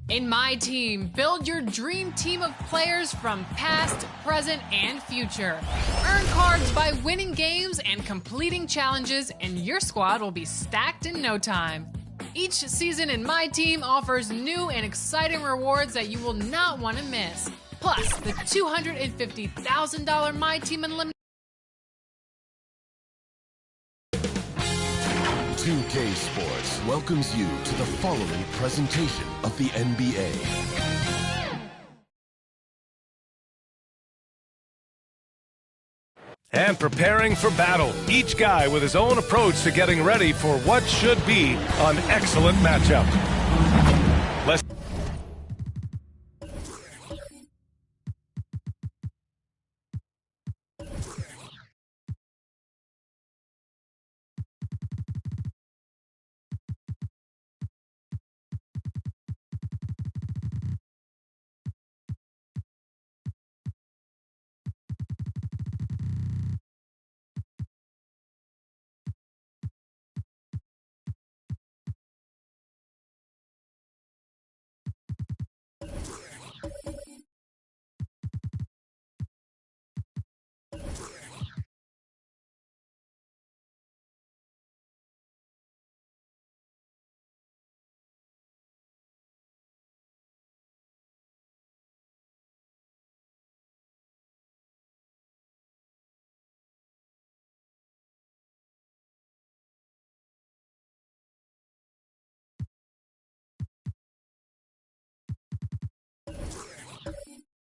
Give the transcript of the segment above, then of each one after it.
In my team, build your dream team of players from past, present, and future. Earn cards by winning games and completing challenges, and your squad will be stacked in no time. Each season in my team offers new and exciting rewards that you will not want to miss. Plus, the $250,000 My Team Unlimited 2K Sports welcomes you to the following presentation of the NBA. And preparing for battle, each guy with his own approach to getting ready for what should be an excellent matchup. Let's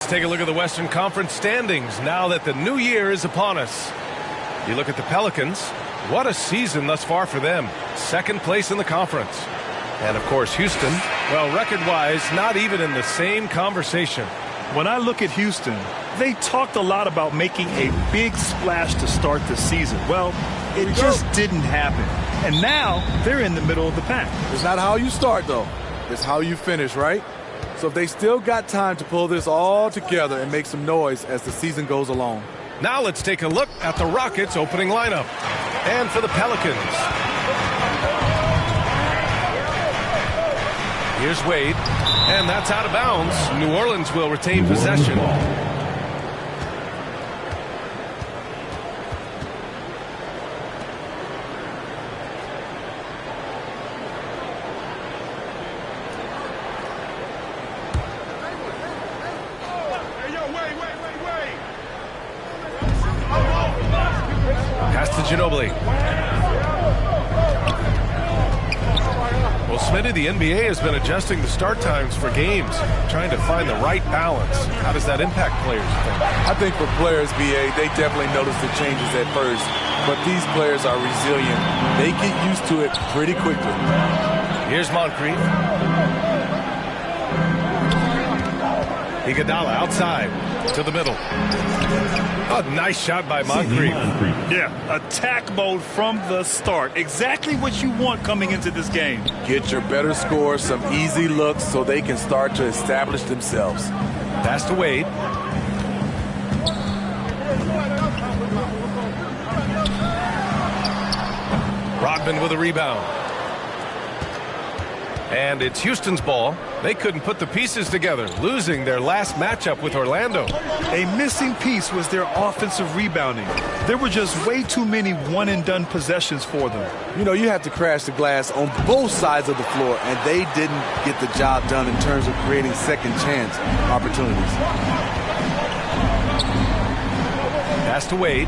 take a look at the Western Conference standings now that the new year is upon us. You look at the Pelicans, what a season thus far for them. Second place in the conference. And of course, Houston, well, record-wise, not even in the same conversation. When I look at Houston, they talked a lot about making a big splash to start the season. Well, It just didn't happen. And now they're in the middle of the pack. It's not how you start, though. It's how you finish, right? So if they still got time to pull this all together and make some noise as the season goes along. Now let's take a look at the Rockets' opening lineup. And for the Pelicans, here's Wade, and that's out of bounds. New Orleans will retain possession. Pass to Ginobili. Well, Smitty, the NBA has been adjusting the start times for games, trying to find the right balance. How does that impact players, you think? I think for players, BA, they definitely notice the changes at first. But these players are resilient. They get used to it pretty quickly. Here's Moncrief. Iguodala outside to the middle. A nice shot by Moncrief. Yeah, attack mode from the start. Exactly what you want coming into this game. Get your better score, some easy looks so they can start to establish themselves. Pass to Wade. Rodman with a rebound. And it's Houston's ball. They couldn't put the pieces together, losing their last matchup with Orlando. A missing piece was their offensive rebounding. There were just way too many one-and-done possessions for them. You know, you have to crash the glass on both sides of the floor, and they didn't get the job done in terms of creating second chance opportunities. Pass to Wade.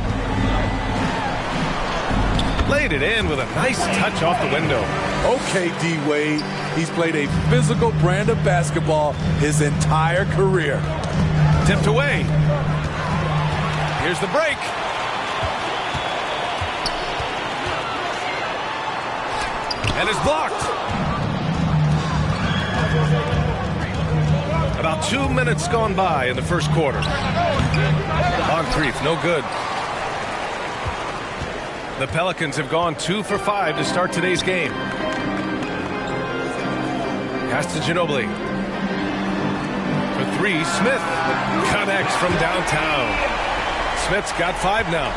Laid it in with a nice touch off the window. Okay, D-Wade. He's played a physical brand of basketball his entire career. Tipped away. Here's the break. And it's blocked. About 2 minutes gone by in the first quarter. Moncrief, no good. The Pelicans have gone 2 for 5 to start today's game. Pass to Ginobili. For three, Smith connects from downtown. Smith's got 5 now.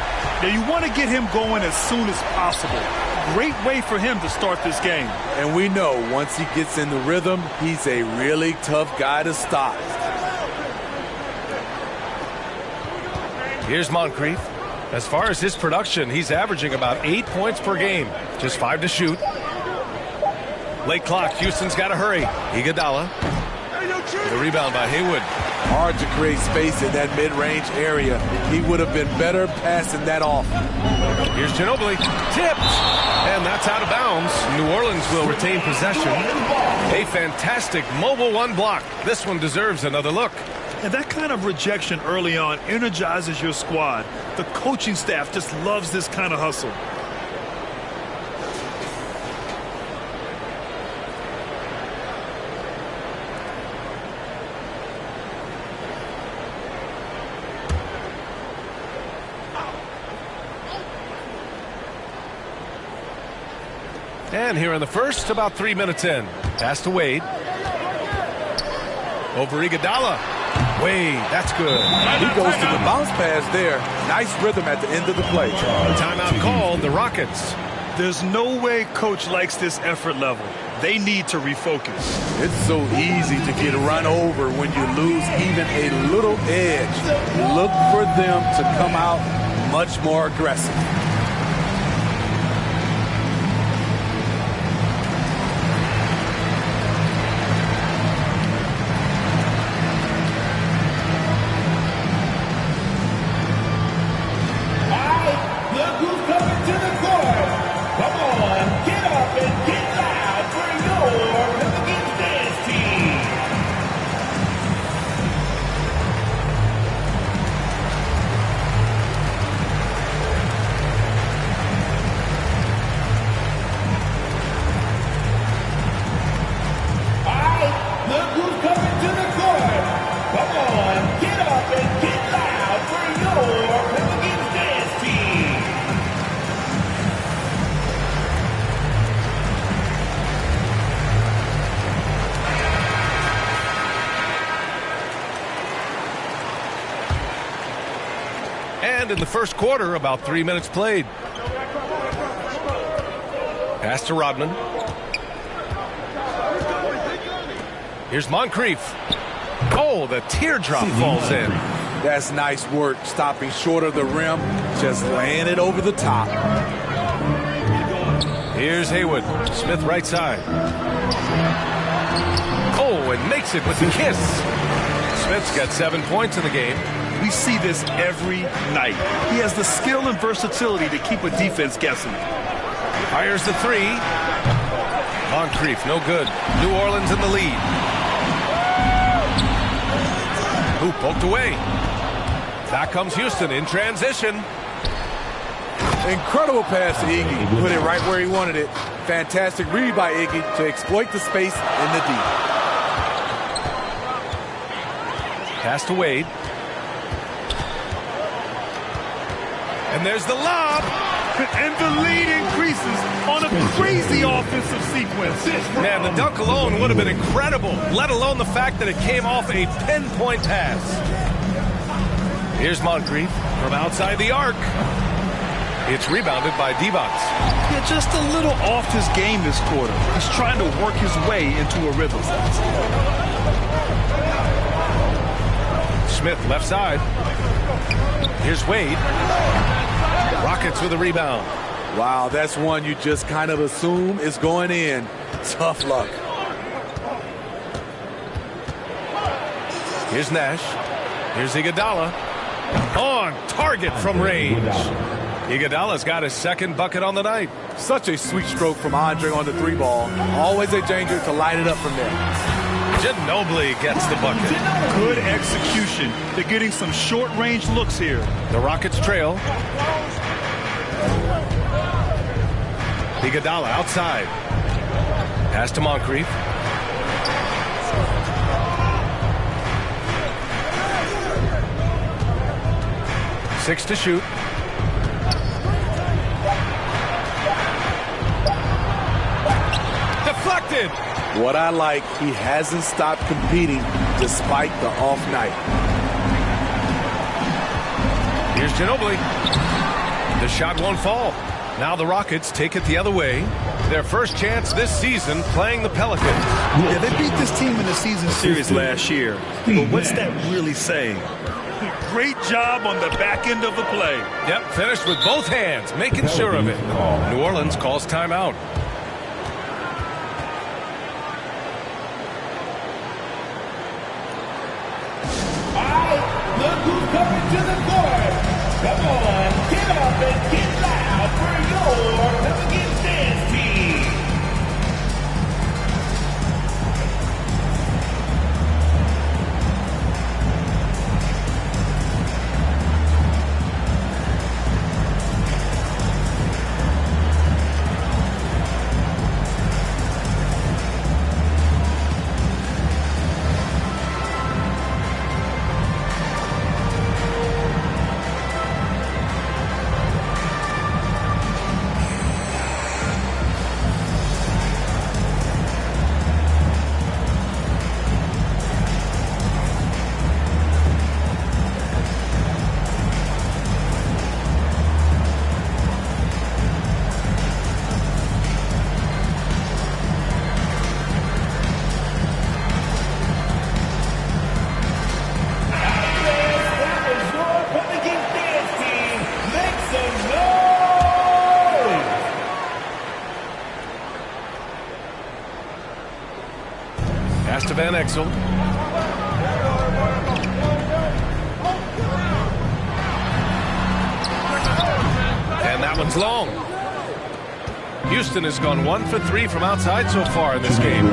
Now you want to get him going as soon as possible. Great way for him to start this game. And we know once he gets in the rhythm, he's a really tough guy to stop. Here's Moncrief. As far as his production, he's averaging about 8 points per game. Just 5 to shoot. Late clock. Houston's got to hurry. Iguodala. The rebound by Haywood. Hard to create space in that mid-range area. He would have been better passing that off. Here's Ginobili. Tipped. And that's out of bounds. New Orleans will retain possession. A fantastic mobile one block. This one deserves another look. And that kind of rejection early on energizes your squad. The coaching staff just loves this kind of hustle. And here in the first, about 3 minutes in. Pass to Wade. Over Iguodala. Wade, that's good. He goes to the bounce pass there. Nice rhythm at the end of the play. Timeout called, the Rockets. There's no way coach likes this effort level. They need to refocus. It's so easy to get run over when you lose even a little edge. Look for them to come out much more aggressive. And in the first quarter, about 3 minutes played. Pass to Rodman. Here's Moncrief. Oh, the teardrop falls in. That's nice work, stopping short of the rim, just laying it over the top. Here's Haywood. Smith right side. Oh, and makes it with the kiss. Smith's got 7 points in the game. We see this every night. He has the skill and versatility to keep a defense guessing. Fires the three. Moncrief, no good. New Orleans in the lead. Hoop poked away. Back comes Houston in transition. Incredible pass to Iggy. Put it right where he wanted it. Fantastic read by Iggy to exploit the space in the deep. Pass to Wade. And there's the lob. And the lead increases on a crazy offensive sequence. Man, the dunk alone would have been incredible, let alone the fact that it came off a pinpoint pass. Here's Moncrief from outside the arc. It's rebounded by Divac. Yeah, just a little off his game this quarter. He's trying to work his way into a rhythm. Smith left side. Here's Wade. Rockets with a rebound. Wow, that's one you just kind of assume is going in. Tough luck. Here's Nash. Here's Iguodala. On target from range. Iguodala's got his second bucket on the night. Such a sweet stroke from Andre on the three ball. Always a danger to light it up from there. Ginobili gets the bucket. Good execution. They're getting some short-range looks here. The Rockets trail. Iguodala outside. Pass to Moncrief. Six to shoot. Deflected. What I like, he hasn't stopped competing despite the off night. Here's Ginobili. The shot won't fall. Now the Rockets take it the other way. Their first chance this season playing the Pelicans. Yeah, they beat this team in the season series last year. But what's that really saying? Great job on the back end of the play. Yep, finished with both hands, making sure of it. New Orleans calls timeout. Look who's coming to the court. Come on, get up and get loud for your Pelicans dance team. Pass to Van Exel. And that one's long. Houston has gone 1 for 3 from outside so far in this game.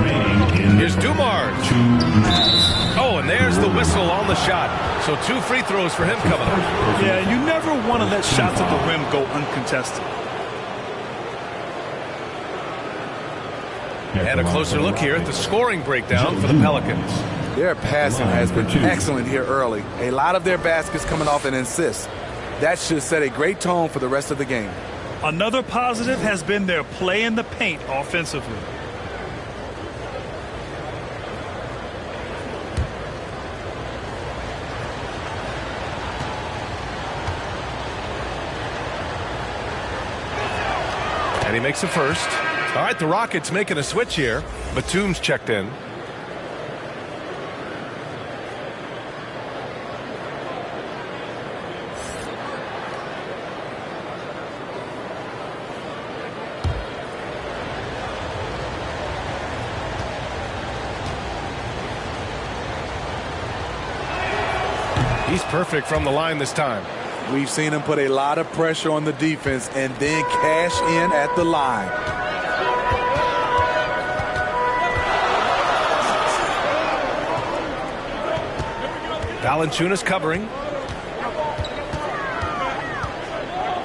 Here's Dumars. Oh, and there's the whistle on the shot. So 2 free throws for him coming up. Yeah, you never want to let shots at the rim go uncontested. And a closer look here at the scoring breakdown for the Pelicans. Their passing has been excellent here early. A lot of their baskets coming off an assist. That should set a great tone for the rest of the game. Another positive has been their play in the paint offensively. he makes a first. All right, the Rockets making a switch here. Batum's checked in. He's perfect from the line this time. We've seen him put a lot of pressure on the defense and then cash in at the line. Valanciunas covering.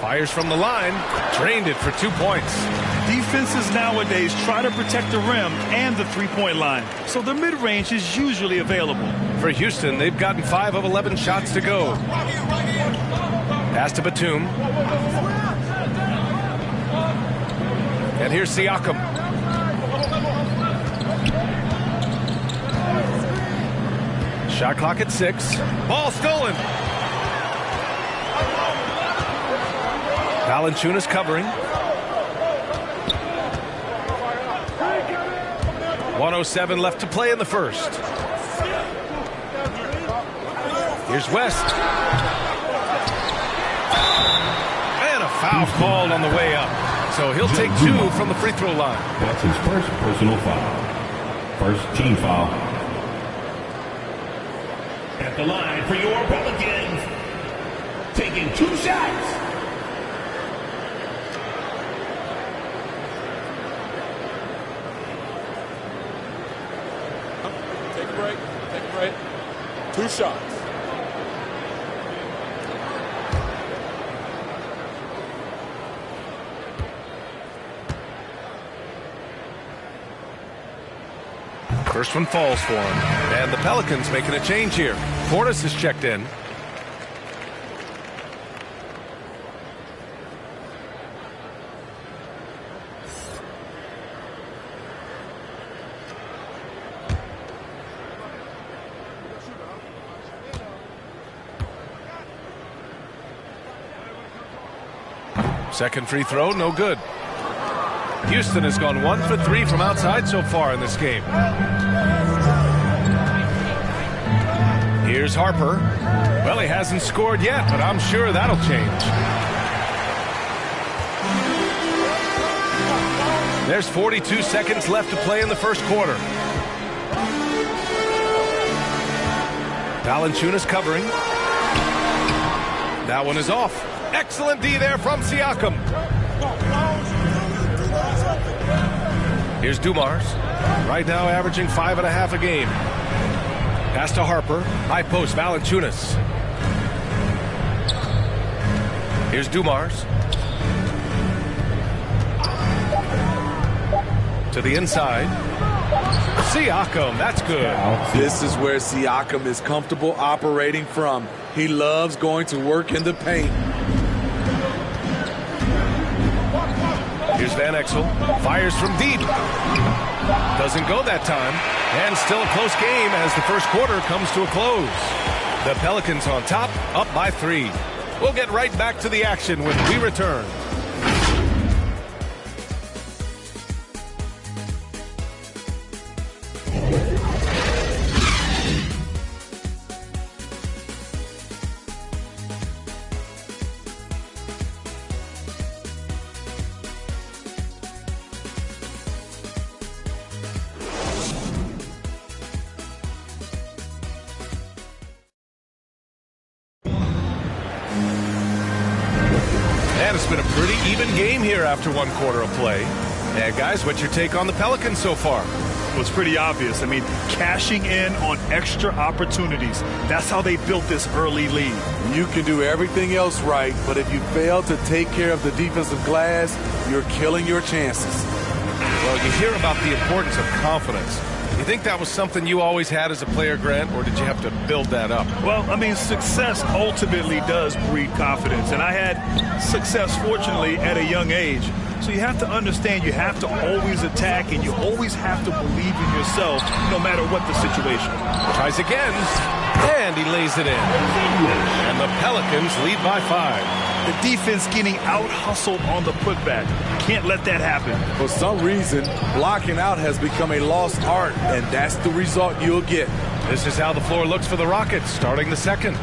Fires from the line. Drained it for 2 points. Defenses nowadays try to protect the rim and the three-point line, so the mid-range is usually available. For Houston, they've gotten 5 of 11 shots to go. Pass to Batum. And here's Siakam. Shot clock at 6. Ball stolen. Valanciunas covering. 1:07 left to play in the first. Here's West. And a foul called on the way up. So he'll take 2 from the free throw line. That's his first personal foul. First team foul. At the line for your Pelicans, taking 2 shots. Take a break. Take a break. 2 shots. First one falls for him. And the Pelicans making a change here. Portis is checked in. Second free throw, no good. Houston has gone 1 for 3 from outside so far in this game. Here's Harper. Well, he hasn't scored yet, but I'm sure that'll change. There's 42 seconds left to play in the first quarter. Valanciunas covering. That one is off. Excellent D there from Siakam. Here's Dumars. Right now averaging 5.5 a game. Pass to Harper. High post, Valanciunas. Here's Dumars. To the inside. Siakam, that's good. This is where Siakam is comfortable operating from. He loves going to work in the paint. Here's Van Exel. Fires from deep. Doesn't go that time. And still a close game as the first quarter comes to a close. The Pelicans on top, up by 3. We'll get right back to the action when we return. And it's been a pretty even game here after 1 quarter of play. And guys, what's your take on the Pelicans so far? Well, it's pretty obvious. I mean, cashing in on extra opportunities. That's how they built this early lead. You can do everything else right, but if you fail to take care of the defensive glass, you're killing your chances. Well, you hear about the importance of confidence. You think that was something you always had as a player, Grant, or did you have to build that up? Well, I mean, success ultimately does breed confidence, and I had success, fortunately, at a young age. So you have to understand you have to always attack, and you always have to believe in yourself no matter what the situation. Tries again, and he lays it in. And the Pelicans lead by 5. The defense getting out-hustled on the putback. Can't let that happen. For some reason, blocking out has become a lost art, and that's the result you'll get. This is how the floor looks for the Rockets starting the second.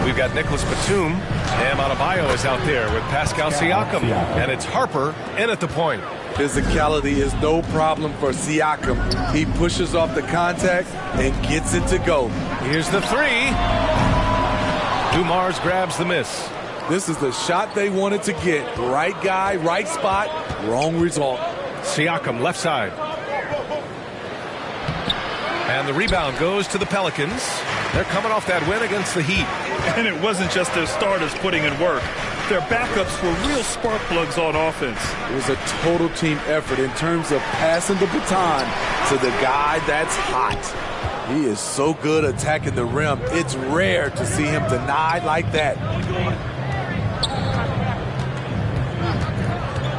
We've got Nicholas Batum. Bam Adebayo is out there with Pascal Siakam. And it's Harper in at the point. Physicality is no problem for Siakam. He pushes off the contact and gets it to go. Here's the three. Dumars grabs the miss. This is the shot they wanted to get. Right guy, right spot, wrong result. Siakam left side. And the rebound goes to the Pelicans. They're coming off that win against the Heat. And it wasn't just their starters putting in work. Their backups were real spark plugs on offense. It was a total team effort in terms of passing the baton to the guy that's hot. He is so good attacking the rim. It's rare to see him denied like that.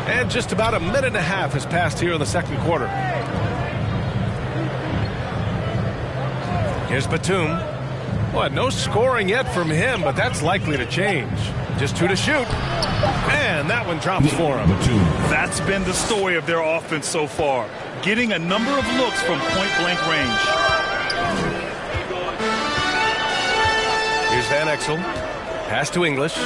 And just about a minute and a half has passed here in the second quarter. Here's Batum. Well, no scoring yet from him, but that's likely to change. Just 2 to shoot. And that one drops for him. That's been the story of their offense so far. Getting a number of looks from point-blank range. Here's Van Exel. Pass to English.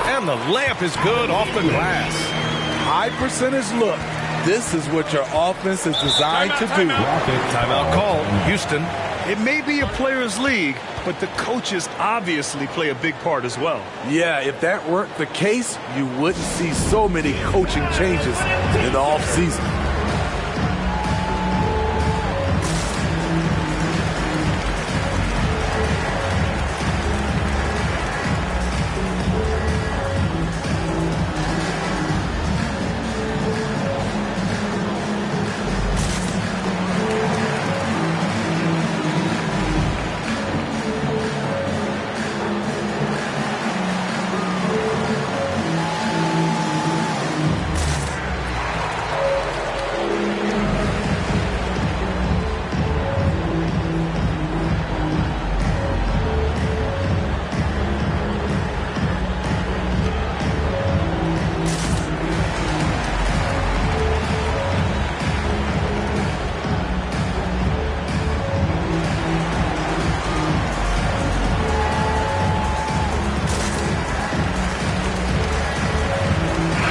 And the layup is good off the glass. High percentage look. This is what your offense is designed to do. Timeout call, Houston. It may be a players' league, but the coaches obviously play a big part as well. Yeah, if that weren't the case, you wouldn't see so many coaching changes in the offseason.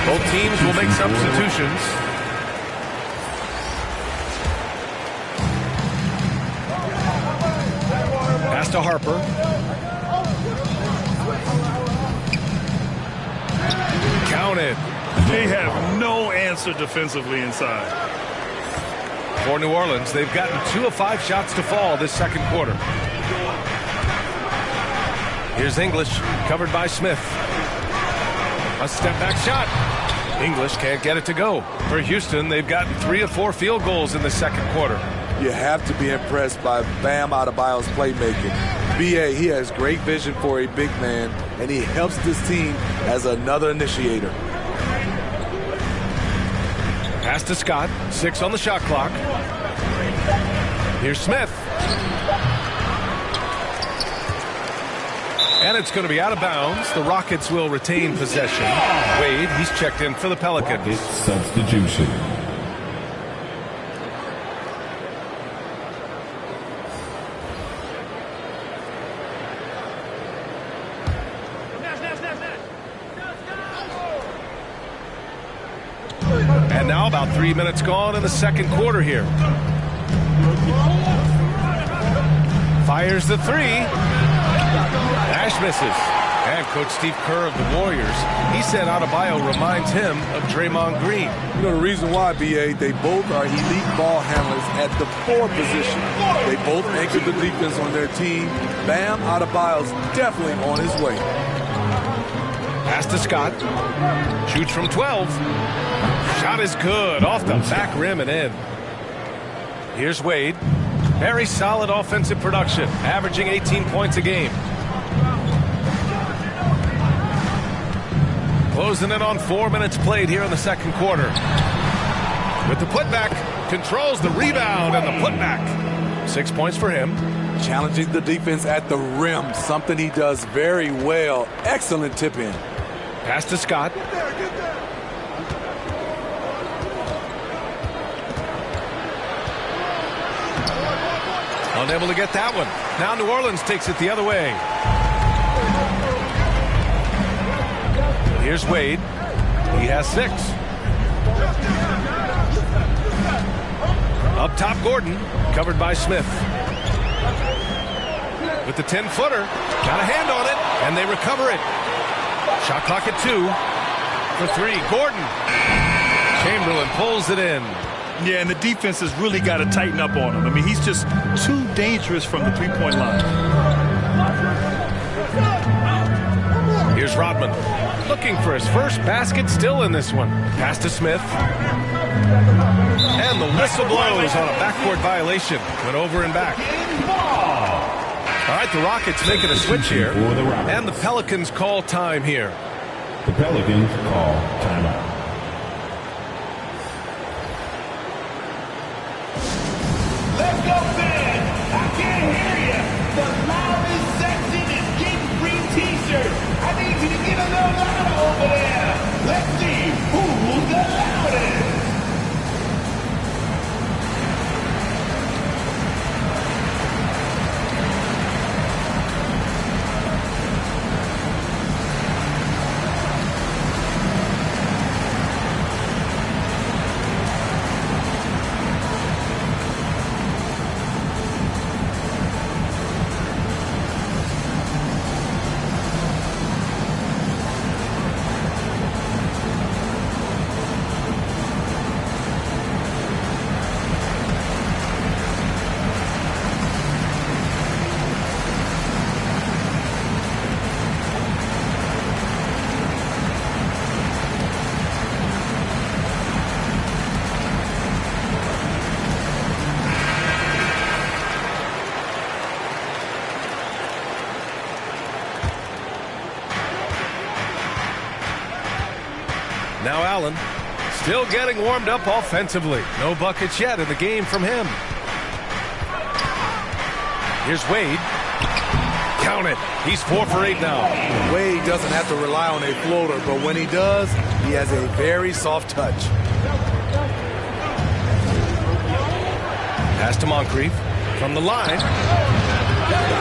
Both teams will make substitutions. Pass to Harper. Counted. They have no answer defensively inside. For New Orleans, they've gotten 2 of 5 shots to fall this second quarter. Here's English, covered by Smith. A step-back shot. English can't get it to go. For Houston, they've gotten 3 of 4 field goals in the second quarter. You have to be impressed by Bam Adebayo's playmaking. B.A., he has great vision for a big man, and he helps this team as another initiator. Pass to Scott, 6 on the shot clock. Here's Smith. And it's going to be out of bounds. The Rockets will retain possession. Wade, he's checked in for the Pelicans. Substitution. And now about 3 minutes gone in the second quarter here. Fires the three. Nash misses. And Coach Steve Kerr of the Warriors, he said Adebayo reminds him of Draymond Green. You know the reason why, B.A., they both are elite ball handlers at the 4 position. They both anchor the defense on their team. Bam Adebayo's definitely on his way. Pass to Scott. Shoots from 12. Shot is good. Off the back rim and in. Here's Wade. Very solid offensive production, averaging 18 points a game. Closing in on 4 minutes played here in the second quarter. With the putback, controls the rebound and the putback. 6 points for him. challenging the defense at the rim, something he does very well. Excellent tip in. Pass to Scott. Unable to get that one. Now New Orleans takes it the other way. Here's Wade. He has 6. Up top, Gordon. Covered by Smith. With the 10-footer. Got a hand on it. And they recover it. Shot clock at 2. For 3. Gordon. Chamberlain pulls it in. Yeah, and the defense has really got to tighten up on him. I mean, he's just too dangerous from the three-point line. Here's Rodman. Looking for his first basket, still in this one. Pass to Smith. And the whistle blows on a backcourt violation. Went over and back. All right, the Rockets making a switch here. And the Pelicans call time here. The Pelicans call timeout. Let's go, fans! I can't hear you. The loudest section is getting free T-shirts. I need you to get a little louder over there. Let's see who's the loudest. Now Allen, still getting warmed up offensively. No buckets yet in the game from him. Here's Wade. Count it. He's 4 for 8 now. Wade doesn't have to rely on a floater, but when he does, he has a very soft touch. Pass to Moncrief from the line.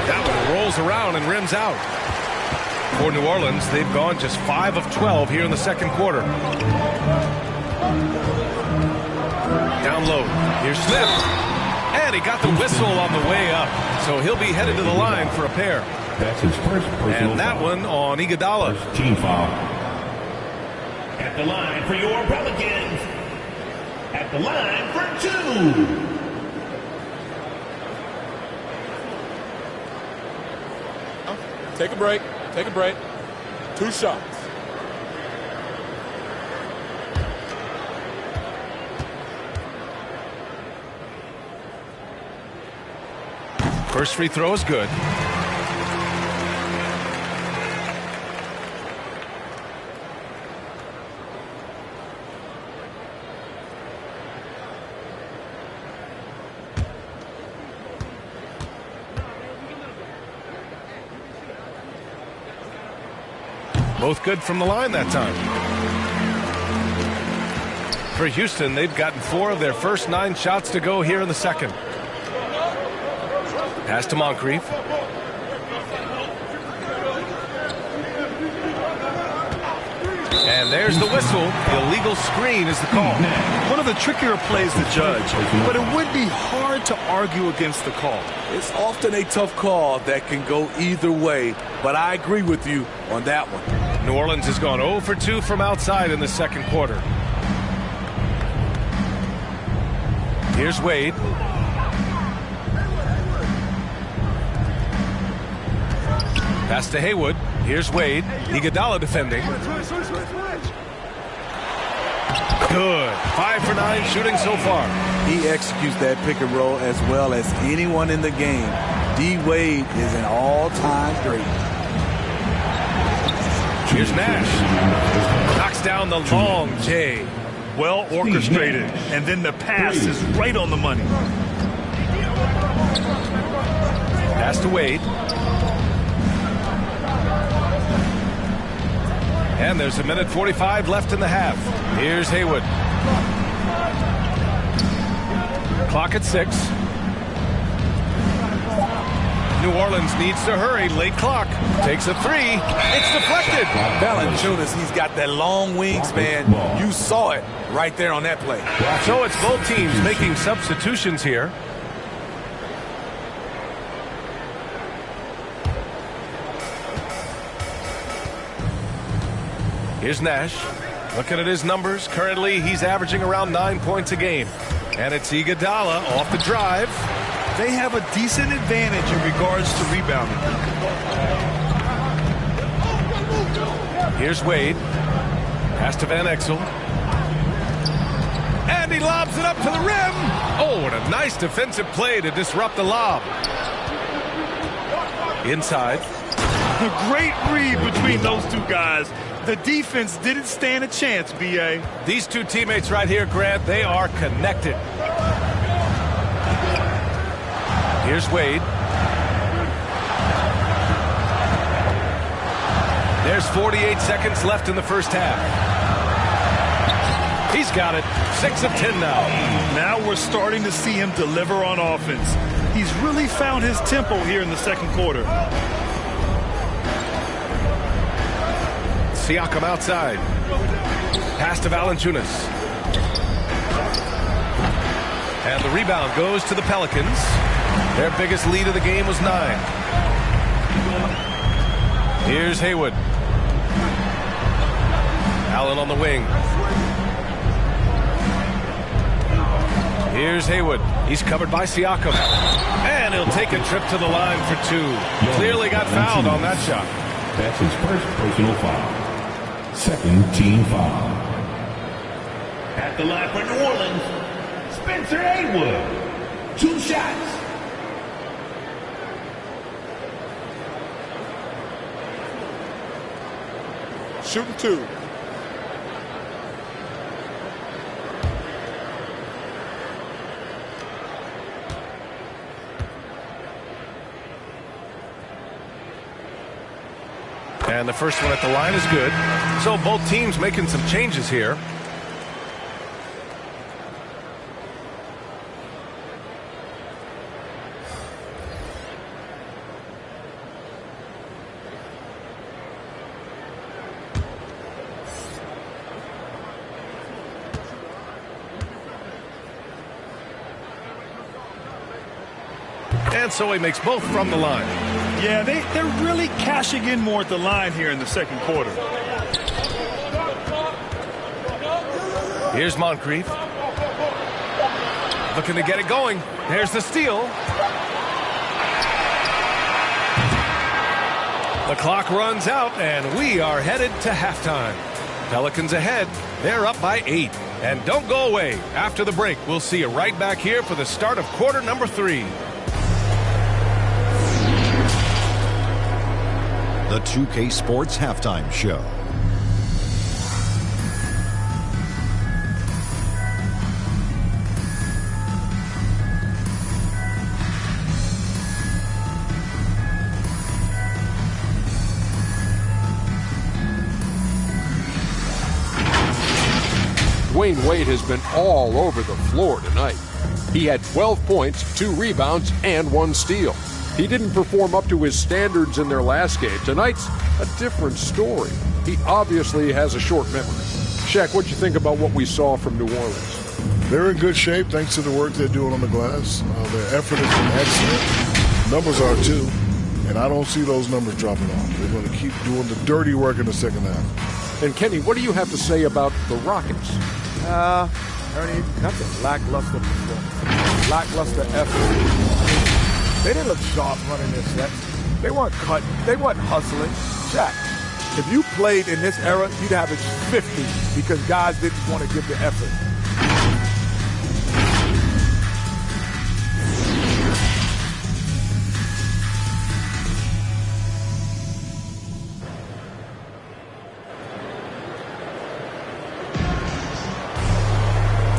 That one rolls around and rims out. For New Orleans, they've gone just 5 of 12 here in the second quarter. Down low. Here's Smith. And he got the whistle on the way up. So he'll be headed to the line for a pair. That's his first personal And that foul. one on Iguodala. First team foul. At the line for your Pelicans. At the line for 2. Take a break. Take a break. 2 shots. First free throw is good. Both good from the line that time. For Houston, they've gotten 4 of their first 9 shots to go here in the second. Pass to Moncrief. And there's the whistle. The illegal screen is the call. One of the trickier plays to judge, but it would be hard to argue against the call. It's often a tough call that can go either way, but I agree with you on that one. New Orleans has gone 0 for 2 from outside in the second quarter. Here's Wade. Pass to Haywood. Here's Wade. Iguodala defending. Good. 5 for 9 shooting so far. He executes that pick and roll as well as anyone in the game. D. Wade is an all-time great. Here's Nash. Knocks down the long J. Well orchestrated, and then the pass is right on the money. Pass to Wade. And there's 1:45 left in the half. Here's Haywood. Clock at 6. New Orleans needs to hurry. Late clock. Takes a 3. It's deflected. Valanciunas, he's got that long wingspan. You saw it right there on that play. So it's both teams making substitutions here. Here's Nash. Looking at his numbers. Currently, he's averaging around 9 points a game. And it's Iguodala off the drive. They have a decent advantage in regards to rebounding. Here's Wade. Pass to Van Exel. And he lobs it up to the rim. Oh, and a nice defensive play to disrupt the lob. Inside. A great read between those two guys. The defense didn't stand a chance, B.A. These two teammates right here, Grant, they are connected. Here's Wade. There's 48 seconds left in the first half. He's got it. 6 of 10 now. Now we're starting to see him deliver on offense. He's really found his tempo here in the second quarter. Siakam outside. Pass to Valanciunas. And the rebound goes to the Pelicans. Their biggest lead of the game was 9. Here's Haywood. Allen on the wing. Here's Haywood. He's covered by Siakam. And he'll take a trip to the line for 2. Clearly got fouled on that shot. That's his first personal foul. Second team foul. At the line for New Orleans, Spencer Haywood. 2 shots. Shooting 2. And the first one at the line is good. So both teams making some changes here. And so he makes both from the line. Yeah, they're really cashing in more at the line here in the second quarter. Here's Moncrief. Looking to get it going. There's the steal. The clock runs out, and we are headed to halftime. Pelicans ahead. They're up by 8. And don't go away. After the break, we'll see you right back here for the start of quarter number 3. The 2K Sports Halftime Show. Dwayne Wade has been all over the floor tonight. He had 12 points, 2 rebounds, and 1 steal. He didn't perform up to his standards in their last game. Tonight's a different story. He obviously has a short memory. Shaq, what'd you think about what we saw from New Orleans? They're in good shape thanks to the work they're doing on the glass. Their effort has been excellent. Numbers are too. And I don't see those numbers dropping off. They're going to keep doing the dirty work in the second half. And Kenny, what do you have to say about the Rockets? Ernie, that's a lackluster performance. Lackluster effort. They didn't look sharp running their sets. They weren't cutting. They weren't hustling. Shaq, if you played in this era, you'd average 50 because guys didn't want to give the effort.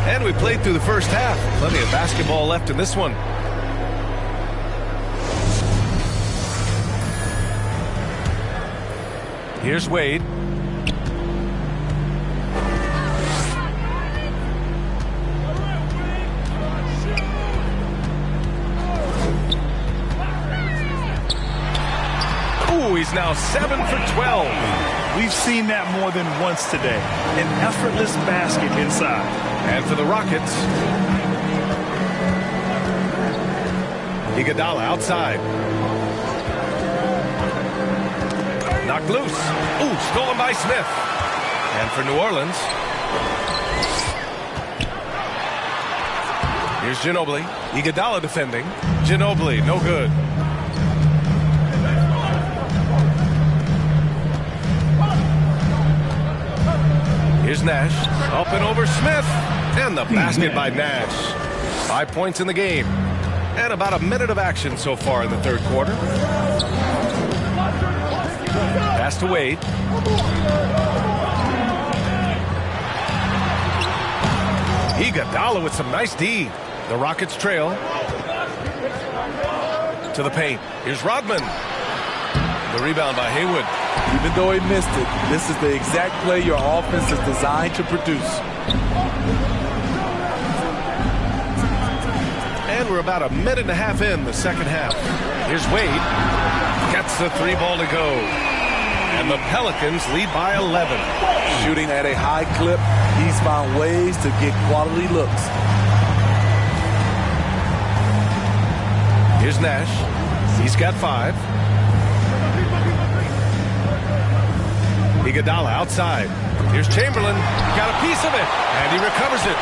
And we played through the first half. Plenty of basketball left in this one. Here's Wade. Ooh, he's now 7 for 12. We've seen that more than once today. An effortless basket inside. And for the Rockets, Iguodala outside. Knocked loose. Ooh, stolen by Smith. And for New Orleans, here's Ginobili. Iguodala defending. Ginobili, no good. Here's Nash. Up and over Smith. And the basket by Nash. 5 points in the game. And about a minute of action so far in the third quarter. Pass to Wade. Iguodala with some nice D. The Rockets trail. To the paint. Here's Rodman. The rebound by Haywood. Even though he missed it, this is the exact play your offense is designed to produce. And we're about a minute and a half in the second half. Here's Wade. Gets the 3 ball to go. And the Pelicans lead by 11. Shooting at a high clip, he's found ways to get quality looks. Here's Nash. He's got 5. Iguodala outside. Here's Chamberlain. Got a piece of it. And he recovers it.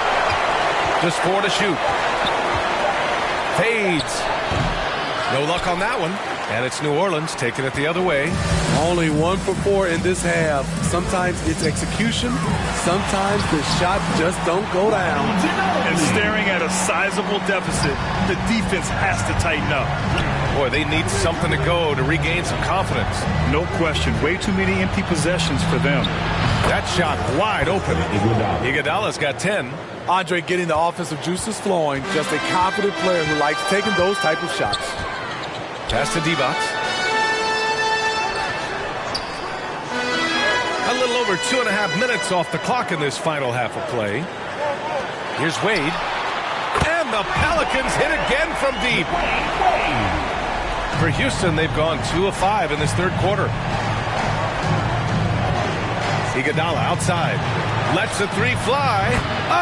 Just 4 to shoot. Fades. No luck on that one. And it's New Orleans taking it the other way. Only 1 for 4 in this half. Sometimes it's execution. Sometimes the shot just don't go down. And staring at a sizable deficit, the defense has to tighten up. Boy, they need something to go to regain some confidence. No question. Way too many empty possessions for them. That shot wide open. Iguodala's got 10. Andre getting the offensive juices flowing. Just a confident player who likes taking those type of shots. Pass to D-Box. A little over 2.5 minutes off the clock in this final half of play. Here's Wade. And the Pelicans hit again from deep. For Houston, they've gone 2 of 5 in this third quarter. Iguodala outside. Lets the 3 fly.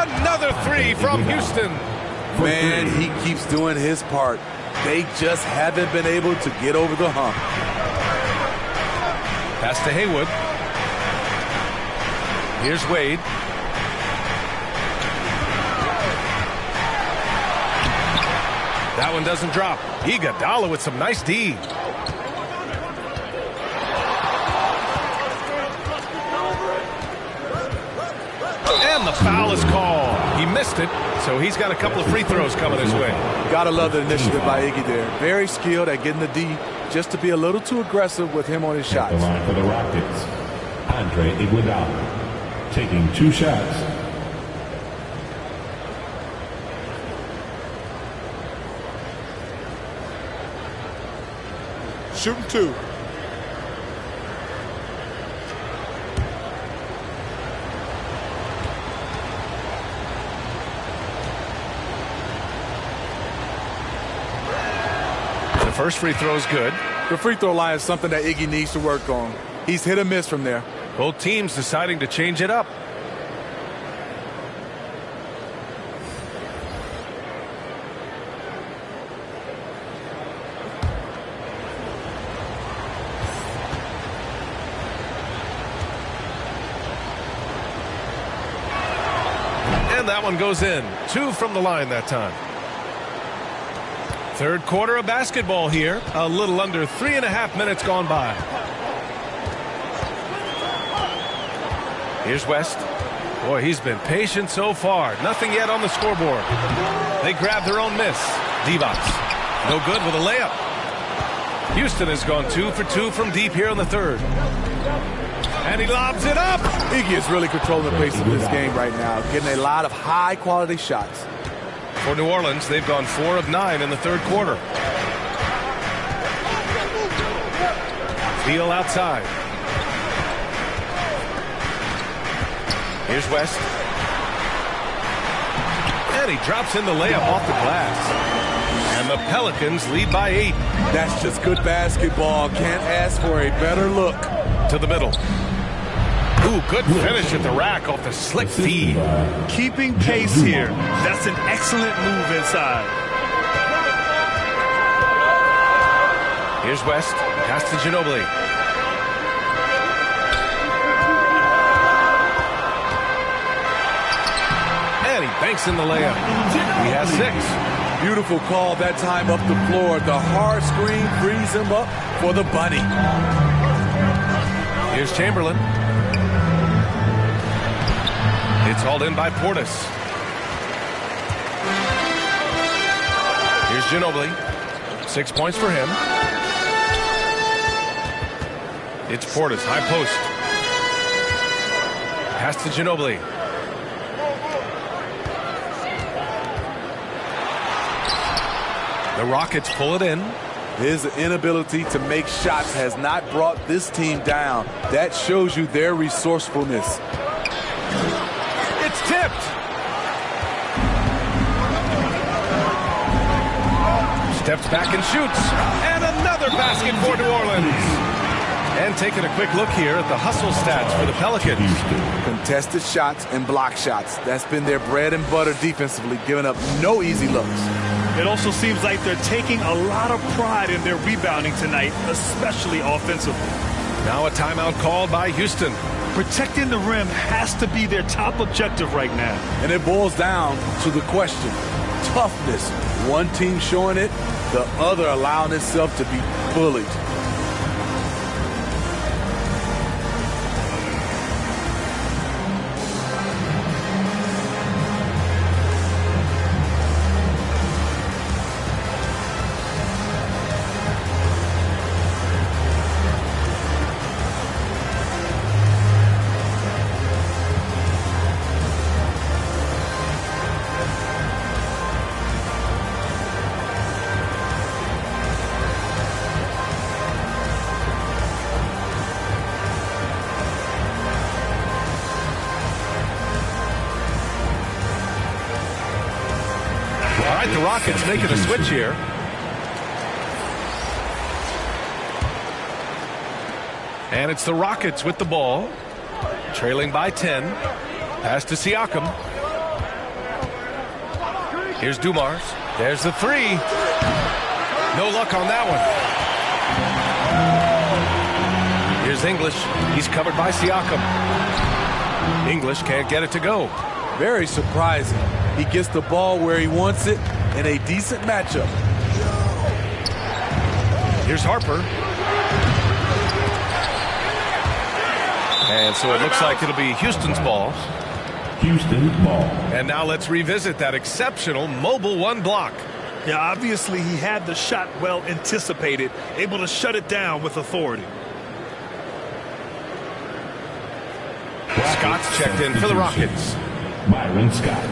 Another 3 from Houston. Man, he keeps doing his part. They just haven't been able to get over the hump. Pass to Haywood. Here's Wade. That one doesn't drop. Iguodala with some nice D. And the foul is called. He missed it, so he's got a couple of free throws coming his way. Gotta love the initiative by Iggy there. Very skilled at getting the D, just to be a little too aggressive with him on his shots. The line for the Rockets, Andre Iguodala, taking 2 shots. Shooting 2. The first free throw is good. The free throw line is something that Iggy needs to work on. He's hit or miss from there. Both teams deciding to change it up. And that one goes in. 2 from the line that time. Third quarter of basketball here. A little under 3.5 minutes gone by. Here's West. Boy, he's been patient so far. Nothing yet on the scoreboard. They grab their own miss. D-Box. No good with a layup. Houston has gone 2 for 2 from deep here in the third. And he lobs it up. Iggy is really controlling the pace of this game right now, getting a lot of high-quality shots. For New Orleans, they've gone 4 of 9 in the third quarter. Beal outside. Here's West. And he drops in the layup off the glass. And the Pelicans lead by 8. That's just good basketball. Can't ask for a better look. To the middle. Ooh, good finish at the rack off the slick feed. Keeping pace here. That's an excellent move inside. Here's West. Pass to Ginobili. And he banks in the layup. He has 6. Beautiful call that time up the floor. The hard screen frees him up for the bunny. Here's Chamberlain. It's hauled in by Portis. Here's Ginobili. 6 points for him. It's Portis, high post. Pass to Ginobili. The Rockets pull it in. His inability to make shots has not brought this team down. That shows you their resourcefulness. It's tipped. Steps back and shoots. And another basket for New Orleans. And taking a quick look here at the hustle stats for the Pelicans. Contested shots and block shots. That's been their bread and butter defensively, giving up no easy looks. It also seems like they're taking a lot of pride in their rebounding tonight, especially offensively. Now a timeout called by Houston. Protecting the rim has to be their top objective right now. And it boils down to the question. Toughness. One team showing it, the other allowing itself to be bullied. The Rockets making a switch here. And it's the Rockets with the ball. Trailing by 10. Pass to Siakam. Here's Dumars. There's the 3. No luck on that one. Here's English. He's covered by Siakam. English can't get it to go. Very surprising. He gets the ball where he wants it in a decent matchup. Here's Harper. And so it looks like it'll be Houston's ball. Houston's ball. And now let's revisit that exceptional mobile 1 block. Yeah, obviously he had the shot well anticipated, able to shut it down with authority. Scott's checked in for the Rockets. Byron Scott.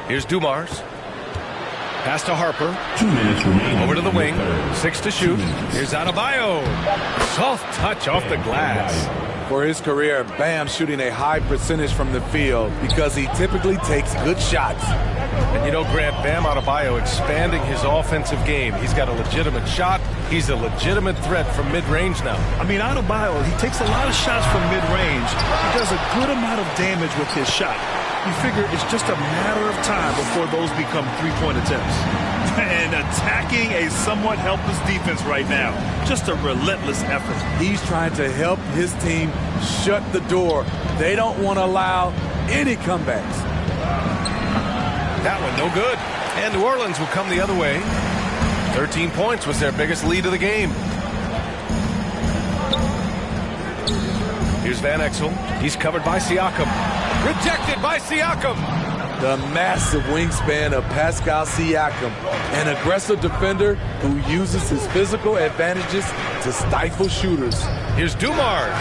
Here's Dumars. Pass to Harper. 2 minutes remaining. Over to the wing. 6 to shoot. Here's Adebayo. Soft touch off the glass. For his career, Bam shooting a high percentage from the field because he typically takes good shots. And you know, Grant, Bam Adebayo expanding his offensive game. He's got a legitimate shot. He's a legitimate threat from mid-range now. I mean, Adebayo, he takes a lot of shots from mid-range. He does a good amount of damage with his shot. You figure it's just a matter of time before those become three-point attempts. And attacking a somewhat helpless defense right now. Just a relentless effort. He's trying to help his team shut the door. They don't want to allow any comebacks. That one no good. And New Orleans will come the other way. 13 points was their biggest lead of the game. Here's Van Exel. He's covered by Siakam. Rejected by Siakam. The massive wingspan of Pascal Siakam, an aggressive defender who uses his physical advantages to stifle shooters. Here's Dumars.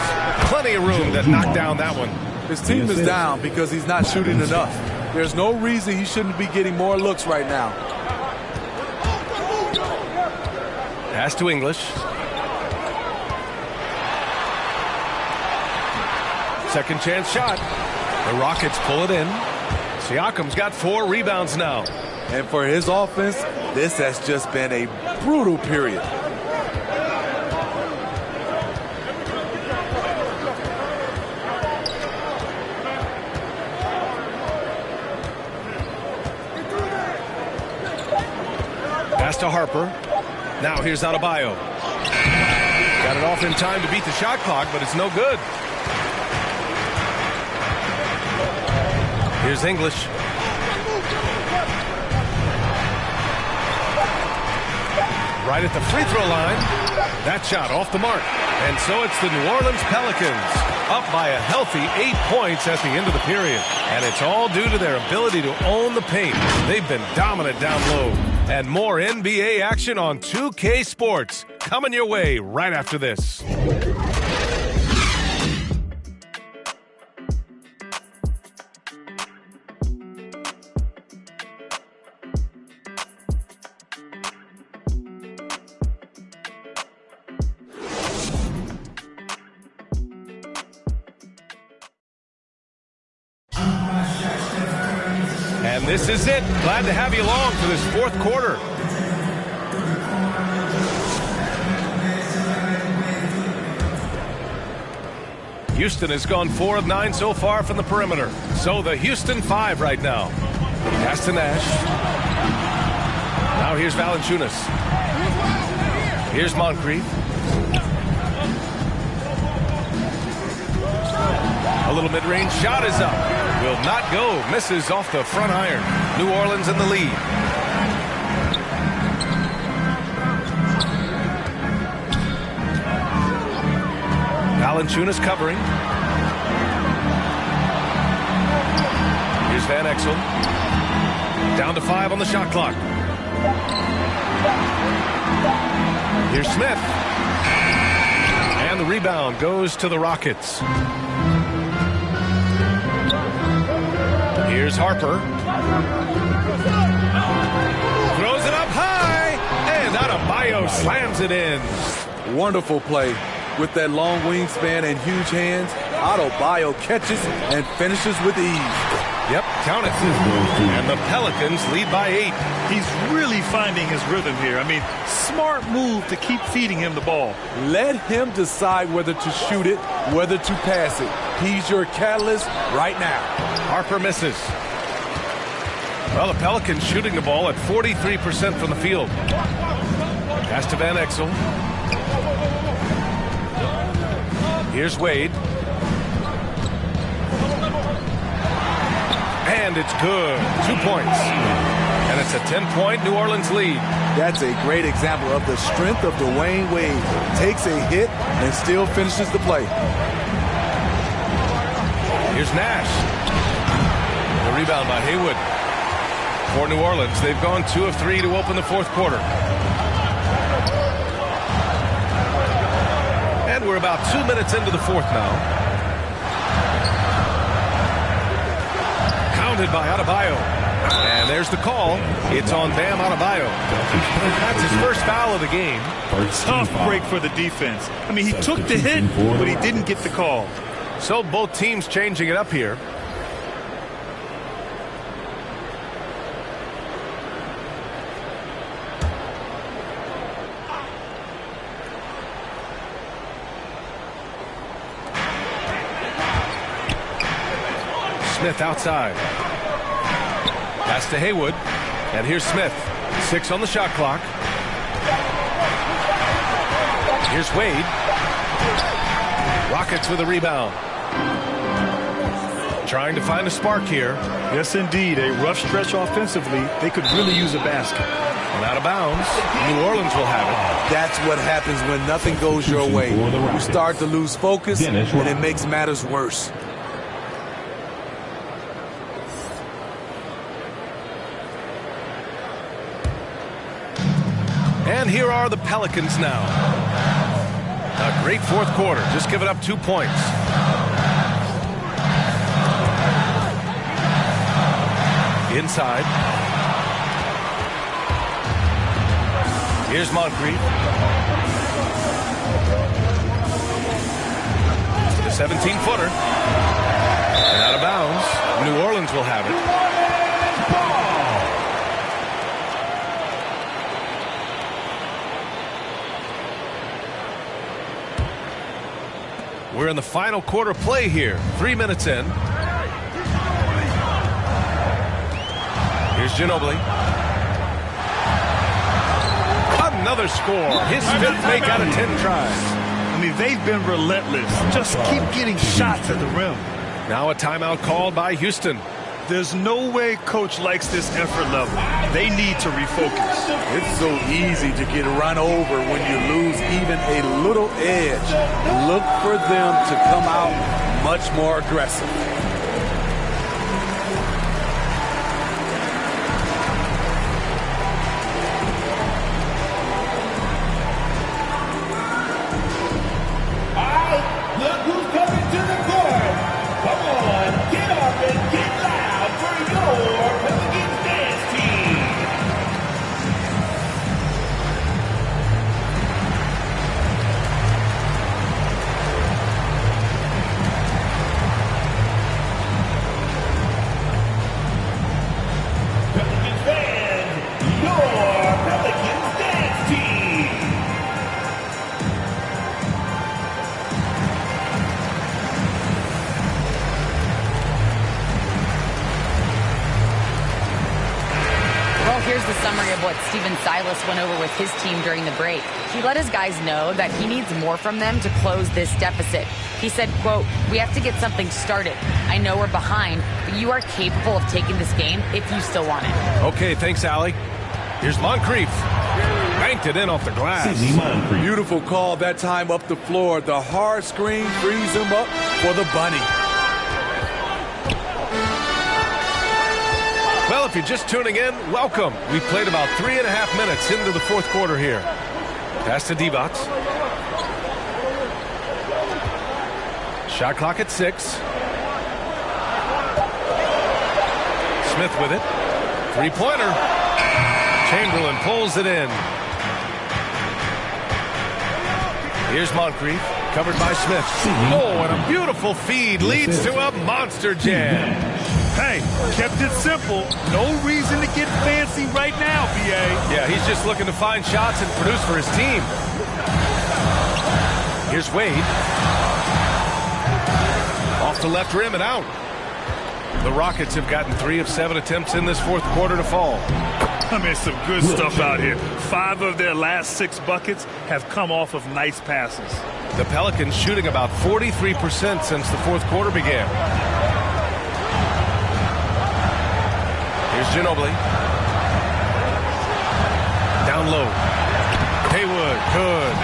Plenty of room to knock down that one. His team is down because he's not shooting enough. There's no reason he shouldn't be getting more looks right now. Pass to English. Second chance shot. The Rockets pull it in. Siakam's got 4 rebounds now. And for his offense, this has just been a brutal period. Pass to Harper. Now here's Adebayo. Got it off in time to beat the shot clock, but it's no good. Here's English. Right at the free throw line. That shot off the mark. And so it's the New Orleans Pelicans up by a healthy 8 points at the end of the period. And it's all due to their ability to own the paint. They've been dominant down low. And more NBA action on 2K Sports coming your way right after this. And this is it. Glad to have you along for this fourth quarter. Houston has gone 4 of 9 so far from the perimeter. So the Houston 5 right now. Pass to Nash. Now here's Valanciunas. Here's Moncrief. A little mid-range shot is up. Will not go. Misses off the front iron. New Orleans in the lead. Valanciunas covering. Here's Van Exel. Down to 5 on the shot clock. Here's Smith. And the rebound goes to the Rockets. Here's Harper. Throws it up high. And Adebayo slams it in. Wonderful play. With that long wingspan and huge hands, Adebayo catches and finishes with ease. Yep, count it. And the Pelicans lead by 8. He's really finding his rhythm here. I mean, smart move to keep feeding him the ball. Let him decide whether to shoot it, whether to pass it. He's your catalyst right now. Harper misses. Well, the Pelicans shooting the ball at 43% from the field. Pass to Van Exel. Here's Wade. And it's good. 2 points. And it's a 10-point New Orleans lead. That's a great example of the strength of Dwayne Wade. Takes a hit and still finishes the play. Here's Nash. The rebound by Haywood. For New Orleans, they've gone 2 of 3 to open the fourth quarter. And we're about 2 minutes into the fourth now. Counted by Adebayo. And there's the call. It's on Bam Adebayo. That's his first foul of the game. Tough break for the defense. I mean, he took the hit, but he didn't get the call. So both teams changing it up here. Smith outside. Pass to Haywood. And here's Smith. 6 on the shot clock. Here's Wade. Rockets with a rebound. Trying to find a spark here. Yes, indeed. A rough stretch offensively. They could really use a basket. And out of bounds. New Orleans will have it. That's what happens when nothing goes your way. You start to lose focus, and it makes matters worse. And here are the Pelicans now. A great fourth quarter, just giving up 2 points. Inside. Here's Moncrief. The 17-footer. And out of bounds. New Orleans will have it. We're in the final quarter play here. 3 minutes in. Here's Ginobili. Another score. His fifth make out of 10 tries. I mean, they've been relentless. Just keep getting shots at the rim. Now a timeout called by Houston. There's no way coach likes this effort level. They need to refocus. It's so easy to get run over when you lose even a little edge. Look for them to come out much more aggressive. Look who's coming to the court. Come on, get up and get loud for your Pelicans dance team. Pelicans fans, your Pelicans dance team. Well, here's the summary of what Steven Silas went over with his team during the break. He let his guys know that he needs more from them to close this deficit. He said, quote, "We have to get something started. I know we're behind, but you are capable of taking this game if you still want it." Okay, thanks, Allie. Here's Moncrief. Banked it in off the glass. Beautiful call that time up the floor. The hard screen frees him up for the bunny. Well, if you're just tuning in, welcome. We've played about 3.5 minutes into the fourth quarter here. Pass to Divac. Shot clock at 6. Smith with it. Three-pointer. Chamberlain pulls it in. Here's Moncrief, covered by Smith. Oh, and a beautiful feed leads to a monster jam. Hey, kept it simple. No reason to get fancy right now, BA. Yeah, he's just looking to find shots and produce for his team. Here's Wade. Off the left rim and out. The Rockets have gotten 3 of 7 attempts in this fourth quarter to fall. I mean, some good stuff out here. 5 of their last 6 buckets have come off of nice passes. The Pelicans shooting about 43% since the fourth quarter began. Here's Ginobili. Down low. Haywood, good.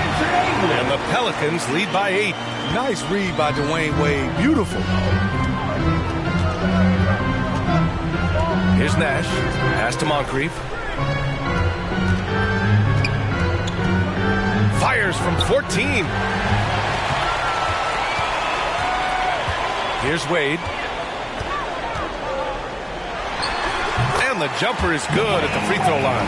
And the Pelicans lead by 8. Nice read by Dwayne Wade. Beautiful. Here's Nash. Pass to Moncrief. Fires from 14. Here's Wade. And the jumper is good at the free throw line.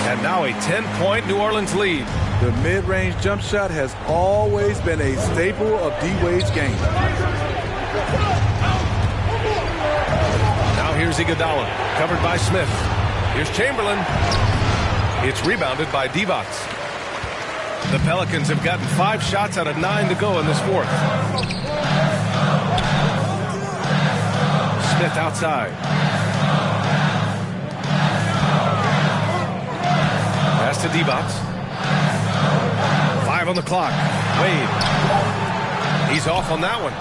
And now a 10-point New Orleans lead. The mid-range jump shot has always been a staple of D-Wade's game. Now here's Iguodala, covered by Smith. Here's Chamberlain. It's rebounded by Divac. The Pelicans have gotten 5 shots out of 9 to go in this fourth. Smith outside. Pass to Divac. 5 on the clock. Wade. He's off on that one.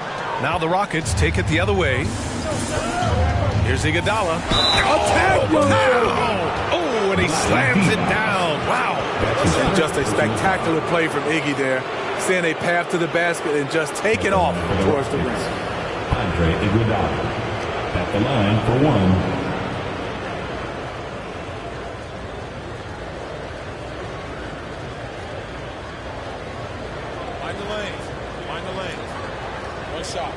Now the Rockets take it the other way. Here's Iguodala. Oh, and he slams it down. Wow. Just a spectacular play from Iggy there. Seeing a path to the basket and just taking off towards the rim. Andre Iguodala at the line for 1. Find the lane. Find the lane. One shot.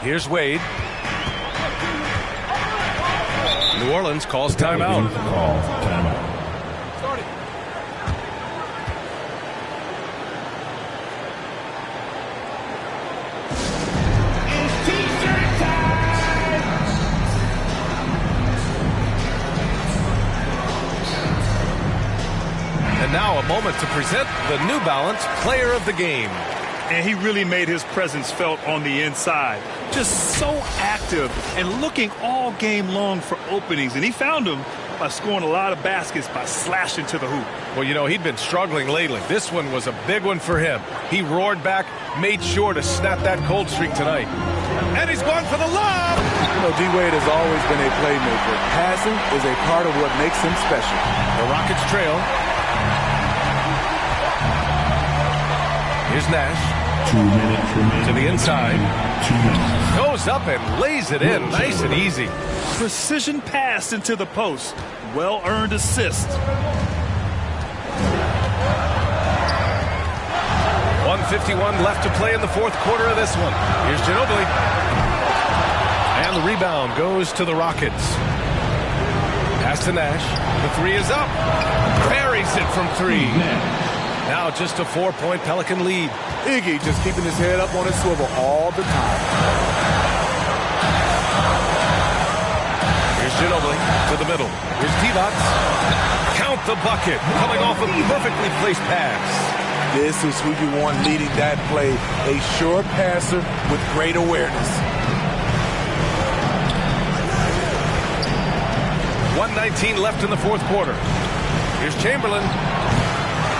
Here's Wade. New Orleans calls timeout. And now a moment to present the New Balance Player of the Game. And he really made his presence felt on the inside. Just so active and looking all game long for openings. And he found them by scoring a lot of baskets by slashing to the hoop. Well, you know, he'd been struggling lately. This one was a big one for him. He roared back, made sure to snap that cold streak tonight. And he's gone for the lob! You know, D-Wade has always been a playmaker. Passing is a part of what makes him special. The Rockets trail. Here's Nash. 2 minutes remaining. To the inside. 2 minutes. Goes up and lays it in. Nice and easy. Precision pass into the post. Well-earned assist. 1:51 left to play in the fourth quarter of this one. Here's Ginobili. And the rebound goes to the Rockets. Pass to Nash. The three is up. Buries it from three. Now just a 4-point Pelican lead. Iggy just keeping his head up on his swivel all the time. Here's Ginobili to the middle. Here's Divac. Count the bucket. Coming off a perfectly placed pass. This is who you want leading that play. A sure passer with great awareness. 1:19 left in the fourth quarter. Here's Chamberlain.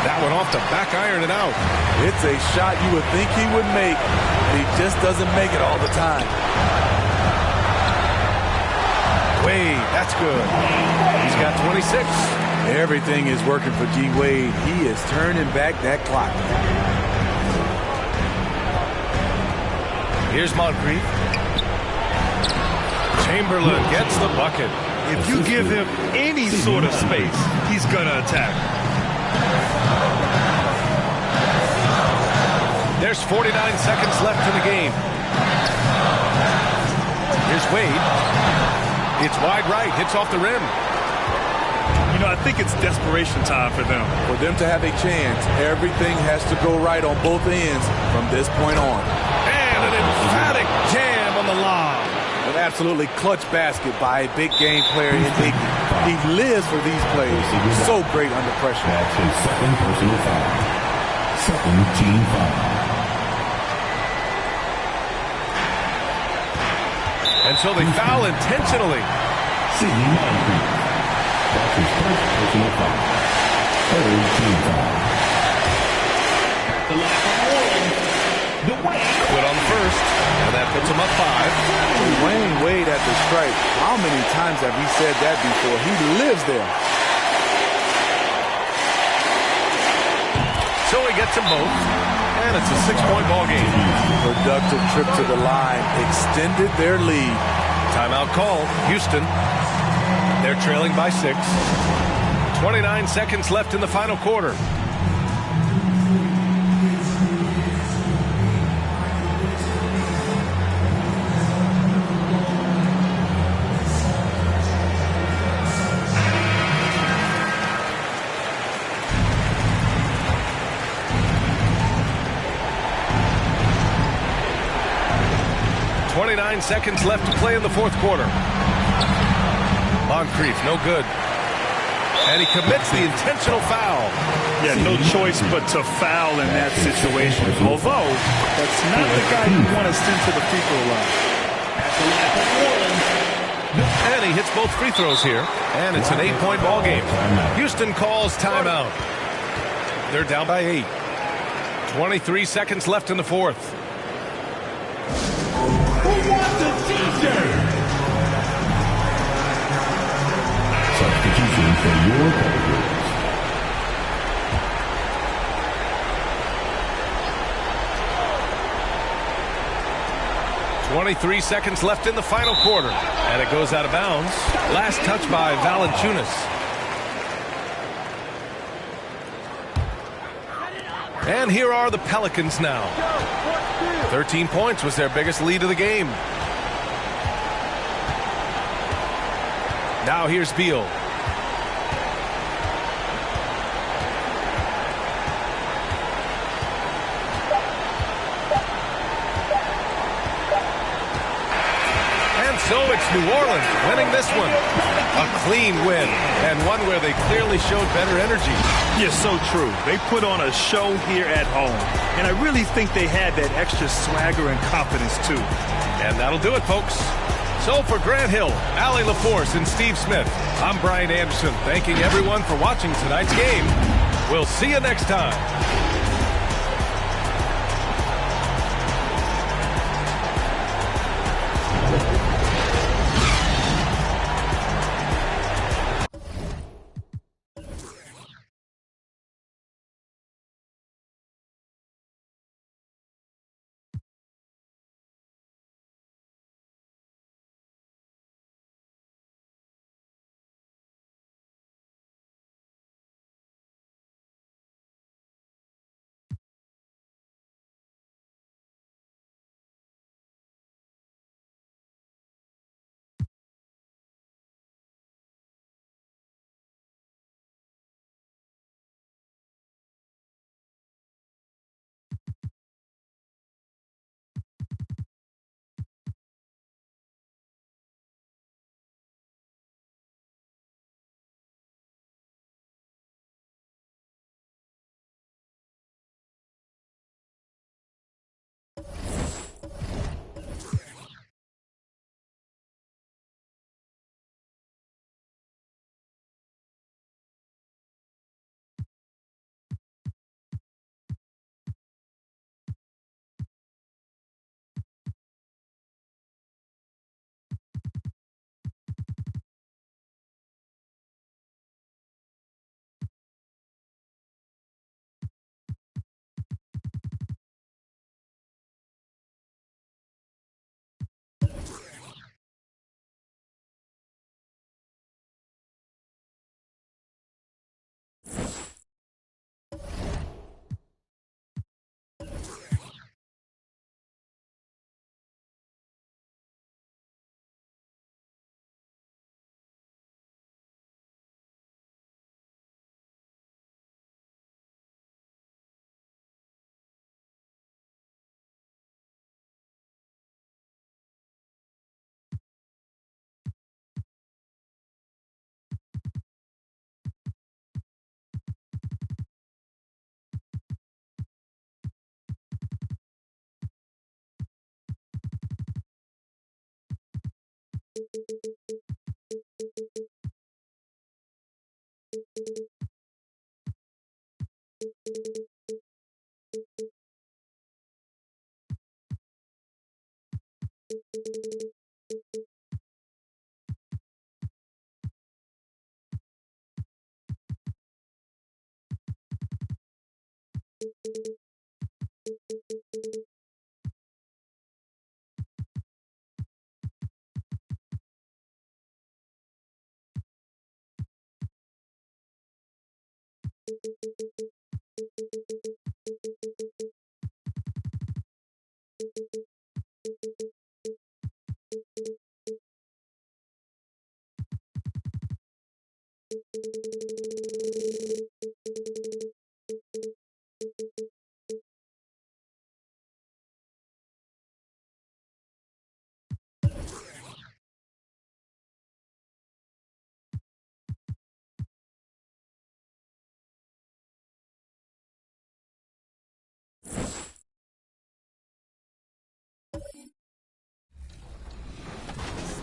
That one off the back iron and out. It's a shot you would think he would make. He just doesn't make it all the time. Wade, that's good. He's got 26. Everything is working for G. Wade. He is turning back that clock. Here's Moncrief. Chamberlain gets the bucket. If you give him any sort of space, he's going to attack. There's 49 seconds left in the game. Here's Wade. It's wide right, hits off the rim. You know, I think it's desperation time for them. For them to have a chance, everything has to go right on both ends from this point on. And an emphatic jam on the lob. An absolutely clutch basket by a big game player in Iggy. He lives for these plays. He's so great under pressure. That's his second personal foul. Second team foul. And so they foul intentionally. Sidney Moncrief. That's his first personal foul. Third team foul. The line from Orleans, Dwayne. Quit on the first, and that puts him up 5. Dwayne Wade at the stripe. How many times have we said that before? He lives there. So he gets them both, and it's a 6-point ball game. Productive trip to the line extended their lead. Timeout call, Houston. They're trailing by 6. 29 seconds left in the final quarter. Seconds left to play in the fourth quarter. Moncrief, no good. And he commits the intentional foul. Yeah, no choice but to foul in that situation. Although, that's not the guy you want to send to the free throw line. And he hits both free throws here. And it's an 8-point ball game. Houston calls timeout. They're down by 8. 23 seconds left in the fourth. Substitution for your Tigers. 23 seconds left in the final quarter. And it goes out of bounds. Last touch by Valanciunas. And here are the Pelicans now. 13 points was their biggest lead of the game. Now here's Beal. So it's New Orleans winning this one. A clean win, and one where they clearly showed better energy. Yes, so true. They put on a show here at home, and I really think they had that extra swagger and confidence, too. And that'll do it, folks. So for Grant Hill, Allie LaForce, and Steve Smith, I'm Brian Anderson, thanking everyone for watching tonight's game. We'll see you next time.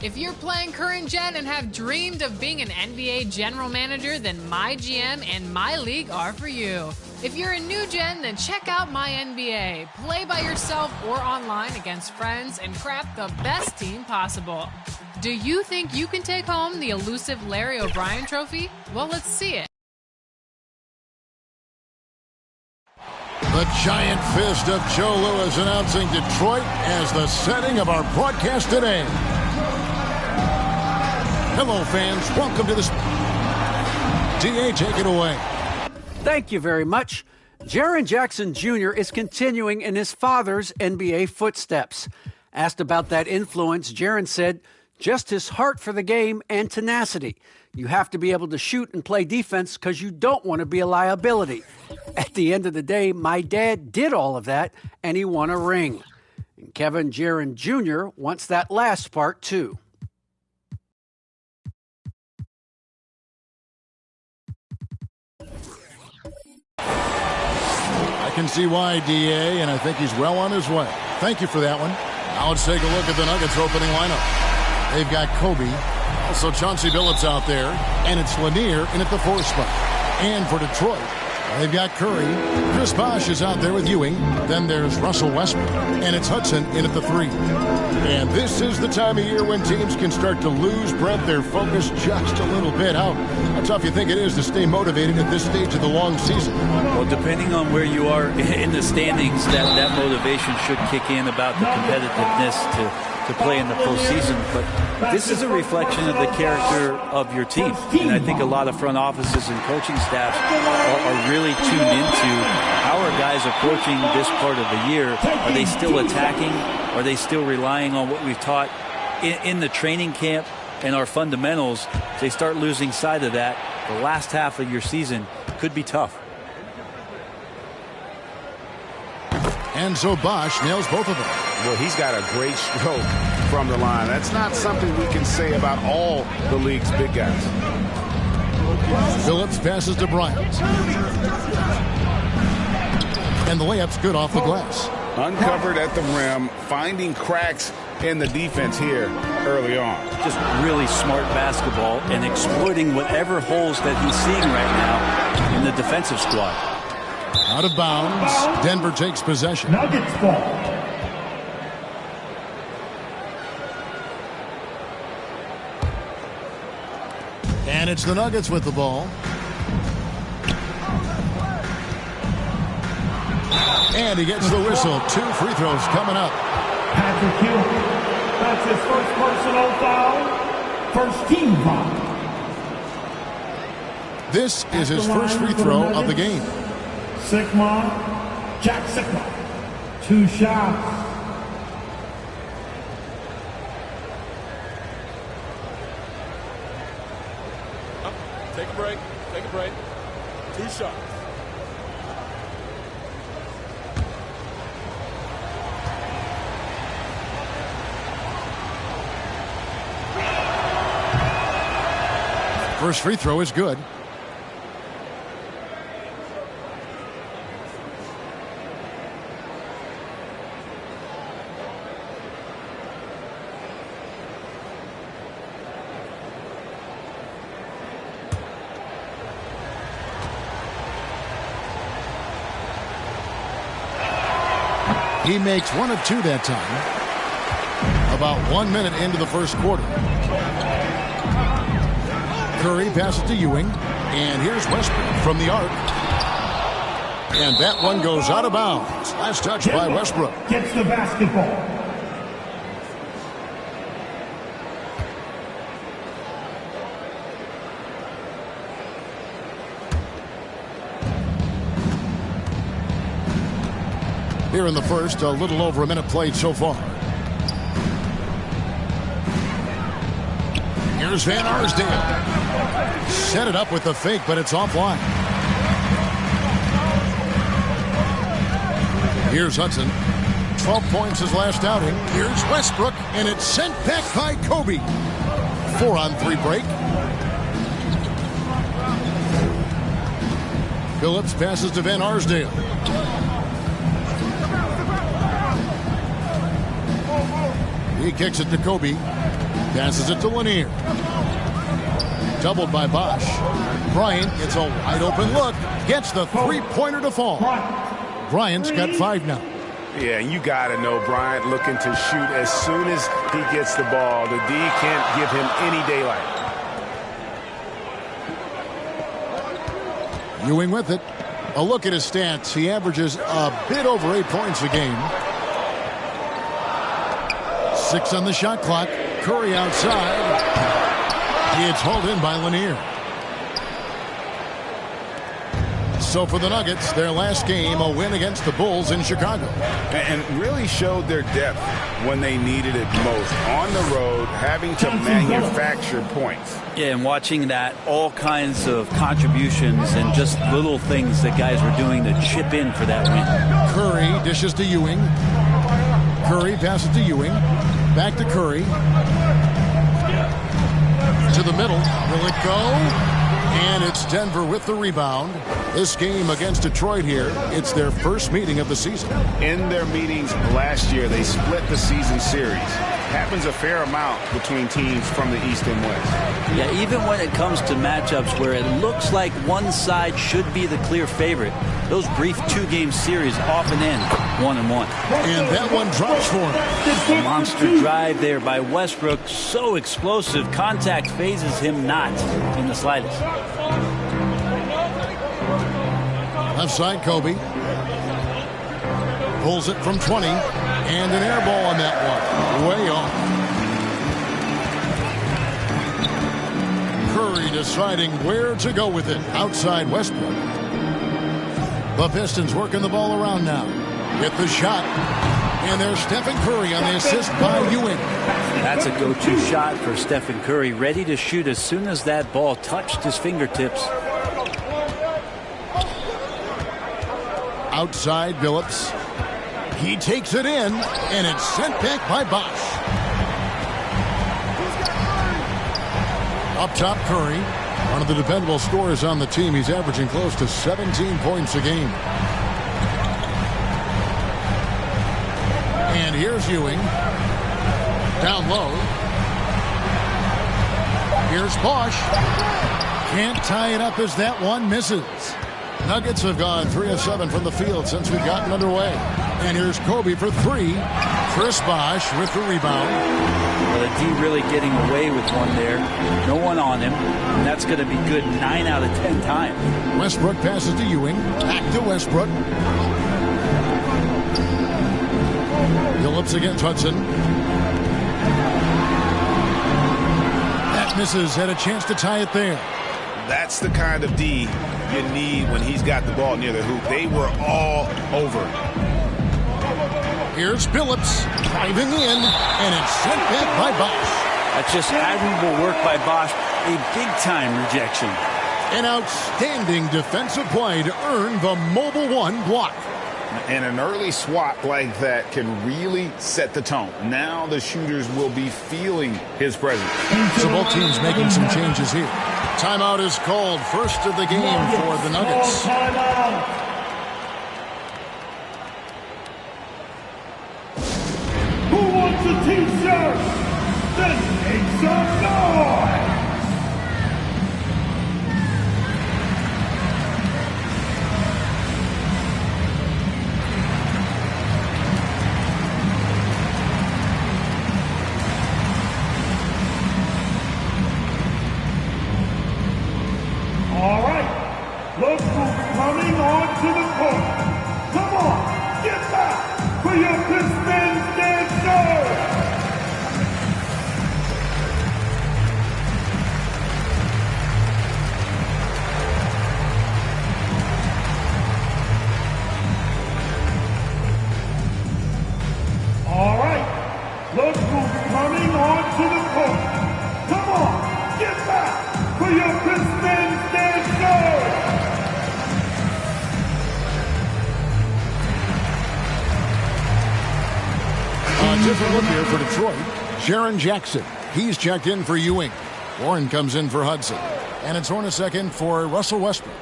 If you're playing current gen and have dreamed of being an NBA general manager, then MyGM and My League are for you. If you're a new gen, then check out My NBA. Play by yourself or online against friends and craft the best team possible. Do you think you can take home the elusive Larry O'Brien trophy? Well, let's see it. The The giant fist of Joe Louis announcing Detroit as the setting of our broadcast today. Hello, fans. Welcome to this. DA, take it away. Thank you very much. Jaren Jackson Jr. is continuing in his father's NBA footsteps. Asked about that influence, Jaren said, just his heart for the game and tenacity. You have to be able to shoot and play defense because you don't want to be a liability. At the end of the day, my dad did all of that, and he won a ring. And Kevin Jaren Jr. wants that last part, too. I can see why, DA, and I think he's well on his way. Thank you for that one. Now let's take a look at the Nuggets opening lineup. They've got Kobe, also Chauncey Billups out there, and it's Lanier in at the 4 spot. And for Detroit, they've got Curry. Chris Bosh is out there with Ewing. Then there's Russell Westbrook, and it's Hudson in at the 3. And this is the time of year when teams can start to lose breath, their focus just a little bit. How tough you think it is to stay motivated at this stage of the long season? Well, depending on where you are in the standings, that motivation should kick in about the competitiveness to play in the postseason. But this is a reflection of the character of your team. And I think a lot of front offices and coaching staffs are really tuned into how are guys approaching this part of the year. Are they still attacking? Are they still relying on what we've taught in the training camp and our fundamentals? If they start losing sight of that, the last half of your season could be tough. And so Bosh nails both of them. Well, he's got a great stroke from the line. That's not something we can say about all the league's big guys. Phillips passes to Bryant. And the layup's good off the glass. Uncovered at the rim, finding cracks in the defense here early on. Just really smart basketball and exploiting whatever holes that he's seeing right now in the defensive squad. Out of bounds. Denver takes possession. Nuggets ball. And it's the Nuggets with the ball. And he gets the whistle. 2 free throws coming up. Patrick Hill. That's his first personal foul. First team foul. This is his first free throw of the game. Jack Sikma. 2 shots. Take a break. Take a break. 2 shots. First free throw is good. He makes 1 of 2 that time. About 1 minute into the first quarter. Curry passes to Ewing. And here's Westbrook from the arc. And that one goes out of bounds. Last touch by Westbrook. Gets the basketball. Here in the first, a little over a minute played so far. Here's Van Arsdale. Set it up with the fake, but it's offline. Here's Hudson. 12 points his last outing. Here's Westbrook, and it's sent back by Kobe. 4-on-3 break. Phillips passes to Van Arsdale. He kicks it to Kobe. Passes it to Lanier. Doubled by Bosh. Bryant gets a wide open look. Gets the 3-pointer to fall. Bryant's got 5 now. Yeah, you got to know Bryant looking to shoot as soon as he gets the ball. The D can't give him any daylight. Ewing with it. A look at his stats. He averages a bit over 8 points a game. 6 on the shot clock. Curry outside. He gets hauled in by Lanier. So for the Nuggets, their last game, a win against the Bulls in Chicago. And really showed their depth when they needed it most. On the road, having to manufacture points. Yeah, and watching that, all kinds of contributions and just little things that guys were doing to chip in for that win. Curry dishes to Ewing. Curry passes to Ewing. Back to Curry. To the middle. Will it go? And it's Denver with the rebound. This game against Detroit here, it's their first meeting of the season. In their meetings last year, they split the season series. Happens a fair amount between teams from the East and West. Yeah, even when it comes to matchups where it looks like one side should be the clear favorite, those brief 2-game series often end 1-1. And that one drops for him. A monster drive there by Westbrook. So explosive. Contact phases him not in the slightest. Left side, Kobe. Pulls it from 20. And an air ball on that one. Way off. Curry deciding where to go with it. Outside Westbrook. The Pistons working the ball around now. With the shot. And there's Stephen Curry on the assist by Ewing. That's a go-to shot for Stephen Curry. Ready to shoot as soon as that ball touched his fingertips. Outside Billups. He takes it in, and it's sent back by Bosch. Up top, Curry. One of the dependable scorers on the team. He's averaging close to 17 points a game. And here's Ewing. Down low. Here's Bosch. Can't tie it up as that one misses. Nuggets have gone 3 of 7 from the field since we've gotten underway. And here's Kobe for 3. Chris Bosch with the rebound. Well, the D really getting away with one there. No one on him. And that's going to be good 9 out of 10 times. Westbrook passes to Ewing. Back to Westbrook. Phillips against Hudson. That misses. Had a chance to tie it there. That's the kind of D you need when he's got the ball near the hoop. They were all over. Here's Phillips driving in, and it's sent back by Bosch. That's just admirable work by Bosch. A big-time rejection. An outstanding defensive play to earn the Mobile One block. And an early swat like that can really set the tone. Now the shooters will be feeling his presence. So both teams making some changes here. Timeout is called. First of the game for the Nuggets. Who wants a t-shirt? Then make some noise! All right, look who's coming onto the court. Come on, get back for your Pistons dancer. All right, look who's coming onto the court. Come on, get back for your Pistons dancer. A different look here for Detroit. Jaren Jackson. He's checked in for Ewing. Warren comes in for Hudson. And it's Hornacek for Russell Westbrook.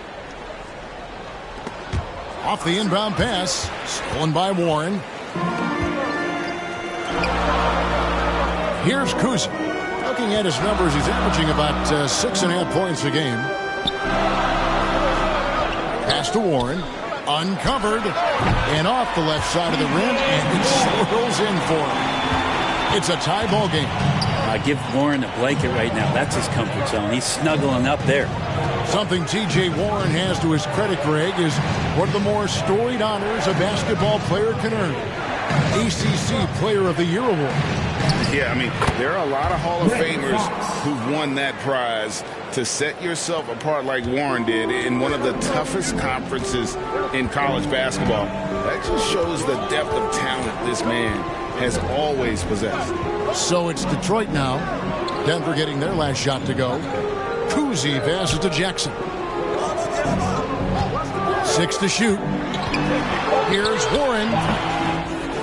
Off the inbound pass. Stolen by Warren. Here's Kuzma. Looking at his numbers, he's averaging about 6.5 points a game. Pass to Warren. Uncovered. And off the left side of the rim. And it swirls in for him. It's a tie ball game. Give Warren a blanket right now. That's his comfort zone. He's snuggling up there. Something T.J. Warren has to his credit, Greg, is one of the more storied honors a basketball player can earn. ACC Player of the Year award. Yeah, I mean, there are a lot of Hall of Famers who've won that prize. To set yourself apart like Warren did in one of the toughest conferences in college basketball, that just shows the depth of talent this man has always possessed. So it's Detroit now. Denver getting their last shot to go. Cousy passes to Jackson. 6 to shoot. Here's Warren.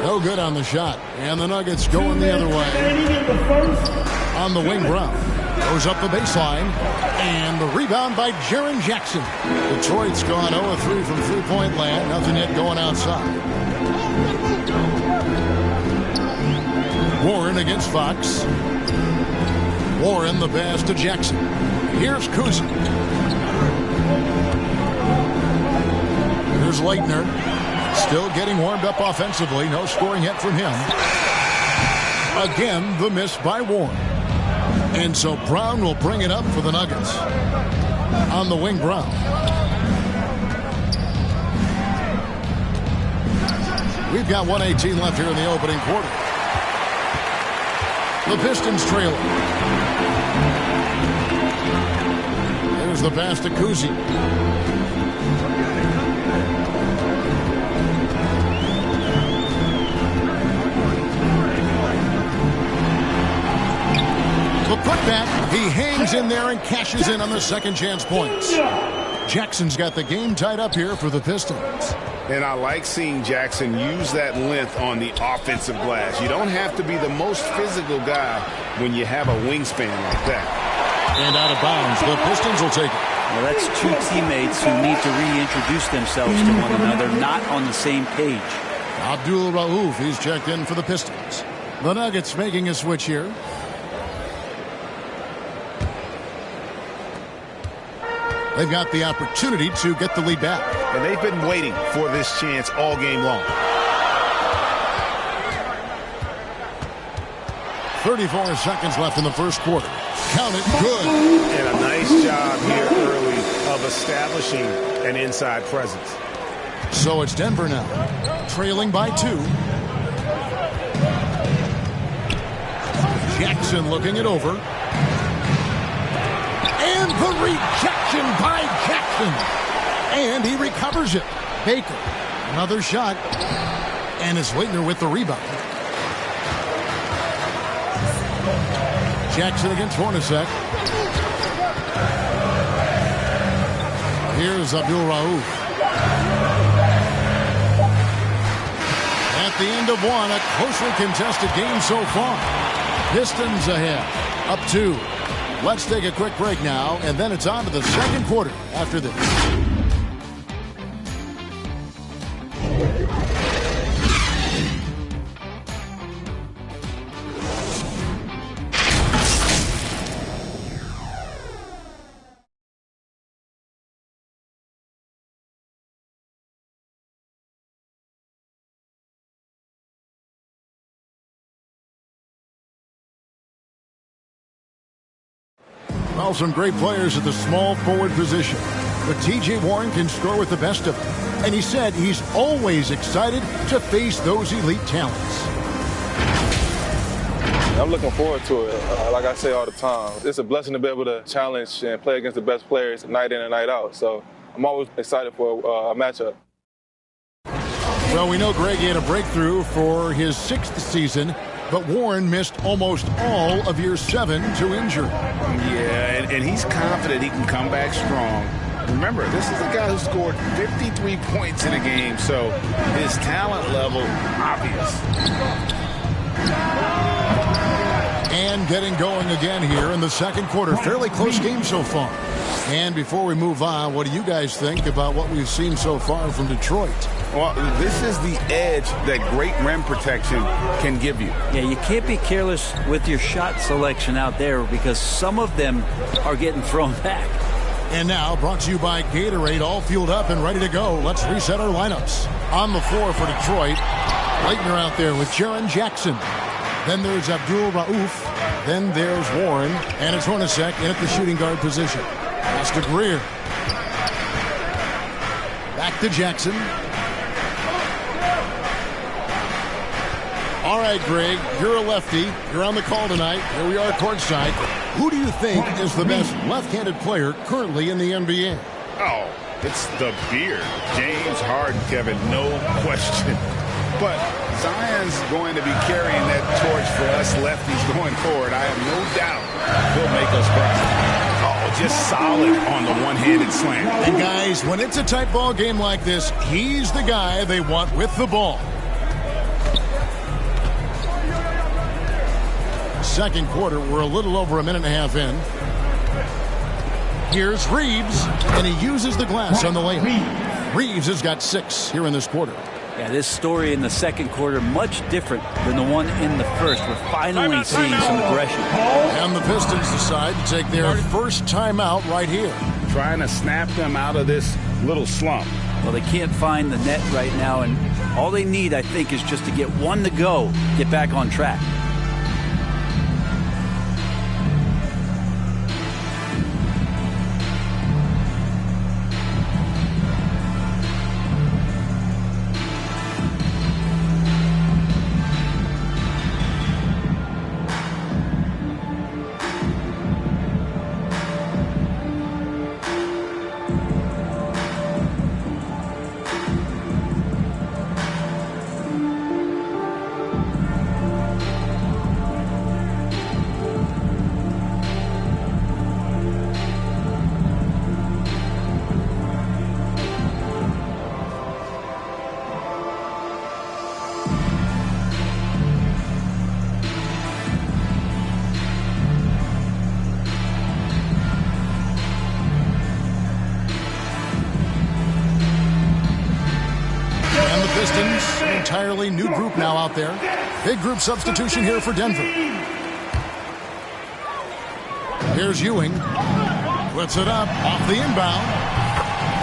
No good on the shot. And the Nuggets going the other way. On the wing, Brown goes up the baseline. And the rebound by Jaren Jackson. Detroit's gone 0-3 from three-point land. Nothing yet going outside. Warren against Fox. Warren the pass to Jackson. Here's Cousy. Here's Leitner. Still getting warmed up offensively. No scoring yet from him. Again, the miss by Warren. And so Brown will bring it up for the Nuggets. On the wing, Brown. We've got 1:18 left here in the opening quarter. The Pistons trailing. There's the pass to Cousy. The putback, he hangs in there and cashes in on the second chance points. Jackson's got the game tied up here for the Pistons. And I like seeing Jackson use that length on the offensive glass. You don't have to be the most physical guy when you have a wingspan like that. And out of bounds, the Pistons will take it. Well, that's two teammates who need to reintroduce themselves to one another, not on the same page. Abdul Rauf, he's checked in for the Pistons. The Nuggets making a switch here. They've got the opportunity to get the lead back. And they've been waiting for this chance all game long. 34 seconds left in the first quarter. Count it, good. And a nice job here early of establishing an inside presence. So it's Denver now, trailing by 2. Jackson looking it over. And the rejection by Jackson. And he recovers it. Baker, another shot. And it's Leitner with the rebound. Jackson against Hornacek. Here's Abdul Rauf. At the end of one, a closely contested game so far. Pistons ahead, up 2. Let's take a quick break now, and then it's on to the second quarter after this. Well, some great players at the small forward position. But T.J. Warren can score with the best of them. And he said he's always excited to face those elite talents. I'm looking forward to it. Like I say all the time, it's a blessing to be able to challenge and play against the best players night in and night out. So I'm always excited for a matchup. Well, we know Greg had a breakthrough for his 6th season, but Warren missed almost all of year 7 to injury. Yeah, and he's confident he can come back strong. Remember, this is a guy who scored 53 points in a game, so his talent level obvious. And getting going again here in the second quarter. Fairly close game so far. And before we move on, what do you guys think about what we've seen so far from Detroit? Well, this is the edge that great rim protection can give you. Yeah, you can't be careless with your shot selection out there because some of them are getting thrown back. And now, brought to you by Gatorade, all fueled up and ready to go. Let's reset our lineups. On the floor for Detroit, Leitner out there with Jaren Jackson. Then there's Abdul Rauf. Then there's Warren, and it's Hornacek in at the shooting guard position. Pass to Greer. Back to Jackson. All right, Greg, you're a lefty. You're on the call tonight. Here we are courtside. Who do you think is the best left-handed player currently in the NBA? Oh, it's the beard. James Harden, Kevin, no question. But Zion's going to be carrying that torch for us lefties going forward. I have no doubt he'll make us proud. Oh, just solid on the one-handed slam. And guys, when it's a tight ball game like this, he's the guy they want with the ball. Second quarter, we're a little over a minute and a half in. Here's Reeves, and he uses the glass on the layup. Reeves has got 6 here in this quarter. Yeah, this story in the second quarter much different than the one in the first. We're finally seeing some aggression. And the Pistons decide to take their first timeout right here. Trying to snap them out of this little slump. Well, they can't find the net right now, and all they need, I think, is just to get one to go, get back on track. Entirely new group now out there. Big group substitution here for Denver. Here's Ewing. Puts it up off the inbound.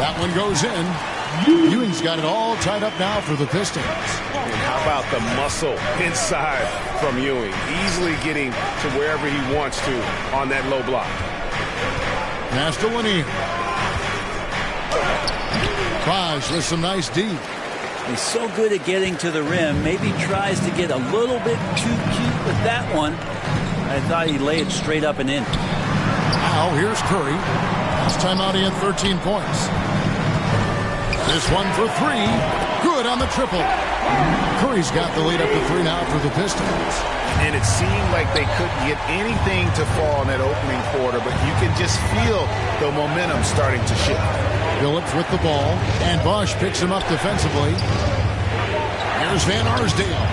That one goes in. Ewing's got it all tied up now for the Pistons. And how about the muscle inside from Ewing? Easily getting to wherever he wants to on that low block. Pass to Lanier. Bosh with some nice D. He's so good at getting to the rim. Maybe tries to get a little bit too cute with that one. I thought he'd lay it straight up and in. Now here's Curry. Last time out he had 13 points. This one for 3. Good on the triple. Curry's got the lead up to 3 now for the Pistons. And it seemed like they couldn't get anything to fall in that opening quarter, but you can just feel the momentum starting to shift. Phillips with the ball, and Bosh picks him up defensively. Here's Van Arsdale.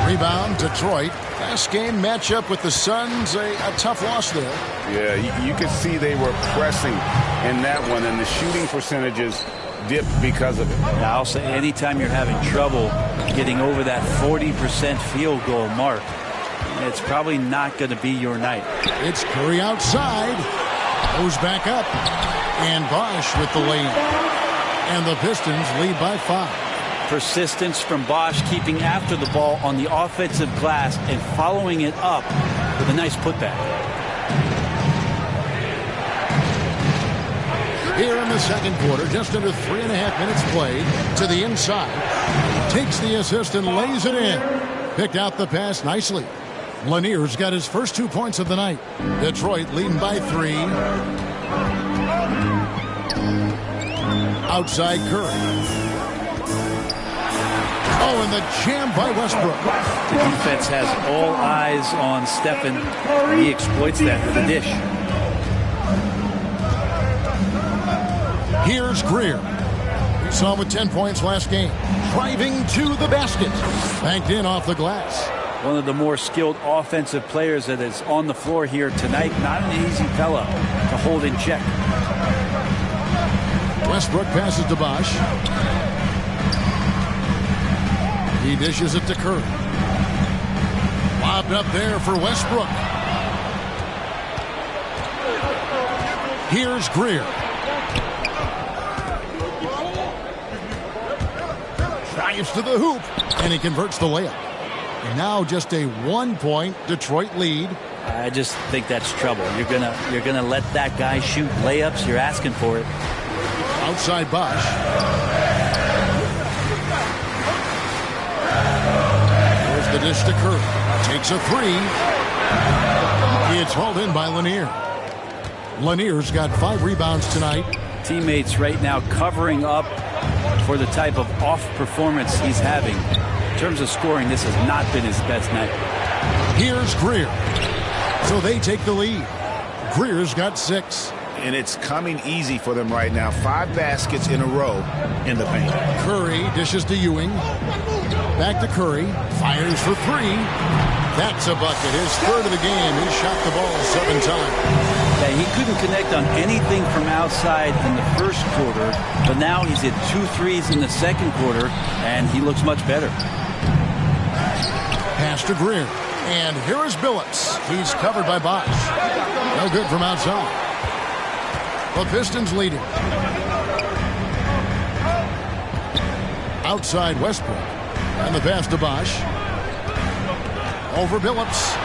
Rebound, Detroit. Last game matchup with the Suns, a tough loss there. Yeah, you could see they were pressing in that one, and the shooting percentages dipped because of it. Now, I'll say anytime you're having trouble getting over that 40% field goal mark, it's probably not going to be your night. It's Curry outside. Goes back up. And Bosh with the lead. And the Pistons lead by 5. Persistence from Bosh, keeping after the ball on the offensive glass and following it up with a nice putback. Here in the second quarter, just under 3.5 minutes played, to the inside. Takes the assist and lays it in. Picked out the pass nicely. Lanier's got his first 2 points of the night. Detroit leading by 3. Outside Curry. Oh, and the jam by Westbrook. The defense has all eyes on Stephen. He exploits that with a dish. Here's Greer. We saw him with 10 points last game. Driving to the basket. Banked in off the glass. One of the more skilled offensive players that is on the floor here tonight. Not an easy fella to hold in check. Westbrook passes to Bosh. He dishes it to Curry. Lobbed up there for Westbrook. Here's Greer. Drives to the hoop, and he converts the layup. And now just a 1-point Detroit lead. I just think that's trouble. You're gonna let that guy shoot layups. You're asking for it. Outside Bosch. There's the dish to Curry. Takes a three. It's hauled in by Lanier. Lanier's got 5 rebounds tonight. Teammates right now covering up for the type of off performance he's having. In terms of scoring, this has not been his best night. Here's Greer. So they take the lead. Greer's got 6. And it's coming easy for them right now. 5 baskets in a row in the paint. Curry dishes to Ewing. Back to Curry. Fires for 3. That's a bucket. His third of the game. He shot the ball 7 times. Yeah, he couldn't connect on anything from outside in the first quarter, but now he's hit 2 threes in the second quarter, and he looks much better. Pass to Greer. And here is Billups. He's covered by Bosch. No good from outside. The Pistons lead it. Outside Westbrook. And the pass to Bosch. Over Billups.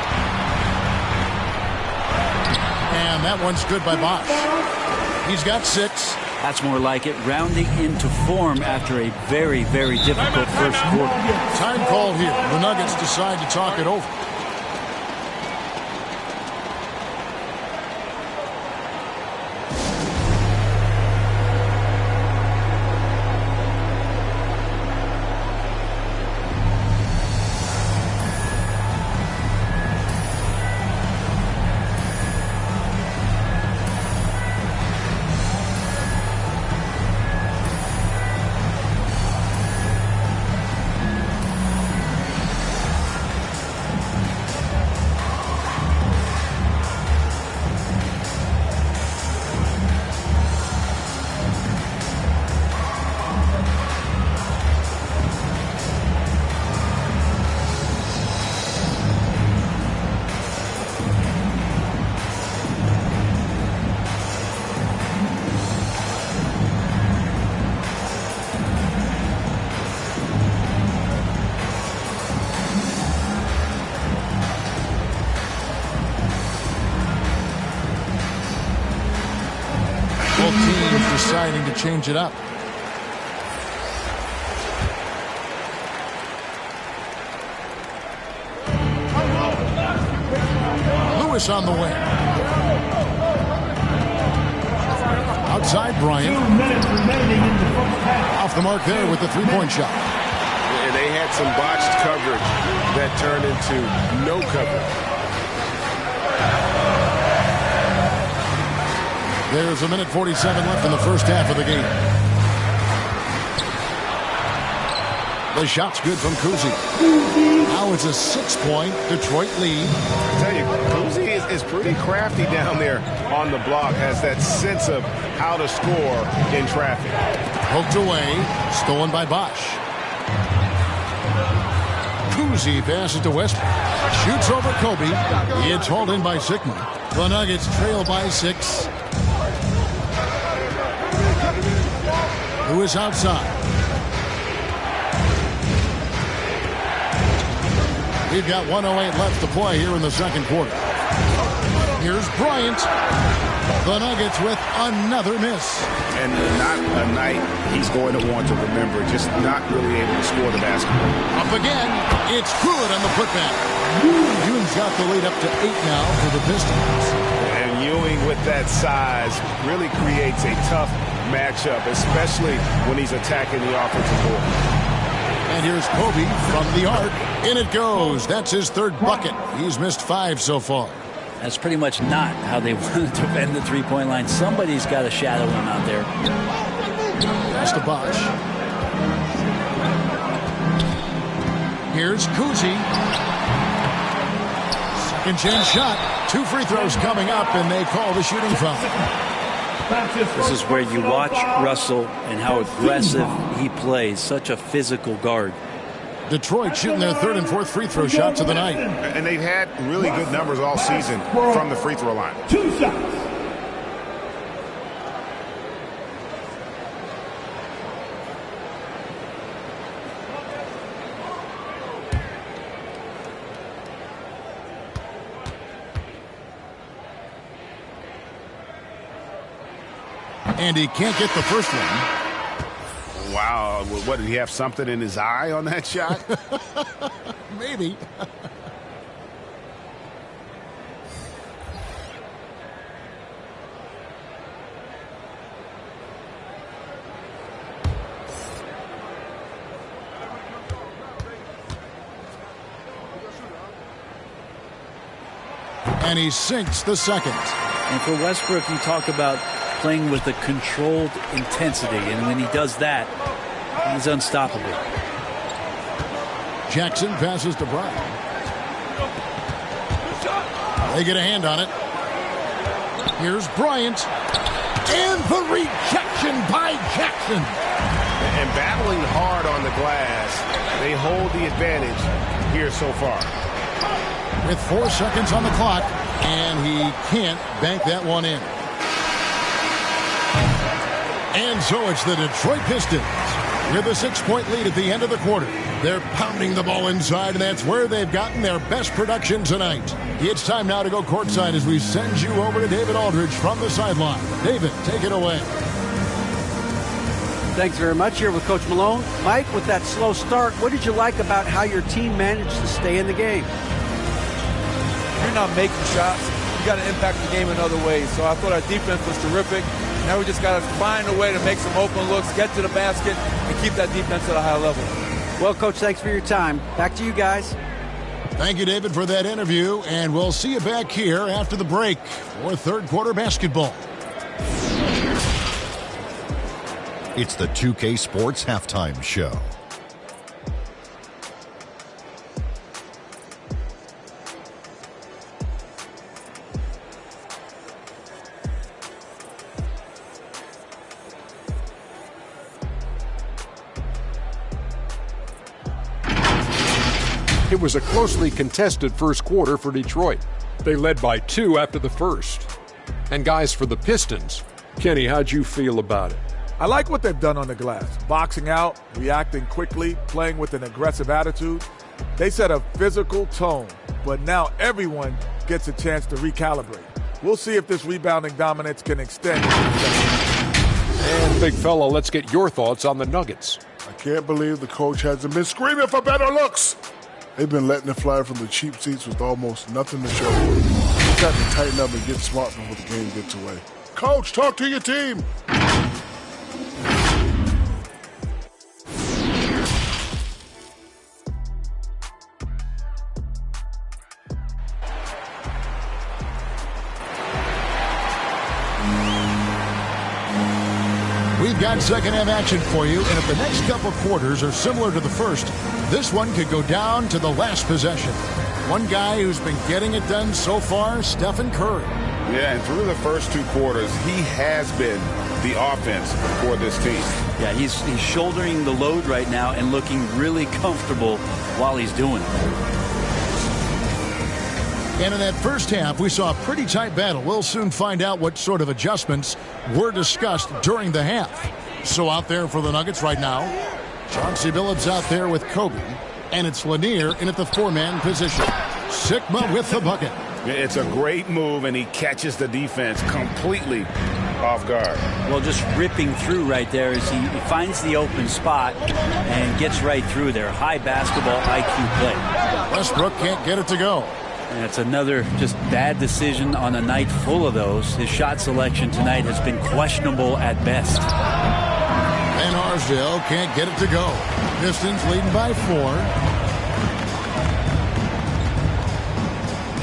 And that one's good by Bosch. He's got 6. That's more like it. Rounding into form after a very, very difficult first quarter. Time called here. The Nuggets decide to talk it over. Deciding to change it up. Lewis on the wing. Outside Bryant. Off the mark there with the 3-point shot. And they had some botched coverage that turned into no coverage. There's a minute 47 left in the first half of the game. The shot's good from Kuzi. Now it's a 6-point Detroit lead. I tell you, Kuzi is pretty crafty down there on the block. Has that sense of how to score in traffic. Poked away. Stolen by Bosch. Kuzi passes to Westbrook. Shoots over Kobe. It's hauled in by Sigma. The Nuggets trail by 6. Who is outside? We've got 1:08 left to play here in the second quarter. Here's Bryant. The Nuggets with another miss. And not a night he's going to want to remember. Just not really able to score the basketball. Up again. It's good on the putback. Ewing's got the lead up to 8 now for the Pistons. And Ewing with that size really creates a tough matchup, especially when he's attacking the offensive board. And here's Kobe from the arc. In it goes. That's his third bucket. He's missed 5 so far. That's pretty much not how they want to defend the 3-point line. Somebody's got to shadow him out there. That's the Bosch. Here's Kuzi. Second chance shot. 2 free throws coming up, and they call the shooting foul. This is where you watch Russell and how aggressive he plays. Such a physical guard. Detroit shooting their 3rd and 4th free throw shots of the night. And they've had really good numbers all season from the free throw line. 2 shots. And he can't get the first one. Wow. What, did he have something in his eye on that shot? Maybe. And he sinks the second. And for Westbrook, you talk about playing with a controlled intensity. And when he does that, he's unstoppable. Jackson passes to Bryant. They get a hand on it. Here's Bryant. And the rejection by Jackson. And battling hard on the glass, they hold the advantage here so far. With 4 seconds on the clock, and he can't bank that one in. And so it's the Detroit Pistons with a 6-point lead at the end of the quarter. They're pounding the ball inside, and that's where they've gotten their best production tonight. It's time now to go courtside as we send you over to David Aldridge from the sideline. David, take it away. Thanks very much. Here with Coach Malone. Mike, with that slow start, what did you like about how your team managed to stay in the game? You're not making shots, you got to impact the game in other ways. So I thought our defense was terrific. Now we just got to find a way to make some open looks, get to the basket, and keep that defense at a high level. Well, Coach, thanks for your time. Back to you guys. Thank you, David, for that interview, and we'll see you back here after the break for third quarter basketball. It's the 2K Sports Halftime Show. It was a closely contested first quarter for Detroit. They led by 2 after the first. And guys, for the Pistons, Kenny, how'd you feel about it? I like what they've done on the glass. Boxing out, reacting quickly, playing with an aggressive attitude. They set a physical tone, but now everyone gets a chance to recalibrate. We'll see if this rebounding dominance can extend. And big fella, let's get your thoughts on the Nuggets. I can't believe the coach hasn't been screaming for better looks. They've been letting it fly from the cheap seats with almost nothing to show. You've got to tighten up and get smart before the game gets away. Coach, talk to your team. We've got second half action for you, and if the next couple quarters are similar to the first, this one could go down to the last possession. One guy who's been getting it done so far, Stephen Curry. Yeah, and through the first 2 quarters, he has been the offense for this team. Yeah, he's shouldering the load right now and looking really comfortable while he's doing it. And in that first half, we saw a pretty tight battle. We'll soon find out what sort of adjustments were discussed during the half. So out there for the Nuggets right now, Chauncey Billups out there with Kobe, and it's Lanier in at the 4-man position. Sigma with the bucket. It's a great move, and he catches the defense completely off guard. Well, just ripping through right there as he finds the open spot and gets right through there. High basketball IQ play. Westbrook can't get it to go. And it's another just bad decision on a night full of those. His shot selection tonight has been questionable at best. And Arsdale can't get it to go. Pistons leading by 4.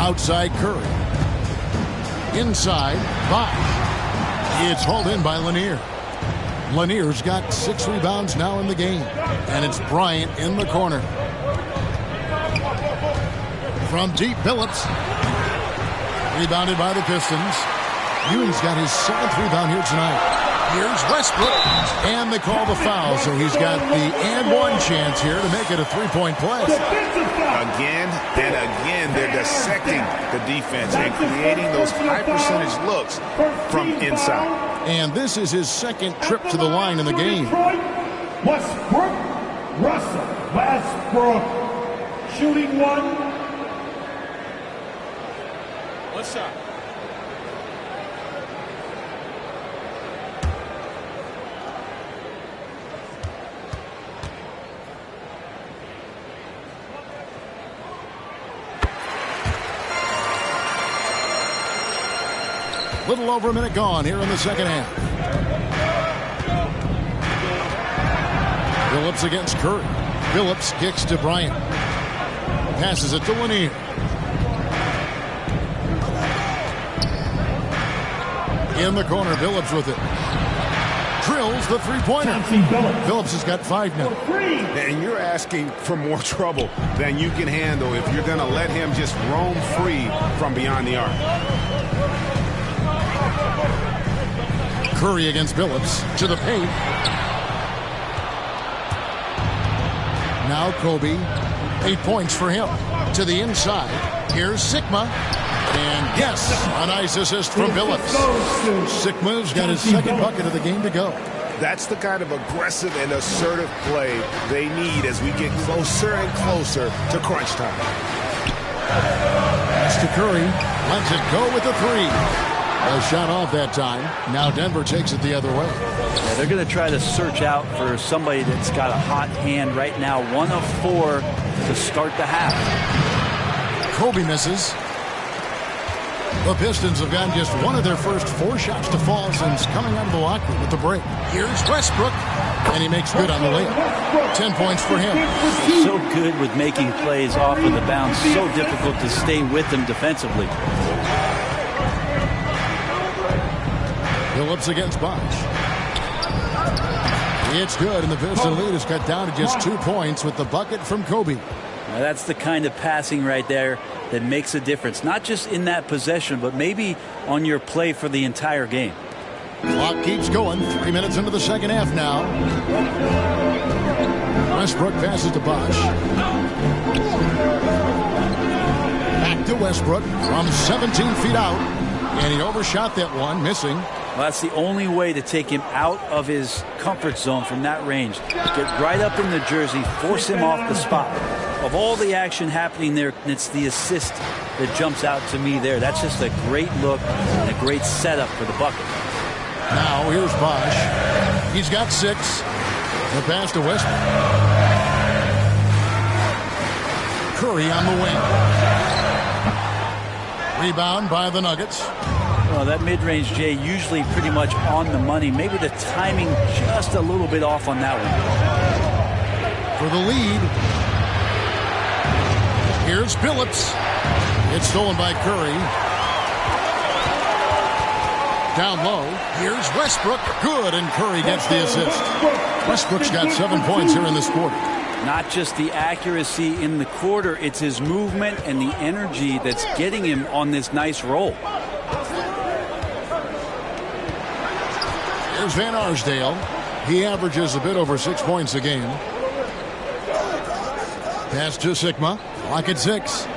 Outside Curry. Inside Bosh. It's hauled in by Lanier. Lanier's got 6 rebounds now in the game. And it's Bryant in the corner. From deep, Billups. Rebounded by the Pistons. Ewing's got his 7th rebound here tonight. Here's Westbrook. And they call the foul, so he's got the and one chance here to make it a 3-point play. Again and again, they're dissecting the defense and creating those high percentage looks from inside. And this is his 2nd trip to the line in the game. Westbrook, Russell Westbrook, shooting 1. One shot. Little over a minute gone here in the second half. Phillips against Curry. Phillips kicks to Bryant. Passes it to Lanier. In the corner, Phillips with it. Drills the three-pointer. Phillips has got 5 now. And you're asking for more trouble than you can handle if you're going to let him just roam free from beyond the arc. Curry against Phillips to the paint. Now Kobe, 8 points for him. To the inside. Here's Sigma. And yes, a nice assist from Phillips. Sigma's got his second bucket of the game to go. That's the kind of aggressive and assertive play they need as we get closer and closer to crunch time. Pass to Curry. Lets it go with the 3. A shot off that time. Now Denver takes it the other way. Yeah, they're going to try to search out for somebody that's got a hot hand right now. 1 of 4 to start the half. Kobe misses. The Pistons have gotten just one of their first 4 shots to fall since coming out of the locker room with the break. Here's Westbrook, and he makes good on the layup. 10 points for him. So good with making plays off of the bounce. So difficult to stay with them defensively. Phillips against Bosh. It's good, and the Piston lead is cut down to just 2 points with the bucket from Kobe. Now that's the kind of passing right there that makes a difference. Not just in that possession, but maybe on your play for the entire game. Clock keeps going. 3 minutes into the second half now. Westbrook passes to Bosh. Back to Westbrook from 17 feet out. And he overshot that one, missing. Well, that's the only way to take him out of his comfort zone from that range. Get right up in the jersey, force him off the spot. Of all the action happening there, it's the assist that jumps out to me there. That's just a great look and a great setup for the bucket. Now here's Bosh. He's got 6. The pass to Westbrook. Curry on the wing. Rebound by the Nuggets. Well, that mid-range, Jay, usually pretty much on the money. Maybe the timing just a little bit off on that one. For the lead. Here's Phillips. It's stolen by Curry. Down low. Here's Westbrook. Good, and Curry gets the assist. Westbrook's got 7 points here in this quarter. Not just the accuracy in the quarter, it's his movement and the energy that's getting him on this nice roll. Here's Van Arsdale. He averages a bit over 6 points a game. Pass to Sigma. Lock at 6.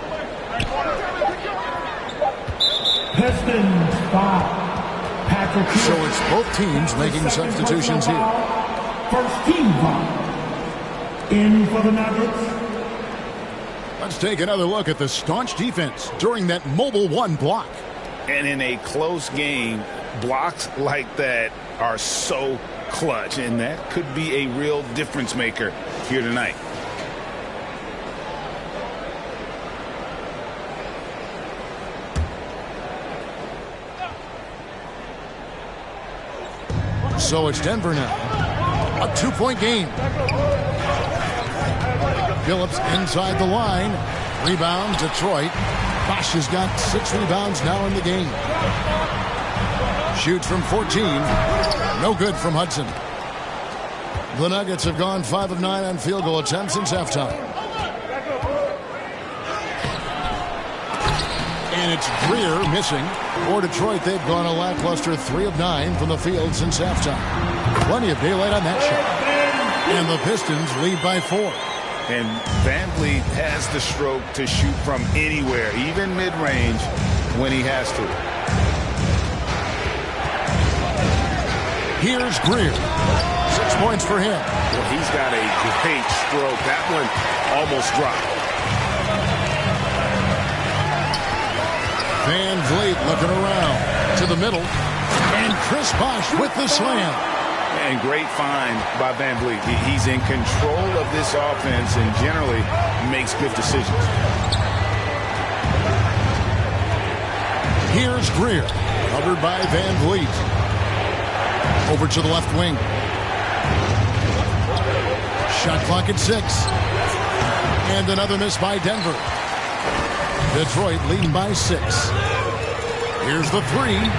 Pistons 5. Patrick. So it's both teams making substitutions here. First team foul. In for the Nuggets. Let's take another look at the staunch defense during that mobile 1 block. And in a close game, blocks like that are so clutch, and that could be a real difference maker here tonight. So it's Denver now. A 2-point game. Phillips inside the line. Rebound, Detroit. Bosh has got 6 rebounds now in the game. Shoots from 14. No good from Hudson. The Nuggets have gone 5 of 9 on field goal attempts since halftime. And it's Greer missing. For Detroit, they've gone a lackluster 3 of 9 from the field since halftime. Plenty of daylight on that shot. And the Pistons lead by 4. And VanVleet has the stroke to shoot from anywhere, even mid-range, when he has to. Here's Greer. 6 points for him. Well, he's got a great stroke. That one almost dropped. VanVleet looking around to the middle. And Chris Bosh with the slam. And great find by VanVleet. He's in control of this offense and generally makes good decisions. Here's Greer, covered by Van Vliet. Over to the left wing. Shot clock at 6. And another miss by Denver. Detroit leading by 6. Here's the 3.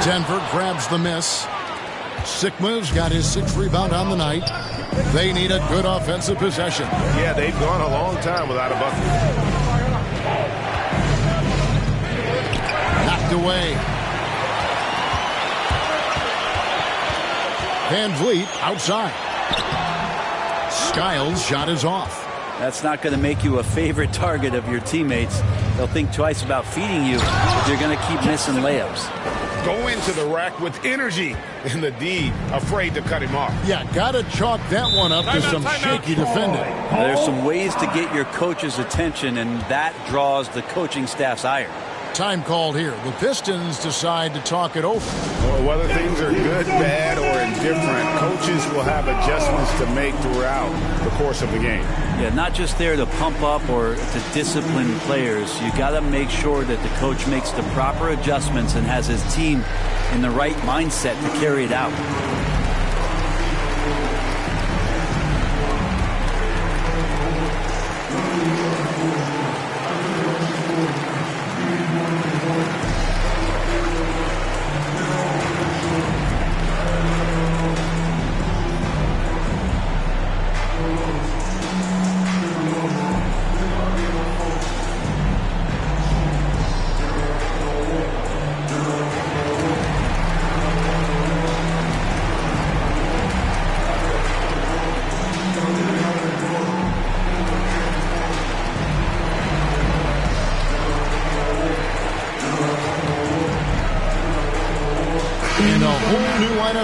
Denver grabs the miss. Sikma's got his 6th rebound on the night. They need a good offensive possession. Yeah, they've gone a long time without a bucket. Knocked away. Van Vliet outside. Skiles' shot is off. That's not going to make you a favorite target of your teammates. They'll think twice about feeding you, but they're going to keep missing layups. Go into the rack with energy, and the D afraid to cut him off. Yeah, got to chalk that one up to some shaky defending. There's some ways to get your coach's attention, and that draws the coaching staff's ire. Time called here. The Pistons decide to talk it over. Well, whether things are good, bad, or indifferent, coaches will have adjustments to make throughout the course of the game. Yeah, not just there to pump up or to discipline players. You got to make sure that the coach makes the proper adjustments and has his team in the right mindset to carry it out.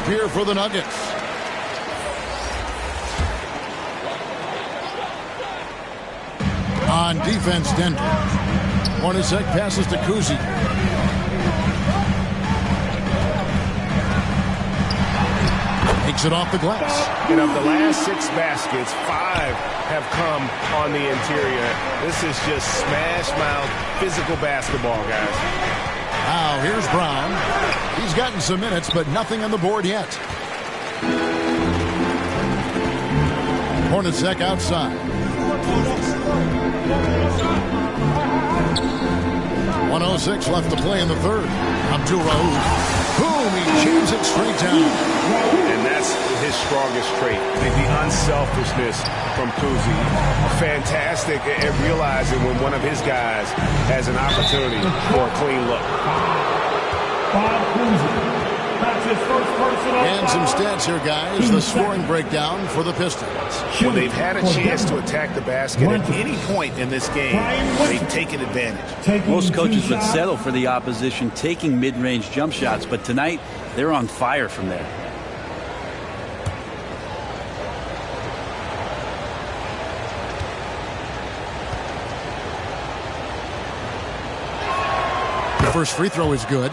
Here for the Nuggets. On defense, Denver. Hornacek passes to Kuzi. Takes it off the glass. And of the last 6 baskets, 5 have come on the interior. This is just smash-mouth physical basketball, guys. Now, here's Brown. He's gotten some minutes, but nothing on the board yet. Hornacek outside. 1:06 left to play in the third. Abdul Rauf. Boom, he jams it straight down. And that's his strongest trait, the unselfishness from Kuzi. Fantastic at realizing when one of his guys has an opportunity for a clean look. And some stats here, guys. The scoring breakdown for the Pistons. When they've had a chance to attack the basket at any point in this game, they've taken advantage. Most coaches would settle for the opposition taking mid-range jump shots, but tonight they're on fire from there. The first free throw is good.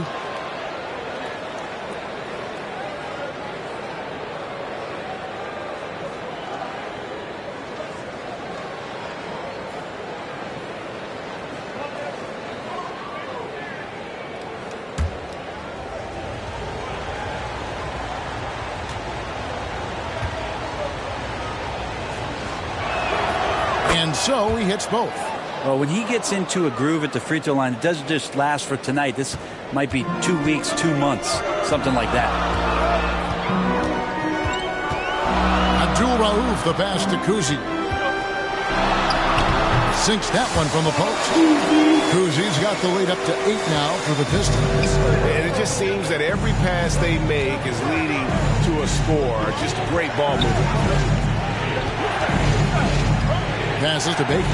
And so he hits both. Well, when he gets into a groove at the free throw line, it doesn't just last for tonight. This might be 2 weeks, 2 months, something like that. Abdul Rauf, the pass to Kuzi. Sinks that one from the post. Kuzi's got the lead up to 8 now for the Pistons. And it just seems that every pass they make is leading to a score. Just great ball movement. Passes to Baker.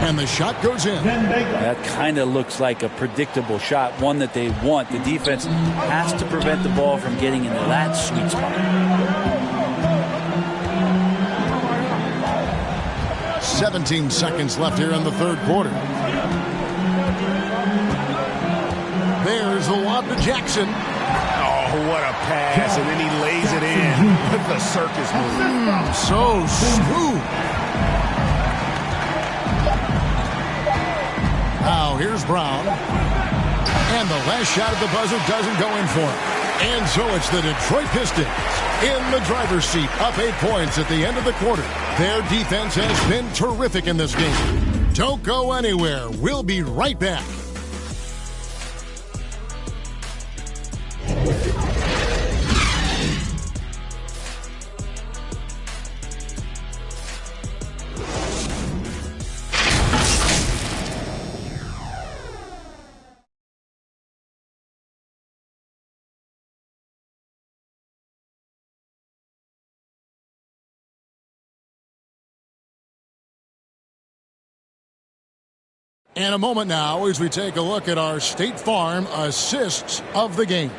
And the shot goes in. That kind of looks like a predictable shot, one that they want. The defense has to prevent the ball from getting into that sweet spot. 17 seconds left here in the third quarter. There's the lob to Jackson. Oh, what a pass, and then he lays it in with the circus move. So smooth. Now here's Brown. And the last shot at the buzzer doesn't go in for him. And so it's the Detroit Pistons in the driver's seat, up 8 points at the end of the quarter. Their defense has been terrific in this game. Don't go anywhere. We'll be right back. And a moment now as we take a look at our State Farm assists of the game.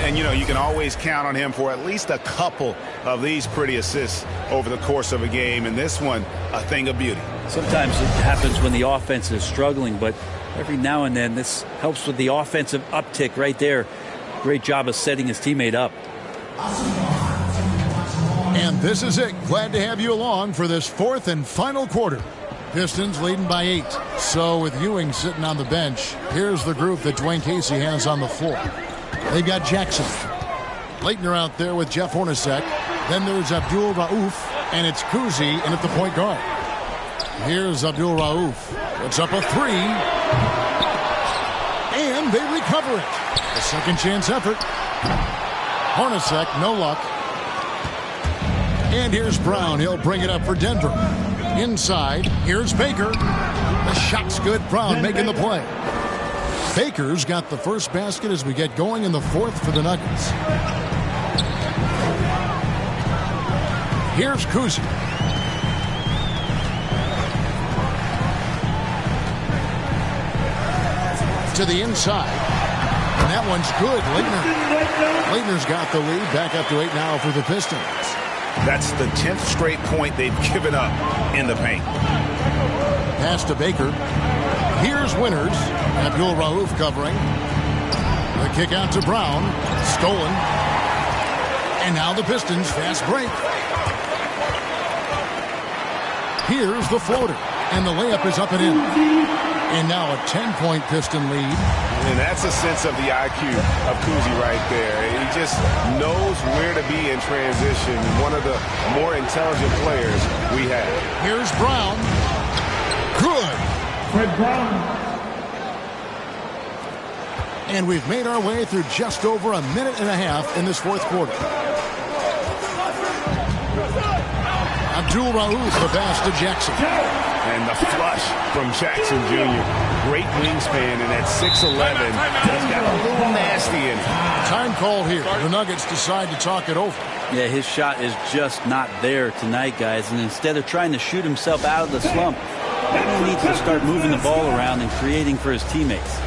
And, you know, you can always count on him for at least a couple of these pretty assists over the course of a game. And this one, a thing of beauty. Sometimes it happens when the offense is struggling, but every now and then this helps with the offensive uptick right there. Great job of setting his teammate up. And this is it. Glad to have you along for this fourth and final quarter. Pistons leading by 8. So with Ewing sitting on the bench, here's the group that Dwayne Casey has on the floor. They've got Jackson. Leitner out there with Jeff Hornacek. Then there's Abdul Rauf, and it's Kuzi in at the point guard. Here's Abdul Rauf. Puts up a 3. And they recover it. A second chance effort. Hornacek, no luck. And here's Brown. He'll bring it up for Denver. Inside, here's Baker. The shot's good. Brown making the play. Baker's got the first basket as we get going in the fourth for the Nuggets. Here's Kuzi. To the inside. And that one's good. Leitner's got the lead. Back up to 8 now for the Pistons. That's the 10th straight point they've given up in the paint. Pass to Baker. Here's Winters. Abdul Rauf covering. The kick out to Brown. Stolen. And now the Pistons fast break. Here's the floater. And the layup is up and in. And now a 10-point Piston lead. And that's a sense of the IQ of Kuzi right there. He just knows where to be in transition. One of the more intelligent players we have. Here's Brown. Good. Fred Brown. And we've made our way through just over a minute and a half in this fourth quarter. Abdul Rauf, the pass to Jackson. And the flush from Jackson Jr. Great wingspan, and at 6'11", he's got a little nasty in it. Time call here. The Nuggets decide to talk it over. Yeah, his shot is just not there tonight, guys. And instead of trying to shoot himself out of the slump, he needs to start moving the ball around and creating for his teammates.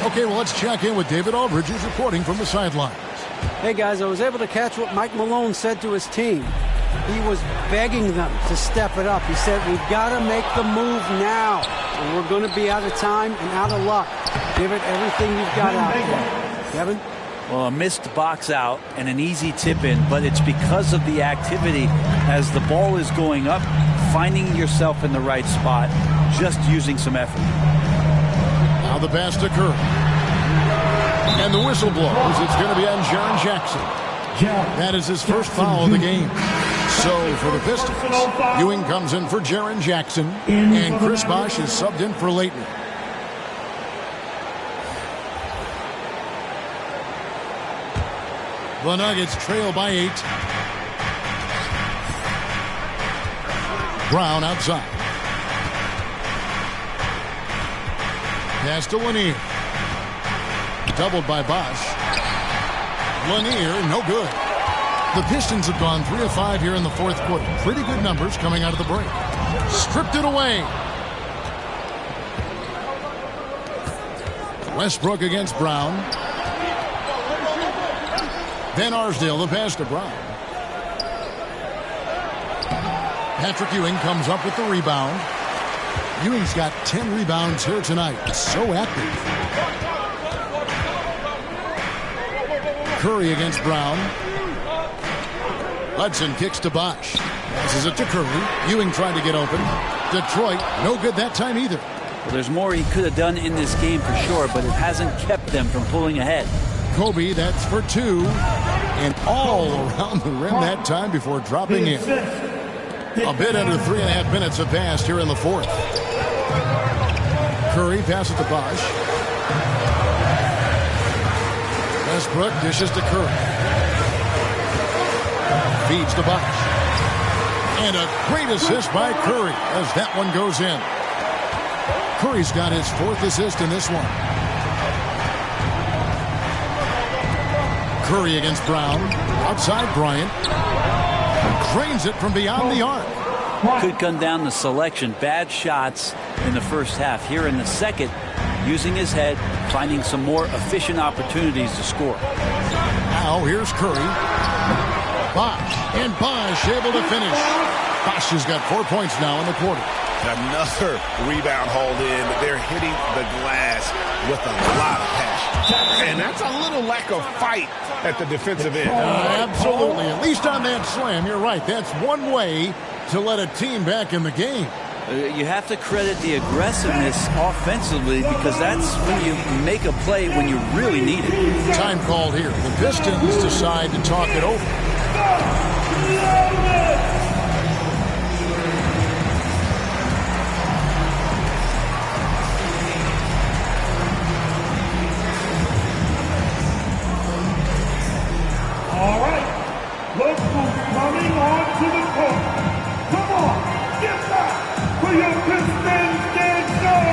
Okay, well, let's check in with David Aldridge, who's reporting from the sidelines. Hey, guys, I was able to catch what Mike Malone said to his team. He was begging them to step it up. He said, we've got to make the move now, or we're going to be out of time and out of luck. Give it everything you've got out there. Kevin? Well, a missed box out and an easy tip in, but it's because of the activity as the ball is going up, finding yourself in the right spot, just using some effort. Now the pass to Curry. And the whistle blows. It's going to be on Jaren Jackson. That is his first foul of the game. So for the Pistons, Ewing comes in for Jaren Jackson, and Chris Bosh is subbed in for Leitner. The Nuggets trail by 8. Brown outside. Pass to Lanier. Doubled by Bosch. Lanier, no good. The Pistons have gone 3 of 5 here in the fourth quarter. Pretty good numbers coming out of the break. Stripped it away. Westbrook against Brown. Van Arsdale, the pass to Brown. Patrick Ewing comes up with the rebound. Ewing's got 10 rebounds here tonight. So active. Curry against Brown. Hudson kicks to Bosch. Passes it to Curry. Ewing tried to get open. Detroit, no good that time either. Well, there's more he could have done in this game for sure, but it hasn't kept them from pulling ahead. Kobe, that's for 2. And all around the rim that time before dropping in. A bit under 3.5 minutes have passed here in the fourth. Curry passes to Bosch. Westbrook dishes to Curry. Feeds to Bosch. And a great assist by Curry as that one goes in. Curry's got his 4th assist in this one. Curry against Brown. Outside Bryant. Drains it from beyond the arc. Could come down to selection. Bad shots in the first half. Here in the second, using his head, finding some more efficient opportunities to score. Now here's Curry. Bosch. And Bosch able to finish. Bosch has got 4 points now in the quarter. Another rebound hauled in. They're hitting the glass with a lot of passion. And that's a little lack of fight at the defensive end. Absolutely. At least on that slam, you're right. That's one way to let a team back in the game. You have to credit the aggressiveness offensively because that's when you make a play when you really need it. Time called here. The Pistons decide to talk it over. All right, look who's coming on to the court. Come on, get back for your Pistons dancer.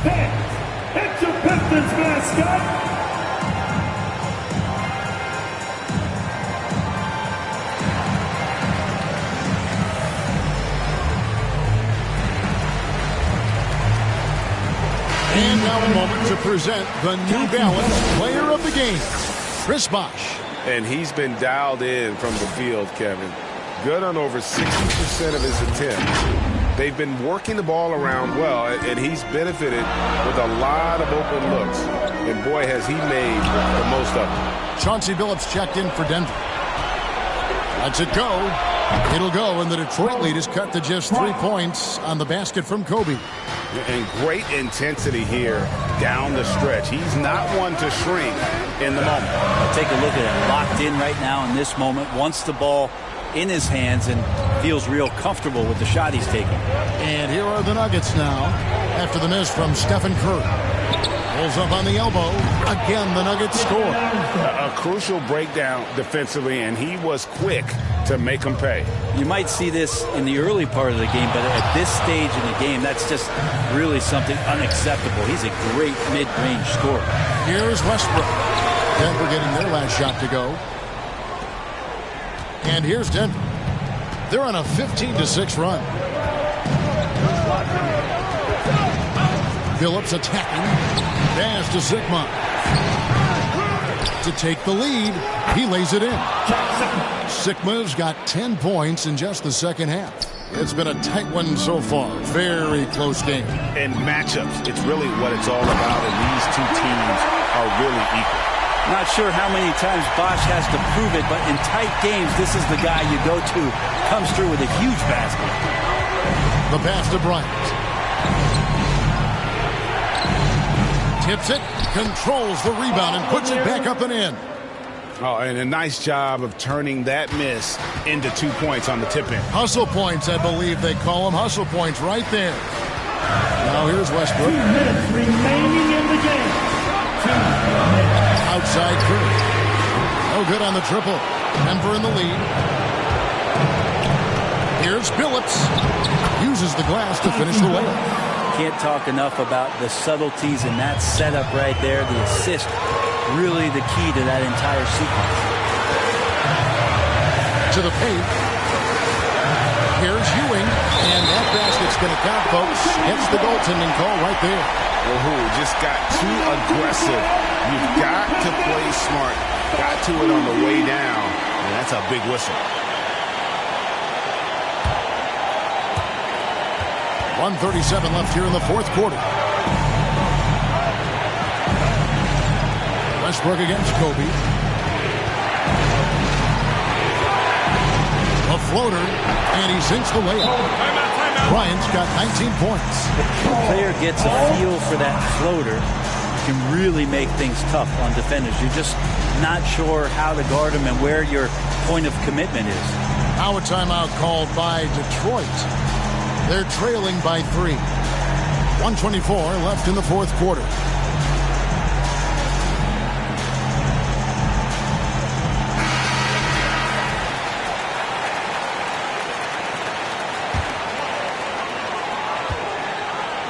Hey, it's your Pistons mascot. And now a moment to present the New Balance Player of the Game, Chris Bosch. And he's been dialed in from the field, Kevin. Good on over 60% of his attempts. They've been working the ball around well, and he's benefited with a lot of open looks. And boy, has he made the most of it. Chauncey Billups checked in for Denver. Lets it go. It'll go, and the Detroit lead is cut to just 3 points on the basket from Kobe. And great intensity here down the stretch. He's not one to shrink in the moment. Take a look at it. Locked in right now in this moment. Wants the ball in his hands and feels real comfortable with the shot he's taking. And here are the Nuggets now after the miss from Stephen Curry. Pulls up on the elbow. Again, the Nuggets score. A crucial breakdown defensively, and he was quick to make them pay. You might see this in the early part of the game, but at this stage in the game, that's just really something unacceptable. He's a great mid-range scorer. Here's Westbrook. Denver getting their last shot to go. And here's Denver. They're on a 15-6 run. Billups attacking. Pass to Sigma. To take the lead, he lays it in. Sigma's got 10 points in just the second half. It's been a tight one so far. Very close game. And matchups, it's really what it's all about, and these two teams are really equal. Not sure how many times Bosch has to prove it, but in tight games, this is the guy you go to. Comes through with a huge basket. The pass to Bryant. Tips it, controls the rebound, and puts it back up and in. Oh, and a nice job of turning that miss into 2 points on the tip in. Hustle points, I believe they call them. Hustle points right there. Now here's Westbrook. 2 minutes remaining in the game. 2 minutes. Outside Curry. No good on the triple. Denver in the lead. Here's Billups. Uses the glass to finish the layup. Can't talk enough about the subtleties in that setup right there. The assist, really the key to that entire sequence. To the paint. Here's Ewing, and that basket's going to count, folks. Gets the goaltending call right there. Just got too aggressive. You've got to play smart. Got to it on the way down, and that's a big whistle. 1:37 left here in the fourth quarter. Westbrook against Kobe. A floater, and he sinks the layup. Bryant's got 19 points. The player gets a feel for that floater, can really make things tough on defenders. You're just not sure how to guard them and where your point of commitment is. Now a timeout called by Detroit. They're trailing by 3. 1:24 left in the fourth quarter.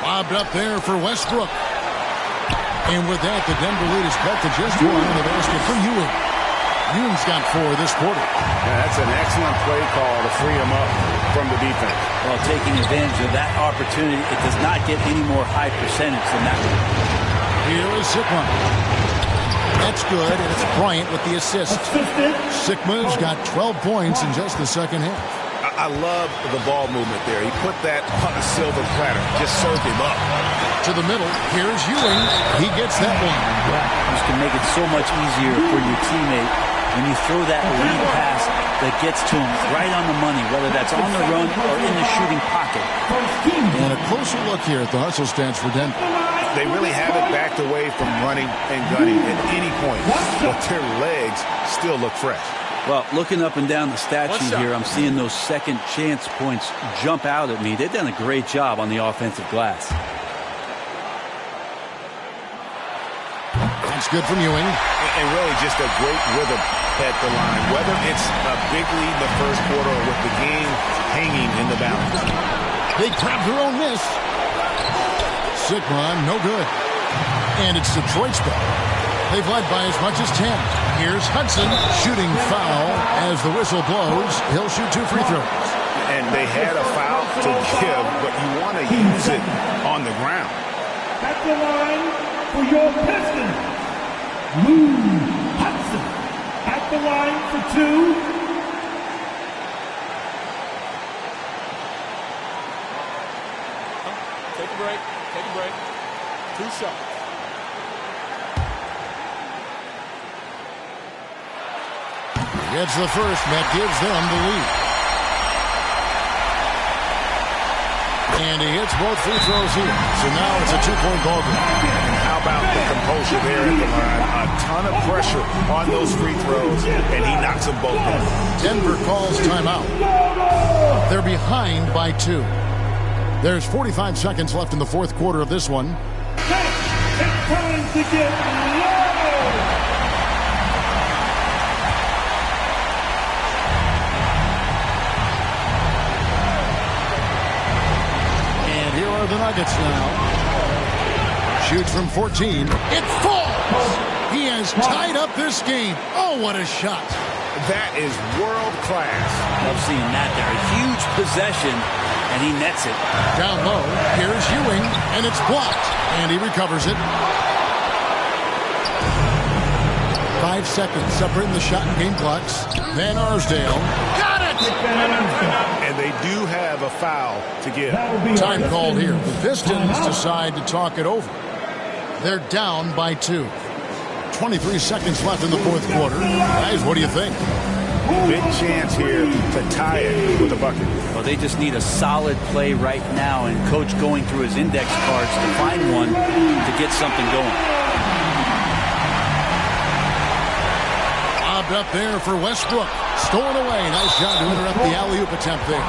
Lobbed up there for Westbrook. And with that, the Denver lead is cut to just 1 in the basket for Ewing. Ewing's got 4 this quarter. Yeah, that's an excellent play call to free him up from the defense. Well, taking advantage of that opportunity, it does not get any more high percentage than that one. Here is Sikma. That's good, and it's Bryant with the assist. Sikma's got 12 points in just the second half. I love the ball movement there. He put that on a silver platter, just served him up. To the middle, here's Ewing. He gets that one. This can make it so much easier for your teammate when you throw that lead pass that gets to him right on the money, whether that's on the run or in the shooting pocket. And a closer look here at the hustle stance for Denver. They really haven't backed away from running and gunning at any point, but their legs still look fresh. Well, looking up and down the stat sheet here, I'm seeing those second chance points jump out at me. They've done a great job on the offensive glass. That's good from Ewing. And really just a great rhythm at the line, whether it's a big lead in the first quarter or with the game hanging in the balance. They grab their own miss. Sikma, no good. And it's Detroit's ball. They've led by as much as 10. Here's Hudson shooting foul as the whistle blows. He'll shoot 2 free throws. And they had a foul to give, but you want to use it on the ground. At the line for your Pistons, Lou Hudson. At the line for 2. Take a break. Take a break. 2 shots. Gets the first, and that gives them the lead. And he hits both free throws here. So now it's a 2-point ball game. And how about the composure there at the line? A ton of pressure on those free throws, and he knocks them both down. Denver calls timeout. They're behind by 2. There's 45 seconds left in the fourth quarter of this one. It's time to get low. The Nuggets now. Shoots from 14. It falls! He has tied up this game. Oh, what a shot. That is world class. Love seeing that there. A huge possession, and he nets it. Down low, here's Ewing, and it's blocked. And he recovers it. 5 seconds separating the shot and game clocks. Van Arsdale. Got it! And they do have a foul to give. Time called here. The Pistons decide to talk it over. They're down by 2. 23 seconds left in the fourth quarter. Guys, what do you think? Big chance here to tie it with a bucket. Well, they just need a solid play right now, and Coach going through his index cards to find one to get something going. lobbed up there for Westbrook. Stolen away. Nice job to interrupt the alley-oop attempt there.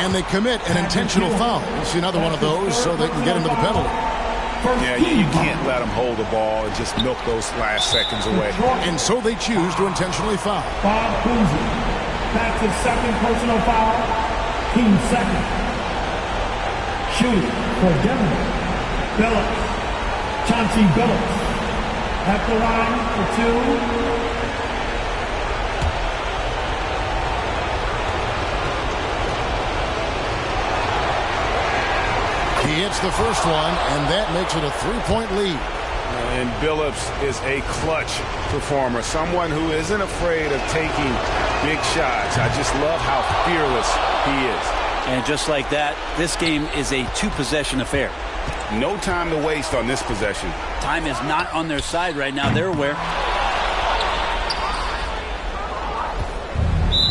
And they commit an intentional foul. We'll see another one of those so they can get into the penalty. Yeah, you can't let them hold the ball and just milk those last seconds away. And so they choose to intentionally foul. Bob Cousy. That's his second personal foul. Team second. Shooting for Denver. Billups. Chauncey Billups. At the line for two. He hits the first one, and that makes it a 3-point lead. And Billups is a clutch performer, someone who isn't afraid of taking big shots. I just love how fearless he is. And just like that, this game is a two-possession affair. No time to waste on this possession. Time is not on their side right now. They're aware.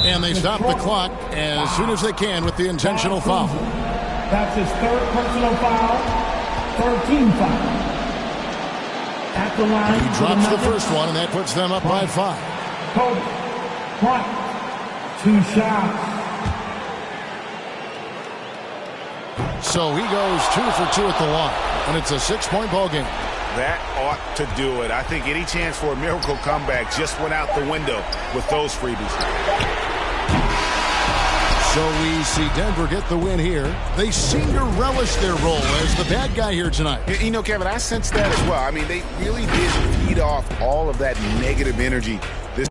And they stop the clock as soon as they can with the intentional foul. That's his third personal foul. 13 foul. At the line. He drops the first one, and that puts them up by 5. Kobe Bryant. 2 shots. So he goes 2 for 2 at the line, and it's a 6-point ball game. That ought to do it. I think any chance for a miracle comeback just went out the window with those freebies. So we see Denver get the win here. They seem to relish their role as the bad guy here tonight. You know, Kevin, I sense that as well. I mean, they really did feed off all of that negative energy this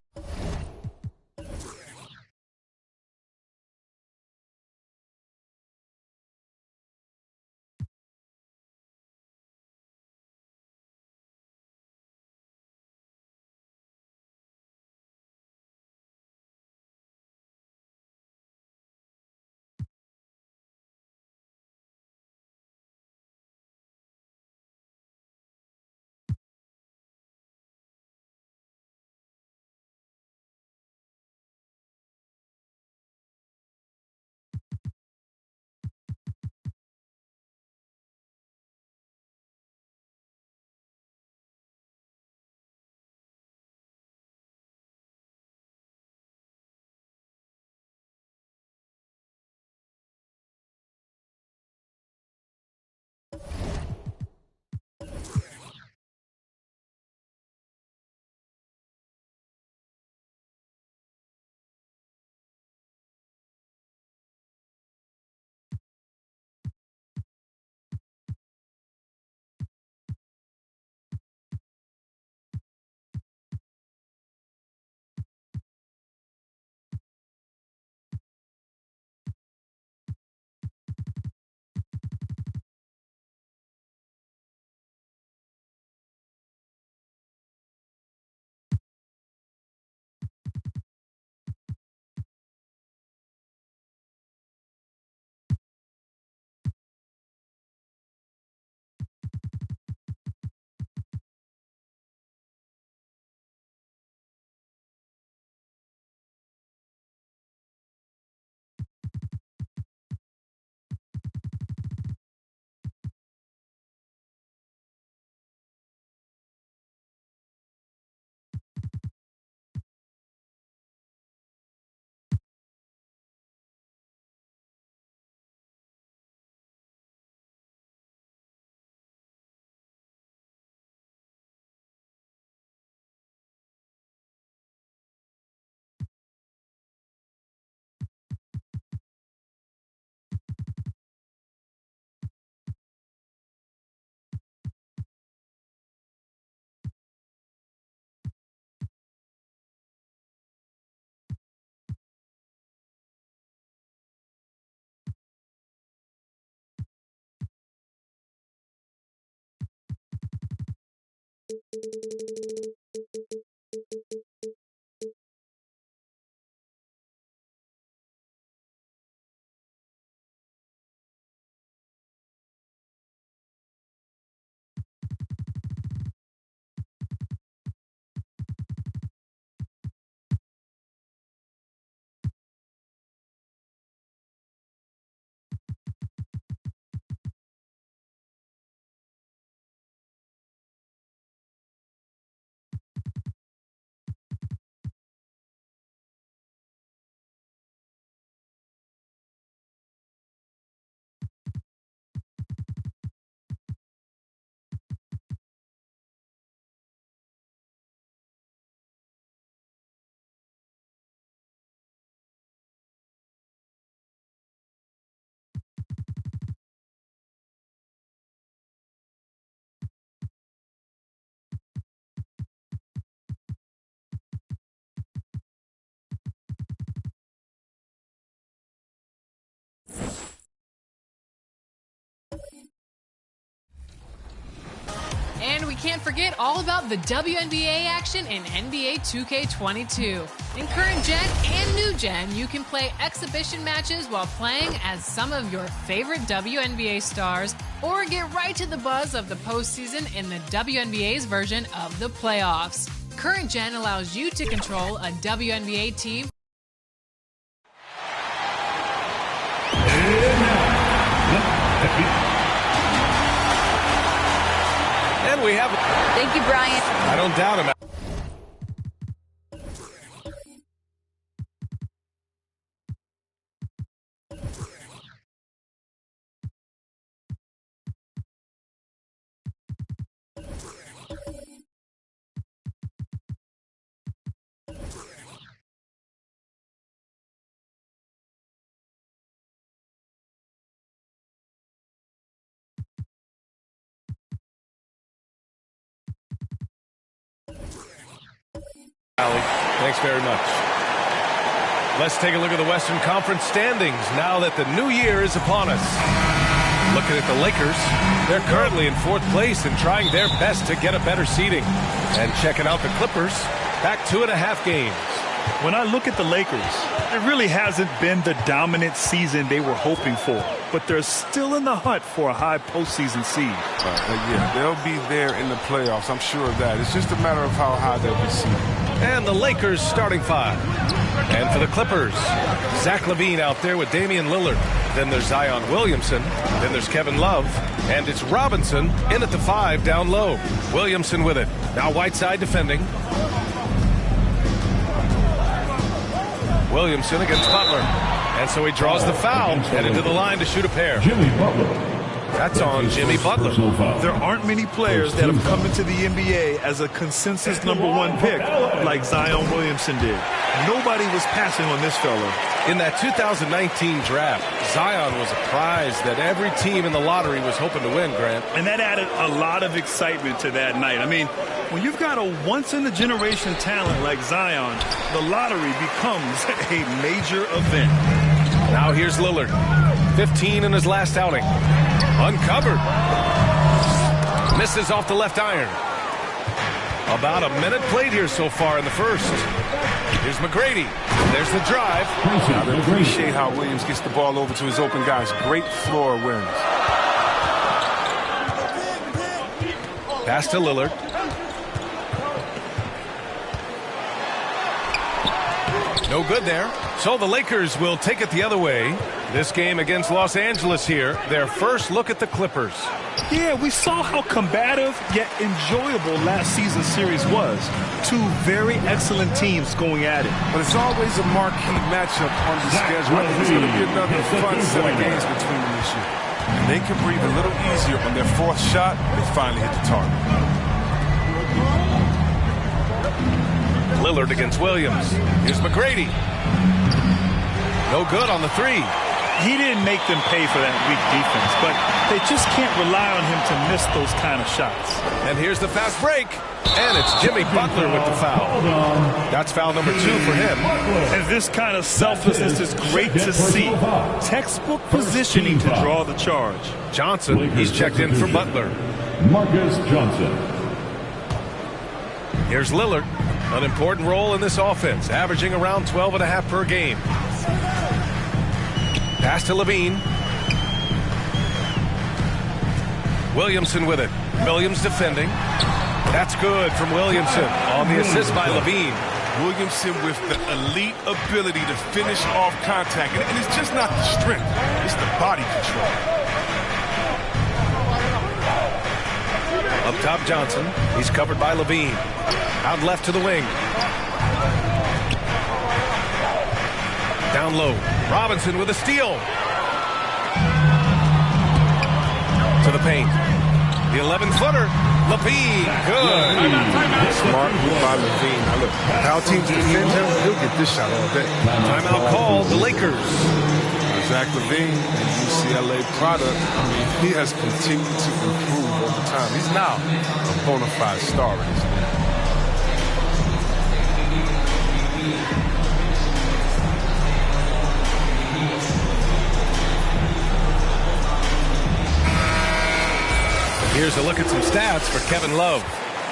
can't forget all about the WNBA action in NBA 2K22. In current gen and new gen, you can play exhibition matches while playing as some of your favorite WNBA stars, or get right to the buzz of the postseason in the WNBA's version of the playoffs. Current gen allows you to control a WNBA team. And we have... Thank you, Brian. I don't doubt him. Thanks very much. Let's take a look at the Western Conference standings now that the new year is upon us. Looking at the Lakers, they're currently in 4th place and trying their best to get a better seeding. And checking out the Clippers, back 2.5 games. When I look at the Lakers, it really hasn't been the dominant season they were hoping for, but they're still in the hunt for a high postseason seed. Yeah, they'll be there in the playoffs. I'm sure of that. It's just a matter of how high they'll be seeded. And the Lakers starting 5. And for the Clippers, Zach LaVine out there with Damian Lillard. Then there's Zion Williamson. Then there's Kevin Love. And it's Robinson in at the 5 down low. Williamson with it. Now Whiteside defending. Williamson against Butler. And so he draws the foul, headed to the line to shoot a pair. Jimmy Butler. That's on Jimmy Butler. There aren't many players that have come into the NBA as a consensus #1 pick like Zion Williamson did. Nobody was passing on this fella. In that 2019 draft, Zion was a prize that every team in the lottery was hoping to win, Grant. And that added a lot of excitement to that night. I mean, when you've got a once-in-a-generation talent like Zion, the lottery becomes a major event. Now here's Lillard. 15 in his last outing. Uncovered. Misses off the left iron. About a minute played here so far in the first. Here's McGrady. There's the drive. I appreciate how Williams gets the ball over to his open guys. Great floor wins. Pass to Lillard. No good there. So the Lakers will take it the other way. This game against Los Angeles here, their first look at the Clippers. Yeah, we saw how combative yet enjoyable last season's series was. 2 very excellent teams going at it. But it's always a marquee matchup on the schedule. I think it's going to be another fun set of games between them this year. And they can breathe a little easier on their 4th shot. They finally hit the target. Lillard against Williams. Here's McGrady. No good on the 3. He didn't make them pay for that weak defense, but they just can't rely on him to miss those kind of shots. And here's the fast break. And it's Jimmy Butler with the foul. That's foul number 2 for him. And this kind of selflessness is great to see. Textbook positioning to draw the charge. Johnson, he's checked in for Butler. Marcus Johnson. Here's Lillard. An important role in this offense, averaging around 12.5 per game. Pass to LaVine. Williamson with it. Williams defending. That's good from Williamson on the assist by LaVine. Williamson with the elite ability to finish off contact. And it's just not the strength, it's the body control. Up top, Johnson. He's covered by LaVine. Out left to the wing. Down low. Robinson with a steal. To the paint. The 11-footer. LaVine. Good. Smart move by LaVine. Now look, how teams defend him, he'll get this shot all day. Timeout called. The Lakers. Zach LaVine, a UCLA product. I mean, he has continued to improve over time. He's now a bona fide star in this league. Here's a look at some stats for Kevin Love.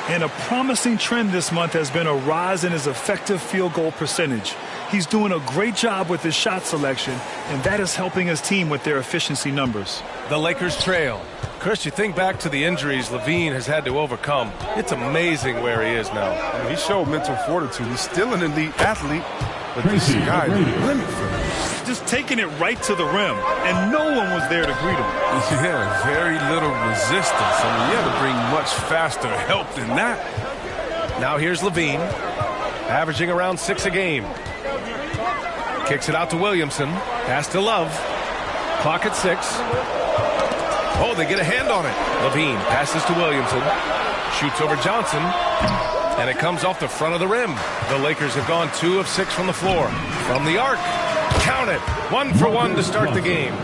And a promising trend this month has been a rise in his effective field goal percentage. He's doing a great job with his shot selection, and that is helping his team with their efficiency numbers. The Lakers trail. Chris, you think back to the injuries Levine has had to overcome. It's amazing where he is now. I mean, he showed mental fortitude. He's still an elite athlete, but this guy is the limit for him. Just taking it right to the rim, and no one was there to greet him. Yeah, very little resistance. I mean, you had to bring much faster help than that. Now here's Levine, averaging around 6 a game. Kicks it out to Williamson. Pass to Love. Clock at 6. Oh, they get a hand on it. Levine passes to Williamson. Shoots over Johnson. And it comes off the front of the rim. The Lakers have gone 2 of 6 from the floor. From the arc. Count it. 1 for 1 to start the game.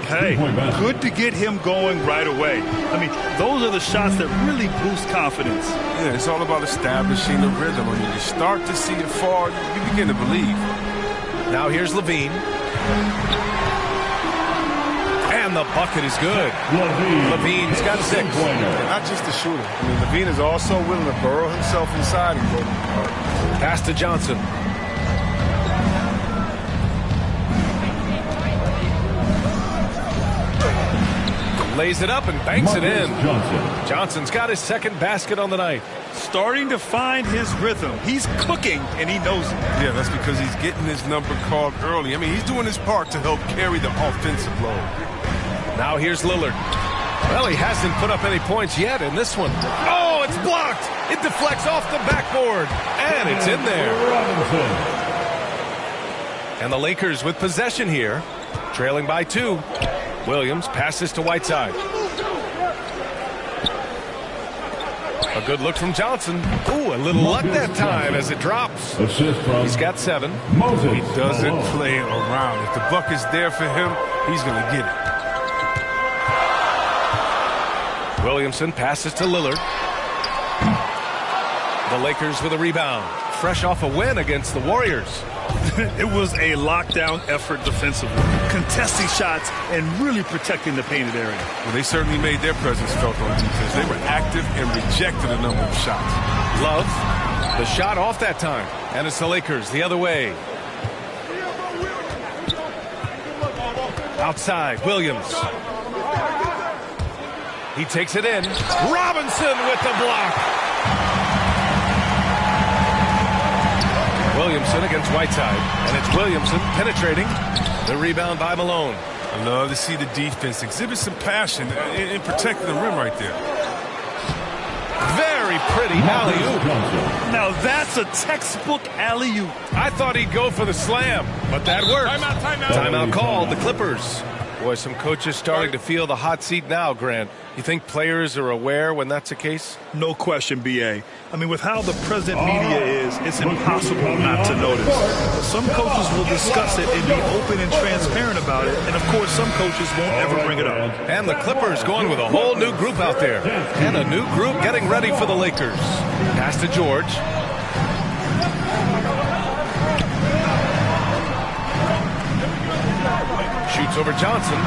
Hey, good to get him going right away. I mean, those are the shots that really boost confidence. Yeah, it's all about establishing the rhythm. I mean, you start to see it fall, you begin to believe. Now here's Levine. And the bucket is good. Levine's got 6. Not just a shooter. I mean, Levine is also willing to burrow himself inside and go. Pass to Johnson. Lays it up and banks it in. Johnson's got his second basket on the night. Starting to find his rhythm. He's cooking, and he knows it. Yeah, that's because he's getting his number called early. I mean, he's doing his part to help carry the offensive load. Now here's Lillard. Well, he hasn't put up any points yet in this one. Oh, it's blocked. It deflects off the backboard, and it's in there. And the Lakers with possession here, trailing by 2. Williams passes to Whiteside. A good look from Johnson. Ooh, a little luck that time as it drops. He's got 7. He doesn't play around. If the bucket's there for him, he's going to get it. Williamson passes to Lillard. The Lakers with a rebound. Fresh off a win against the Warriors. It was a lockdown effort defensively, contesting shots and really protecting the painted area. Well, they certainly made their presence felt on defense. They were active and rejected a number of shots. Love, the shot off that time, and it's the Lakers the other way. Outside, Williams. He takes it in. Robinson with the block. Williamson against Whiteside, and it's Williamson penetrating. The rebound by Malone. I love to see the defense exhibit some passion in protecting the rim right there. Very pretty alley-oop. Now that's a textbook alley-oop. I thought he'd go for the slam, but that worked. Timeout called, the Clippers. Boy, some coaches starting to feel the hot seat now, Grant. You think players are aware when that's the case? No question, B.A. I mean, with how the present media is, it's impossible not to notice. Some coaches will discuss it and be open and transparent about it, and of course some coaches won't ever bring it up. And the Clippers going with a whole new group out there. And a new group getting ready for the Lakers. Pass to George. Shoots over Johnson.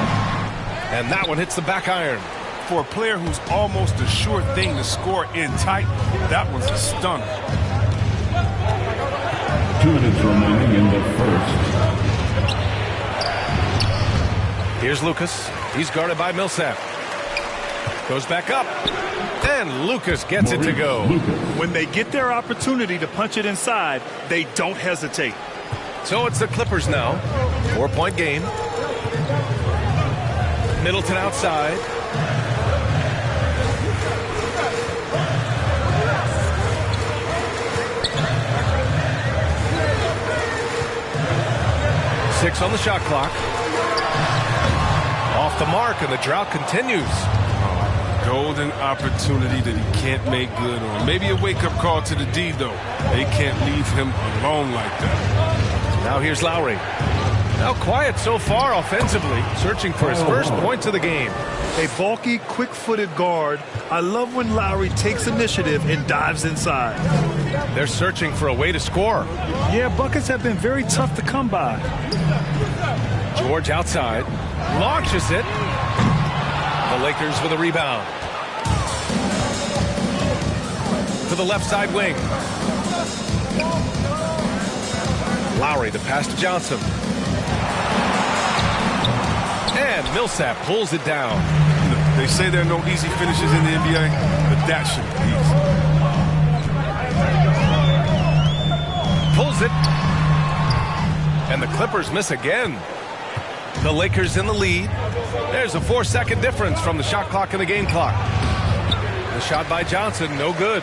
And that one hits the back iron. For a player who's almost a sure thing to score in tight, that was a stunner. 2 minutes remaining in the first. Here's Lucas. He's guarded by Millsap. Goes back up. And Lucas gets it to go. When they get their opportunity to punch it inside, they don't hesitate. So it's the Clippers now. 4-point game. Middleton outside. Six on the shot clock. Off the mark, and the drought continues. Golden opportunity that he can't make good on. Maybe a wake-up call to the D, though. They can't leave him alone like that. Now here's Lowry. Now quiet so far offensively, searching for his first points of the game. A bulky, quick-footed guard. I love when Lowry takes initiative and dives inside. They're searching for a way to score. Yeah, buckets have been very tough to come by. George outside, launches it. The Lakers with a rebound. to the left side wing. Lowry, the pass to Johnson. And Millsap pulls it down. They say there are no easy finishes in the NBA, but that should be easy. Pulls it. And the Clippers miss again. The Lakers in the lead. There's a 4-second difference from the shot clock and the game clock. The shot by Johnson, no good.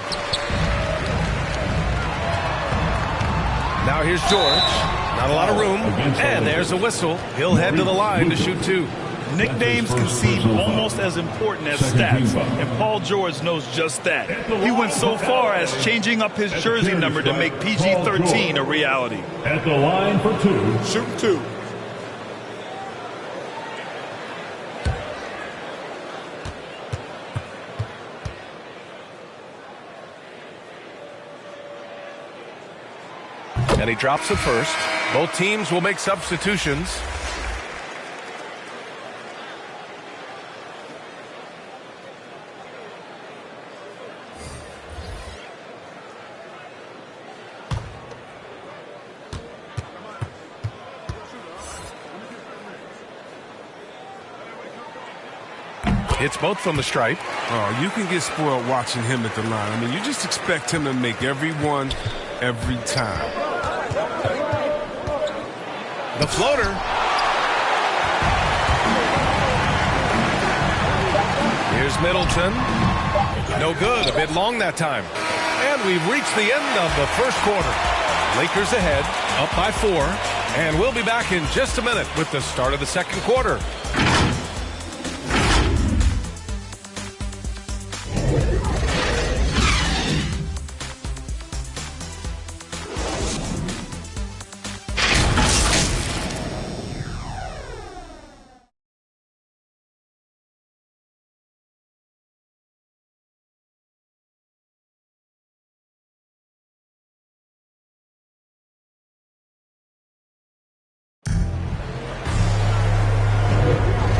Now here's George. Not a lot of room. And there's a whistle. He'll head to the line to shoot 2. Nicknames can seem almost as important as stats, and Paul George knows just that. He went so far as changing up his jersey number to make PG-13 a reality. At the line for 2. Shoot 2. And he drops it first. Both teams will make substitutions. Hits both from the stripe. Oh, you can get spoiled watching him at the line. I mean, you just expect him to make every one, every time. The floater. Here's Middleton. No good. A bit long that time. And we've reached the end of the first quarter. Lakers ahead, up by 4. And we'll be back in just a minute with the start of the second quarter.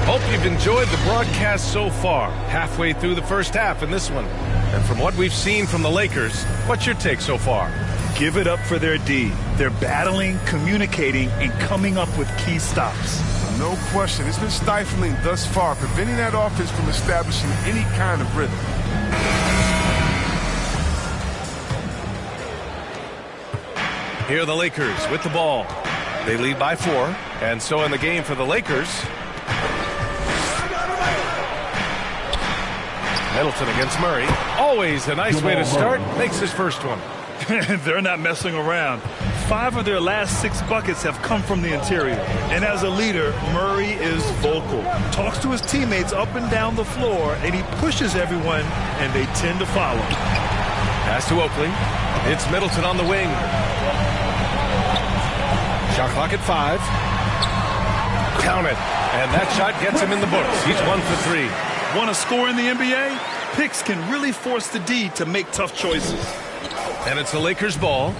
Hope you've enjoyed the broadcast so far. Halfway through the first half in this one. And from what we've seen from the Lakers, what's your take so far? Give it up for their D. They're battling, communicating, and coming up with key stops. No question. It's been stifling thus far, preventing that offense from establishing any kind of rhythm. Here are the Lakers with the ball. They lead by 4. And so in the game for the Lakers, Middleton against Murray. Always a nice way to start. Makes his first one. They're not messing around. 5 of their last 6 buckets have come from the interior. And as a leader, Murray is vocal. Talks to his teammates up and down the floor, and he pushes everyone, and they tend to follow. Pass to Oakley. It's Middleton on the wing. Shot clock at 5. Count it. And that shot gets him in the books. He's 1 for 3. Want to score in the NBA? Picks can really force the D to make tough choices. And it's the Lakers' ball.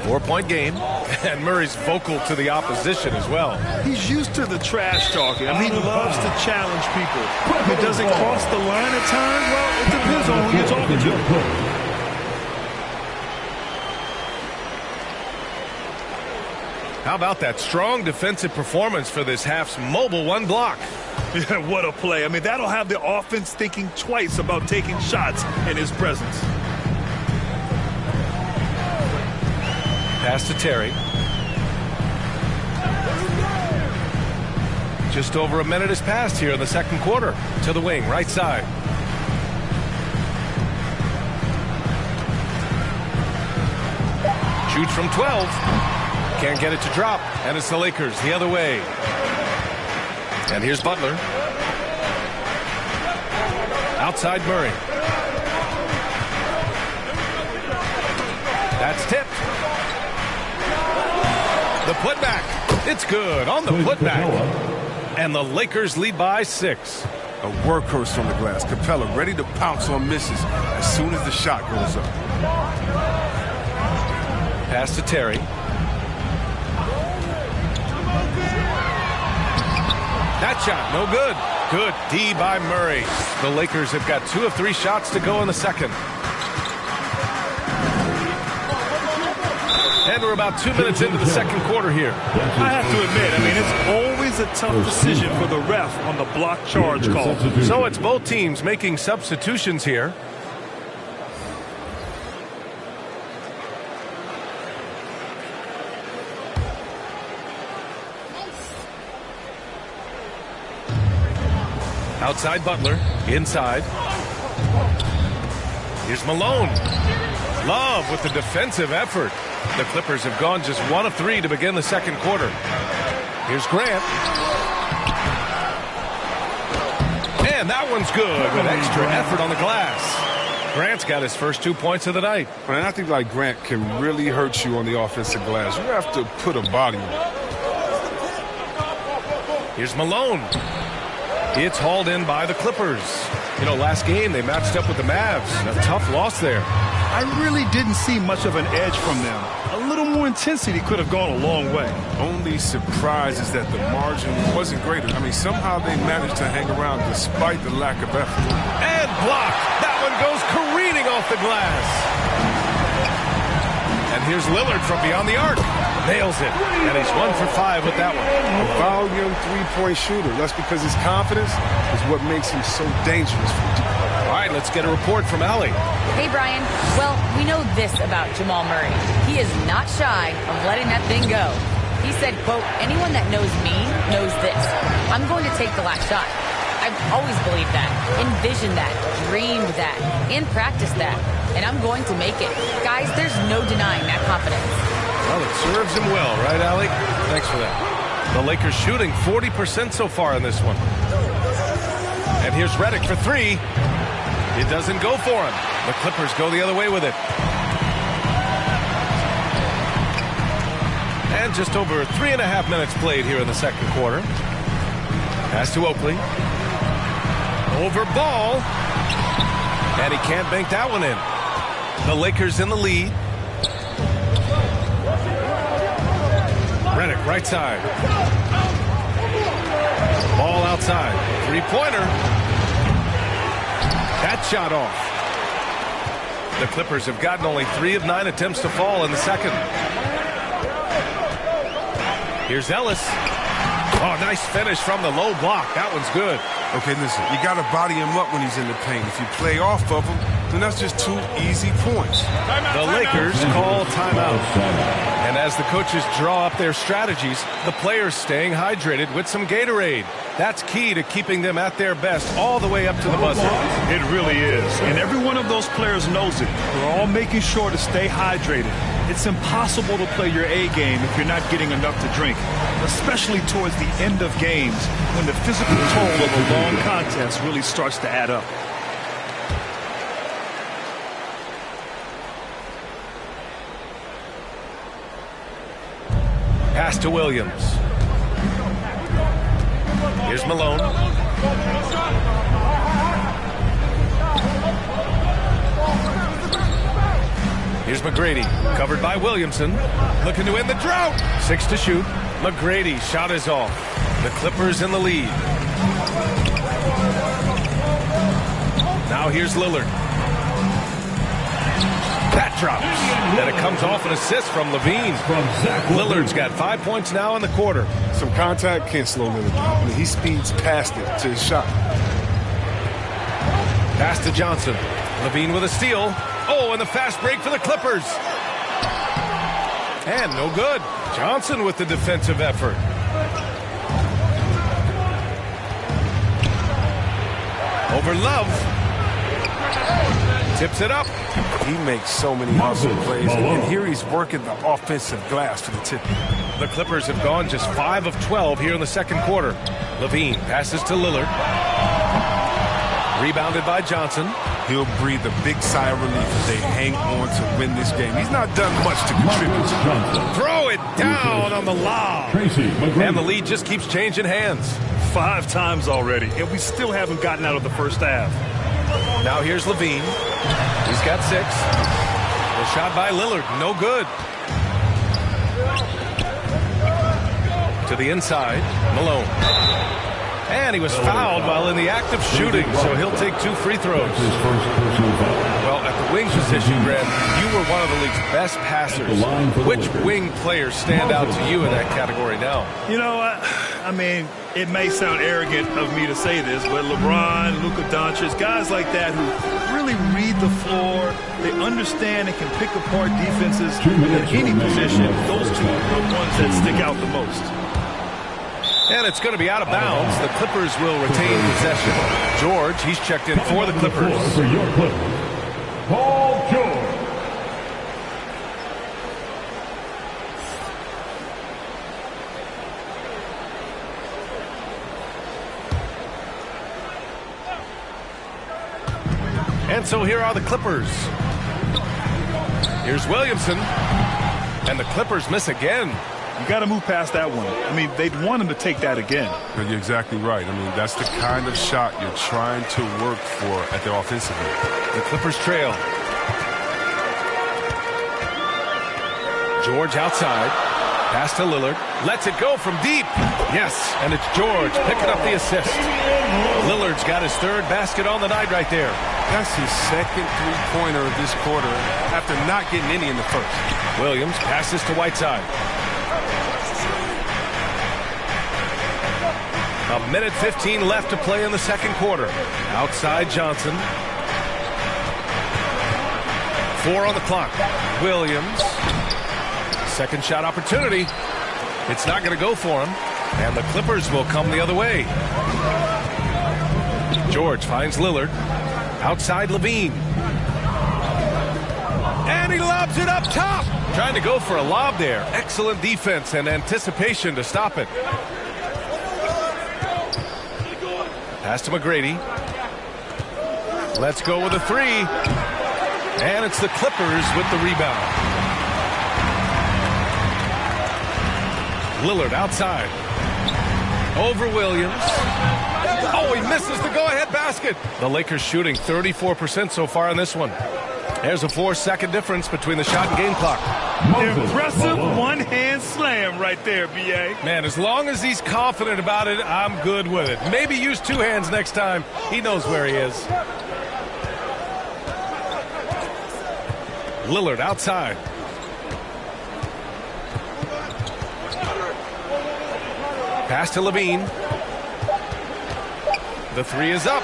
4-point game. And Murray's vocal to the opposition as well. He's used to the trash talking. I mean, he loves to challenge people. If it doesn't cross the line at times, well, it depends on who you're talking to. How about that strong defensive performance for this half's mobile 1 block? Yeah, what a play. I mean, that'll have the offense thinking twice about taking shots in his presence. Pass to Terry. Just over a minute has passed here in the second quarter. To the wing, right side. Shoots from 12. Can't get it to drop. And it's the Lakers the other way. And here's Butler. Outside Murray. That's tipped. The putback. It's good on the putback. And the Lakers lead by 6. A workhorse from the glass. Capella ready to pounce on misses as soon as the shot goes up. Pass to Terry. That shot, no good. Good D by Murray. The Lakers have got 2 of 3 shots to go in the second. And we're about 2 minutes into the second quarter here. I have to admit, it's always a tough decision for the ref on the block charge call. So it's both teams making substitutions here. Outside Butler, inside. Here's Malone. Love with the defensive effort. The Clippers have gone just 1 of 3 to begin the second quarter. Here's Grant. And that one's good with extra effort on the glass. Grant's got his first 2 points of the night. And I think like Grant can really hurt you on the offensive glass. You have to put a body on it. Here's Malone. It's hauled in by the Clippers. Last game they matched up with the Mavs. A tough loss there. I really didn't see much of an edge from them. A little more intensity could have gone a long way. Only surprise is that the margin wasn't greater. Somehow they managed to hang around despite the lack of effort. And blocked. That one goes careening off the glass. And here's Lillard from beyond the arc. Nails it. And he's 1 for 5 with that one. A volume three-point shooter. That's because his confidence is what makes him so dangerous for deep. All right, let's get a report from Allie. Hey, Brian. Well, we know this about Jamal Murray. He is not shy of letting that thing go. He said, quote, anyone that knows me knows this. I'm going to take the last shot. I've always believed that, envisioned that, dreamed that, and practiced that. And I'm going to make it. Guys, there's no denying that confidence. Well, it serves him well, right, Allie? Thanks for that. The Lakers shooting 40% so far in this one. And here's Redick for 3. It doesn't go for him. The Clippers go the other way with it. And just over 3.5 minutes played here in the second quarter. Pass to Oakley. Over ball. And he can't bank that one in. The Lakers in the lead. Redick, right side. Ball outside. Three-pointer. That shot off. The Clippers have gotten only 3 of 9 attempts to fall in the second. Here's Ellis. Oh, nice finish from the low block. That one's good. Okay, listen, you got to body him up when he's in the paint. If you play off of him, then that's just 2 easy points. The Lakers call timeout. And as the coaches draw up their strategies, the players staying hydrated with some Gatorade. That's key to keeping them at their best all the way up to the buzzer. It really is. And every one of those players knows it. They're all making sure to stay hydrated. It's impossible to play your A game if you're not getting enough to drink, especially towards the end of games when the physical toll of a long contest really starts to add up. Pass to Williams. Here's Malone. Here's McGrady, covered by Williamson. Looking to end the drought. 6 to shoot. McGrady, shot is off. The Clippers in the lead. Now here's Lillard. That drops. And it comes off an assist from Levine. Lillard's got 5 points now in the quarter. Some contact can't slow Lillard down. He speeds past it to his shot. Pass to Johnson. Levine with a steal. Oh, and the fast break for the Clippers. And no good. Johnson with the defensive effort. Over Love. Tips it up. He makes so many hustle plays, and here he's working the offensive glass for the tip. The Clippers have gone just 5 of 12 here in the second quarter. Levine passes to Lillard. Rebounded by Johnson. He'll breathe a big sigh of relief as they hang on to win this game. He's not done much to contribute. Throw it down on the lob. And the lead just keeps changing hands. 5 times already, and we still haven't gotten out of the first half. Now here's Levine. He's got 6. The shot by Lillard, no good. To the inside, Malone. And he was fouled while in the act of shooting, so he'll take 2 free throws. Well, at the wing position, Grant, you were one of the league's best passers. Which wing players stand out to you in that category now? You know, I mean, it may sound arrogant of me to say this, but LeBron, Luka Doncic, guys like that who really read the floor, they understand and can pick apart defenses in any position. Those two are the ones that stick out the most. And it's going to be out of bounds. The Clippers will retain possession. George, he's checked in for the Clippers. For your Clippers, Paul George. And so here are the Clippers. Here's Williamson. And the Clippers miss again. You got to move past that one. I mean, they'd want him to take that again. You're exactly right. I mean, that's the kind of shot you're trying to work for at the offensive end. The Clippers trail. George outside. Pass to Lillard. Lets it go from deep. Yes, and it's George picking up the assist. Lillard's got his 3rd basket on the night right there. That's his 2nd three-pointer of this quarter after not getting any in the first. Williams passes to Whiteside. A minute 15 left to play in the second quarter. Outside Johnson. 4 on the clock. Williams. Second shot opportunity. It's not going to go for him. And the Clippers will come the other way. George finds Lillard. Outside Levine. And he lobs it up top. Trying to go for a lob there. Excellent defense and anticipation to stop it. Pass to McGrady. Let's go with a 3. And it's the Clippers with the rebound. Lillard outside. Over Williams. Oh, he misses the go-ahead basket. The Lakers shooting 34% so far on this one. There's a 4-second difference between the shot and game clock. Impressive one-hand slam right there, B.A. Man, as long as he's confident about it, I'm good with it. Maybe use 2 hands next time. He knows where he is. Lillard outside. Pass to Levine. The 3 is up.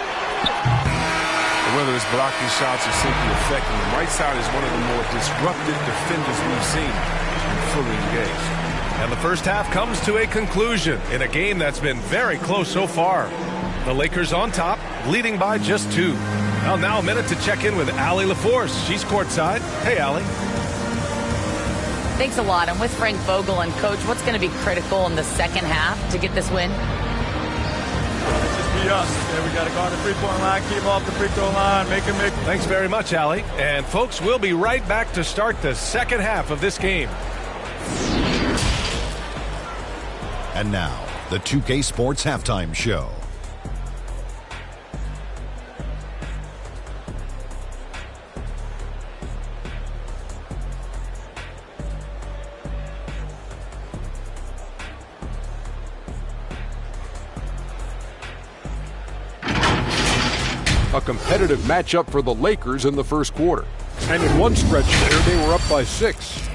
Whether it's blocking shots or simply affecting them, Whiteside is one of the more disruptive defenders we've seen and fully engaged. And the first half comes to a conclusion in a game that's been very close so far. The Lakers on top, leading by just 2. Well, now a minute to check in with Allie LaForce. She's courtside. Hey, Allie. Thanks a lot. I'm with Frank Vogel. And, Coach, what's going to be critical in the second half to get this win? Just be us. Okay, we got to guard the three-point line, keep off the free throw line, make him make. Thanks very much, Allie. And, folks, we'll be right back to start the second half of this game. And now, the 2K Sports Halftime Show. A competitive matchup for the Lakers in the first quarter. And in one stretch there, they were up by 6.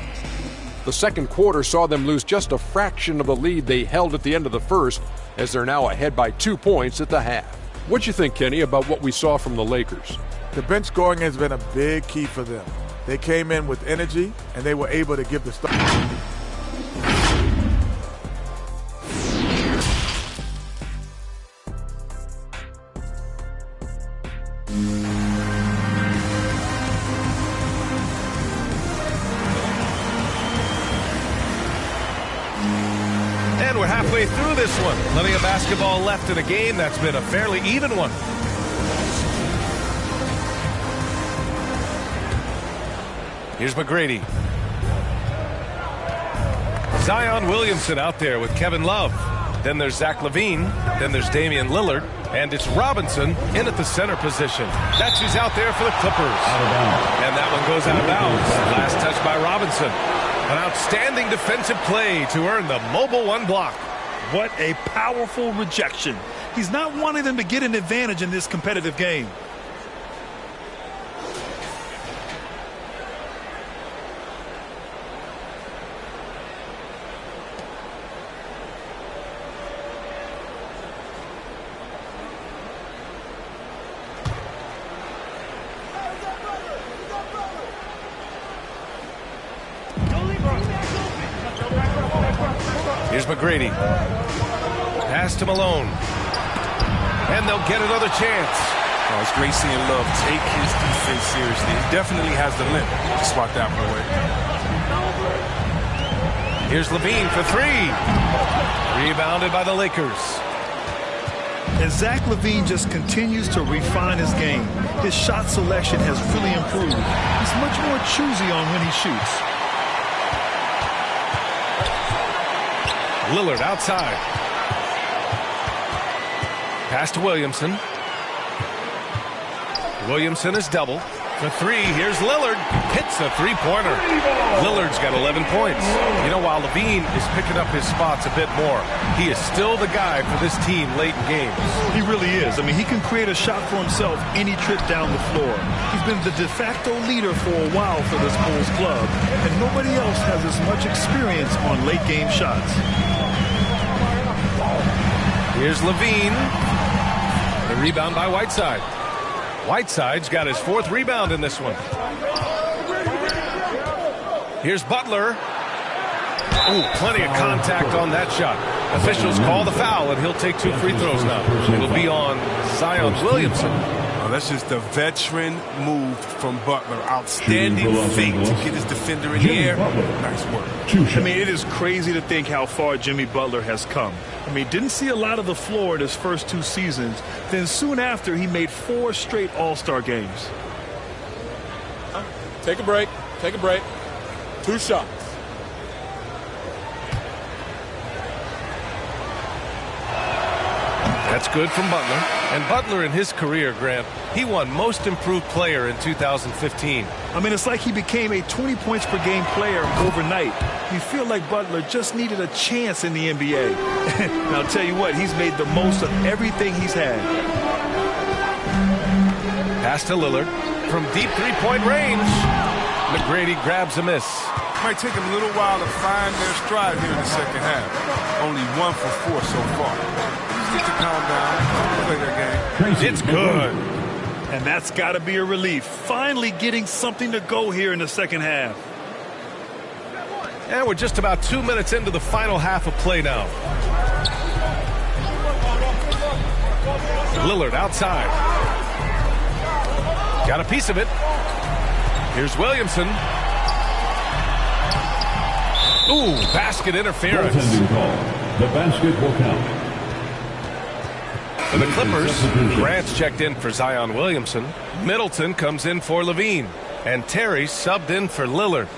The second quarter saw them lose just a fraction of the lead they held at the end of the first, as they're now ahead by 2 points at the half. What you think, Kenny, about what we saw from the Lakers? The bench scoring has been a big key for them. They came in with energy, and they were able to give the start. And we're halfway through this one. Plenty of basketball left in a game that's been a fairly even one. Here's McGrady. Zion Williamson out there with Kevin Love. Then there's Zach LaVine. Then there's Damian Lillard. And it's Robinson in at the center position. That's who's out there for the Clippers. And that one goes out of bounds. Last touch by Robinson. An outstanding defensive play to earn the mobile 1 block. What a powerful rejection. He's not wanting them to get an advantage in this competitive game. Here's McGrady. Pass to Malone. And they'll get another chance. Oh, it's great seeing Love take his defense seriously. He definitely has the limp to swat that one away. Here's Levine for three. Rebounded by the Lakers. And Zach LaVine just continues to refine his game. His shot selection has really improved. He's much more choosy on when he shoots. Lillard outside. Pass to Williamson. Williamson is double. For three, here's Lillard. Hits a three-pointer. Lillard's got 11 points. You know, while Levine is picking up his spots a bit more, he is still the guy for this team late in games. He really is. I mean, he can create a shot for himself any trip down the floor. He's been the de facto leader for a while for this Bulls club, and nobody else has as much experience on late-game shots. Here's Levine. The rebound by Whiteside. Whiteside's got his fourth rebound in this one. Here's Butler. Ooh, plenty of contact on that shot. Officials call the foul, and he'll take 2 free throws now. It'll be on Zion Williamson. Oh, that's just the veteran move from Butler. Outstanding feint to get his defender in the air. Nice work. I mean, it is crazy to think how far Jimmy Butler has come. I mean, didn't see a lot of the floor in his first 2 seasons. Then soon after, he made 4 straight All-Star games. Take a break. Take a break. 2 shots. That's good from Butler. And Butler in his career, Grant, he won Most Improved Player in 2015. I mean, it's like he became a 20 points per game player overnight. You feel like Butler just needed a chance in the NBA. And I'll tell you what, he's made the most of everything he's had. Pass to Lillard from deep three-point range. McGrady grabs a miss. Might take him a little while to find their stride here in the second half. Only 1 for 4 so far. Just need to calm down, play their game. It's good. And that's got to be a relief. Finally getting something to go here in the second half. And we're just about 2 minutes into the final half of play now. Lillard outside. Got a piece of it. Here's Williamson. Ooh, basket interference. The basket will count. For the Clippers, Grant's checked in for Zion Williamson. Middleton comes in for Levine. And Terry subbed in for Lillard.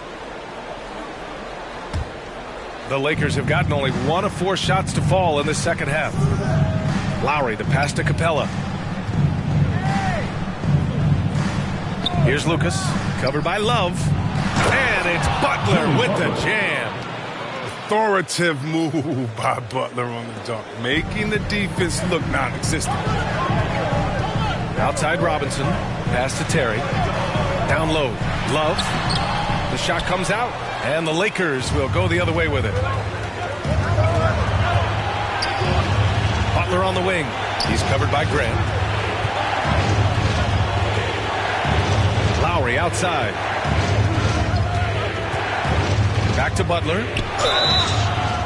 The Lakers have gotten only 1 of 4 shots to fall in the second half. Lowry, the pass to Capella. Here's Lucas, covered by Love. And it's Butler with the jam. Authoritative move by Butler on the dunk, making the defense look non-existent. Outside Robinson, pass to Terry. Down low, Love. The shot comes out, and the Lakers will go the other way with it. Butler on the wing. He's covered by Grant. Lowry outside. Back to Butler.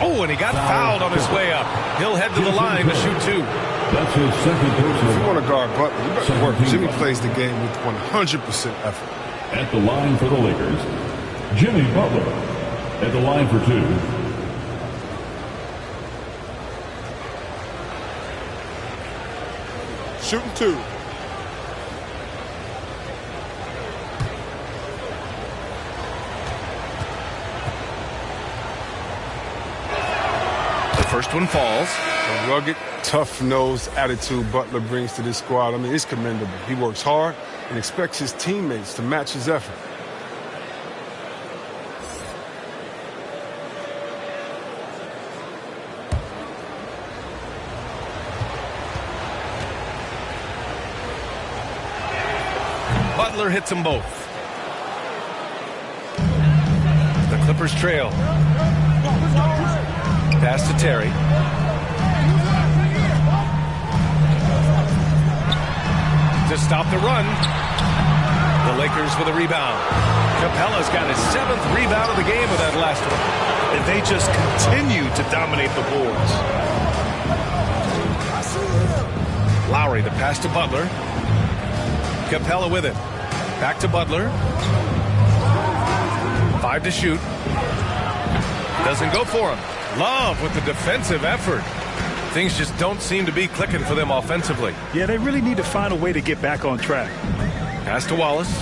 Oh, and he got fouled on his way up. He'll head to the line to shoot 2. That's his second personal. If you want to guard Butler, you better work. Jimmy plays the game with 100% effort. At the line for the Lakers, Jimmy Butler. At the line for 2. Shooting 2. The first one falls. The rugged, tough-nosed attitude Butler brings to this squad, I mean, it's commendable. He works hard and expects his teammates to match his effort. Butler hits them both. The Clippers trail. Pass to Terry. To stop the run. The Lakers with a rebound. Capella's got his 7th rebound of the game with that last one. And they just continue to dominate the boards. Lowry, the pass to Butler. Capella with it. Back to Butler. 5 to shoot. Doesn't go for him. Love with the defensive effort. Things just don't seem to be clicking for them offensively. Yeah, they really need to find a way to get back on track. Pass to Wallace.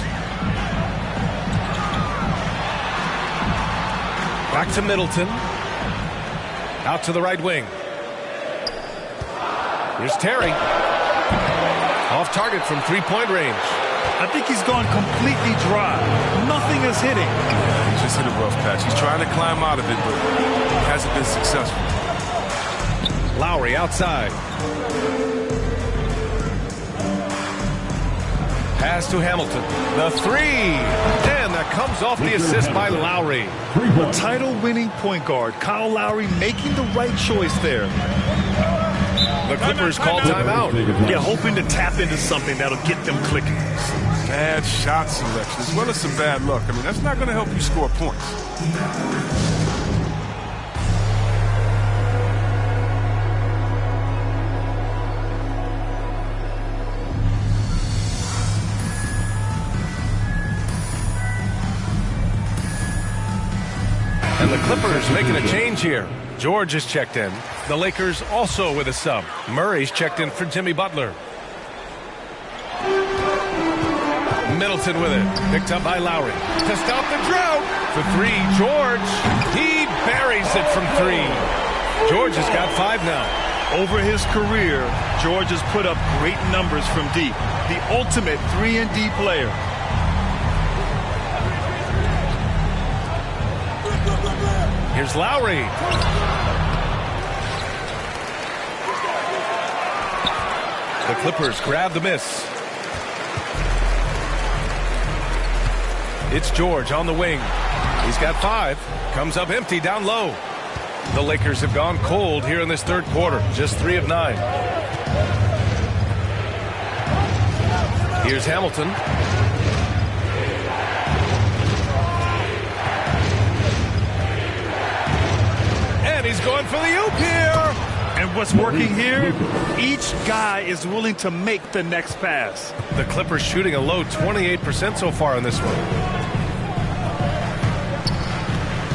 Back to Middleton. Out to the right wing. Here's Terry. Off target from three-point range. I think he's gone completely dry. Nothing is hitting. Yeah, he just hit a rough patch. He's trying to climb out of it, but hasn't been successful. Lowry outside. Pass to Hamilton. The three. And that comes off the assist by Lowry. A title-winning point guard, Kyle Lowry, making the right choice there. The Clippers call timeout. Yeah, hoping to tap into something that'll get them clicking. Bad shot selection, as well as some bad luck. I mean, that's not going to help you score points. And the Clippers making a change here. George is checked in. The Lakers also with a sub. Murray's checked in for Jimmy Butler. Middleton with it. Picked up by Lowry. To stop the drought. For three, George. He buries it from three. George has got 5 now. Over his career, George has put up great numbers from deep. The ultimate 3-and-D player. Here's Lowry. The Clippers grab the miss. It's George on the wing. He's got 5. Comes up empty down low. The Lakers have gone cold here in this third quarter. Just 3 of 9. Here's Hamilton. And he's going for the oop here. And what's working here, each guy is willing to make the next pass. The Clippers shooting a low 28% so far in this one.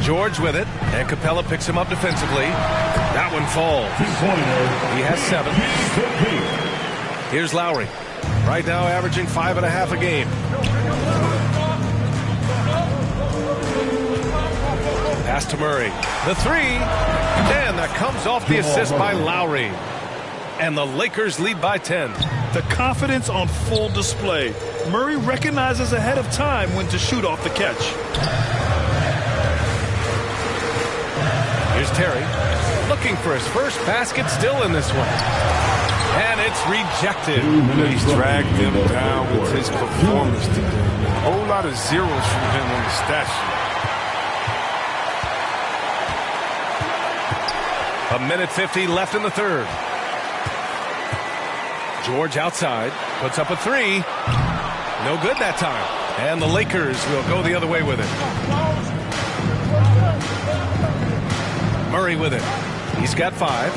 George with it, and Capella picks him up defensively. That one falls. He has 7. Here's Lowry. Right now averaging 5.5 a game. Pass to Murray. The three. And that comes off the assist by Lowry. And the Lakers lead by 10. The confidence on full display. Murray recognizes ahead of time when to shoot off the catch. Here's Terry. Looking for his first basket still in this one. And it's rejected. He's dragged them down with his performance today. A whole lot of zeros from him on the stat sheet. A minute 50 left in the third. George outside. Puts up a 3. No good that time. And the Lakers will go the other way with it. Murray with it. He's got 5.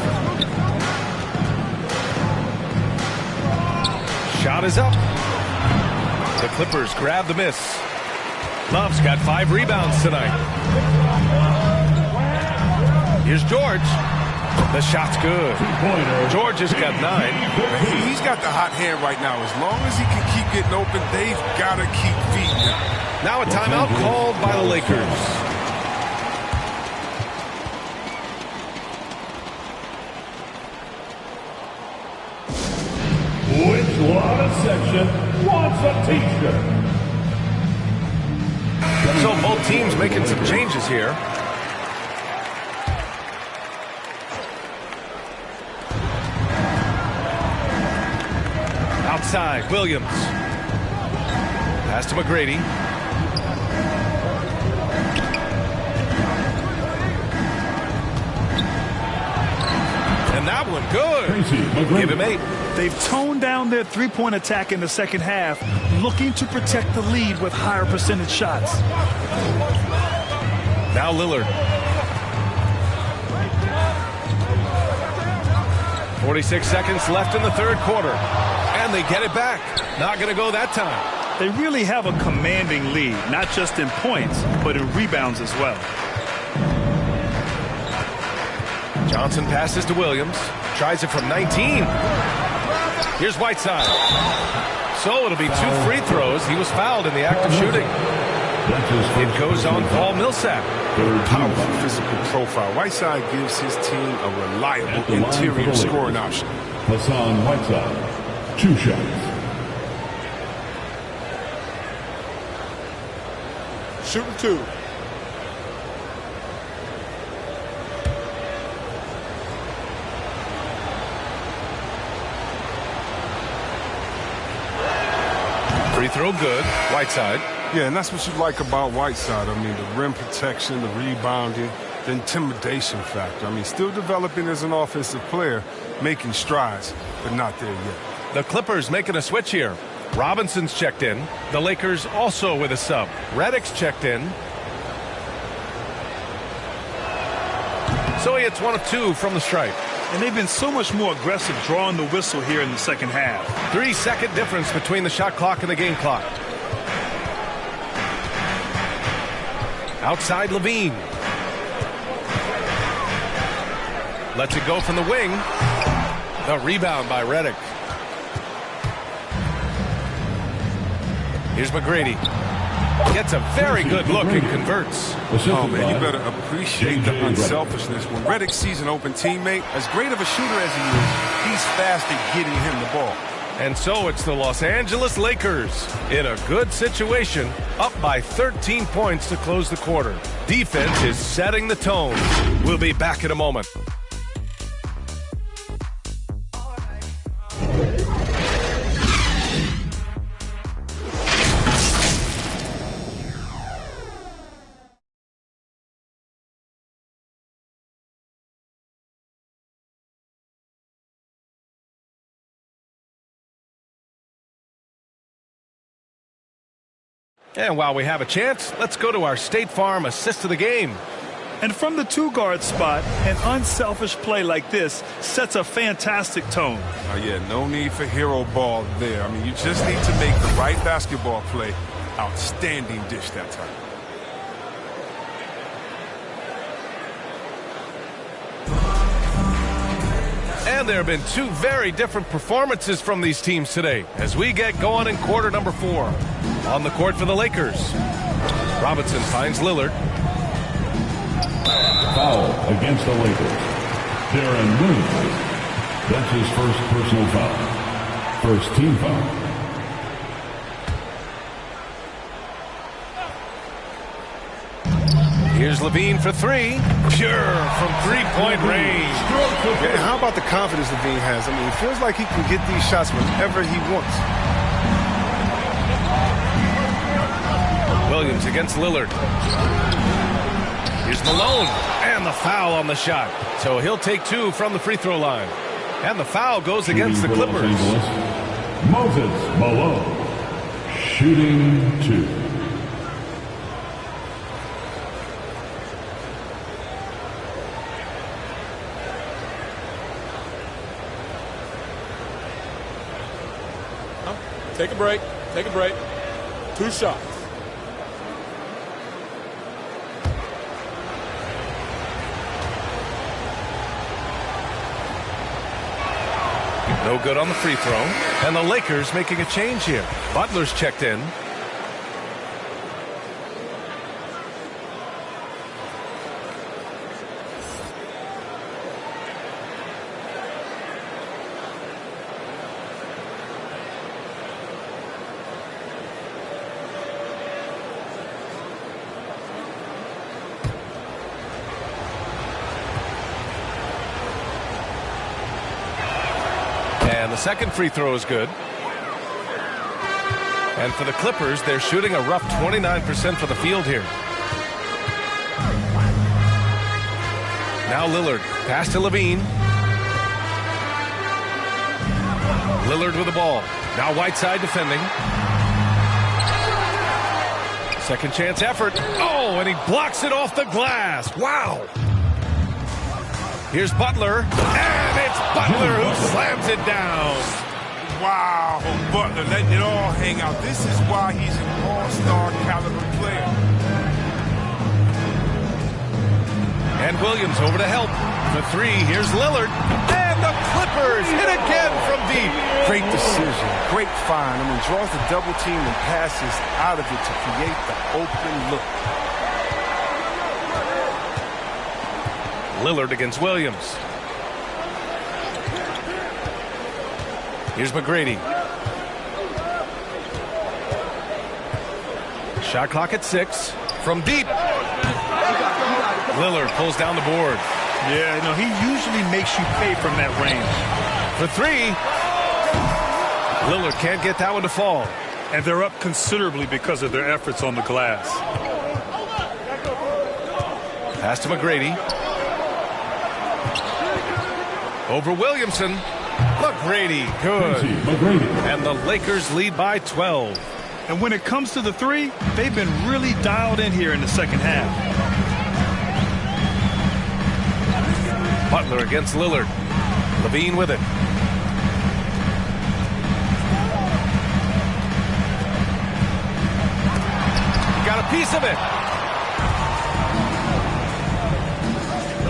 Shot is up. The Clippers grab the miss. Love's got 5 rebounds tonight. Here's George. The shot's good. George has got 9. He's got the hot hand right now. As long as he can keep getting open, they've got to keep feeding him. Now a timeout called by the Lakers. Which water section wants a t-shirt? So both teams making some changes here. Outside, Williams. Pass to McGrady. And that one good. Give him 8. They've toned down their three-point attack in the second half, looking to protect the lead with higher percentage shots. Now Lillard. 46 seconds left in the third quarter. And they get it back. Not going to go that time. They really have a commanding lead, not just in points, but in rebounds as well. Johnson passes to Williams. Tries it from 19. Here's Whiteside. So it'll be 2 free throws. He was fouled in the act of shooting. It goes on Paul Millsap. Powerful physical profile. Whiteside gives his team a reliable interior scoring option. Hassan Whiteside, 2 shots. Shooting 2. Free throw good. Whiteside. Yeah, and that's what you like about Whiteside. I mean, the rim protection, the rebounding, the intimidation factor. I mean, still developing as an offensive player, making strides, but not there yet. The Clippers making a switch here. Robinson's checked in. The Lakers also with a sub. Redick's checked in. So he hits 1 of 2 from the stripe. And they've been so much more aggressive drawing the whistle here in the second half. 3-second difference between the shot clock and the game clock. Outside Levine. Lets it go from the wing. The rebound by Redick. Here's McGrady. Gets a very good look and converts. Oh, man, you better appreciate the unselfishness. When Redick sees an open teammate, as great of a shooter as he is, he's fast at getting him the ball. And so it's the Los Angeles Lakers in a good situation, up by 13 points to close the quarter. Defense is setting the tone. We'll be back in a moment. And while we have a chance, let's go to our State Farm assist of the game. And from the 2-guard spot, an unselfish play like this sets a fantastic tone. Oh, yeah, no need for hero ball there. I mean, you just need to make the right basketball play. Outstanding dish that time. And there have been 2 very different performances from these teams today as we get going in quarter number 4. On the court for the Lakers. Robinson finds Lillard. Foul against the Lakers. Darren Williams. That's his first personal foul. First team foul. Here's Levine for 3. Pure from 3-point range. Yeah, how about the confidence Levine has? I mean, it feels like he can get these shots whenever he wants. Williams against Lillard. Here's Malone. And the foul on the shot. So he'll take 2 from the free throw line. And the foul goes against the Clippers. Moses Malone. Shooting 2. Take a break. Take a break. 2 shots. No good on the free throw. And the Lakers making a change here. Butler's checked in. And the second free throw is good. And for the Clippers, they're shooting a rough 29% for the field here. Now Lillard, pass to Levine. Lillard with the ball. Now Whiteside defending. Second chance effort. Oh, and he blocks it off the glass. Wow. Here's Butler. And it's Butler who slams it down. Wow, Butler letting it all hang out. This is why he's an all-star caliber player. And Williams over to help. For three, here's Lillard. And the Clippers hit again from deep. Great decision, great find. I mean, draws the double team and passes out of it to create the open look. Lillard against Williams. Here's McGrady. Shot clock at 6. From deep. Lillard pulls down the board. Yeah, no, he usually makes you pay from that range. For 3. Lillard can't get that one to fall. And they're up considerably because of their efforts on the glass. Pass to McGrady. Over Williamson. McGrady, good. And the Lakers lead by 12. And when it comes to the 3, they've been really dialed in here in the second half. Butler against Lillard. Levine with it. Got a piece of it.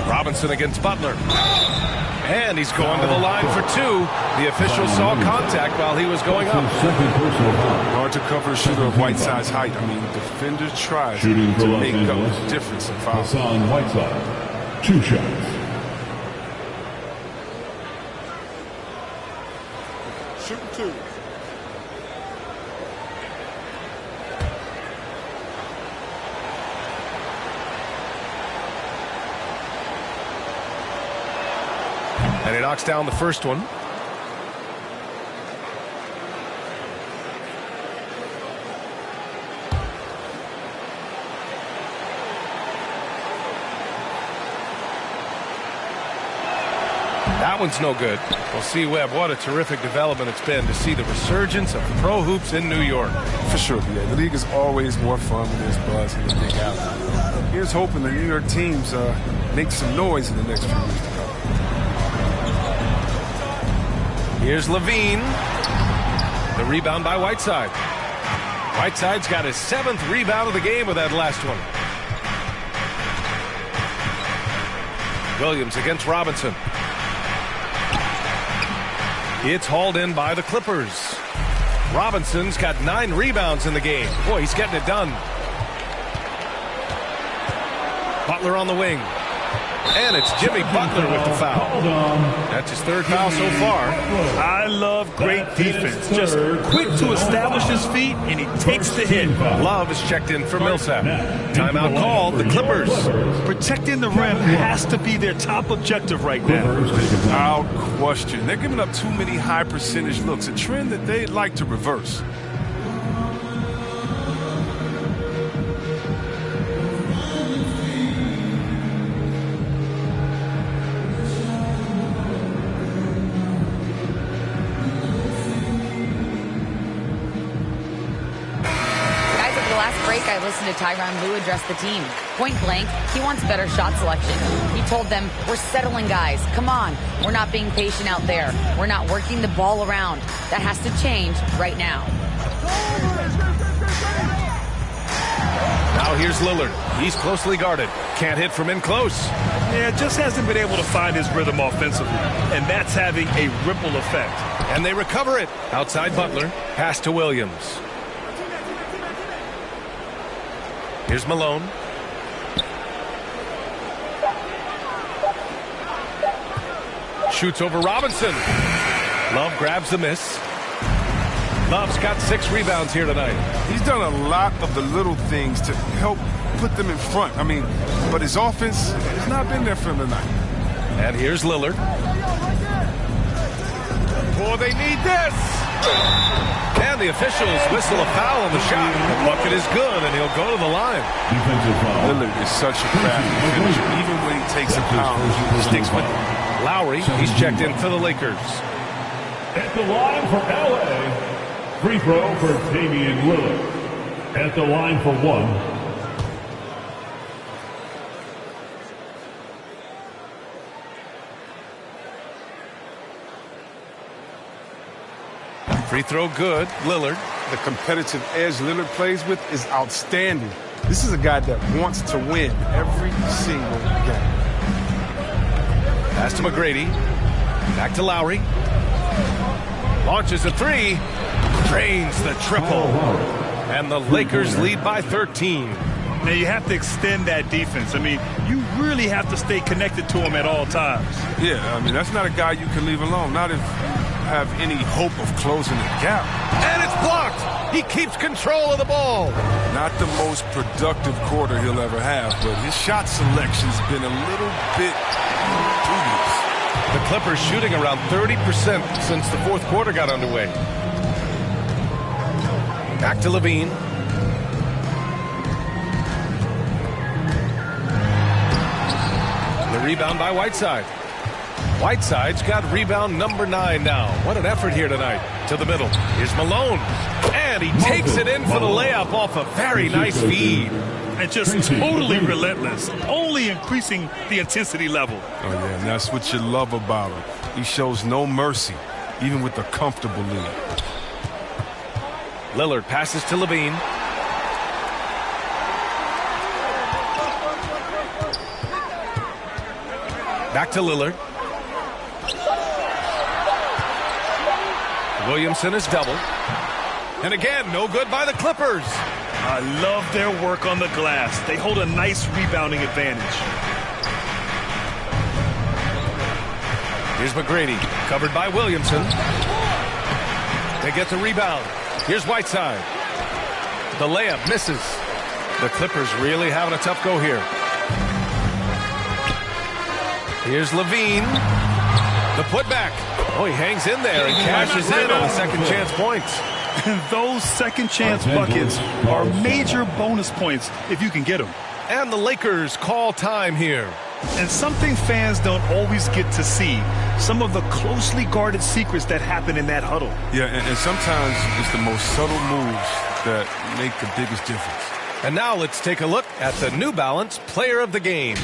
Robinson against Butler. And he's going to the line for 2. The official saw contact while he was going up. Hard to cover a shooter of Whiteside's height. I mean, defender tries to make up the difference in fouls. Hassan Whiteside, 2 shots. Shoot 2. And he knocks down the first one. That one's no good. Well, see, Webb, what a terrific development it's been to see the resurgence of pro hoops in New York. For sure, yeah. The league is always more fun when there's buzz in the big alley. Here's hoping the New York teams make some noise in the next few weeks to come. Here's Levine. The rebound by Whiteside. Whiteside's got his 7th rebound of the game with that last one. Williams against Robinson. It's hauled in by the Clippers. Robinson's got 9 rebounds in the game. Boy, he's getting it done. Butler on the wing. And it's Jimmy Butler with the foul. That's his 3rd foul so far. I love great defense. Just quick to establish his feet, and he takes the hit. Love is checked in for Millsap. Timeout called, the Clippers. Protecting the rim has to be their top objective right now. Without question. They're giving up too many high percentage looks, a trend that they'd like to reverse. I listened to Tyronn Lue address the team. Point blank, he wants better shot selection. He told them, we're settling, guys. Come on. We're not being patient out there. We're not working the ball around. That has to change right now. Now here's Lillard. He's closely guarded. Can't hit from in close. Yeah, just hasn't been able to find his rhythm offensively. And that's having a ripple effect. And they recover it. Outside Butler. Pass to Williams. Here's Malone. Shoots over Robinson. Love grabs the miss. Love's got 6 rebounds here tonight. He's done a lot of the little things to help put them in front. I mean, but his offense has not been there for him tonight. And here's Lillard. Oh, they need this. And the officials whistle a foul on the shot. The bucket is good, and he'll go to the line. Lillard is such a crafty finisher. Even when he takes a pound, he sticks with it. Lowry, he's checked in for the Lakers. At the line for L.A., free throw for Damian Lillard. At the line for one. Free throw good. Lillard. The competitive edge Lillard plays with is outstanding. This is a guy that wants to win every single game. Pass to McGrady. Back to Lowry. Launches a three. Drains the triple. And the Lakers lead by 13. Now you have to extend that defense. I mean, you really have to stay connected to him at all times. Yeah, I mean, that's not a guy you can leave alone. Not if you have any hope of closing the gap. And it's blocked. He keeps control of the ball. Not the most productive quarter he'll ever have, but his shot selection's been a little bit dubious. The Clippers shooting around 30% since the fourth quarter got underway. Back to Levine. The rebound by Whiteside. Whiteside's got rebound number 9 now. What an effort here tonight. To the middle. Here's Malone. And he takes it in for the layup off a very nice feed. And just totally relentless. Only increasing the intensity level. Oh, yeah, and that's what you love about him. He shows no mercy, even with a comfortable lead. Lillard passes to Levine. Back to Lillard. Williamson is doubled. And again, no good by the Clippers. I love their work on the glass. They hold a nice rebounding advantage. Here's McGrady, covered by Williamson. They get the rebound. Here's Whiteside. The layup misses. The Clippers really having a tough go here. Here's Levine. The putback. Oh, he hangs in there and cashes in on the second chance points. And those second chance buckets are major bonus points if you can get them. And the Lakers call time here. And something fans don't always get to see, some of the closely guarded secrets that happen in that huddle. Yeah, and sometimes it's the most subtle moves that make the biggest difference. And now let's take a look at the New Balance Player of the Game.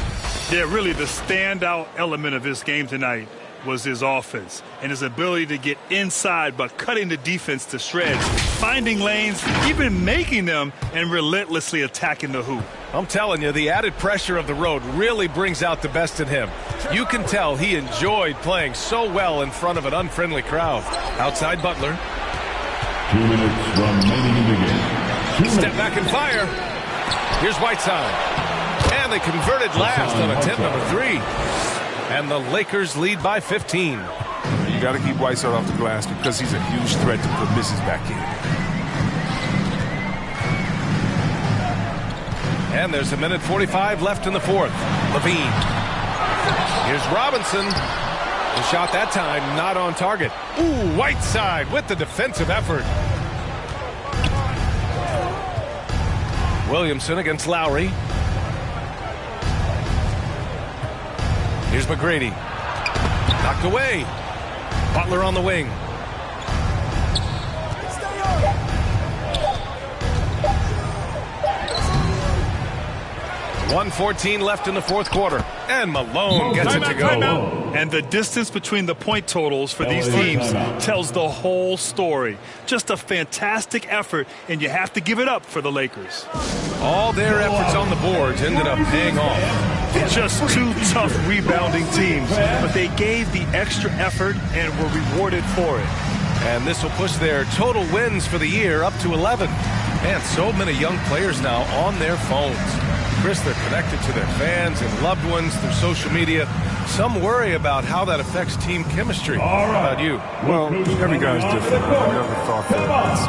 Yeah, really the standout element of his game tonight was his offense and his ability to get inside by cutting the defense to shreds, finding lanes, even making them, and relentlessly attacking the hoop. I'm telling you, the added pressure of the road really brings out the best in him. You can tell he enjoyed playing so well in front of an unfriendly crowd. Outside Butler. 2 minutes remaining in the game. Step back and fire. Here's Whiteside. And they converted last on attempt number 3. And the Lakers lead by 15. You got to keep Whiteside off the glass because he's a huge threat to put misses back in. And there's 1:45 left in the fourth. Levine. Here's Robinson. The shot that time not on target. Ooh, Whiteside with the defensive effort. Williamson against Lowry. Here's McGrady. Knocked away. Butler on the wing. .114 left in the fourth quarter. And Malone gets it to go. And the distance between the point totals for these teams tells the whole story. Just a fantastic effort, and you have to give it up for the Lakers. All their efforts on the boards ended up paying off. Just two tough rebounding teams, but they gave the extra effort and were rewarded for it. And this will push their total wins for the year up to 11. And so many young players now on their phones. Chris, they're connected to their fans and loved ones through social media. Some worry about how that affects team chemistry. How about you? Well, every guy's different. I never thought that it's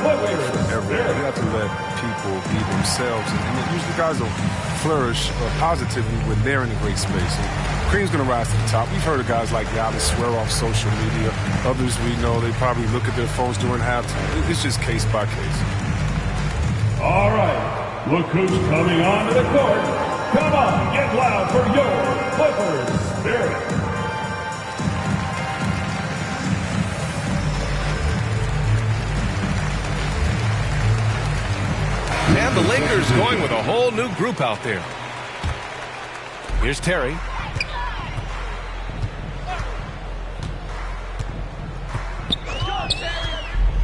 one way for everyone. You have to let people be themselves. And usually guys will flourish positively when they're in a great space. And Kareem's going to rise to the top. We've heard of guys like Giannis swear off social media. Others we know, they probably look at their phones during halftime. It's just case by case. All right, look who's coming onto the court. Come on, get loud for your Clippers Spirit. And the Lakers going with a whole new group out there. Here's Terry.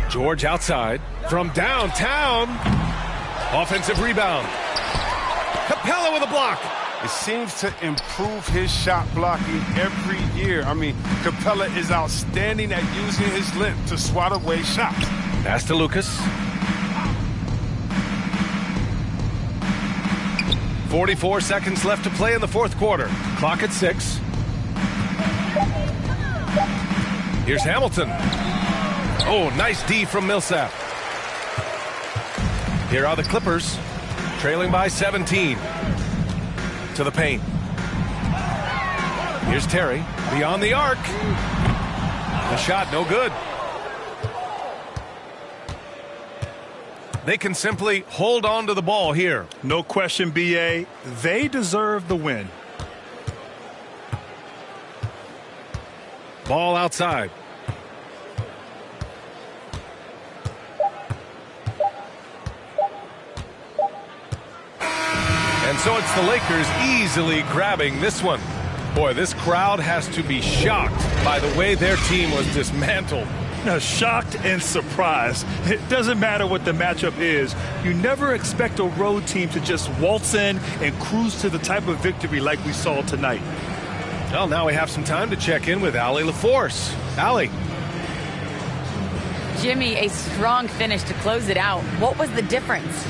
George outside from downtown. Offensive rebound. Capella with a block. It seems to improve his shot blocking every year. I mean, Capella is outstanding at using his length to swat away shots. Pass to Lucas. 44 seconds left to play in the fourth quarter. Clock at 6. Here's Hamilton. Oh, nice D from Millsap. Here are the Clippers, trailing by 17. To the paint. Here's Terry, beyond the arc. The shot, no good. They can simply hold on to the ball here. No question, B.A. They deserve the win. Ball outside. And so it's the Lakers easily grabbing this one. Boy, this crowd has to be shocked by the way their team was dismantled. Now, shocked and surprised. It doesn't matter what the matchup is. You never expect a road team to just waltz in and cruise to the type of victory like we saw tonight. Well, now we have some time to check in with Allie LaForce. Allie. Jimmy, a strong finish to close it out. What was the difference?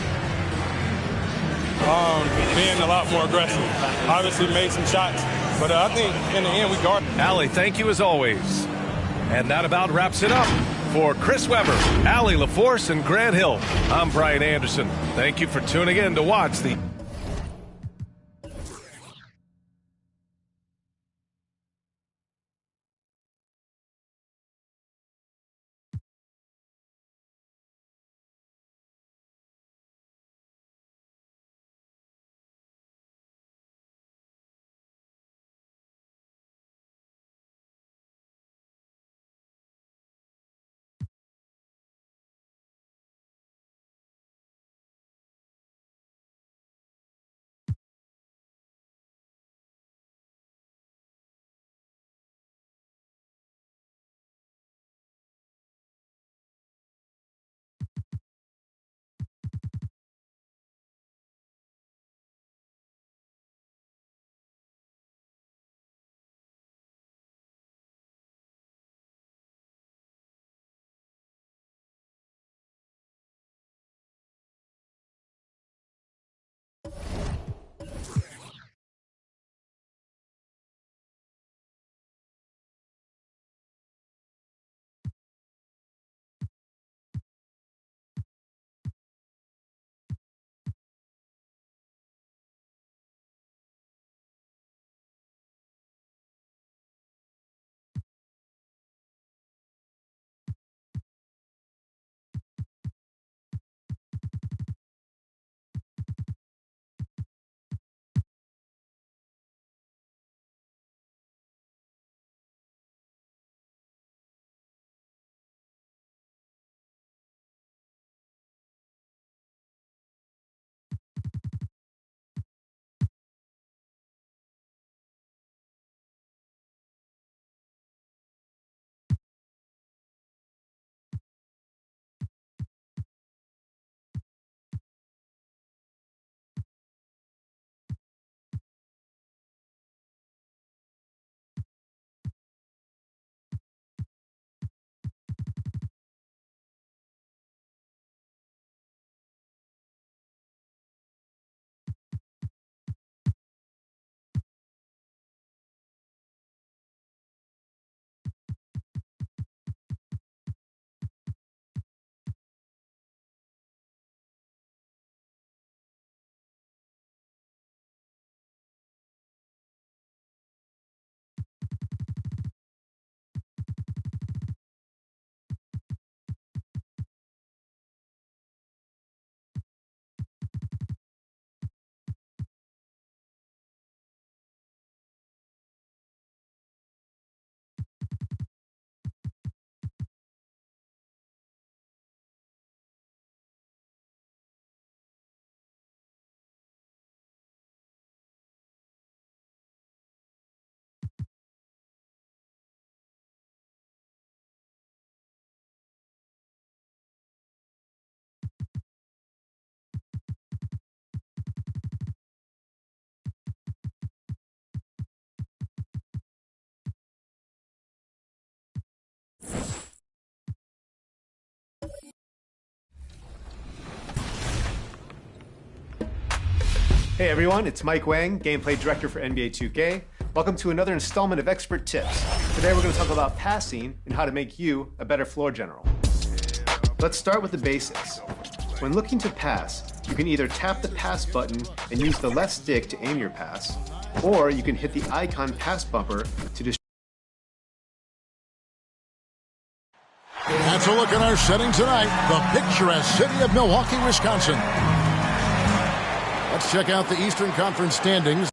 Being a lot more aggressive. Obviously made some shots, but I think in the end we guarded. Allie, thank you as always. And that about wraps it up. For Chris Webber, Allie LaForce, and Grant Hill, I'm Brian Anderson. Thank you for tuning in to watch the Hey everyone, it's Mike Wang, Gameplay Director for NBA2K. Welcome to another installment of Expert Tips. Today we're going to talk about passing and how to make you a better floor general. Let's start with the basics. When looking to pass, you can either tap the pass button and use the left stick to aim your pass, or you can hit the icon pass bumper to distribute. That's a look at our setting tonight, the picturesque city of Milwaukee, Wisconsin. Let's check out the Eastern Conference standings.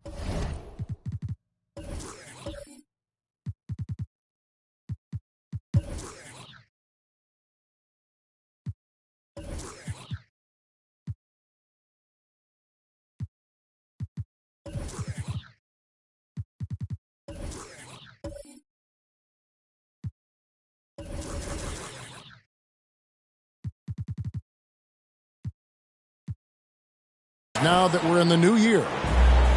Now that we're in the new year,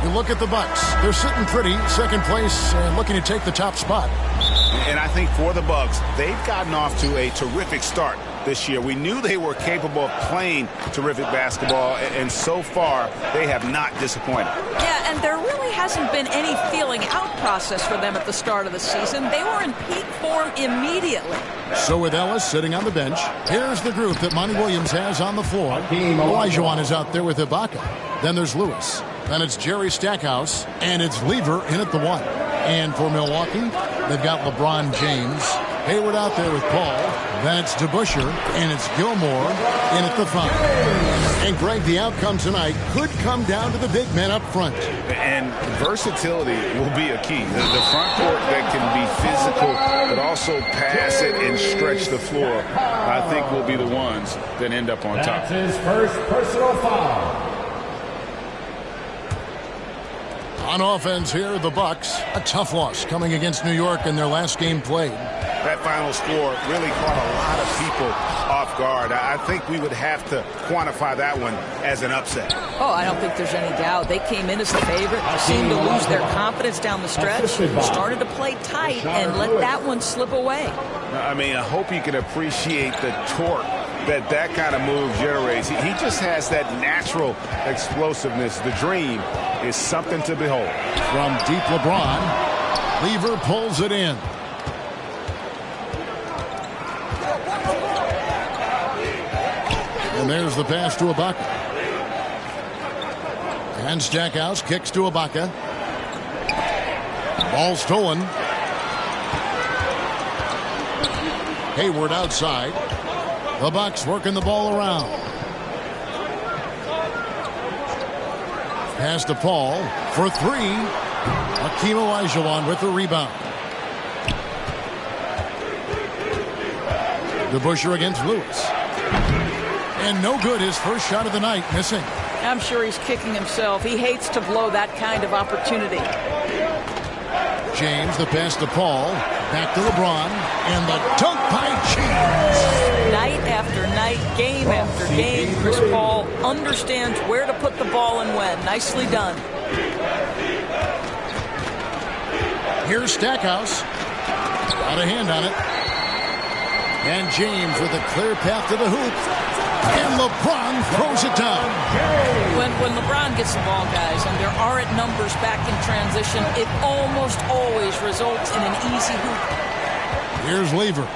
you look at the Bucks. They're sitting pretty, second place, looking to take the top spot. And I think for the Bucks, they've gotten off to a terrific start this year. We knew they were capable of playing terrific basketball, and so far, they have not disappointed. Yeah, and there really hasn't been any feeling out process for them at the start of the season. They were in peak form immediately. So with Ellis sitting on the bench, here's the group that Monty Williams has on the floor. Olajuwon is out there with Ibaka. Then there's Lewis. Then it's Jerry Stackhouse, and it's Lever in at the 1. And for Milwaukee, they've got LeBron James. Hayward out there with Paul. Then it's DeBusschere, and it's Gilmore in at the 5. And Greg, the outcome tonight could come down to the big men up front. And versatility will be a key. The front court that can be physical, but also pass it and stretch the floor, I think will be the ones that end up on top. That's his first personal foul. On offense here, the Bucks, a tough loss coming against New York in their last game played. That final score really caught a lot of people off guard. I think we would have to quantify that one as an upset. Oh, I don't think there's any doubt. They came in as the favorite, seemed to lose their confidence down the stretch, started to play tight, and let that one slip away. I mean, I hope you can appreciate the torque that kind of move generates. He just has that natural explosiveness. The dream is something to behold. From deep LeBron, Lever pulls it in. And there's the pass to Ibaka. And Stackhouse kicks to Ibaka. Ball stolen. Hayward outside. The Bucks working the ball around. Pass to Paul for 3. Hakeem Olajuwon with the rebound. DeBusschere against Lewis. And no good, his first shot of the night, missing. I'm sure he's kicking himself. He hates to blow that kind of opportunity. James, the pass to Paul. Back to LeBron. And the dunk by James. Night after night, game after game, Chris Paul understands where to put the ball and when. Nicely done. Here's Stackhouse. Got a hand on it. And James with a clear path to the hoop. And LeBron throws it down. When LeBron gets the ball, guys, and there aren't numbers back in transition, it almost always results in an easy hoop. Here's Lever.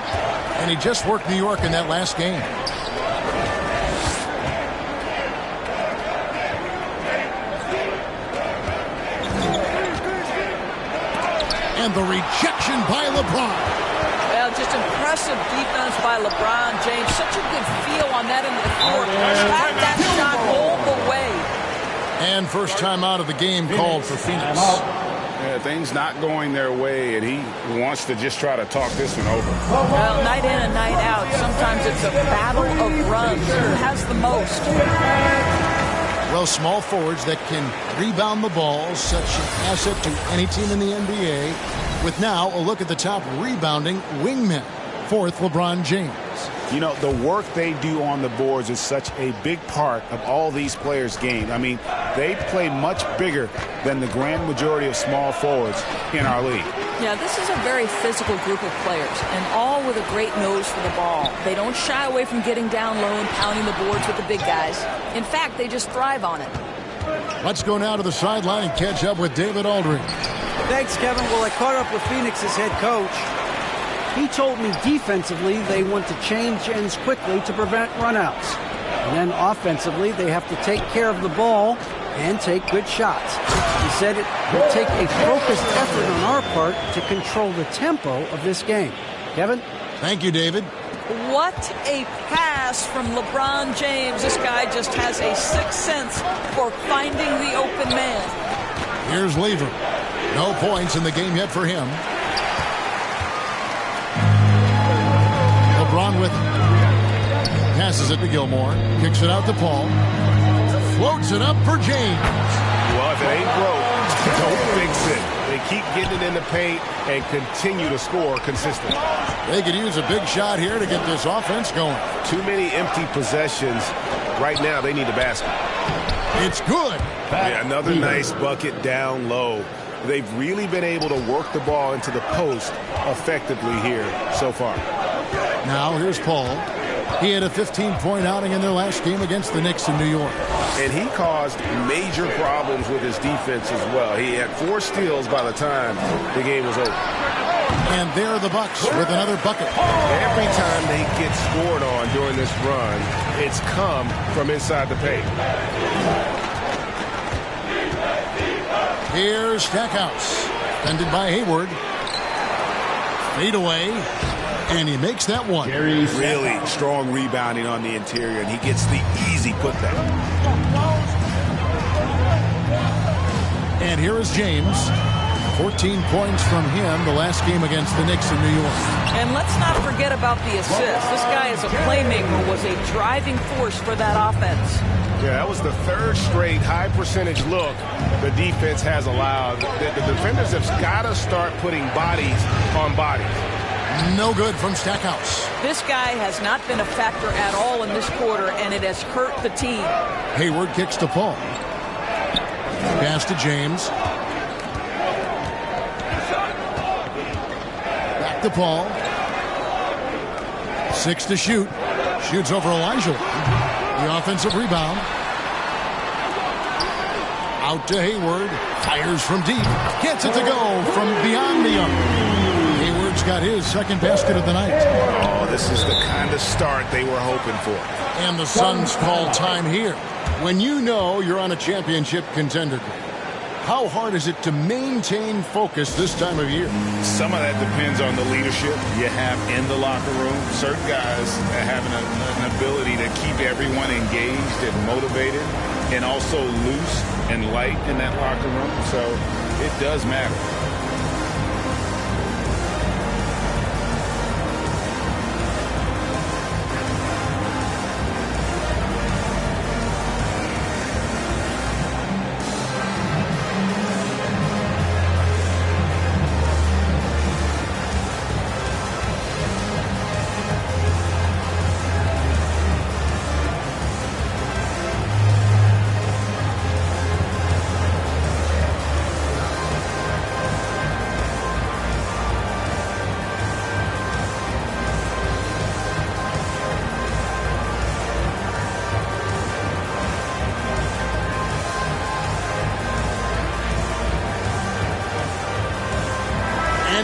And he just worked New York in that last game. And the rejection by LeBron. Well, just impressive defense by LeBron James. Such a good feel on that end of the court. Shot that shot all the way. And first time out of the game called for Phoenix. Yeah, things not going their way, and he wants to just try to talk this one over. Well, night in and night out, sometimes it's a battle of runs. Who has the most? Well, small forwards that can rebound the ball, such an asset to any team in the NBA. With now a look at the top rebounding wingmen. Fourth, LeBron James. You know, the work they do on the boards is such a big part of all these players' game. I mean, they play much bigger than the grand majority of small forwards in our league. Yeah, this is a very physical group of players, and all with a great nose for the ball. They don't shy away from getting down low and pounding the boards with the big guys. In fact, they just thrive on it. Let's go now to the sideline and catch up with David Aldridge. Thanks, Kevin. Well, I caught up with Phoenix's head coach. He told me defensively they want to change ends quickly to prevent runouts. And then offensively, they have to take care of the ball and take good shots. He said it will take a focused effort on our part to control the tempo of this game. Kevin? Thank you, David. What a pass from LeBron James. This guy just has a sixth sense for finding the open man. Here's Lever. No points in the game yet for him. LeBron with him. Passes it to Gilmore. Kicks it out to Paul. Floats it up for James. Well, if it ain't broke, don't fix it. They keep getting it in the paint and continue to score consistently. They could use a big shot here to get this offense going. Too many empty possessions. Right now, they need a basket. It's good. Yeah, another nice bucket down low. They've really been able to work the ball into the post effectively here so far. Now here's Paul. He had a 15-point outing in their last game against the Knicks in New York. And he caused major problems with his defense as well. He had 4 steals by the time the game was over. And there are the Bucks with another bucket. Every time they get scored on during this run, it's come from inside the paint. Here's Stackhouse. Defended by Hayward. Fade away. And he makes that one. Really strong rebounding on the interior, and he gets the easy putback. And here is James. 14 points from him the last game against the Knicks in New York. And let's not forget about the assist. This guy is a playmaker, was a driving force for that offense. Yeah, that was the 3rd straight high percentage look the defense has allowed. The defenders have got to start putting bodies on bodies. No good from Stackhouse. This guy has not been a factor at all in this quarter, and it has hurt the team. Hayward kicks to Paul. Pass to James. Back to Paul. 6 to shoot. Shoots over Elijah. The offensive rebound. Out to Hayward. Fires from deep. Gets it to go from beyond the arc. Hayward's got his second basket of the night. Oh, this is the kind of start they were hoping for. And the Suns call time here. When you know you're on a championship contender group, how hard is it to maintain focus this time of year? Some of that depends on the leadership you have in the locker room. Certain guys having an ability to keep everyone engaged and motivated and also loose and light in that locker room. So it does matter.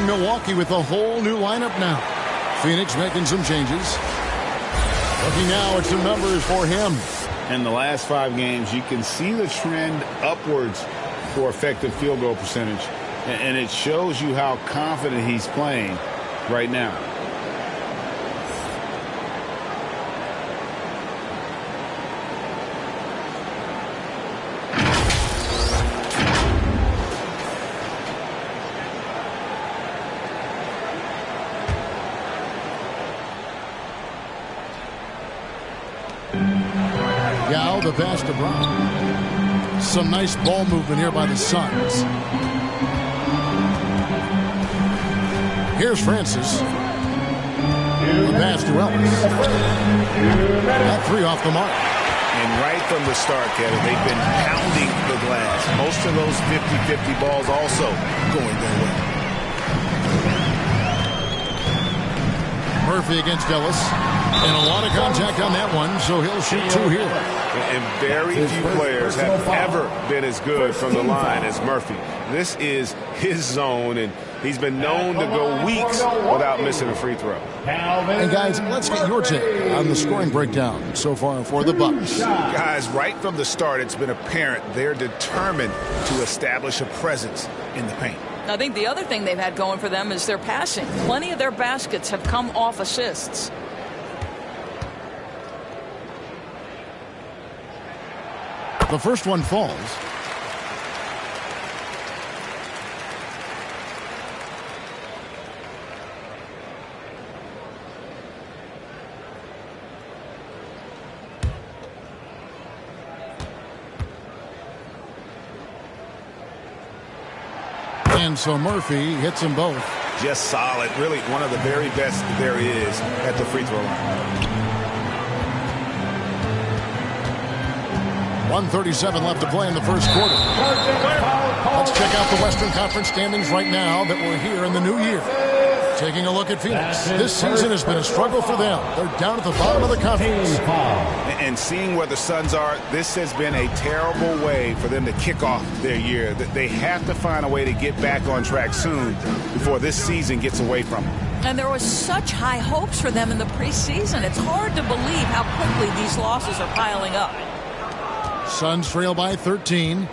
Milwaukee with a whole new lineup now. Phoenix making some changes. Looking now at some numbers for him. In the last 5 games, you can see the trend upwards for effective field goal percentage. And it shows you how confident he's playing right now. The pass to Brown. Some nice ball movement here by the Suns. Here's Francis. The pass to Ellis. That 3 off the mark. And right from the start, Kevin, they've been pounding the glass. Most of those 50-50 balls also going their way. Murphy against Ellis. And a lot of contact on that one, so he'll shoot 2 here. And very few players have ever been as good from the line as Murphy. This is his zone, and he's been known to go weeks without missing a free throw. And guys, let's get your take on the scoring breakdown so far for the Bucks. Guys, right from the start, it's been apparent they're determined to establish a presence in the paint. I think the other thing they've had going for them is their passing. Plenty of their baskets have come off assists. The first one falls. And so Murphy hits them both. Just solid. Really one of the very best there is at the free throw line. 1:37 left to play in the first quarter. Let's check out the Western Conference standings right now that we're here in the new year. Taking a look at Phoenix. This season has been a struggle for them. They're down at the bottom of the conference. And seeing where the Suns are, this has been a terrible way for them to kick off their year. They have to find a way to get back on track soon before this season gets away from them. And there was such high hopes for them in the preseason. It's hard to believe how quickly these losses are piling up. Suns trail by 13.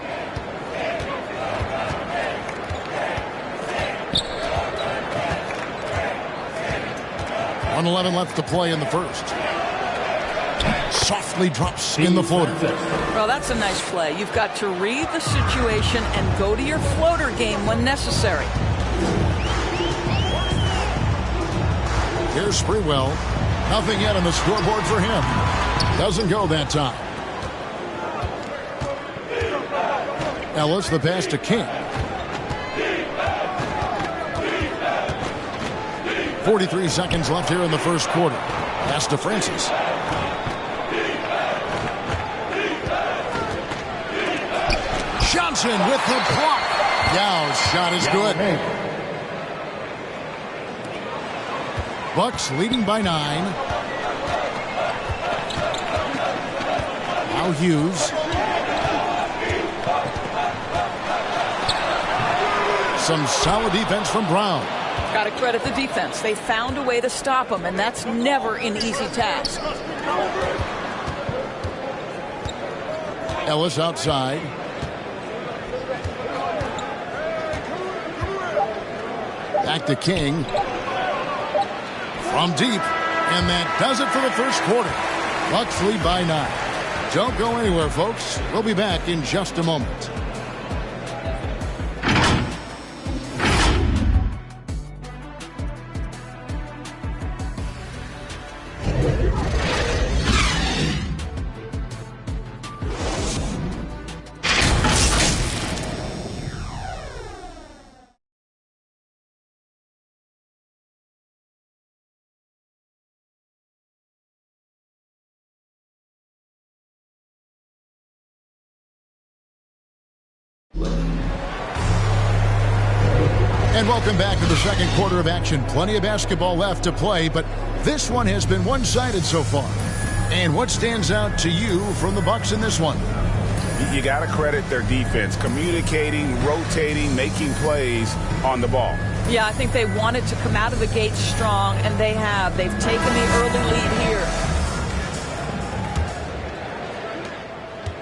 .11 left to play in the first. Softly drops in the floater. Well, that's a nice play. You've got to read the situation and go to your floater game when necessary. Here's Sprewell. Nothing yet on the scoreboard for him. Doesn't go that time. Ellis, the pass to King. 43 seconds left here in the first quarter. Pass to Francis. Johnson with the block. Yow's shot is good. Bucks leading by 9. Now Hughes. Some solid defense from Brown. Got to credit the defense. They found a way to stop him, and that's never an easy task. Ellis outside. Back to King. From deep. And that does it for the first quarter. Bucks lead by 9. Don't go anywhere, folks. We'll be back in just a moment. And welcome back to the second quarter of action. Plenty of basketball left to play, but this one has been one-sided so far. And what stands out to you from the Bucks in this one? You got to credit their defense, communicating, rotating, making plays on the ball. Yeah, I think they wanted to come out of the gate strong, and they have. They've taken the early lead here.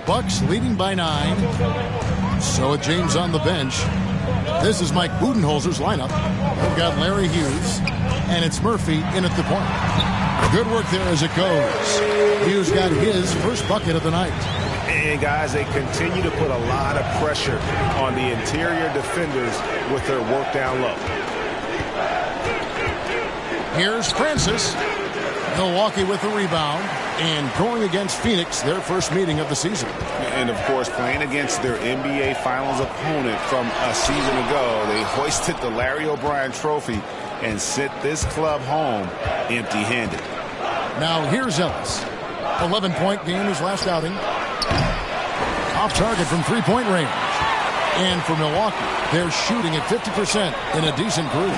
Bucks leading by 9. So with James on the bench, this is Mike Budenholzer's lineup. We've got Larry Hughes, and it's Murphy in at the point. Good work there as it goes. Hughes got his first bucket of the night. And guys, they continue to put a lot of pressure on the interior defenders with their work down low. Here's Francis. Milwaukee with the rebound. And going against Phoenix, their first meeting of the season. And, of course, playing against their NBA Finals opponent from a season ago. They hoisted the Larry O'Brien Trophy and sent this club home empty-handed. Now here's Ellis. 11-point game his last outing. Off target from three-point range. And for Milwaukee, they're shooting at 50% in a decent groove.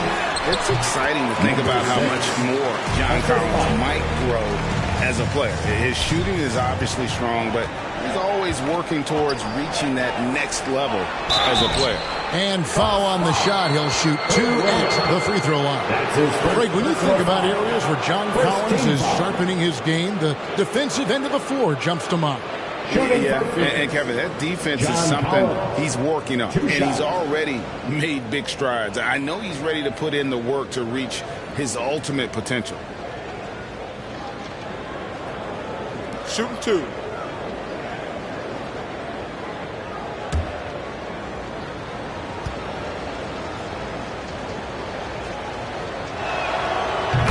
it's exciting to think about how much more John Collins might grow as a player. His shooting is obviously strong, but he's always working towards reaching that next level as a player. And foul on the shot. He'll shoot 2 at the free throw line. Greg, when you think about areas where John Collins is sharpening his game, the defensive end of the floor jumps to mind. Yeah, and Kevin, that defense is something he's working on, and he's already made big strides. I know he's ready to put in the work to reach his ultimate potential. Shooting 2.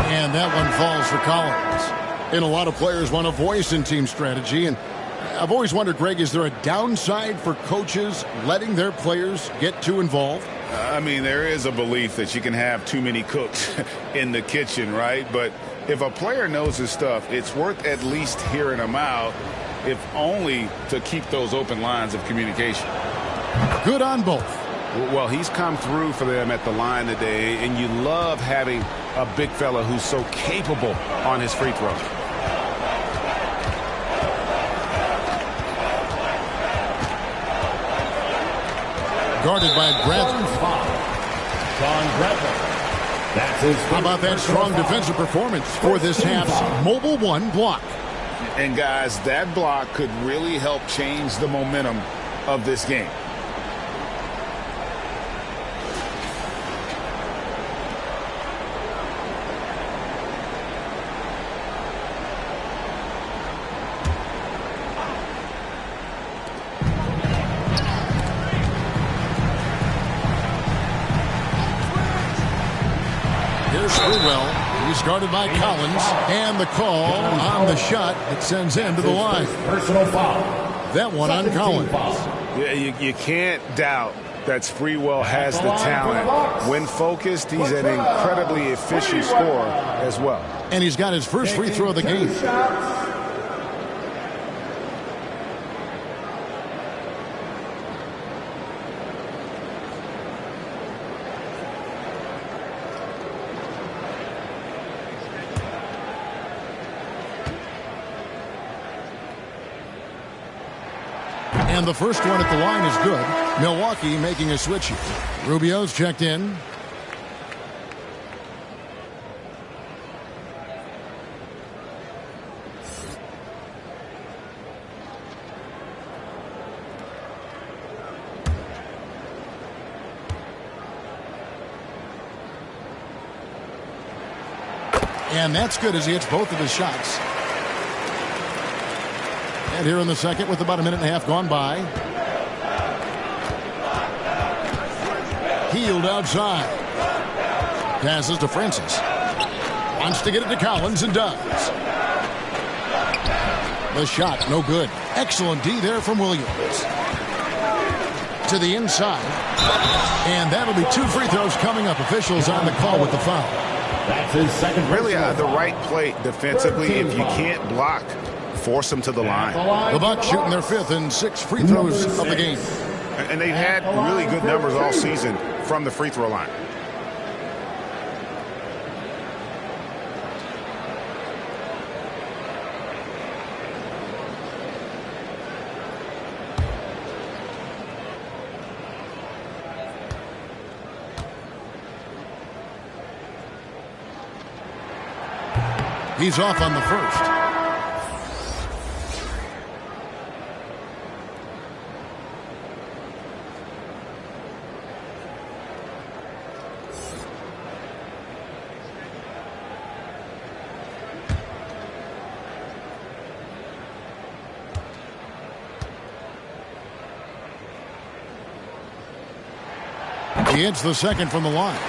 And that one falls for Collins. And a lot of players want a voice in team strategy, and I've always wondered, Greg, is there a downside for coaches letting their players get too involved? I mean, there is a belief that you can have too many cooks in the kitchen, right? But if a player knows his stuff, it's worth at least hearing him out, if only to keep those open lines of communication. Good on both. Well, he's come through for them at the line today, and you love having a big fella who's so capable on his free throw. Guarded by Bradley. How about that strong defensive performance for this half's Mobile 1 block? And guys, that block could really help change the momentum of this game. He's guarded by Collins, and the call on the shot that sends him to the line. Personal foul. That one on Collins. Yeah, you can't doubt that Sprewell has the talent. When focused, he's an incredibly efficient scorer as well. And he's got his first free throw of the game. And the first one at the line is good. Milwaukee making a switch here. Rubio's checked in. And that's good as he hits both of his shots. And here in the second with about a minute and a half gone by. Healed outside. Passes to Francis. Wants to get it to Collins and does. The shot, no good. Excellent D there from Williams. To the inside. And that'll be 2 free throws coming up. Officials on the call with the foul. That's his second. Really the right play defensively. If you can't block, force them to the line. The Bucks shooting their 5th and 6th free throws of the game. And they've had really good numbers all season from the free throw line. He's off on the first. He hits the second from the line.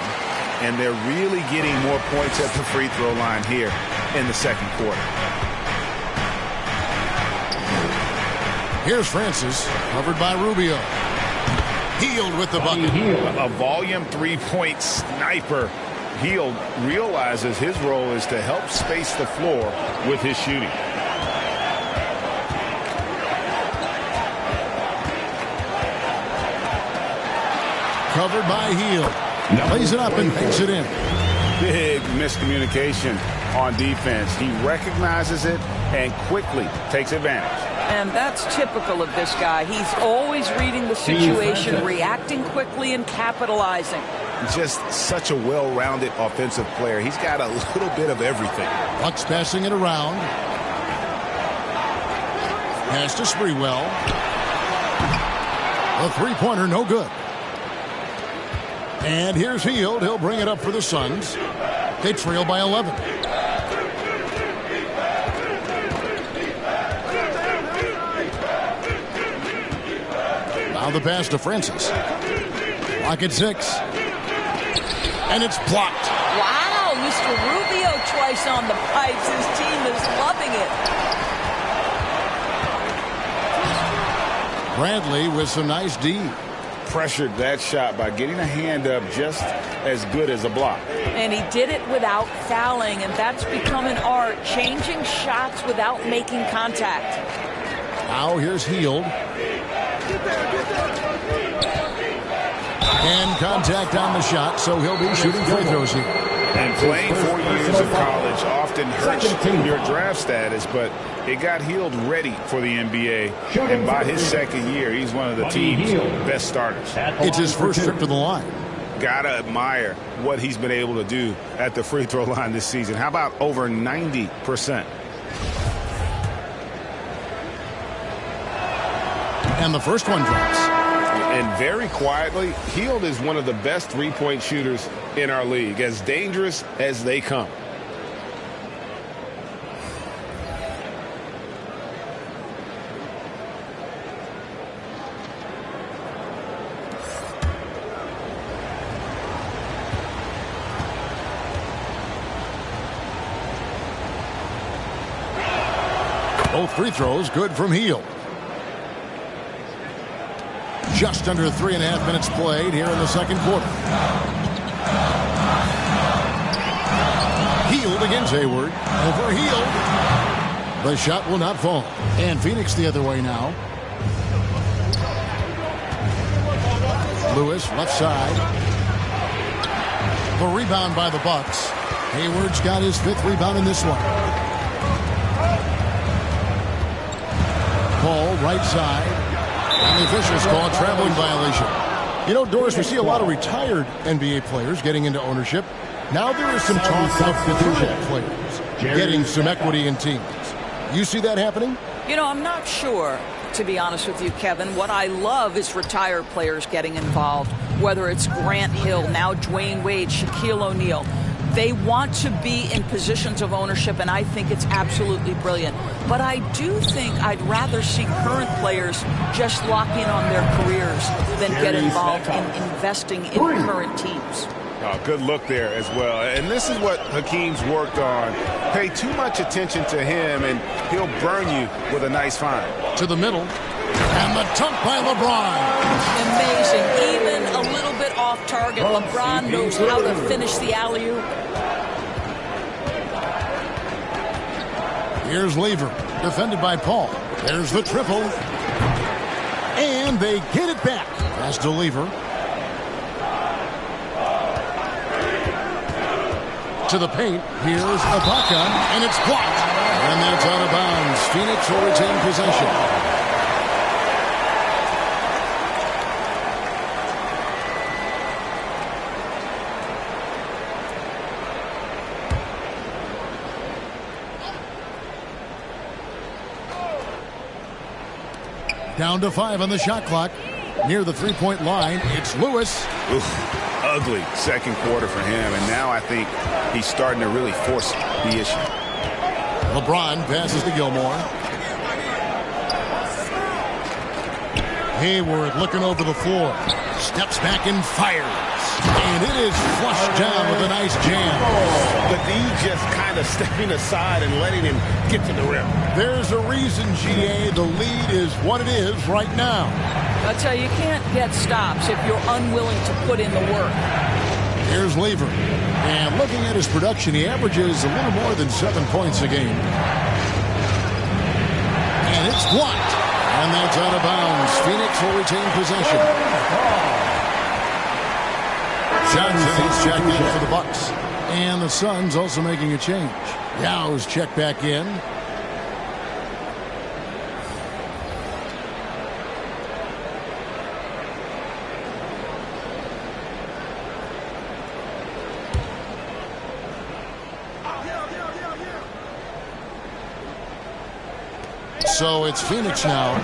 And they're really getting more points at the free throw line here in the second quarter. Here's Francis, covered by Rubio. Hield with the bucket. A volume three-point sniper. Hield realizes his role is to help space the floor with his shooting. Covered by Hield. Plays it up and makes it in. big miscommunication on defense. He recognizes it and quickly takes advantage. And that's typical of this guy. He's always reading the situation, reacting quickly, and capitalizing. Just such a well-rounded offensive player. He's got a little bit of everything. Bucks passing it around. Pass to Sprewell. A three-pointer, no good. And here's Hield. He'll bring it up for the Suns. They trail by 11. Now the pass to Francis. Clock at 6. And it's blocked. Wow, Mr. Rubio twice on the pipes. His team is loving it. Bradley with some nice D. Pressured that shot by getting a hand up just as good as a block. And he did it without fouling, and that's become an art, changing shots without making contact. Now here's Hield. And contact on the shot, so he'll be shooting free throws here. And playing 4 years of college often hurts your draft status, but it got Hield ready for the NBA. And by his second year, he's one of the team's best starters. It's his first trip to the line. Gotta admire what he's been able to do at the free throw line this season. How about over 90%? And the first one drops. And very quietly, Hield is one of the best three-point shooters in our league, as dangerous as they come. Both free throws good from Hield. Just under 3.5 minutes played here in the second quarter. Hield against Hayward. Over Hield. The shot will not fall. And Phoenix the other way now. Lewis left side. The rebound by the Bucks. Hayward's got his 5th rebound in this one. Ball right side. And the officials call a traveling violation. You know, Doris, we see a lot of retired NBA players getting into ownership. Now there is some talk of future players getting some equity in teams. You see that happening? You know, I'm not sure, to be honest with you, Kevin. What I love is retired players getting involved, whether it's Grant Hill, now Dwayne Wade, Shaquille O'Neal. They want to be in positions of ownership, and I think it's absolutely brilliant. But I do think I'd rather see current players just lock in on their careers than get involved in investing in current teams. Oh, good look there as well. And this is what Hakeem's worked on. Pay too much attention to him, and he'll burn you with a nice find. To the middle. And the dunk by LeBron. Amazing. Even a little bit off target. LeBron knows how to finish the alley-oop. Here's Lever, defended by Paul. There's the triple. And they get it back. Pass to Lever. To the paint. Here's Ibaka, and it's blocked. And that's out of bounds. Phoenix will retain possession. Down to 5 on the shot clock. Near the three-point line, it's Lewis. Oof, ugly second quarter for him, and now I think he's starting to really force the issue. LeBron passes to Gilmore. Hayward looking over the floor. Steps back and fires. And it is flushed down with a nice jam. The D just kind of stepping aside and letting him get to the rim. There's a reason, GA. The lead is what it is right now. I'll tell you, you can't get stops if you're unwilling to put in the work. Here's Lever. And looking at his production, he averages a little more than 7 points a game. And it's blocked. And that's out of bounds. Phoenix will retain possession. Johnson is checked in for the Bucks. And the Suns also making a change. Yow's checked back in. So it's Phoenix now.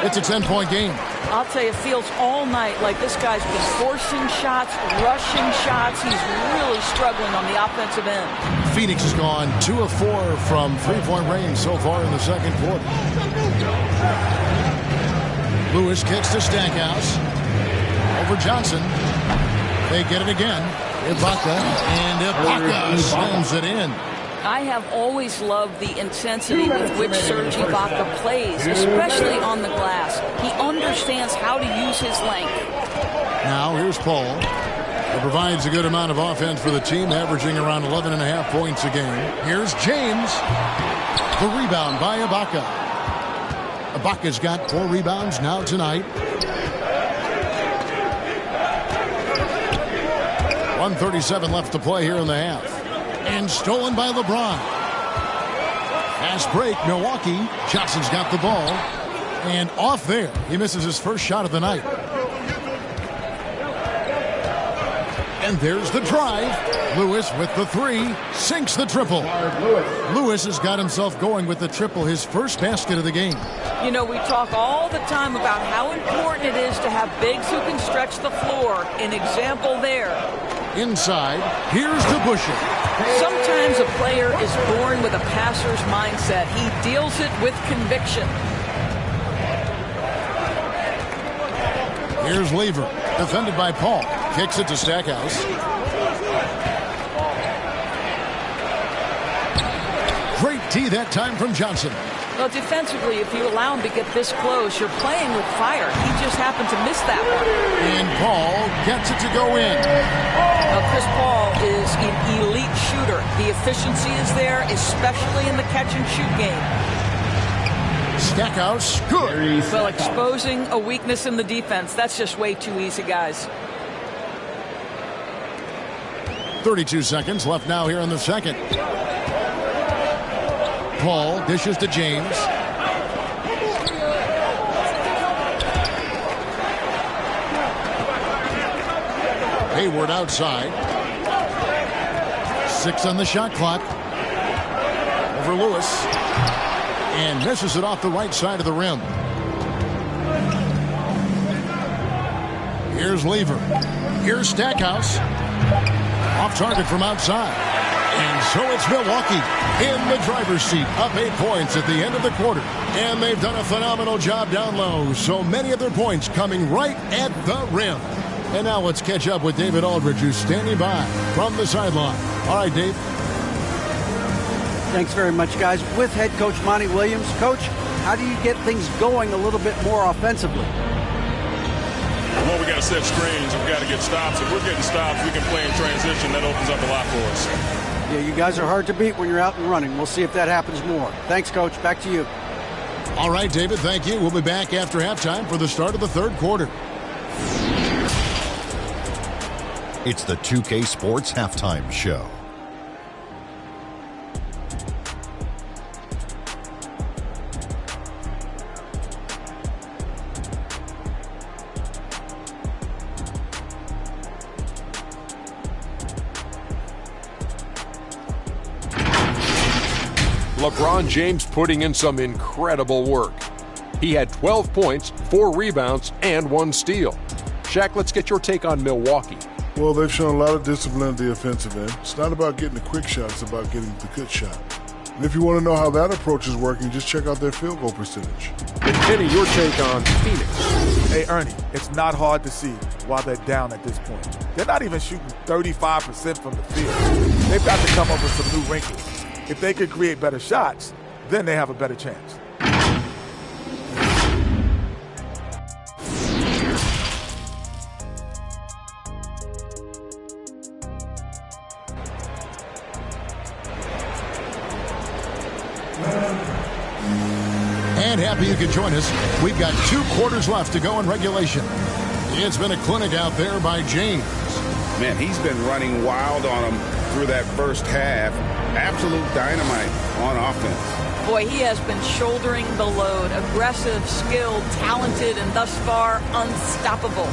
It's a 10-point game. I'll tell you, it feels all night like this guy's been forcing shots, rushing shots. He's really struggling on the offensive end. Phoenix has gone 2 of 4 from three-point range so far in the second quarter. Lewis kicks to Stackhouse. Over Johnson. They get it again. Ibaka. And Ibaka slams it in. I have always loved the intensity with which Serge Ibaka plays, especially on the glass. He understands how to use his length. Now here's Paul. It provides a good amount of offense for the team, averaging around 11.5 points a game. Here's James. The rebound by Ibaka. Ibaka's got 4 rebounds now tonight. 1:37 left to play here in the half. And stolen by LeBron. Fast break, Milwaukee. Johnson's got the ball. And off there. He misses his first shot of the night. And there's the drive. Lewis with the 3. Sinks the triple. Lewis has got himself going with the triple, his first basket of the game. You know, we talk all the time about how important it is to have bigs who can stretch the floor. An example there. Inside, here's the Busher. Sometimes a player is born with a passer's mindset. He deals it with conviction. Here's Lever, defended by Paul. Kicks it to Stackhouse. Great tee that time from Johnson. Well, defensively, if you allow him to get this close, you're playing with fire. He just happened to miss that one. And Paul gets it to go in. Now, Chris Paul is an elite shooter. The efficiency is there, especially in the catch-and-shoot game. Stackhouse, good. Well, exposing a weakness in the defense, that's just way too easy, guys. 32 seconds left now here in the second. Paul dishes to James. Hayward outside. 6 on the shot clock. Over Lewis. And misses it off the right side of the rim. Here's Lever. Here's Stackhouse. Off target from outside. And so it's Milwaukee in the driver's seat, up 8 points at the end of the quarter. And they've done a phenomenal job down low. So many of their points coming right at the rim. And now let's catch up with David Aldridge, who's standing by from the sideline. All right, Dave. Thanks very much, guys. With head coach Monty Williams. Coach, how do you get things going a little bit more offensively? Well, we got to set screens. We've got to get stops. If we're getting stops, we can play in transition. That opens up a lot for us. Yeah, you guys are hard to beat when you're out and running. We'll see if that happens more. Thanks, Coach. Back to you. All right, David, thank you. We'll be back after halftime for the start of the third quarter. It's the 2K Sports Halftime Show. LeBron James putting in some incredible work. He had 12 points, 4 rebounds, and 1 steal. Shaq, let's get your take on Milwaukee. Well, they've shown a lot of discipline at the offensive end. It's not about getting the quick shot, it's about getting the good shot. And if you want to know how that approach is working, just check out their field goal percentage. And Kenny, your take on Phoenix. Hey, Ernie, it's not hard to see why they're down at this point. They're not even shooting 35% from the field. They've got to come up with some new wrinkles. If they could create better shots, then they have a better chance. And happy you could join us. We've got 2 quarters left to go in regulation. It's been a clinic out there by James. Man, he's been running wild on him through that first half. Absolute dynamite on offense. Boy, he has been shouldering the load. Aggressive, skilled, talented, and thus far unstoppable.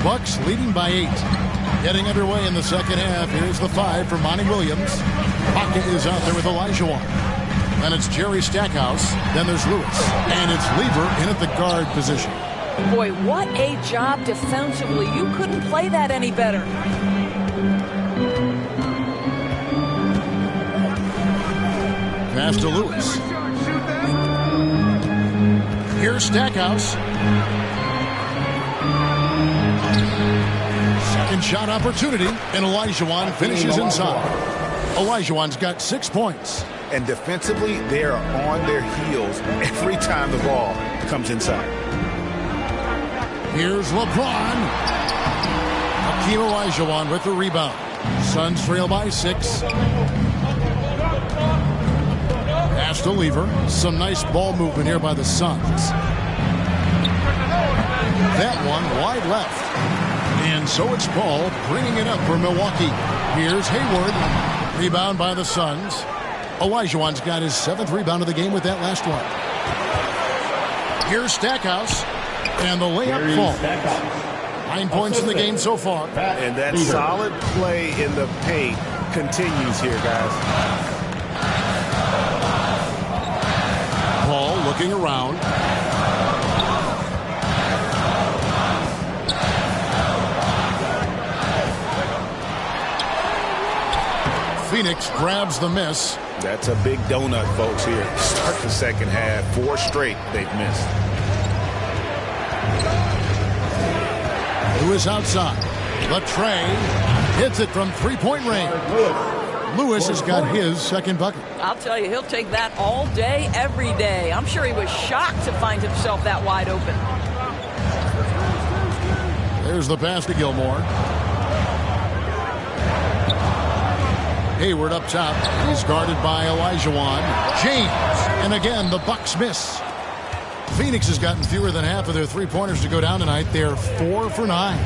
Bucks leading by 8. Getting underway in the second half. Here's the 5 for Monty Williams. Pocket is out there with Olajuwon. And it's Jerry Stackhouse. Then there's Lewis. And it's Lever in at the guard position. Boy, what a job defensively. You couldn't play that any better. Pass to Lewis. Here's Stackhouse. Second shot opportunity, and Olajuwon finishes inside. Olajuwon's got 6 points. And defensively, they are on their heels every time the ball comes inside. Here's LeBron. Hakeem Olajuwon with the rebound. Suns trail by 6. Pass to Lever. Some nice ball movement here by the Suns. That one wide left. And so it's Ball bringing it up for Milwaukee. Here's Hayward. Rebound by the Suns. Olajuwon's got his 7th rebound of the game with that last one. Here's Stackhouse. And the layup falls. 9 points in the game so far. And that solid play in the paint continues here, guys. Ball looking around. Phoenix grabs the miss. That's a big donut, folks, here. Start the second half. 4 straight they've missed. Lewis outside. Latrey hits it from 3-point range. Lewis has got his second bucket. I'll tell you, he'll take that all day, every day. I'm sure he was shocked to find himself that wide open. There's the pass to Gilmore. Hayward up top. He's guarded by Olajuwon. James. And again, the Bucks miss. Phoenix has gotten fewer than half of their 3-pointers to go down tonight. They're 4 for 9.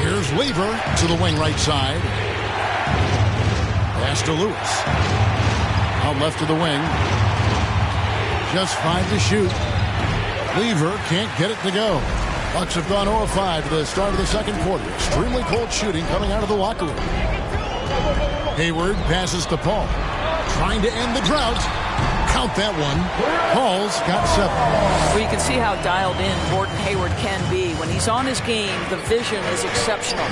Here's Lever to the wing right side. Pass to Lewis. Out left to the wing. Just 5 to shoot. Lever can't get it to go. Bucks have gone 0-5 to the start of the second quarter. Extremely cold shooting coming out of the locker room. Hayward passes to Paul. Trying to end the drought. Count that one. Paul's got 7. Well, you can see how dialed in Gordon Hayward can be. When he's on his game, the vision is exceptional.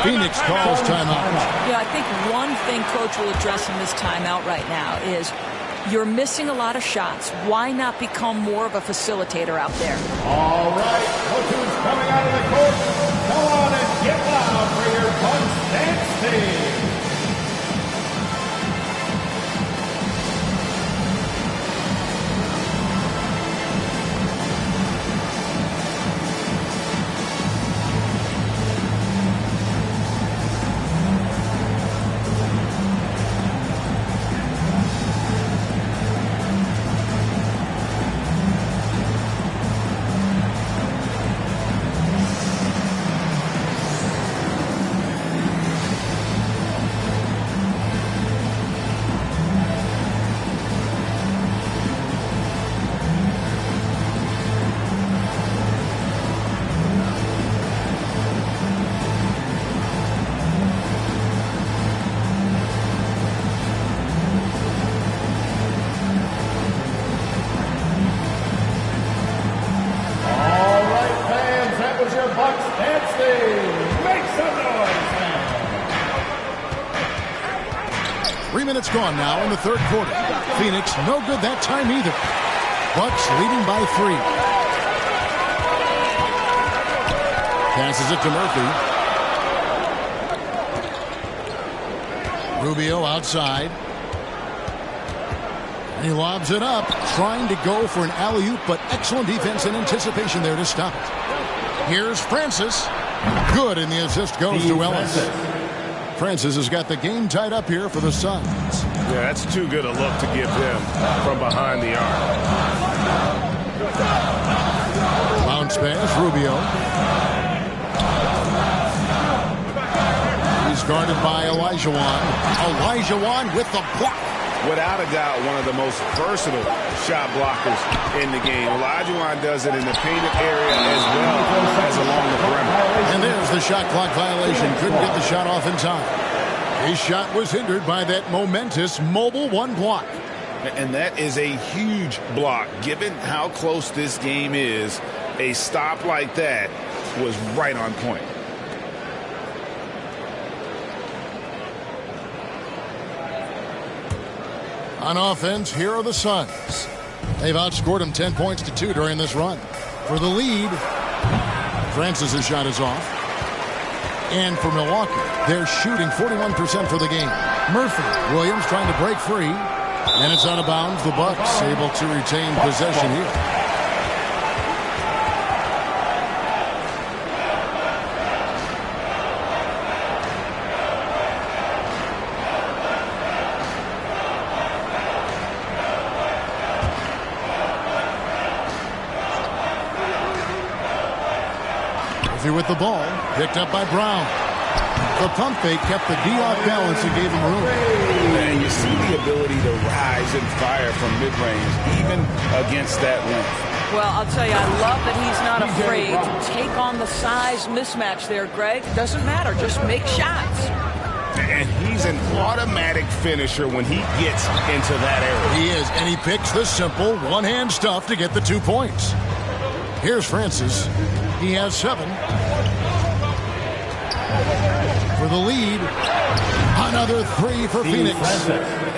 Phoenix calls timeout. Yeah, I think one thing Coach will address in this timeout right now is you're missing a lot of shots. Why not become more of a facilitator out there? All right, look who's coming out of the court. Come on and get loud for your Bucks dance team. Minutes gone now in the third quarter. Phoenix no good that time either. Bucks leading by 3. Passes it to Murphy. Rubio outside. And he lobs it up, trying to go for an alley-oop, but excellent defense and anticipation there to stop it. Here's Francis. Good, and the assist goes to Ellis. Francis has got the game tied up here for the Suns. Yeah, that's too good a look to give him from behind the arc. Bounce pass, Rubio. He's guarded by Olajuwon. Olajuwon with the block. Without a doubt, one of the most versatile shot blockers in the game. Olajuwon does it in the painted area as well as along the perimeter. And there's the shot clock violation. Couldn't get the shot off in time. His shot was hindered by that momentous mobile one block. And that is a huge block. Given how close this game is, a stop like that was right on point. On offense, here are the Suns. They've outscored them 10 points to 2 during this run. For the lead, Francis' shot is off. And for Milwaukee, they're shooting 41% for the game. Murphy, Williams trying to break free. And it's out of bounds. The Bucks able to retain possession here. With the ball, picked up by Brown. The pump fake kept the D off balance and gave him room. And you see the ability to rise and fire from mid-range, even against that length. Well, I'll tell you, I love that he's not afraid to take on the size mismatch there, Greg. Doesn't matter, just make shots. And he's an automatic finisher when he gets into that area. He is, and he picks the simple one-hand stuff to get the 2 points. Here's Francis. He has 7. For the lead, another 3 for Phoenix.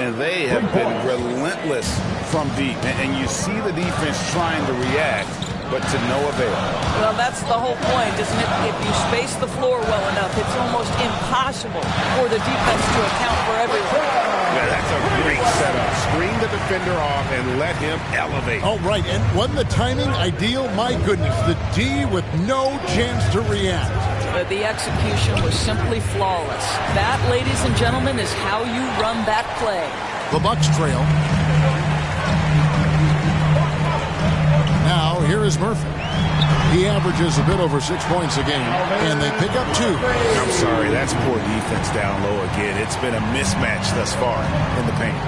And they have been relentless from deep. And you see the defense trying to react, but to no avail. Well, that's the whole point, isn't it? If you space the floor well enough, it's almost impossible for the defense to account for everything. Yeah, that's a great setup. Screen the defender off and let him elevate. Oh, right. And wasn't the timing ideal? My goodness, the D with no chance to react. But the execution was simply flawless. That, ladies and gentlemen, is how you run that play. The Bucks trail. Now, here is Murphy. He averages a bit over 6 points a game, and they pick up 2. I'm sorry, that's poor defense down low again. It's been a mismatch thus far in the paint.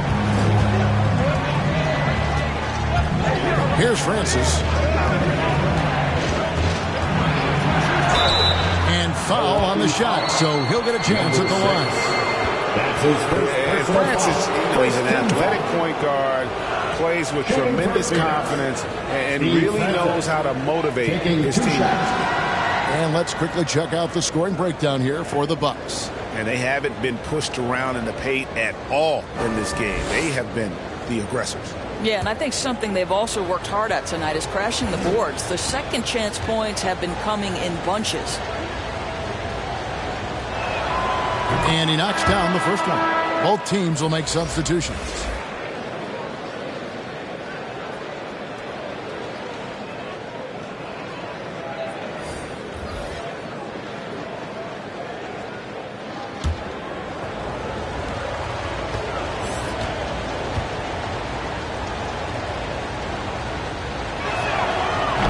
Here's Francis. And foul on the shot, so he'll get a chance at the line. That's his first. And Francis, he's an athletic point guard, plays with tremendous confidence, and really knows how to motivate his teammates. And let's quickly check out the scoring breakdown here for the Bucks. And they haven't been pushed around in the paint at all in this game. They have been the aggressors. Yeah, and I think something they've also worked hard at tonight is crashing the boards. The second chance points have been coming in bunches. And he knocks down the first one. Both teams will make substitutions.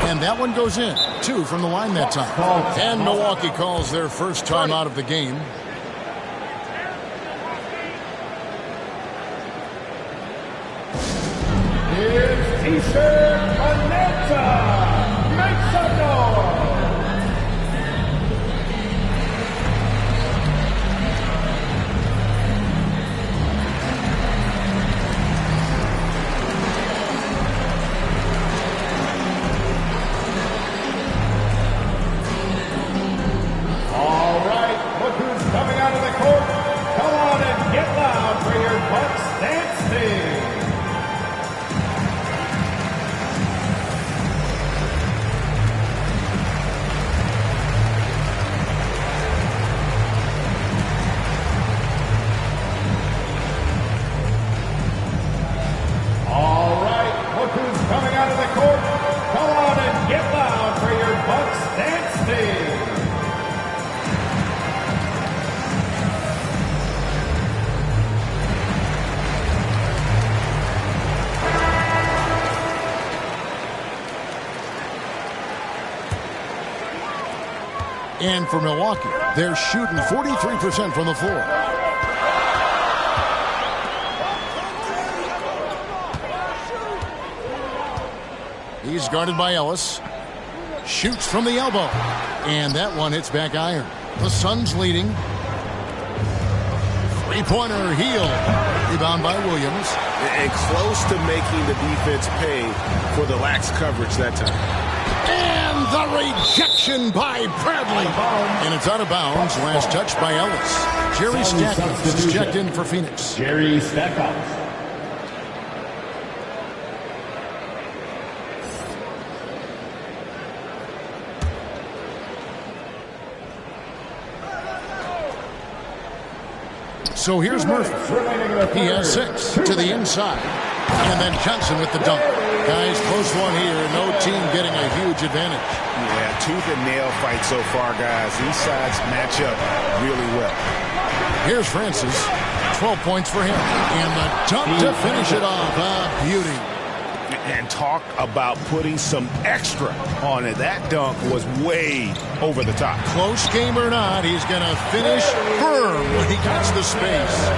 And that one goes in. 2 from the line that time. And Milwaukee calls their first time out of the game. Here's T-shirt Aneta. Make some noise. All right, look who's coming out of the court. Come on and get loud for your Bucks dance team. And for Milwaukee, they're shooting 43% from the floor. He's guarded by Ellis. Shoots from the elbow. And that one hits back iron. The Suns leading. Three-pointer, heel. Rebound by Williams. And close to making the defense pay for the lax coverage that time. And the rejection by Bradley. And it's out of bounds. Last touch by Ellis. Jerry Stackhouse is checked in for Phoenix. Jerry Stackhouse. So here's Murphy. He has 6 to the inside. And then Johnson with the dunk. Guys, close one here. No team getting a huge advantage. Yeah, tooth and nail fight so far, guys. These sides match up really well. Here's Francis. 12 points for him. And the dunk to finish it off. A beauty. And talk about putting some extra on it. That dunk was way over the top. Close game or not, he's going to finish firm when he gets the space.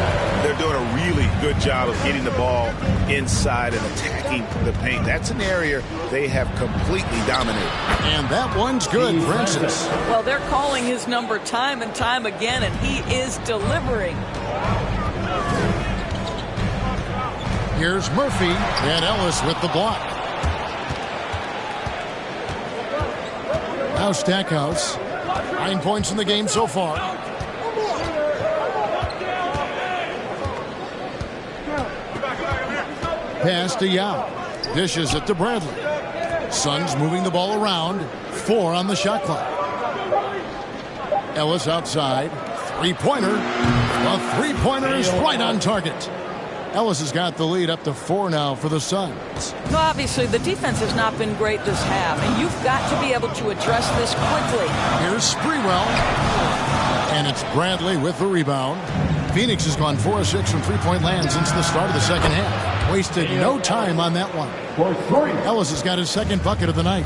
They're doing a really good job of getting the ball inside and attacking the paint. That's an area they have completely dominated. And that one's good, Francis. Well, they're calling his number time and time again, and he is delivering. Here's Murphy and Ellis with the block. Now Stackhouse. 9 points in the game so far. Pass to Yao. Dishes it to Bradley. Suns moving the ball around. 4 on the shot clock. Ellis outside. Three-pointer. The three-pointer is right on target. Ellis has got the lead up to 4 now for the Suns. Well, obviously, the defense has not been great this half, and you've got to be able to address this quickly. Here's Sprewell. And it's Bradley with the rebound. Phoenix has gone 4 of 6 from three-point land since the start of the second half. Wasted no time on that one. Ellis has got his second bucket of the night.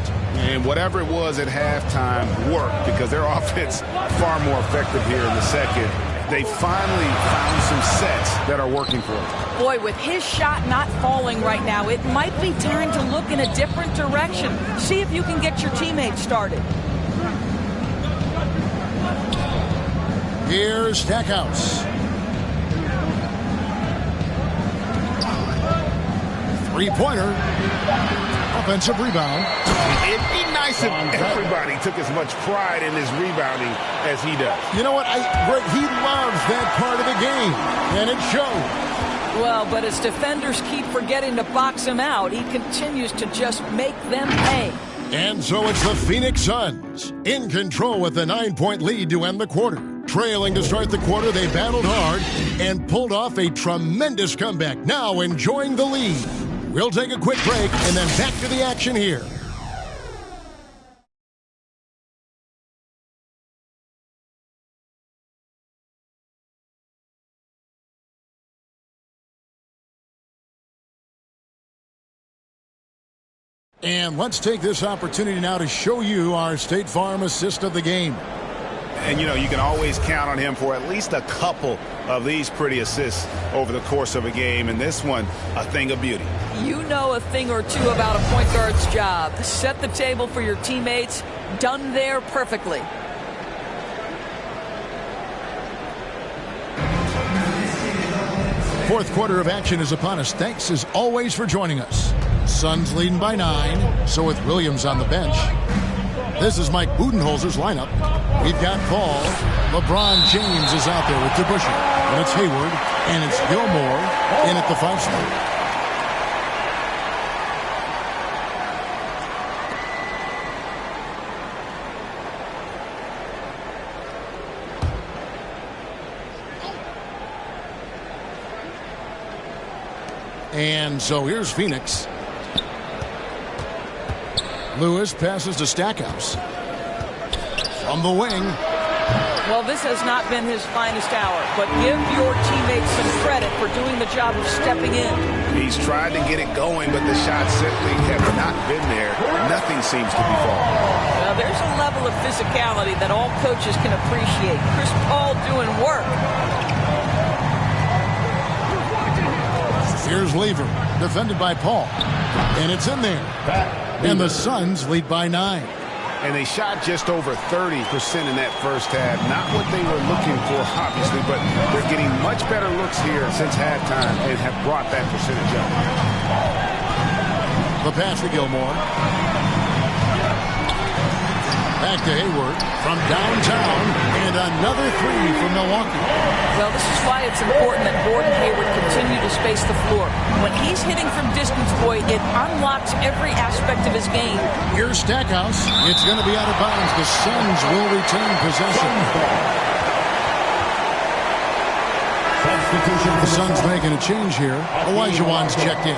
And whatever it was at halftime worked because their offense far more effective here in the second. They finally found some sets that are working for them. Boy, with his shot not falling right now, it might be time to look in a different direction. See if you can get your teammates started. Here's Stackhouse. Three-pointer. Offensive rebound. It'd be nice if everybody took as much pride in his rebounding as he does. You know what? He loves that part of the game, and it shows. Well, but as defenders keep forgetting to box him out, he continues to just make them pay. And so it's the Phoenix Suns in control with a 9-point lead to end the quarter. Trailing to start the quarter, they battled hard and pulled off a tremendous comeback. Now enjoying the lead. We'll take a quick break and then back to the action here. And let's take this opportunity now to show you our State Farm assist of the game. And, you know, you can always count on him for at least a couple of these pretty assists over the course of a game. And this one, a thing of beauty. You know a thing or two about a point guard's job. Set the table for your teammates. Done there perfectly. Fourth quarter of action is upon us. Thanks as always for joining us. Suns leading by 9, so with Williams on the bench. This is Mike Budenholzer's lineup. We've got Paul. LeBron James is out there with DeBusschere. And it's Hayward. And it's Gilmore in at the 5 spot. And so here's Phoenix. Lewis passes to Stackhouse. From the wing. Well, this has not been his finest hour, but give your teammates some credit for doing the job of stepping in. He's tried to get it going, but the shots simply have not been there. Nothing seems to be falling. Well, there's a level of physicality that all coaches can appreciate. Chris Paul doing work. Here's Lever, defended by Paul. And it's in there. And the Suns lead by 9. And they shot just over 30% in that first half. Not what they were looking for, obviously, but they're getting much better looks here since halftime and have brought that percentage up. The pass to Gilmore. Back to Hayward from downtown, and another three from Milwaukee. Well, this is why it's important that Gordon Hayward continue to space the floor. When he's hitting from distance, boy, it unlocks every aspect of his game. Here's Stackhouse. It's going to be out of bounds. The Suns will retain possession. The Suns making a change here. Elijah Wan's checked in.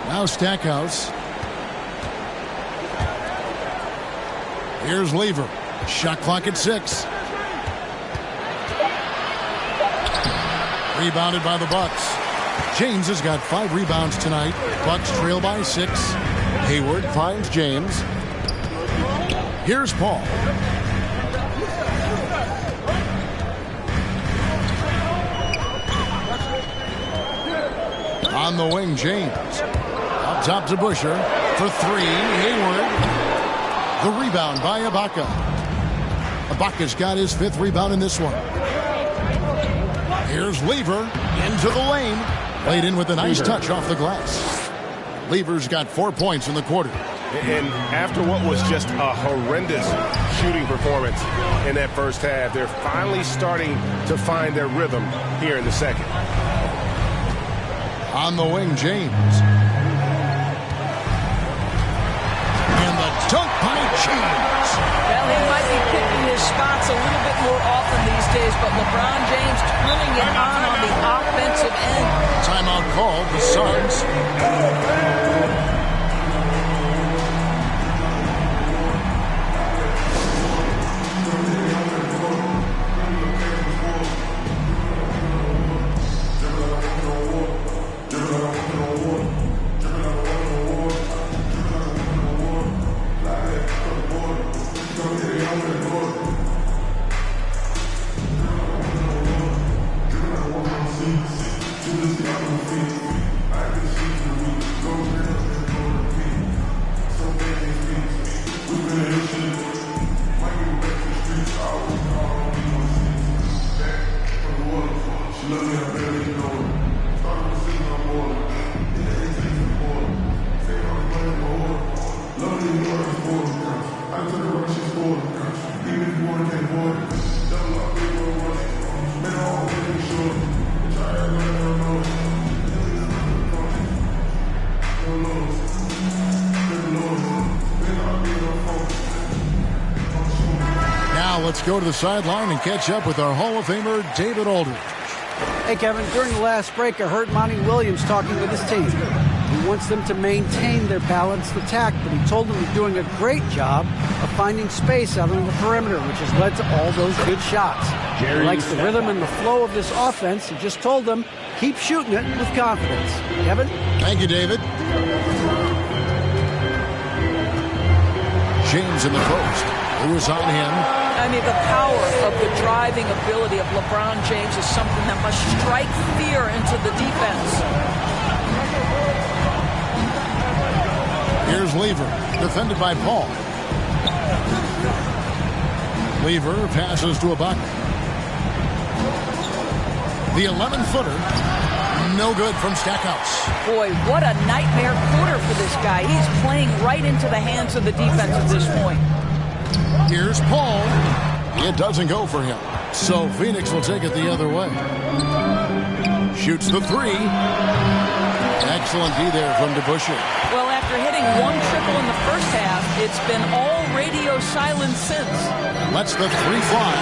Now Stackhouse. Here's Lever. Shot clock at 6. Rebounded by the Bucks. James has got 5 rebounds tonight. Bucks trail by 6. Hayward finds James. Here's Paul. On the wing, James. Up top to Busher for 3. Hayward. The rebound by Ibaka. Ibaka's got his 5th rebound in this one. Here's Lever into the lane. Laid in with a nice touch off the glass. Lever's got 4 points in the quarter. And after what was just a horrendous shooting performance in that first half, they're finally starting to find their rhythm here in the second. On the wing, James. And the dunk by James. Well, he might be picking his spots a little bit more often these days, but LeBron James turning it on the offensive end. Timeout called, the Suns. Let's go to the sideline and catch up with our Hall of Famer, David Aldridge. Hey, Kevin, during the last break, I heard Monty Williams talking with his team. He wants them to maintain their balanced attack, but he told them he's doing a great job of finding space out on the perimeter, which has led to all those good shots. He likes the rhythm and the flow of this offense. He just told them, keep shooting it with confidence. Kevin? Thank you, David. James in the post. Who is on him? I mean, the power of the driving ability of LeBron James is something that must strike fear into the defense. Here's Lever, defended by Paul. Lever passes to Ibaka. The 11-footer, no good from Stackhouse. Boy, what a nightmare quarter for this guy. He's playing right into the hands of the defense at this point. Here's Paul. It doesn't go for him. So Phoenix will take it the other way. Shoots the 3. Excellent D there from DeBusschere. Well, after hitting one triple in the first half, it's been all radio silence since. Lets the three fly.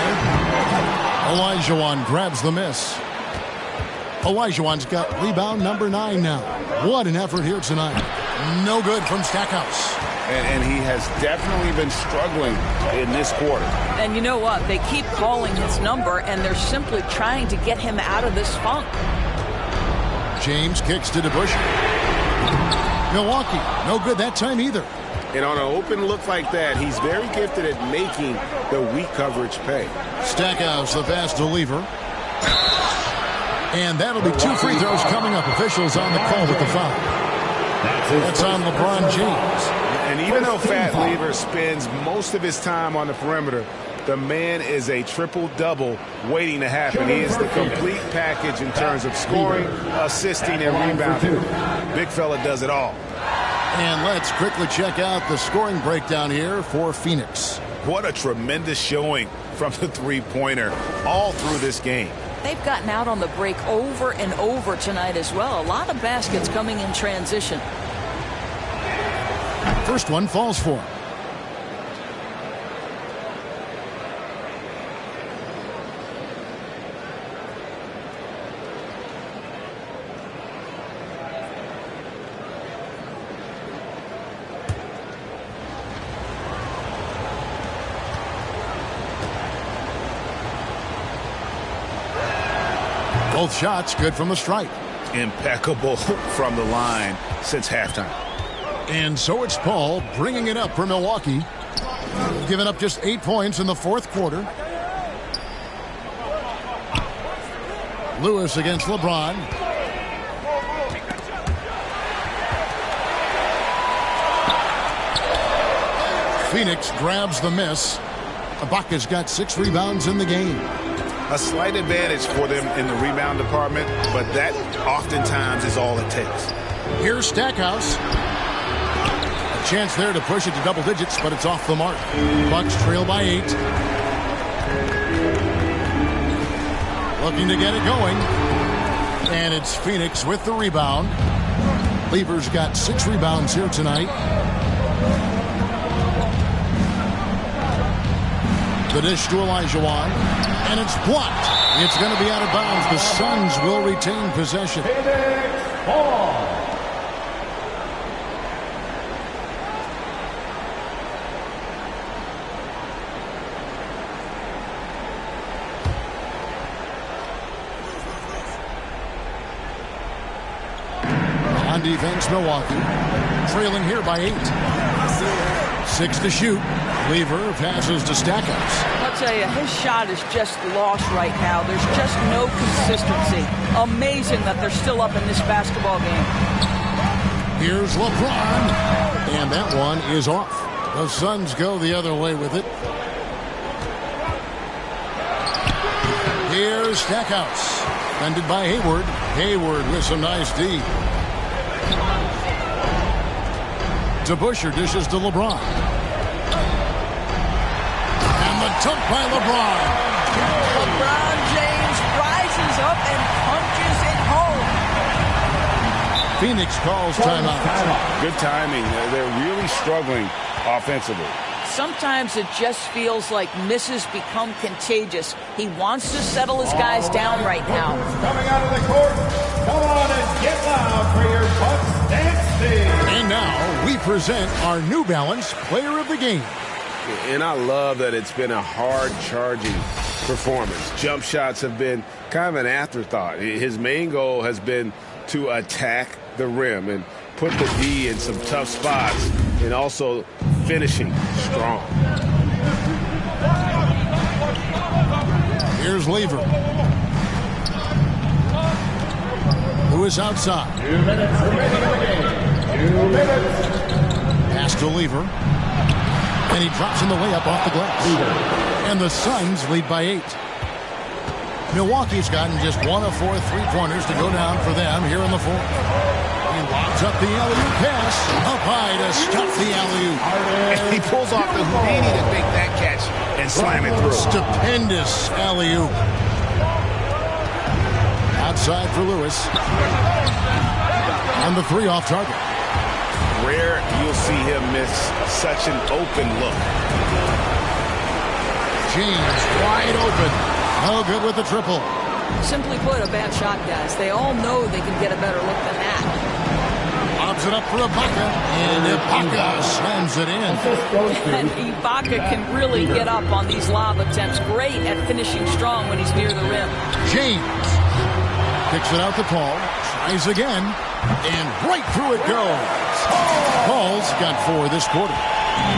Olajuwon grabs the miss. Olajuwon's got rebound number 9 now. What an effort here tonight. No good from Stackhouse. And he has definitely been struggling in this quarter. And you know what? They keep calling his number, and they're simply trying to get him out of this funk. James kicks to DeBusschere. Milwaukee, no good that time either. And on an open look like that, he's very gifted at making the weak coverage pay. Stackhouse, the pass to Lever. And that'll be 2 free throws coming up. Officials on the call with the foul. That's on LeBron James. And even though Fat Lever spends most of his time on the perimeter, the man is a triple-double waiting to happen. He is the complete package in terms of scoring, assisting, and rebounding. Big fella does it all. And let's quickly check out the scoring breakdown here for Phoenix. What a tremendous showing from the three-pointer all through this game. They've gotten out on the break over and over tonight as well. A lot of baskets coming in transition. First one falls for him. Both shots good from the stripe. Impeccable from the line since halftime. And so it's Paul bringing it up for Milwaukee. Giving up just 8 points in the fourth quarter. Lewis against LeBron. Phoenix grabs the miss. Ibaka's got 6 rebounds in the game. A slight advantage for them in the rebound department, but that oftentimes is all it takes. Here's Stackhouse. A chance there to push it to double digits, but it's off the mark. Bucks trail by 8. Looking to get it going. And it's Phoenix with the rebound. Lever's got 6 rebounds here tonight. The dish to Olajuwon, and it's blocked. It's going to be out of bounds. The Suns will retain possession. On defense, Milwaukee, trailing here by 8. 6 to shoot. Lever passes to Stackhouse. I'll tell you, his shot is just lost right now. There's just no consistency. Amazing that they're still up in this basketball game. Here's LeBron. And that one is off. The Suns go the other way with it. Here's Stackhouse. Defended by Hayward. Hayward with some nice D. DeBusschere dishes to LeBron. And the dunk by LeBron. LeBron James rises up and punches it home. Phoenix calls timeout. Good timing. They're really struggling offensively. Sometimes it just feels like misses become contagious. He wants to settle his guys down right now. Coming out of the court, come on and get loud for your Bucks dance team. And now we present our New Balance Player of the Game. And I love that it's been a hard-charging performance. Jump shots have been kind of an afterthought. His main goal has been to attack the rim and put the D in some tough spots and also finishing strong. Here's Lever. Who is outside? 2 minutes remaining in the game. 2 minutes. Pass to Lever. And he drops in the layup off the glass. And the Suns lead by 8. Milwaukee's gotten just 1 of 4 3-pointers to go down for them here in the fourth. He lobs up the alley-oop pass. Up high to stop the alley-oop. And he pulls off the Houdini to make that catch and slam it through. Stupendous alley-oop. Outside for Lewis. And the 3 off target. Rare you'll see him miss such an open look. James wide open. No good with the triple. Simply put, a bad shot, guys. They all know they can get a better look than that. Lobs it up for Ibaka, and Ibaka slams it in. And Ibaka can really get up on these lob attempts. Great at finishing strong when he's near the rim. James kicks it out to Paul. Tries again, and right through it goes. Paul's got 4 this quarter.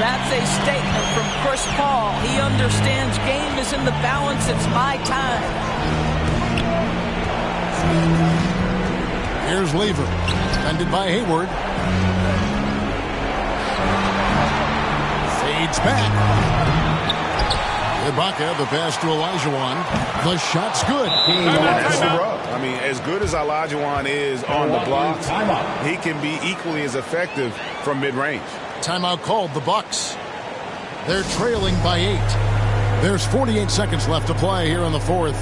That's a statement from Chris Paul. He understands game is in the balance. It's my time. Here's Lever. Defended by Hayward. Fades back. Ibaka, the pass to Olajuwon. The shot's good. That's the rub. I mean, as good as Olajuwon is on the blocks, he can be equally as effective from mid-range. Timeout called, the Bucks. They're trailing by 8. There's 48 seconds left to play here in the 4th.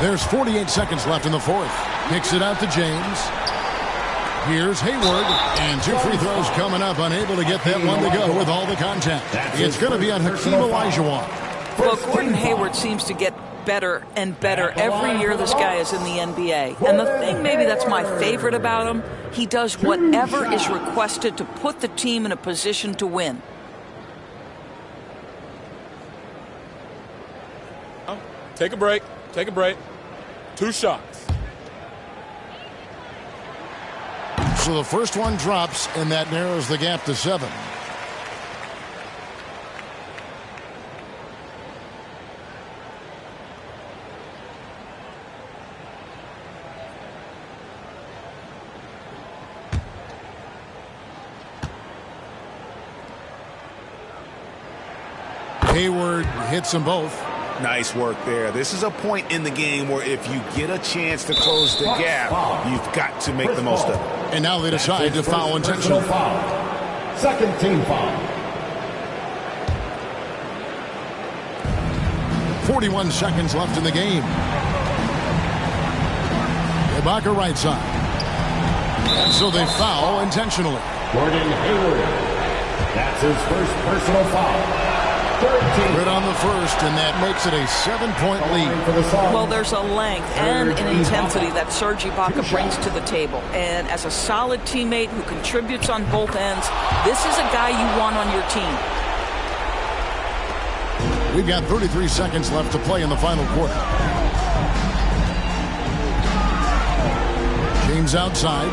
There's 48 seconds left in the 4th. Kicks it out to James. Here's Hayward, and 2 free throws coming up. Unable to get that one to go with all the contact. It's going to be on Hakeem Olajuwon. Well, Gordon Hayward seems to get better and better every year this guy is in the NBA. And the thing maybe that's my favorite about him, he does whatever is requested to put the team in a position to win. Take a break. Take a break. 2 shots. So the first one drops, and that narrows the gap to 7. Hayward hits them both. Nice work there. This is a point in the game where if you get a chance to close the gap, you've got to make the most of it. And now they decide to foul intentionally. Second team foul. 41 seconds left in the game. Ibaka right side. And so they foul intentionally. Gordon Hayward. That's his first personal foul. Right on the first, and that makes it a 7-point lead. Well, there's a length and an intensity that Serge Ibaka brings to the table. And as a solid teammate who contributes on both ends, this is a guy you want on your team. We've got 33 seconds left to play in the final quarter. James outside.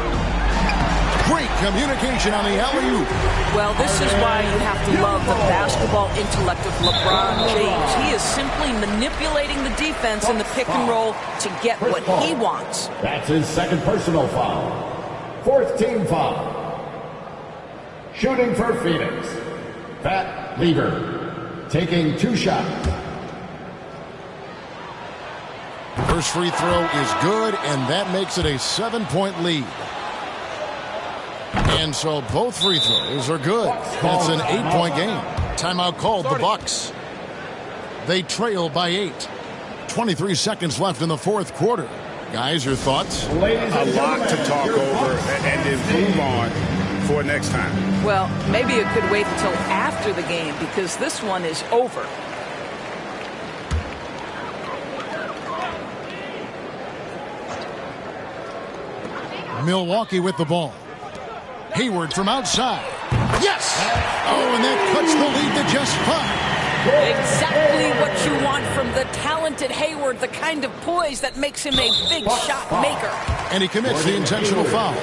Great communication on the alley-oop. Well, this is why you have to love the basketball intellect of LeBron James. He is simply manipulating the defense in the pick and roll to get what he wants. That's his second personal foul. Fourth team foul. Shooting for Phoenix. Pat Lever taking 2 shots. First free throw is good, and that makes it a 7-point lead. And so both free throws are good. That's an 8-point game. Timeout called, the Bucks. They trail by 8. 23 seconds left in the 4th quarter. Guys, your thoughts? A lot to talk over and then move on for next time. Well, maybe it could wait until after the game because this one is over. Milwaukee with the ball. Hayward from outside. Yes! Oh, and that cuts the lead to just 5. Exactly what you want from the talented Hayward, the kind of poise that makes him a big shot maker. And he commits the intentional foul.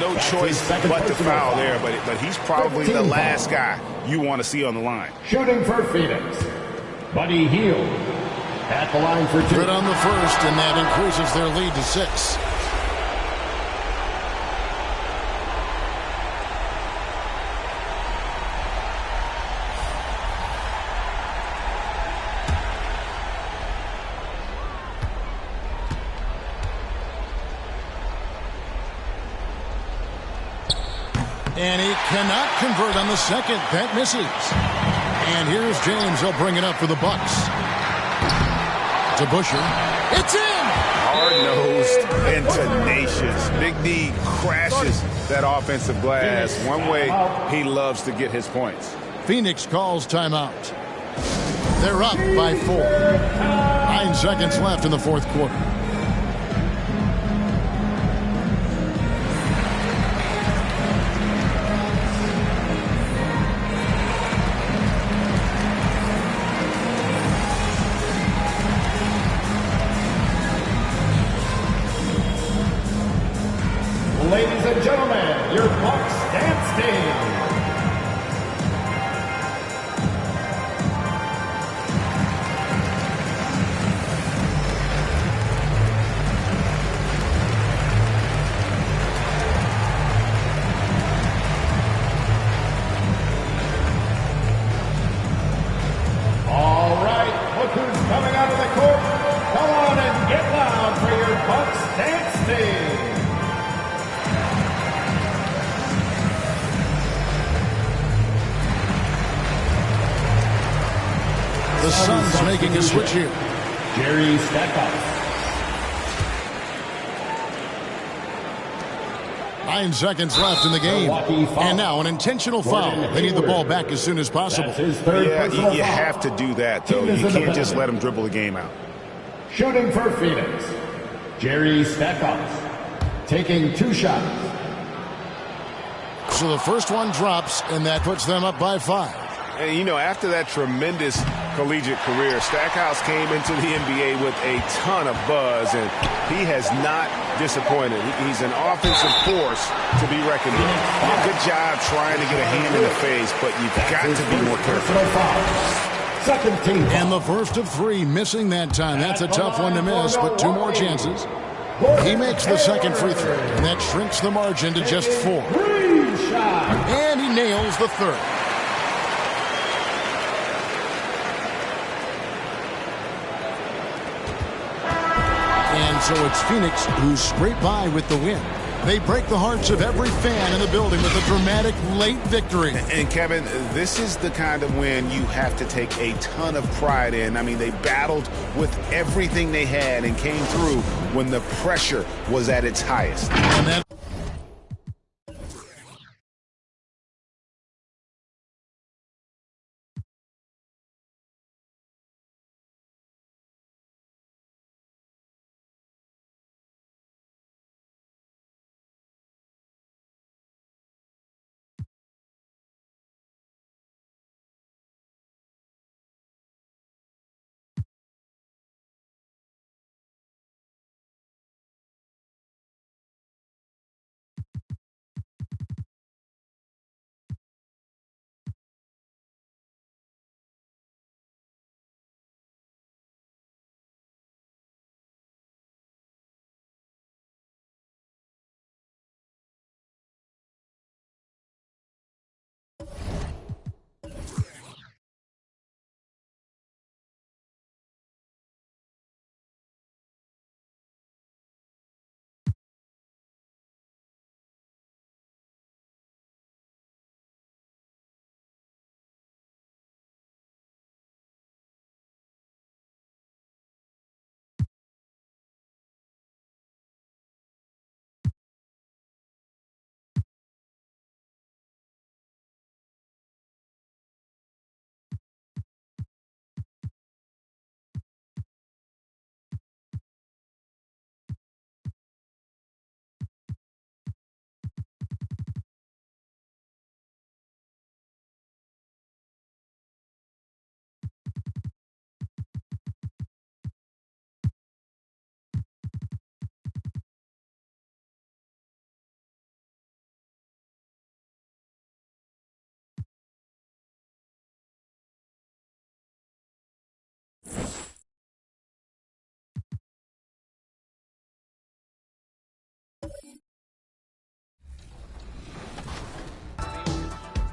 No choice but to foul there, but he's probably the last guy you want to see on the line. Shooting for Phoenix. Buddy Hield at the line for 2. Good on the first, and that increases their lead to 6. And he cannot convert on the second. That misses. And here's James. He'll bring it up for the Bucks. To Busher. It's in! Hard-nosed and tenacious. Big D crashes that offensive glass. One way he loves to get his points. Phoenix calls timeout. They're up by 4. 9 seconds left in the fourth quarter. Ladies and gentlemen, your Bucks dance team. All right, look who's coming out of the court. Come on and get loud for your Bucks dance team. The Suns making a switch here. Jerry Stackhouse. 9 seconds left in the game. And now an intentional foul. They need the ball back as soon as possible. Yeah, you have to do that, though. You can't just let him dribble the game out. Shooting for Phoenix, Jerry Stackhouse. Taking 2 shots. So the first one drops, and that puts them up by 5. And, you know, after that tremendous collegiate career, Stackhouse came into the NBA with a ton of buzz, and he has not disappointed. He's an offensive force to be reckoned with. Good job trying to get a hand in the face, but you've got to be more careful. Second team. And the first of 3, missing that time. That's a tough one to miss, but 2 more chances. He makes the second free throw, and that shrinks the margin to just 4. And he nails the third. And so it's Phoenix who scrape by with the win. They break the hearts of every fan in the building with a dramatic late victory. And Kevin, this is the kind of win you have to take a ton of pride in. I mean, they battled with everything they had and came through when the pressure was at its highest. And then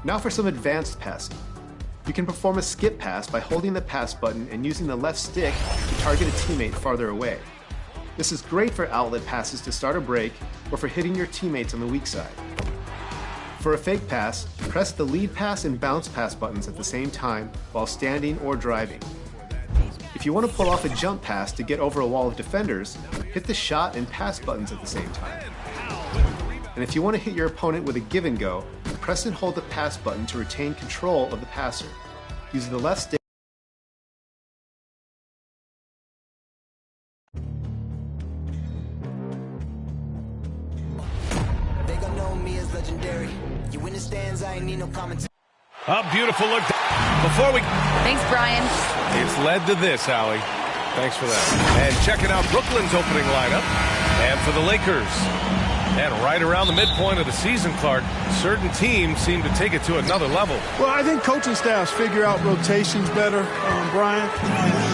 Now for some advanced passing. You can perform a skip pass by holding the pass button and using the left stick to target a teammate farther away. This is great for outlet passes to start a break or for hitting your teammates on the weak side. For a fake pass, press the lead pass and bounce pass buttons at the same time while standing or driving. If you want to pull off a jump pass to get over a wall of defenders, hit the shot and pass buttons at the same time. And if you want to hit your opponent with a give and go, press and hold the pass button to retain control of the passer. Using the left stick. They gonna know me as legendary. You win the stands, I ain't need no commentary. A beautiful look. Before we... Thanks, Brian. It's led to this, Howie. Thanks for that. And checking out Brooklyn's opening lineup. And for the Lakers. And right around the midpoint of the season, Clark, certain teams seem to take it to another level. Well, I think coaching staffs figure out rotations better, Brian.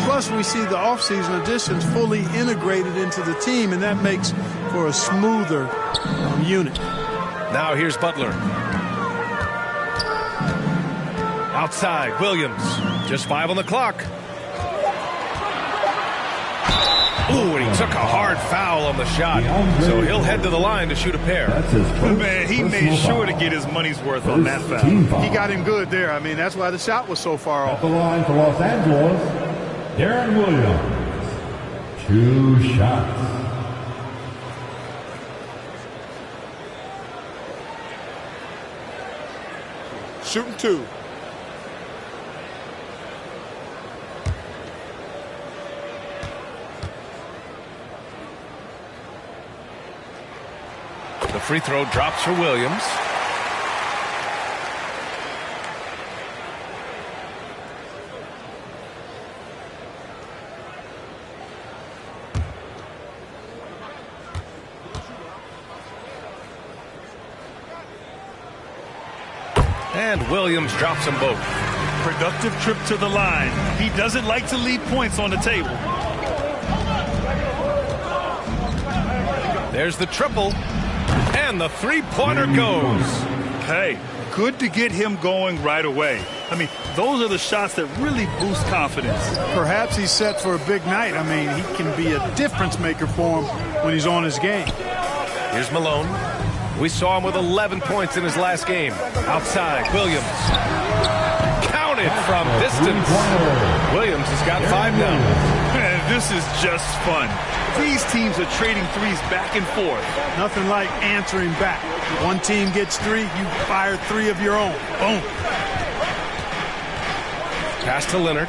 Plus, we see the offseason additions fully integrated into the team, and that makes for a smoother unit. Now here's Butler. Outside, Williams. Just 5 on the clock. Ooh, and he took a hard foul on the shot. So he'll head to the line to shoot a pair. Man, he made sure to get his money's worth on that foul. He got him good there. I mean, that's why the shot was so far off. At the line for Los Angeles, Darren Williams. 2 shots. Shooting 2. The free throw drops for Williams. And Williams drops them both. Productive trip to the line. He doesn't like to leave points on the table. There's the triple. And the three-pointer goes. Hey, good to get him going right away. I mean, those are the shots that really boost confidence. Perhaps he's set for a big night. I mean, he can be a difference maker for him when he's on his game. Here's Malone. We saw him with 11 points in his last game. Outside, Williams. Counted from distance. Williams has got 5 now. Man, this is just fun. These teams are trading threes back and forth. Nothing like answering back. One team gets 3, you fire 3 of your own. Boom. Pass to Leonard.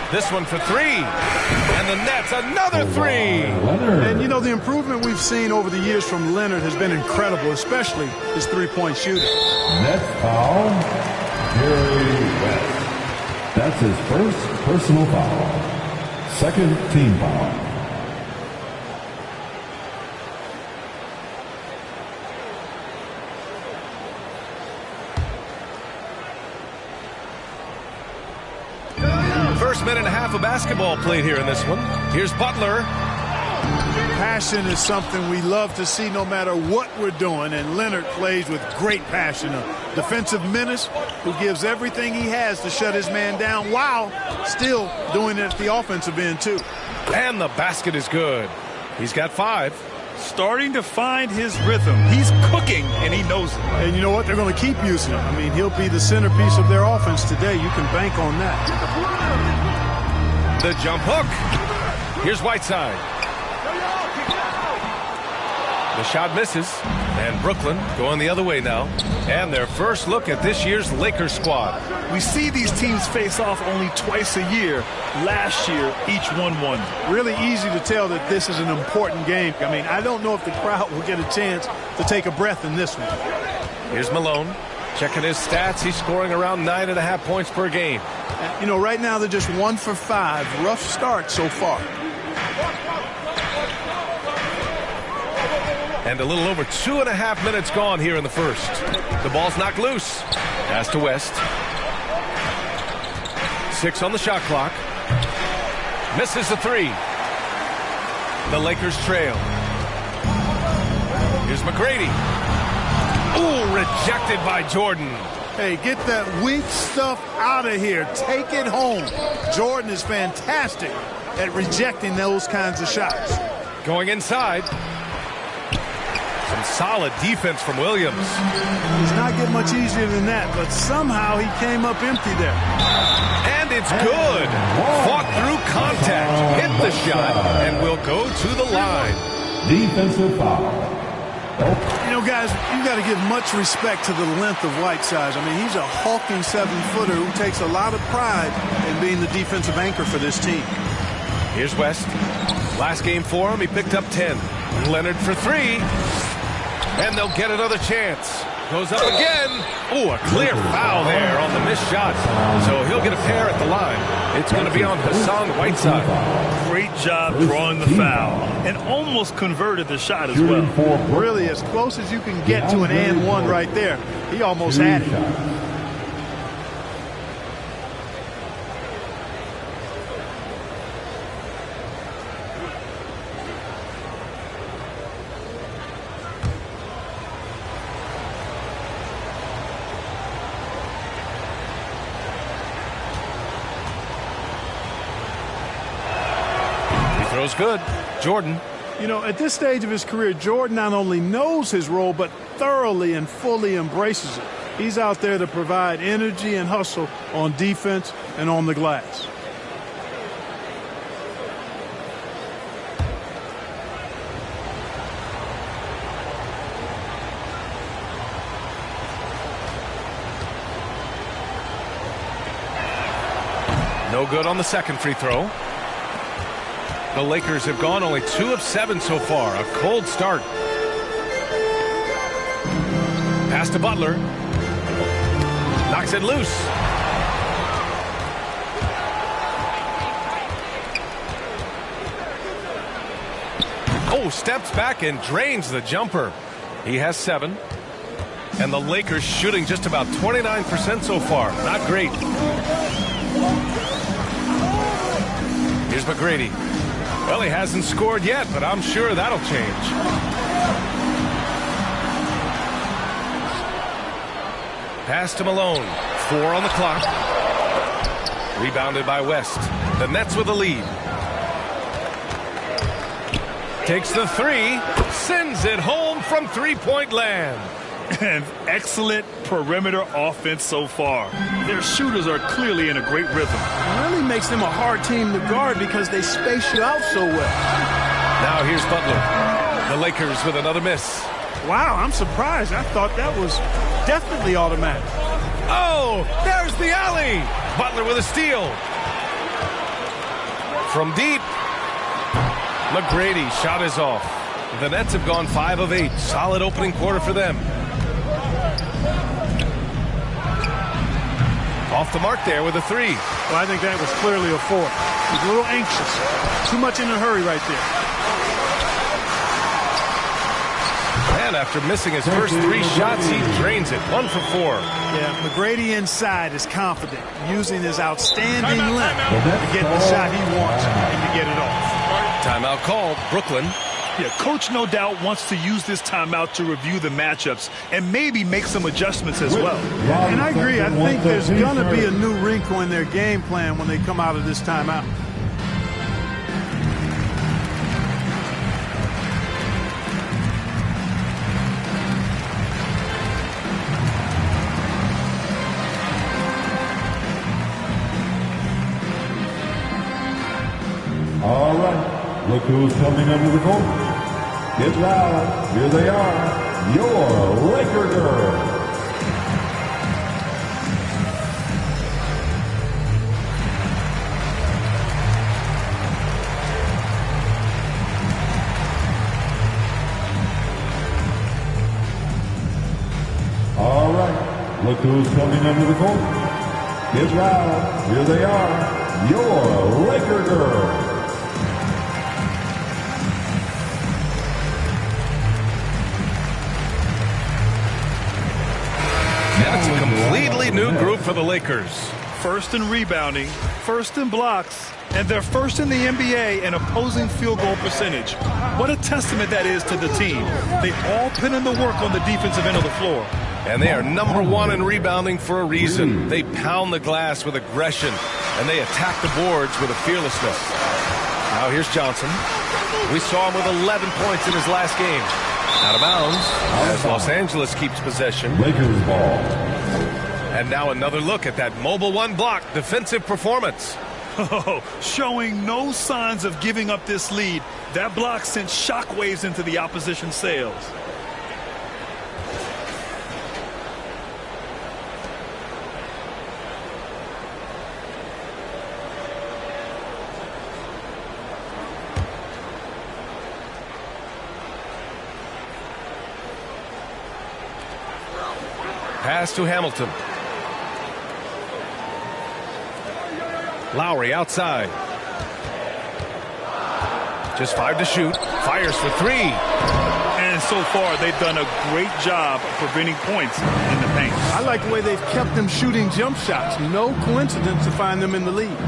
This one for 3. And the Nets, another 3. And, you know, the improvement we've seen over the years from Leonard has been incredible, especially his three-point shooting. Nets foul, Jerry West. That's his first personal foul. Second team foul. First minute and a half of basketball played here in this one. Here's Butler. Passion is something we love to see no matter what we're doing, and Leonard plays with great passion. A defensive menace who gives everything he has to shut his man down while still doing it at the offensive end, too. And the basket is good. He's got 5. Starting to find his rhythm. He's cooking, and he knows it. And you know what? They're going to keep using him. I mean, he'll be the centerpiece of their offense today. You can bank on that. The jump hook. Here's Whiteside. The shot misses. And Brooklyn going the other way now. And their first look at this year's Lakers squad. We see these teams face off only twice a year. Last year, each one won. Really easy to tell that this is an important game. I mean, I don't know if the crowd will get a chance to take a breath in this one. Here's Malone. Checking his stats, he's scoring around 9.5 points per game. You know, right now they're just 1 for 5. Rough start so far. And a little over 2.5 minutes gone here in the first. The ball's knocked loose. Pass to West. 6 on the shot clock. Misses the 3. The Lakers trail. Here's McGrady. Ooh, rejected by Jordan. Hey, get that weak stuff out of here. Take it home. Jordan is fantastic at rejecting those kinds of shots. Going inside. Some solid defense from Williams. Does not get much easier than that, but somehow he came up empty there. And it's good. Fought through contact, hit the shot, and will go to the line. Defensive foul. You know, guys, you got to give much respect to the length of Whiteside. I mean, he's a hulking 7-footer who takes a lot of pride in being the defensive anchor for this team. Here's West. Last game for him, he picked up 10. Leonard for 3. And they'll get another chance. Goes up again. Ooh, a clear foul there on the missed shot. So he'll get a pair at the line. It's going to be on Hassan Whiteside. Great job drawing the foul. And almost converted the shot as well. Really, as close as you can get to an and one right there. He almost had it. Throws good. Jordan. You know, at this stage of his career, Jordan not only knows his role, but thoroughly and fully embraces it. He's out there to provide energy and hustle on defense and on the glass. No good on the second free throw. The Lakers have gone only 2 of 7 so far. A cold start. Pass to Butler. Knocks it loose. Oh, steps back and drains the jumper. He has 7. And the Lakers shooting just about 29% so far. Not great. Here's McGrady. Well, he hasn't scored yet, but I'm sure that'll change. Pass to Malone. 4 on the clock. Rebounded by West. The Nets with a lead. Takes the 3. Sends it home from three-point land. An excellent perimeter offense so far. Their shooters are clearly in a great rhythm. It really makes them a hard team to guard because they space you out so well. Now here's Butler. The Lakers with another miss. Wow, I'm surprised. I thought that was definitely automatic. Oh, there's the alley. Butler with a steal. From deep. McGrady shot is off. The Nets have gone 5 of 8. Solid opening quarter for them. Off the mark there with a 3. Well, I think that was clearly a 4. He's a little anxious. Too much in a hurry right there. And after missing his first 3 shots, he drains it. 1 for 4. Yeah, McGrady inside is confident, using his outstanding length to get the shot he wants and to get it off. Timeout called. Brooklyn. Yeah, coach no doubt wants to use this timeout to review the matchups and maybe make some adjustments as well. And I agree. I think there's going to be a new wrinkle in their game plan when they come out of this timeout. All right, look who's coming under the court. Get loud, here they are, your Laker girls. All right, look who's coming under the court. Get loud, here they are, your Laker girls. That's a completely new group for the Lakers. First in rebounding, first in blocks, and they're first in the NBA in opposing field goal percentage. What a testament that is to the team. They all put in the work on the defensive end of the floor. And they are number one in rebounding for a reason. They pound the glass with aggression, and they attack the boards with a fearlessness. Now here's Johnson. We saw him with 11 points in his last game. Out of bounds as Los Angeles keeps possession. Lakers ball. And now another look at that mobile one block defensive performance. Oh, showing no signs of giving up this lead. That block sent shockwaves into the opposition sails. Pass to Hamilton. Lowry outside. Just 5 to shoot. Fires for 3. And so far, they've done a great job of preventing points in the paint. I like the way they've kept them shooting jump shots. No coincidence to find them in the lead.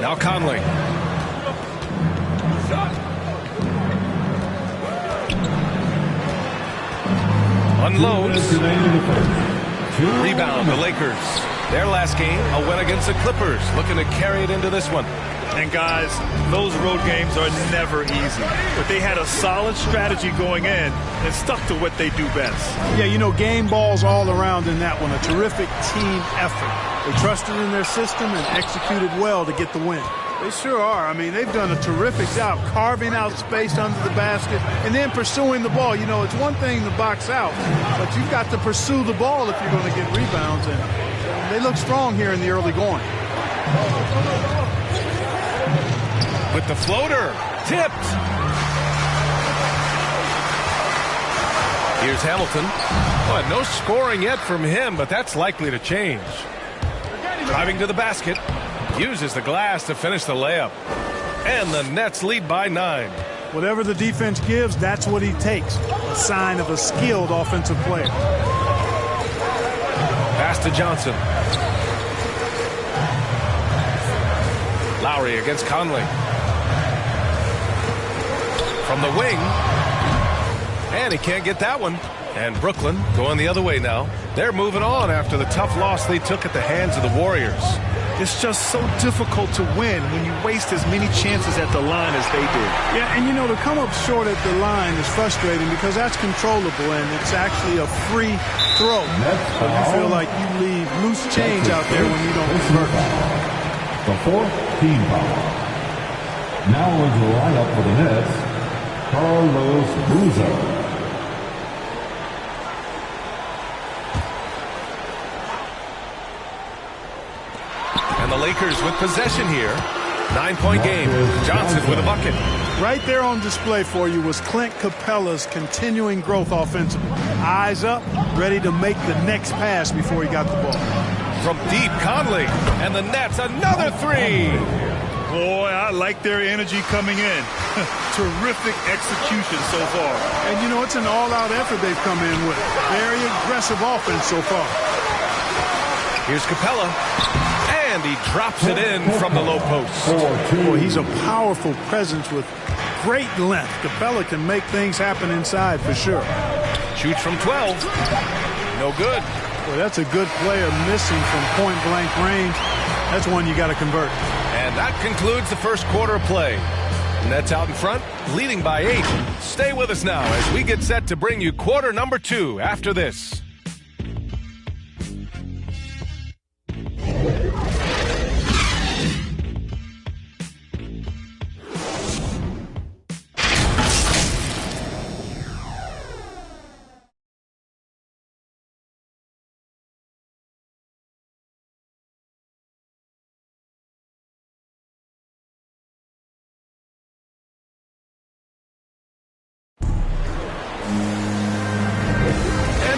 Now Conley. Unloads. Rebound, the Lakers. Their last game, a win against the Clippers. Looking to carry it into this one. And guys, those road games are never easy. But they had a solid strategy going in and stuck to what they do best. Yeah, you know, game balls all around in that one. A terrific team effort. They trusted in their system and executed well to get the win. They sure are. I mean, they've done a terrific job carving out space under the basket and then pursuing the ball. You know, it's one thing to box out, but you've got to pursue the ball if you're going to get rebounds. And they look strong here in the early going. With the floater. Tipped. Here's Hamilton. Well, no scoring yet from him, but that's likely to change. Driving to the basket. Uses the glass to finish the layup. And the Nets lead by 9. Whatever the defense gives, that's what he takes. A sign of a skilled offensive player. Pass to Johnson. Lowry against Conley. From the wing. And he can't get that one. And Brooklyn going the other way now. They're moving on after the tough loss they took at the hands of the Warriors. It's just so difficult to win when you waste as many chances at the line as they did. Yeah, and you know, to come up short at the line is frustrating because that's controllable and it's actually a free throw. So you feel like you leave loose change out there when you don't convert. The 4th team foul. Now into the lineup for the Nets, Carlos Boozer. The Lakers with possession here. 9-point game. Johnson with a bucket. Right there on display for you was Clint Capella's continuing growth offensively. Eyes up, ready to make the next pass before he got the ball. From deep, Conley. And the Nets, another 3. Boy, I like their energy coming in. Terrific execution so far. And, you know, it's an all-out effort they've come in with. Very aggressive offense so far. Here's Capella. And he drops it in from the low post. Boy, he's a powerful presence with great length. Capella can make things happen inside for sure. Shoots from 12. No good. Boy, that's a good player missing from point-blank range. That's one you got to convert. And that concludes the first quarter of play. Nets out in front, leading by 8. Stay with us now as we get set to bring you quarter number 2 after this.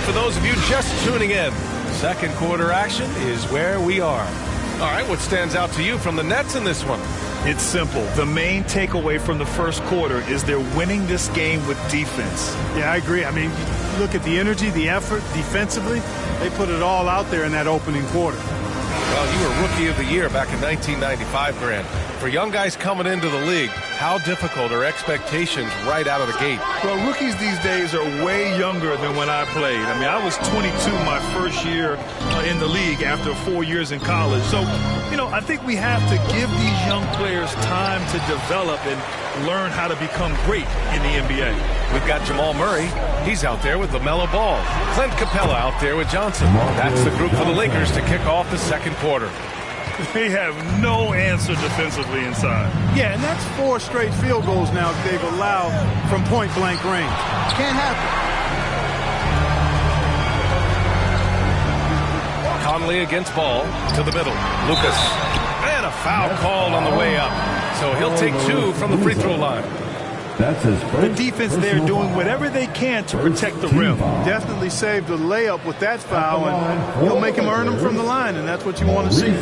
For those of you just tuning in, second quarter action is where we are. All right, what stands out to you from the Nets in this one? It's simple. The main takeaway from the first quarter is they're winning this game with defense. Yeah, I agree. I mean, look at the energy, the effort defensively. They put it all out there in that opening quarter. Well, you were Rookie of the Year back in 1995, Grant. For young guys coming into the league, How difficult are expectations right out of the gate? Well, rookies these days are way younger than when I played. I mean, I was 22 my first year in the league after 4 years in college. So, you know, I think we have to give these young players time to develop and learn how to become great in the NBA. We've got Jamal Murray. He's out there with LaMelo Ball. Clint Capella out there with Johnson. That's the group for the Lakers to kick off the second quarter. They have no answer defensively inside. Yeah, and that's 4 straight field goals now they've allowed from point-blank range. Can't happen. Conley against Ball to the middle. Lucas. And a foul called on the way up. So he'll take 2 from the free throw line. That's his first. The defense there doing whatever they can to protect the rim. Definitely saved the layup with that foul, and you'll make him earn them from the line, and that's what you want to see.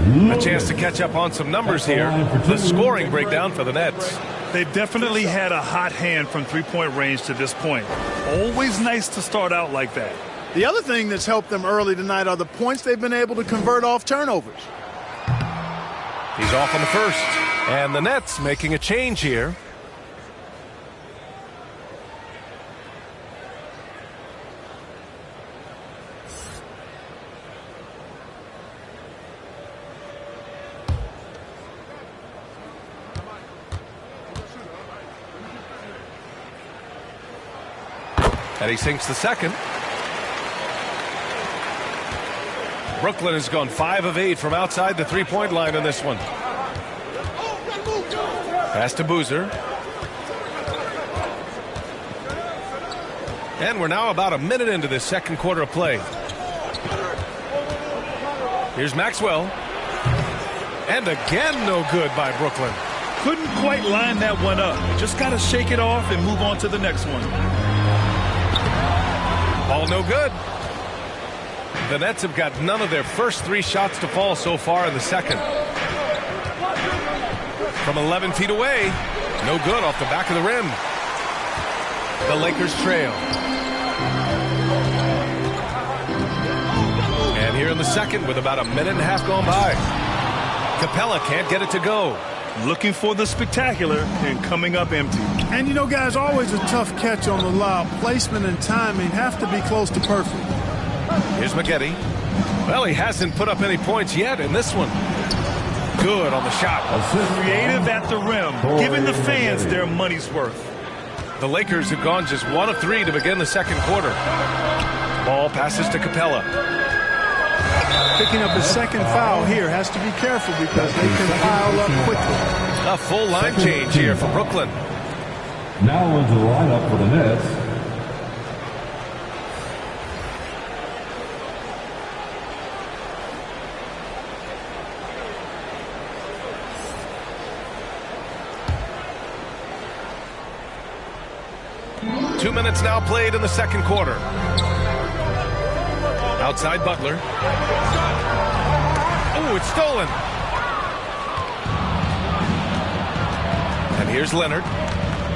A chance to catch up on some numbers here. The scoring breakdown for the Nets. They've definitely had a hot hand from three-point range to this point. Always nice to start out like that. The other thing that's helped them early tonight are the points they've been able to convert off turnovers. He's off on the first. And the Nets making a change here. And he sinks the second. Brooklyn has gone 5 of 8 from outside the three-point line in this one. Pass to Boozer. And we're now about a minute into this second quarter of play. Here's Maxwell. And again, no good by Brooklyn. Couldn't quite line that one up. Just got to shake it off and move on to the next one. Ball no good. The Nets have got none of their first 3 shots to fall so far in the second. From 11 feet away, no good off the back of the rim. The Lakers trail. And here in the second with about a minute and a half gone by. Capella can't get it to go. Looking for the spectacular and coming up empty. And you know, guys, always a tough catch on the lob. Placement and timing have to be close to perfect. Here's McGetty. Well, he hasn't put up any points yet in this one. Good on the shot. Creative at the rim, giving the fans their money's worth. The Lakers have gone just 1 of 3 to begin the second quarter. Ball passes to Capella. Picking up his second foul here, has to be careful because they can pile up quickly. A full line change here for Brooklyn. Now into the lineup for the Nets. Two minutes now played in the second quarter. Outside Butler. Oh, it's stolen. And here's Leonard.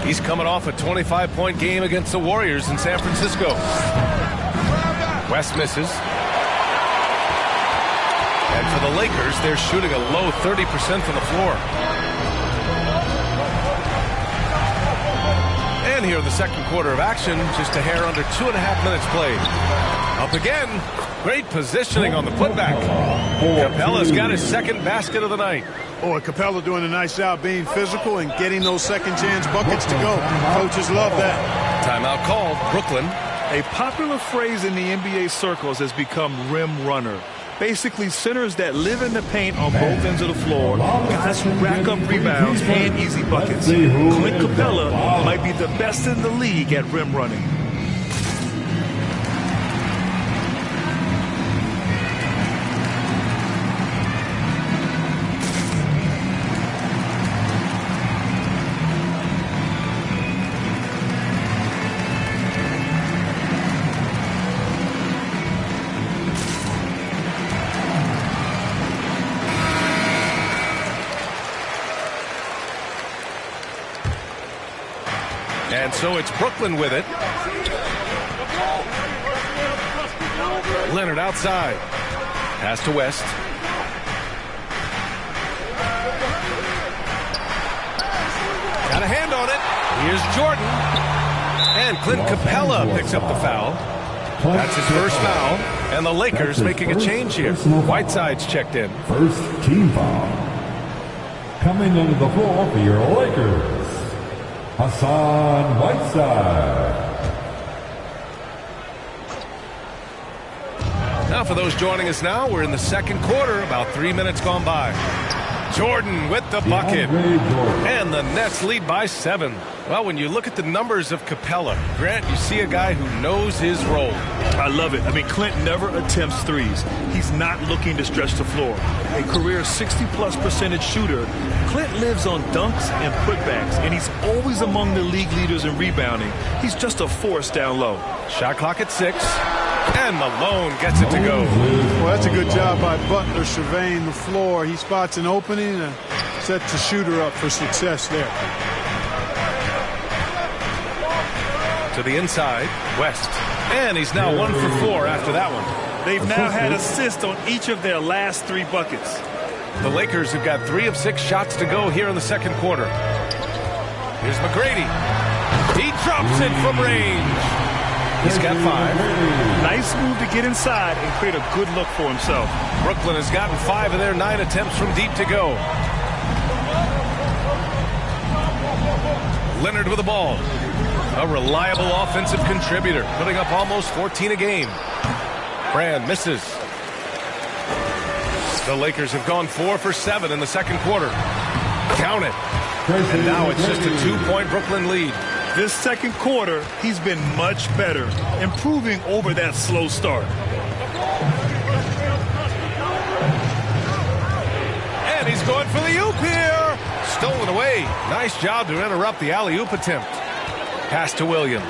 He's coming off a 25-point game against the Warriors in San Francisco. West misses. And for the Lakers, they're shooting a low 30% from the floor. And here in the second quarter of action, just a hair under 2.5 minutes played. Up again. Great positioning on the putback. Capella's got his second basket of the night. Boy, Capella doing a nice job being physical and getting those second chance buckets to go. Coaches love that. Timeout called. Brooklyn. A popular phrase in the NBA circles has become rim runner. Basically, centers that live in the paint on both ends of the floor, guys who rack up rebounds and easy buckets. Clint Capella might be the best in the league at rim running. And so it's Brooklyn with it. Leonard outside. Pass to West. a hand on it. Here's Jordan. And Clint Capella picks up the foul. That's his first foul. And the Lakers making a change here. Whiteside's checked in. First team foul. Coming into the floor for your Lakers, Hassan Whiteside. Now for those joining us now, we're in the second quarter, about 3 minutes gone by. Jordan with the bucket. And the Nets lead by 7. Well, when you look at the numbers of Capella, Grant, you see a guy who knows his role. I love it. I mean, Clint never attempts threes. He's not looking to stretch the floor. A career 60+% shooter, Clint lives on dunks and putbacks, and he's always among the league leaders in rebounding. He's just a force down low. Shot clock at 6. And Malone gets it to go. Well, that's a good job by Butler surveying the floor. He spots an opening and sets the shooter up for success there. To the inside, West. And he's now 1 for 4 after that one. They've now had assists on each of their last 3 buckets. The Lakers have got 3 of 6 shots to go here in the second quarter. Here's McGrady. He drops it from range. He's got 5. Nice move to get inside and create a good look for himself. Brooklyn has gotten 5 of their 9 attempts from deep to go. Leonard with the ball. A reliable offensive contributor, putting up almost 14 a game. Brand misses. The Lakers have gone 4 for 7 in the second quarter. Count it. And now it's just a 2-point Brooklyn lead. This second quarter, he's been much better, improving over that slow start. And he's going for the oop here. Stolen away. Nice job to interrupt the alley-oop attempt. Pass to Williams.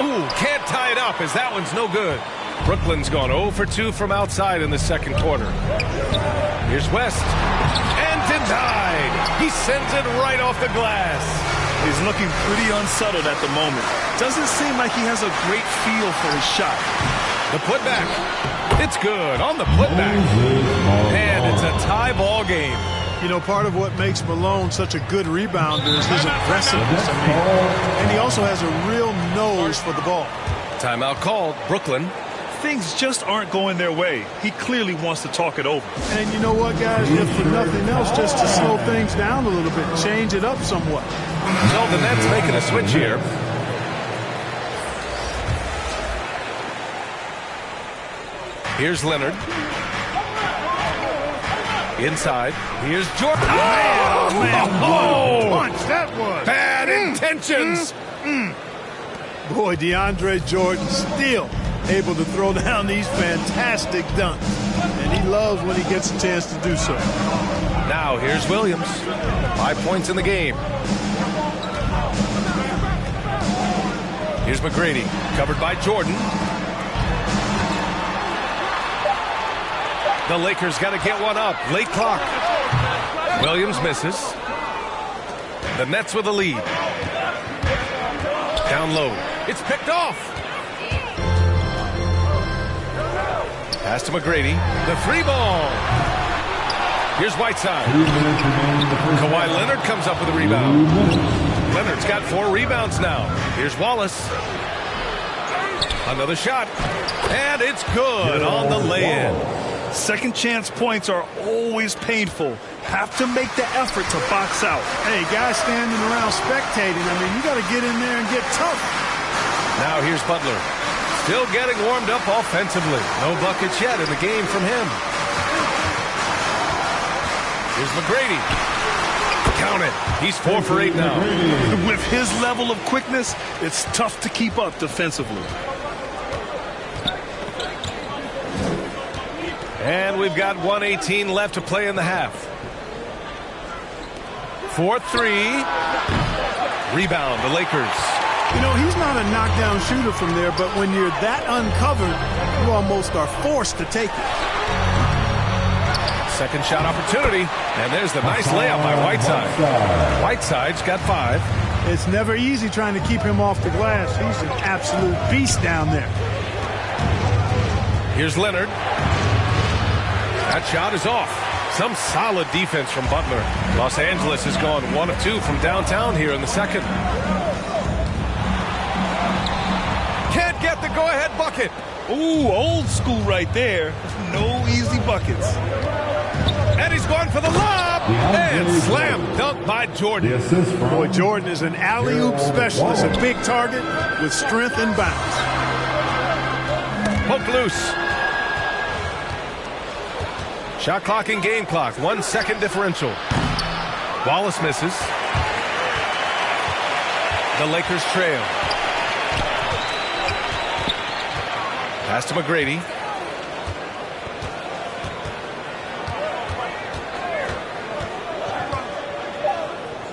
Ooh, can't tie it up as that one's no good. Brooklyn's gone 0 for 2 from outside in the second quarter. Here's West. And denied. He sends it right off the glass. He's looking pretty unsettled at the moment. Doesn't seem like he has a great feel for his shot. The putback. It's good on the putback. And it's a tie ball game. You know, part of what makes Malone such a good rebounder is his aggressiveness. And he also has a real nose for the ball. Timeout called. Brooklyn. Things just aren't going their way. He clearly wants to talk it over. And you know what, guys? If for nothing else, just to slow things down a little bit, change it up somewhat. So the Nets making a switch here. Here's Leonard. Inside. Here's Jordan. Oh, man, what a punch that was. Bad intentions. Boy, DeAndre Jordan still able to throw down these fantastic dunks. And he loves when he gets a chance to do so. Now here's Williams. 5 points in the game. Here's McGrady. Covered by Jordan. The Lakers got to get one up. Late clock. Williams misses. The Nets with a lead. Down low. It's picked off. Pass to McGrady. The 3 ball. Here's Whiteside. Kawhi Leonard comes up with a rebound. Leonard's got 4 rebounds now. Here's Wallace. Another shot. And it's good on the lay-in. Second chance points are always painful. Have to make the effort to box out. Hey, guys standing around spectating, I mean, you got to get in there and get tough. Now here's Butler. Still getting warmed up offensively. No buckets yet in the game from him. Here's McGrady. Count it. He's 4 for 8 now. With his level of quickness, it's tough to keep up defensively. And we've got 1:18 left to play in the half. 4-3. Rebound, the Lakers. You know, he's not a knockdown shooter from there, but when you're that uncovered, you almost are forced to take it. Second shot opportunity, and there's the nice layup by Whiteside. Whiteside's got 5. It's never easy trying to keep him off the glass. He's an absolute beast down there. Here's Leonard. That shot is off. Some solid defense from Butler. Los Angeles has gone 1 of 2 from downtown here in the second. Can't get the go-ahead bucket. Ooh, old school right there. No easy buckets. And he's going for the lob. And slam dunk by Jordan. Boy, Jordan is an alley-oop specialist, a big target with strength and bounce. Hook loose. Shot clock and game clock. 1 second differential. Wallace misses. The Lakers trail. Pass to McGrady.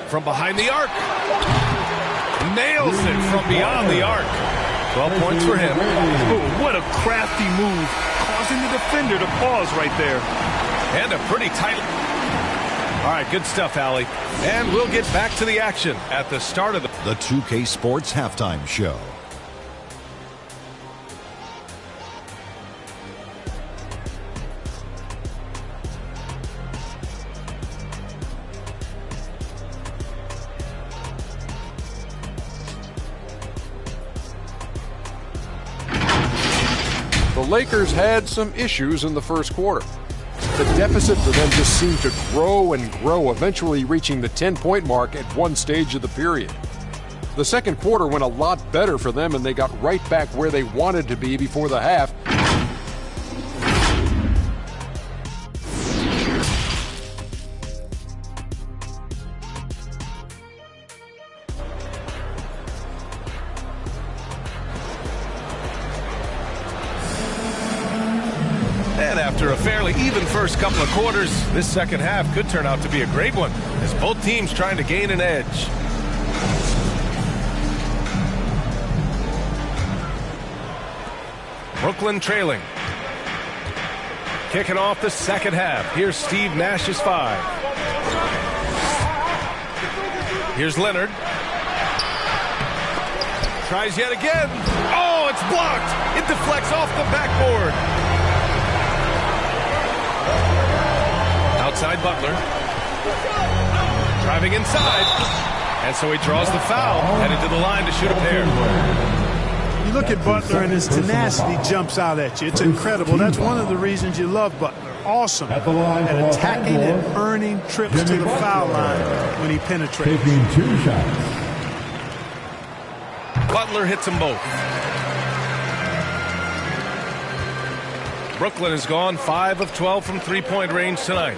From behind the arc. Nails it from beyond the arc. 12 points for him. Ooh, what a crafty move. Causing the defender to pause right there. And a pretty tight. All right, good stuff, Allie. And we'll get back to the action at the start of the 2K Sports Halftime Show. The Lakers had some issues in the first quarter. The deficit for them just seemed to grow and grow, eventually reaching the 10-point mark at one stage of the period. The second quarter went a lot better for them, and they got right back where they wanted to be before the half. And after a fairly even first couple of quarters, this second half could turn out to be a great one as both teams trying to gain an edge. Brooklyn trailing. Kicking off the second half. Here's Steve Nash's 5. Here's Leonard. Tries yet again. Oh, it's blocked. It deflects off the backboard. Outside Butler. Driving inside. And so he draws the foul. Headed to the line to shoot a pair. You look at Butler and his tenacity jumps out at you. It's incredible. That's one of the reasons you love Butler. Awesome at attacking and earning trips to the foul line when he penetrates. Taking 2 shots. Butler hits them both. Brooklyn has gone 5 of 12 from three-point range tonight.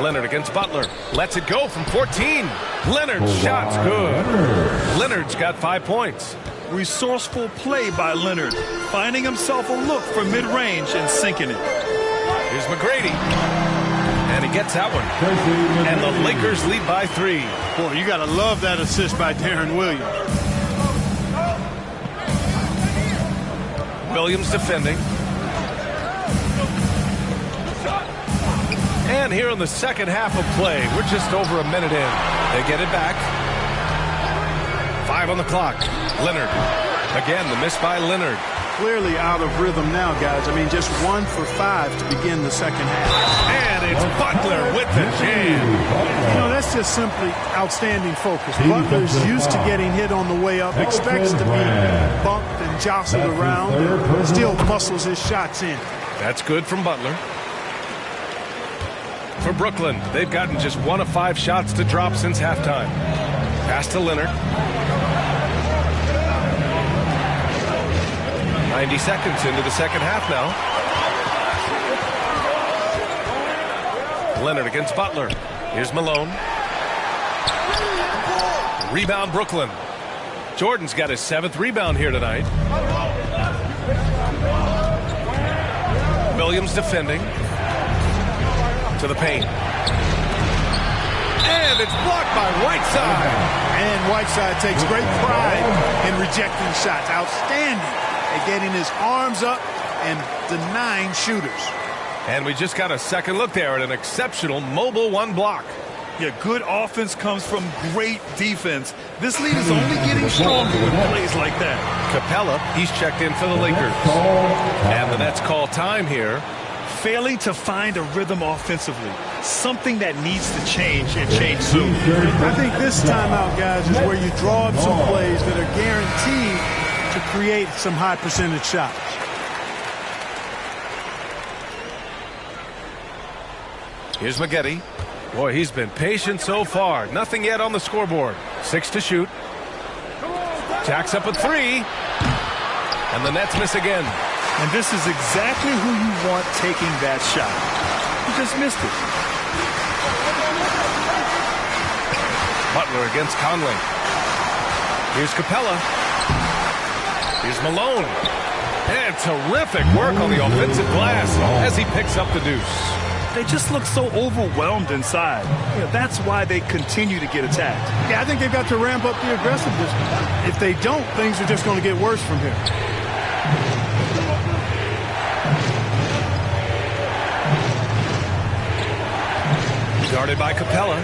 Leonard against Butler. Lets it go from 14. Leonard's shot's good. Leonard's got 5 points. Resourceful play by Leonard, finding himself a look for mid-range and sinking it. Here's McGrady. And he gets that one. And the Lakers lead by 3. Boy, you got to love that assist by Darren Williams. Williams defending. And here in the second half of play, we're just over a minute in. They get it back. 5 on the clock. Leonard. Again, the miss by Leonard. Clearly out of rhythm now, guys. I mean, just 1 for 5 to begin the second half. And it's Butler with the jam. You know, that's just simply outstanding focus. Butler's used to getting hit on the way up, expects to be bumped and jostled around, and still muscles his shots in. That's good from Butler. For Brooklyn, they've gotten just 1 of 5 shots to drop since halftime. Pass to Leonard. 90 seconds into the second half now. Leonard against Butler. Here's Malone. Rebound Brooklyn. Jordan's got his 7th rebound here tonight. Williams defending. To the paint. And it's blocked by Whiteside. And Whiteside takes great pride in rejecting shots. Outstanding at getting his arms up and denying shooters. And we just got a second look there at an exceptional mobile 1 block. Yeah, good offense comes from great defense. This lead is only getting stronger with plays like that. Capella, he's checked in for the Lakers. And the Nets call time here. Failing to find a rhythm offensively, something that needs to change and change soon. I think this timeout, guys, is where you draw up some plays that are guaranteed to create some high percentage shots. Here's Maggette. Boy, he's been patient so far. Nothing yet on the scoreboard. 6 to shoot. Jacks up a 3. And the Nets miss again. And this is exactly who you want taking that shot. He just missed it. Butler against Conley. Here's Capella. Here's Malone. And terrific work on the offensive glass as he picks up the deuce. They just look so overwhelmed inside. That's why they continue to get attacked. Yeah, I think they've got to ramp up the aggressiveness. If they don't, things are just going to get worse from here. Guarded by Capella.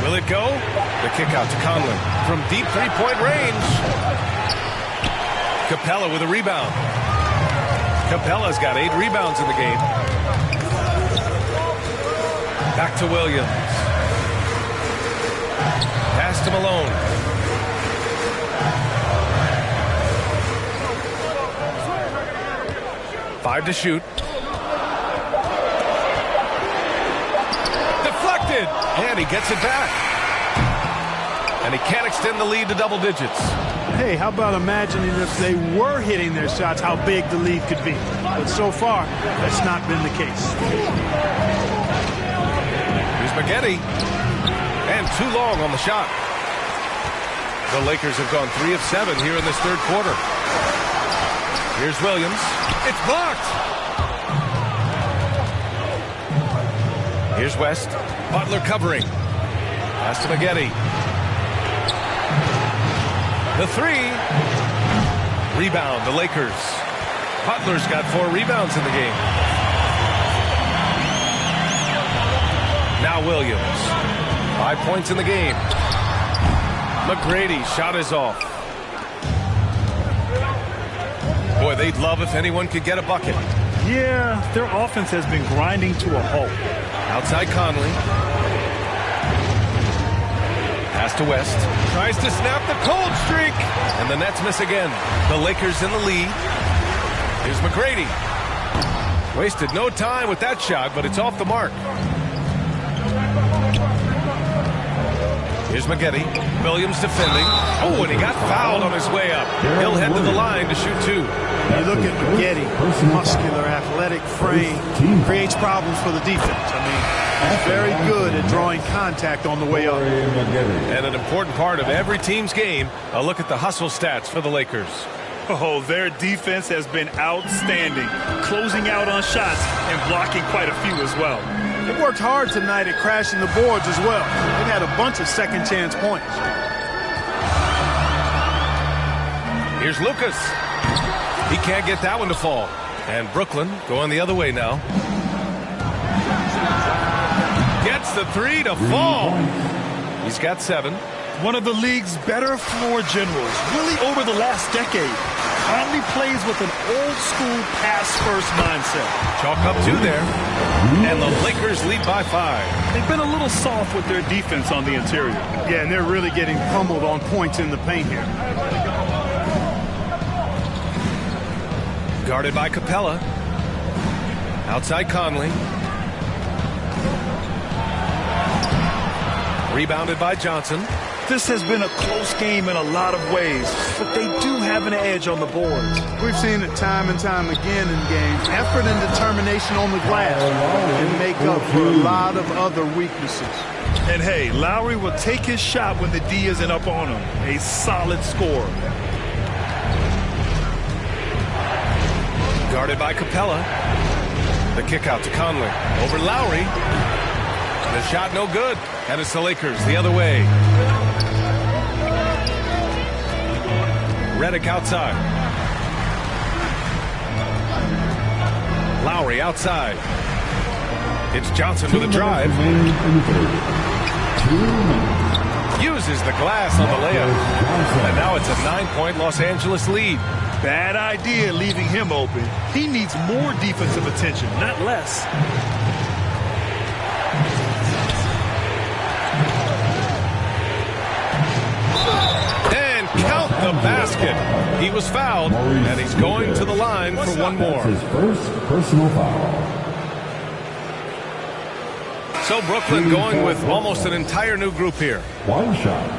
Will it go? The kick out to Conley from deep three-point range. Capella with a rebound. Capella's got 8 rebounds in the game. Back to Williams. Pass to Malone. Five to shoot. Deflected. And he gets it back. And he can't extend the lead to double digits. Hey, how about imagining if they were hitting their shots, how big the lead could be. But so far, that's not been the case. Here's Maggette. And too long on the shot. The Lakers have gone 3 of 7 here in this third quarter. Here's Williams. It's blocked. Here's West. Butler covering. Pass to Maggette. The 3. Rebound, the Lakers. Butler's got 4 rebounds in the game. Now Williams. 5 points in the game. McGrady, shot is off. Boy, they'd love if anyone could get a bucket. Yeah, their offense has been grinding to a halt. Outside Conley. Pass to West. Tries to snap the cold streak. And the Nets miss again. The Lakers in the lead. Here's McGrady. Wasted no time with that shot, but it's off the mark. Here's Maggette. Williams defending. Oh, and he got fouled on his way up. He'll head to the line to shoot 2. You look at Maggette, muscular, athletic frame, creates problems for the defense. I mean, he's very good at drawing contact on the way up. And an important part of every team's game, a look at the hustle stats for the Lakers. Oh, their defense has been outstanding, closing out on shots and blocking quite a few as well. They worked hard tonight at crashing the boards as well. They've had a bunch of second chance points. Here's Lucas. He can't get that one to fall. And Brooklyn going the other way now. Gets the 3 to fall. He's got 7. One of the league's better floor generals, really over the last decade. Conley plays with an old-school pass-first mindset. Chalk up 2 there. And the Lakers lead by 5. They've been a little soft with their defense on the interior. Yeah, and they're really getting pummeled on points in the paint here. Guarded by Capella. Outside Conley. Rebounded by Johnson. This has been a close game in a lot of ways, but they do have an edge on the boards. We've seen it time and time again in games. Effort and determination on the glass can make up for a lot of other weaknesses. And hey, Lowry will take his shot when the D isn't up on him. A solid score. Guarded by Capella. The kick out to Conley. Over Lowry. The shot no good. And it's the Lakers the other way. Redick outside. Lowry outside. It's Johnson with a drive. Uses the glass on the layup. And now it's a 9-point Los Angeles lead. Bad idea leaving him open. He needs more defensive attention, not less. And count the basket. He was fouled, and he's going to the line for one more. His first personal foul. So Brooklyn going with almost an entire new group here. One shot.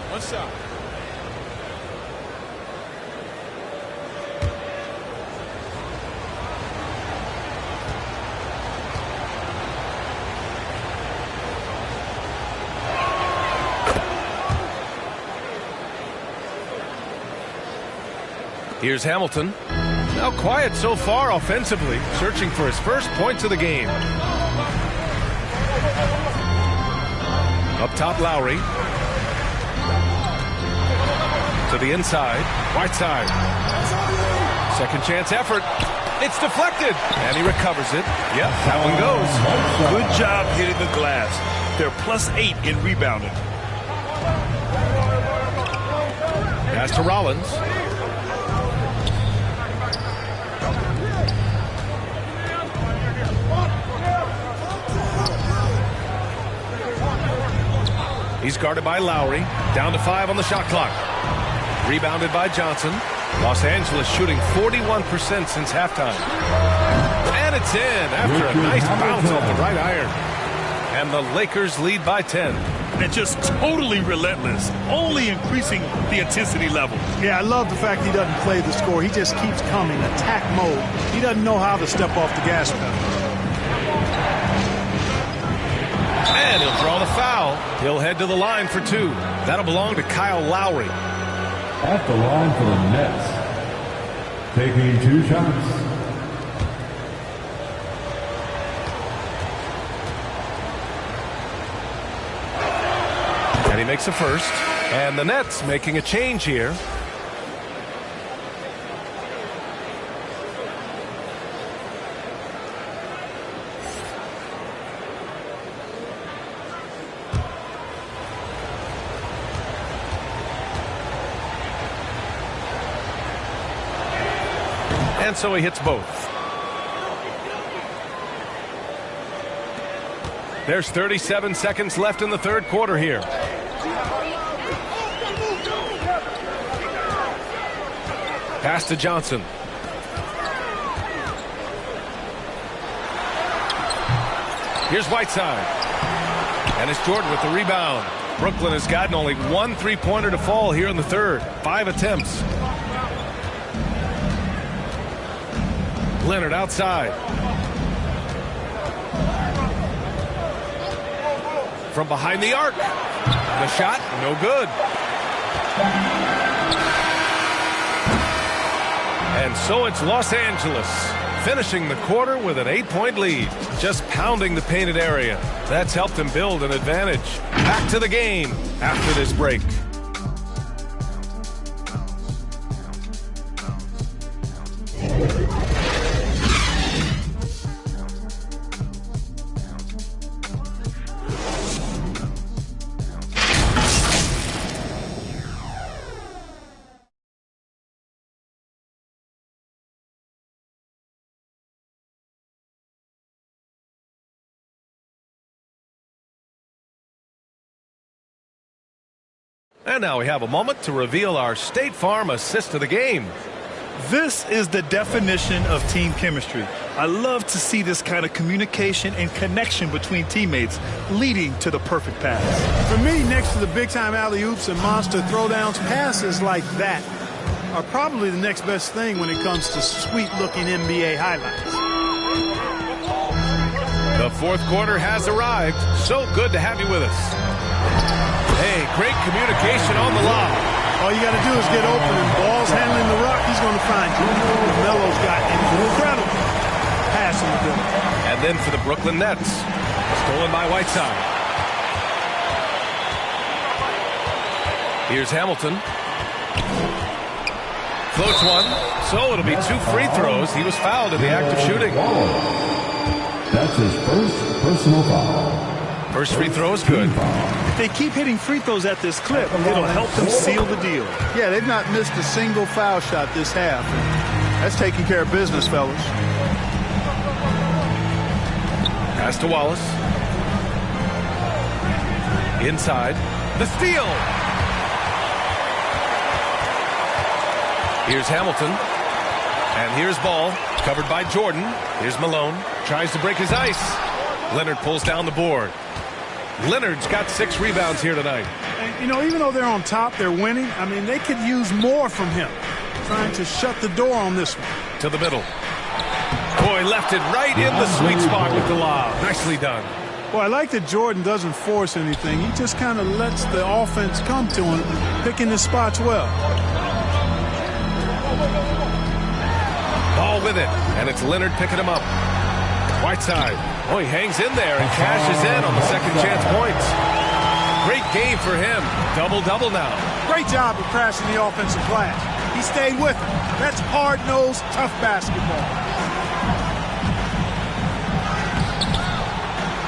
One shot. Here's Hamilton. Now quiet so far offensively, searching for his first points of the game. Up top, Lowry. To the inside, Whiteside. Second chance effort. It's deflected, and he recovers it. Yep, that one goes. Good job hitting the glass. They're +8 in rebounding. Pass to Rollins. He's guarded by Lowry. Down to 5 on the shot clock. Rebounded by Johnson. Los Angeles shooting 41% since halftime. And it's in after a nice bounce off the right iron. And the Lakers lead by 10. And just totally relentless, only increasing the intensity level. Yeah, I love the fact he doesn't play the score. He just keeps coming, attack mode. He doesn't know how to step off the gas pedal. And he'll draw the foul. He'll head to the line for 2. That'll belong to Kyle Lowry. At the line for the Nets. Taking 2 shots. And he makes a first. And the Nets making a change here. And so he hits both. There's 37 seconds left in the third quarter here. Pass to Johnson. Here's Whiteside. And it's Jordan with the rebound. Brooklyn has gotten only 1 3-pointer to fall here in the third. 5 attempts. Leonard outside. From behind the arc. The shot, no good. And so it's Los Angeles finishing the quarter with an 8-point lead. Just pounding the painted area. That's helped them build an advantage. Back to the game after this break. And now we have a moment to reveal our State Farm assist of the game. This is the definition of team chemistry. I love to see this kind of communication and connection between teammates leading to the perfect pass. For me, next to the big-time alley-oops and monster throwdowns, passes like that are probably the next best thing when it comes to sweet-looking NBA highlights. The fourth quarter has arrived. So good to have you with us. Hey, great communication on the lob. All you got to do is get open, and ball's handling the rock, he's going to find you. Melo's got incredible passing ability. And And then for the Brooklyn Nets. Stolen by Whiteside. Here's Hamilton. Floats one. So it'll be 2 free throws. He was fouled in the act of shooting. That's his first personal foul. First free throw is good. If they keep hitting free throws at this clip, it'll help them seal the deal. Yeah, they've not missed a single foul shot this half. That's taking care of business, fellas. Pass to Wallace. Inside. The steal. Here's Hamilton. And here's Ball. Covered by Jordan. Here's Malone. Tries to break his ice. Leonard pulls down the board. Leonard's got 6 rebounds here tonight. And, you know, even though they're on top, they're winning. I mean, they could use more from him. Trying to shut the door on this one. To the middle. Boy, left it right in the sweet spot with the lob. Nicely done. Well, I like that Jordan doesn't force anything. He just kind of lets the offense come to him, picking his spots well. Ball with it, and it's Leonard picking him up. Whiteside. Oh, he hangs in there and cashes in on the second chance points. Great game for him. Double-double now. Great job of crashing the offensive glass. He stayed with him. That's hard-nosed, tough basketball.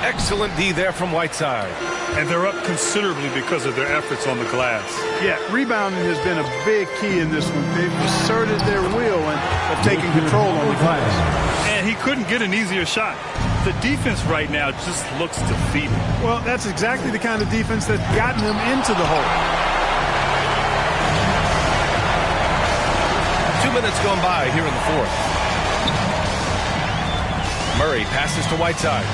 Excellent D there from Whiteside. And they're up considerably because of their efforts on the glass. Yeah, rebounding has been a big key in this one. They've asserted their will and have taken control on the glass. And he couldn't get an easier shot. The defense right now just looks defeated. Well, that's exactly the kind of defense that's gotten them into the hole. 2 minutes gone by here in the fourth. Murray passes to Whiteside.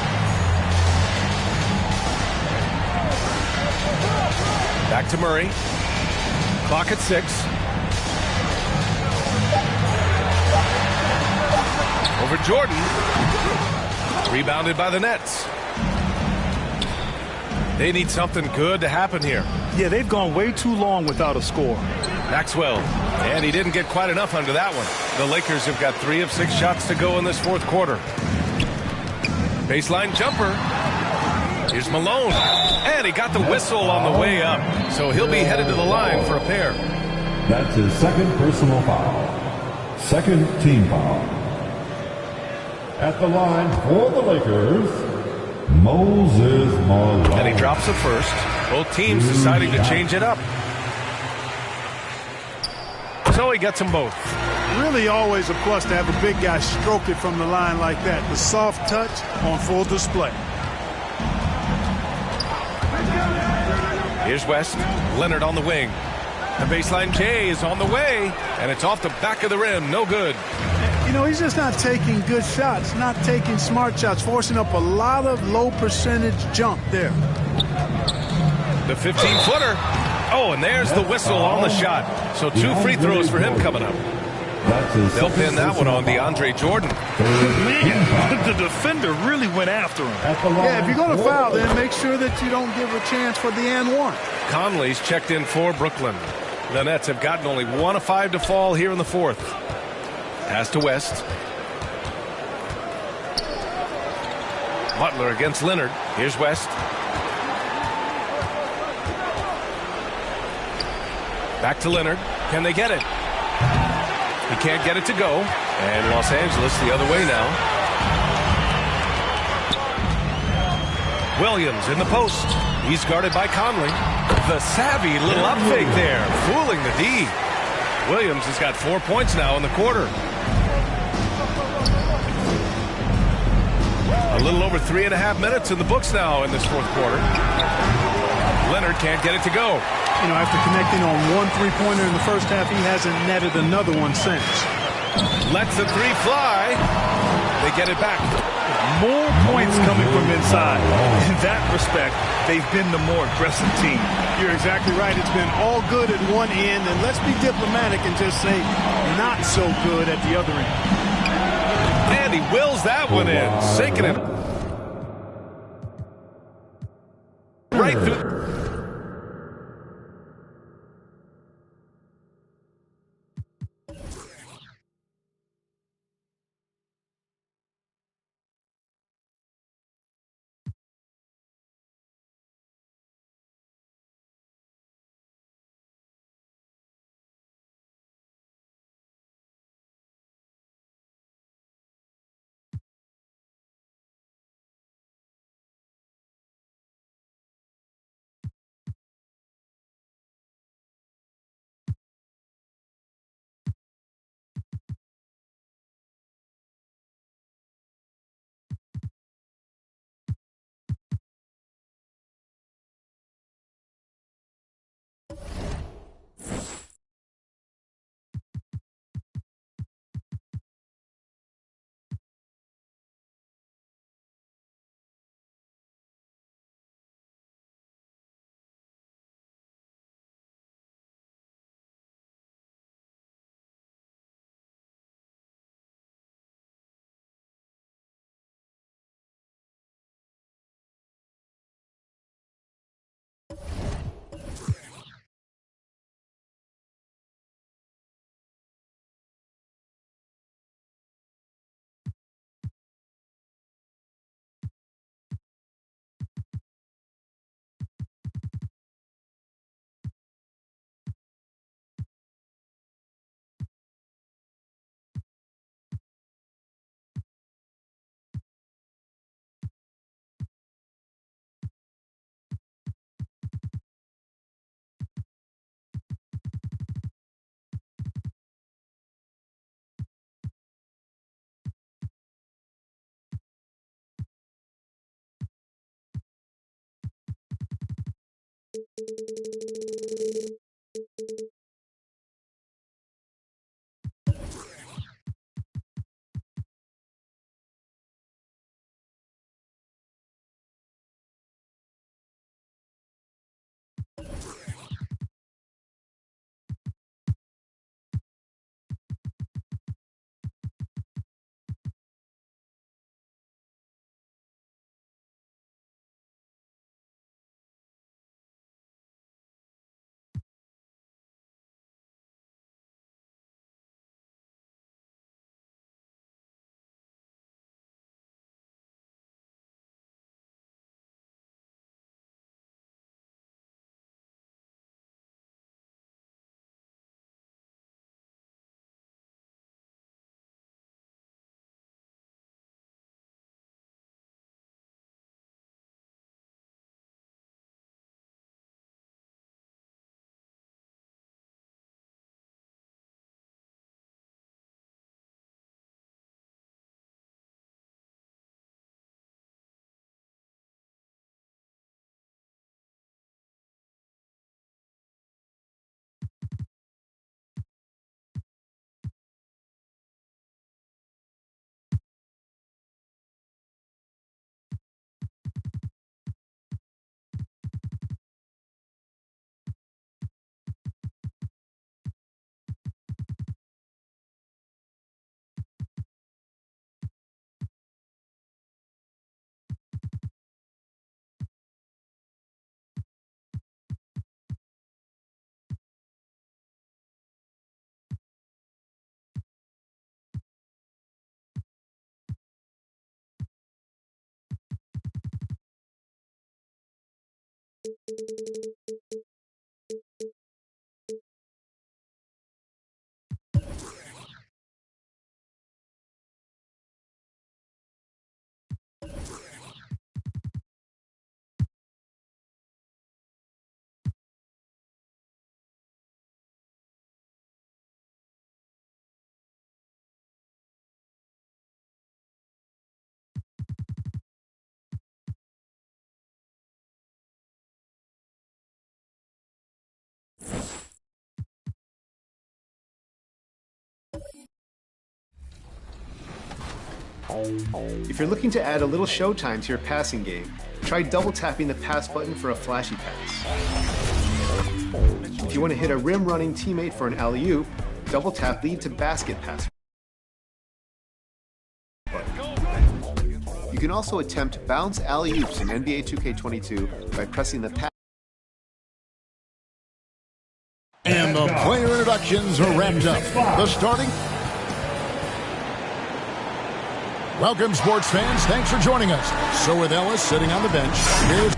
Back to Murray. Clock at 6. Over Jordan. Rebounded by the Nets. They need something good to happen here. Yeah, they've gone way too long without a score. Maxwell. And he didn't get quite enough under that one. The Lakers have got 3 of 6 shots to go in this fourth quarter. Baseline jumper. Here's Malone. And he got the whistle on the way up. So he'll be headed to the line for a pair. That's his second personal foul. Second team foul. At the line for the Lakers, Moses Malone. And he drops it first. Both teams deciding to change it up. So he gets them both. Really always a plus to have a big guy stroke it from the line like that. The soft touch on full display. Here's West. Leonard on the wing. The baseline J is on the way. And it's off the back of the rim. No good. You know, he's just not taking good shots, not taking smart shots, forcing up a lot of low percentage jump there. The 15-footer. Oh, and there's the whistle on the shot. So 2 free throws for him coming up. They'll pin that one on DeAndre Jordan. Man, the defender really went after him. Yeah, if you're going to foul, then make sure that you don't give a chance for the and one. Conley's checked in for Brooklyn. The Nets have gotten only 1 of 5 to fall here in the fourth. Pass to West. Butler against Leonard. Here's West. Back to Leonard. Can they get it? He can't get it to go. And Los Angeles the other way now. Williams in the post. He's guarded by Conley. The savvy little up fake there, fooling the D. Williams has got 4 points now in the quarter. A little over 3.5 minutes in the books now in this fourth quarter. Leonard can't get it to go. You know, after connecting on 1 3-pointer in the first half, he hasn't netted another one since. Lets the 3 fly. They get it back. More points coming from inside. In that respect, they've been the more aggressive team. You're exactly right. It's been all good at one end, and let's be diplomatic and just say not so good at the other end. And he wills that one in, sinking it right through. If you're looking to add a little showtime to your passing game, try double tapping the pass button for a flashy pass. If you want to hit a rim running teammate for an alley-oop, double tap lead to basket pass button. You can also attempt bounce alley-oops in NBA 2K22 by pressing the pass. And the player introductions are wrapped up. The starting. Welcome, sports fans. Thanks for joining us. So with Ellis sitting on the bench, here's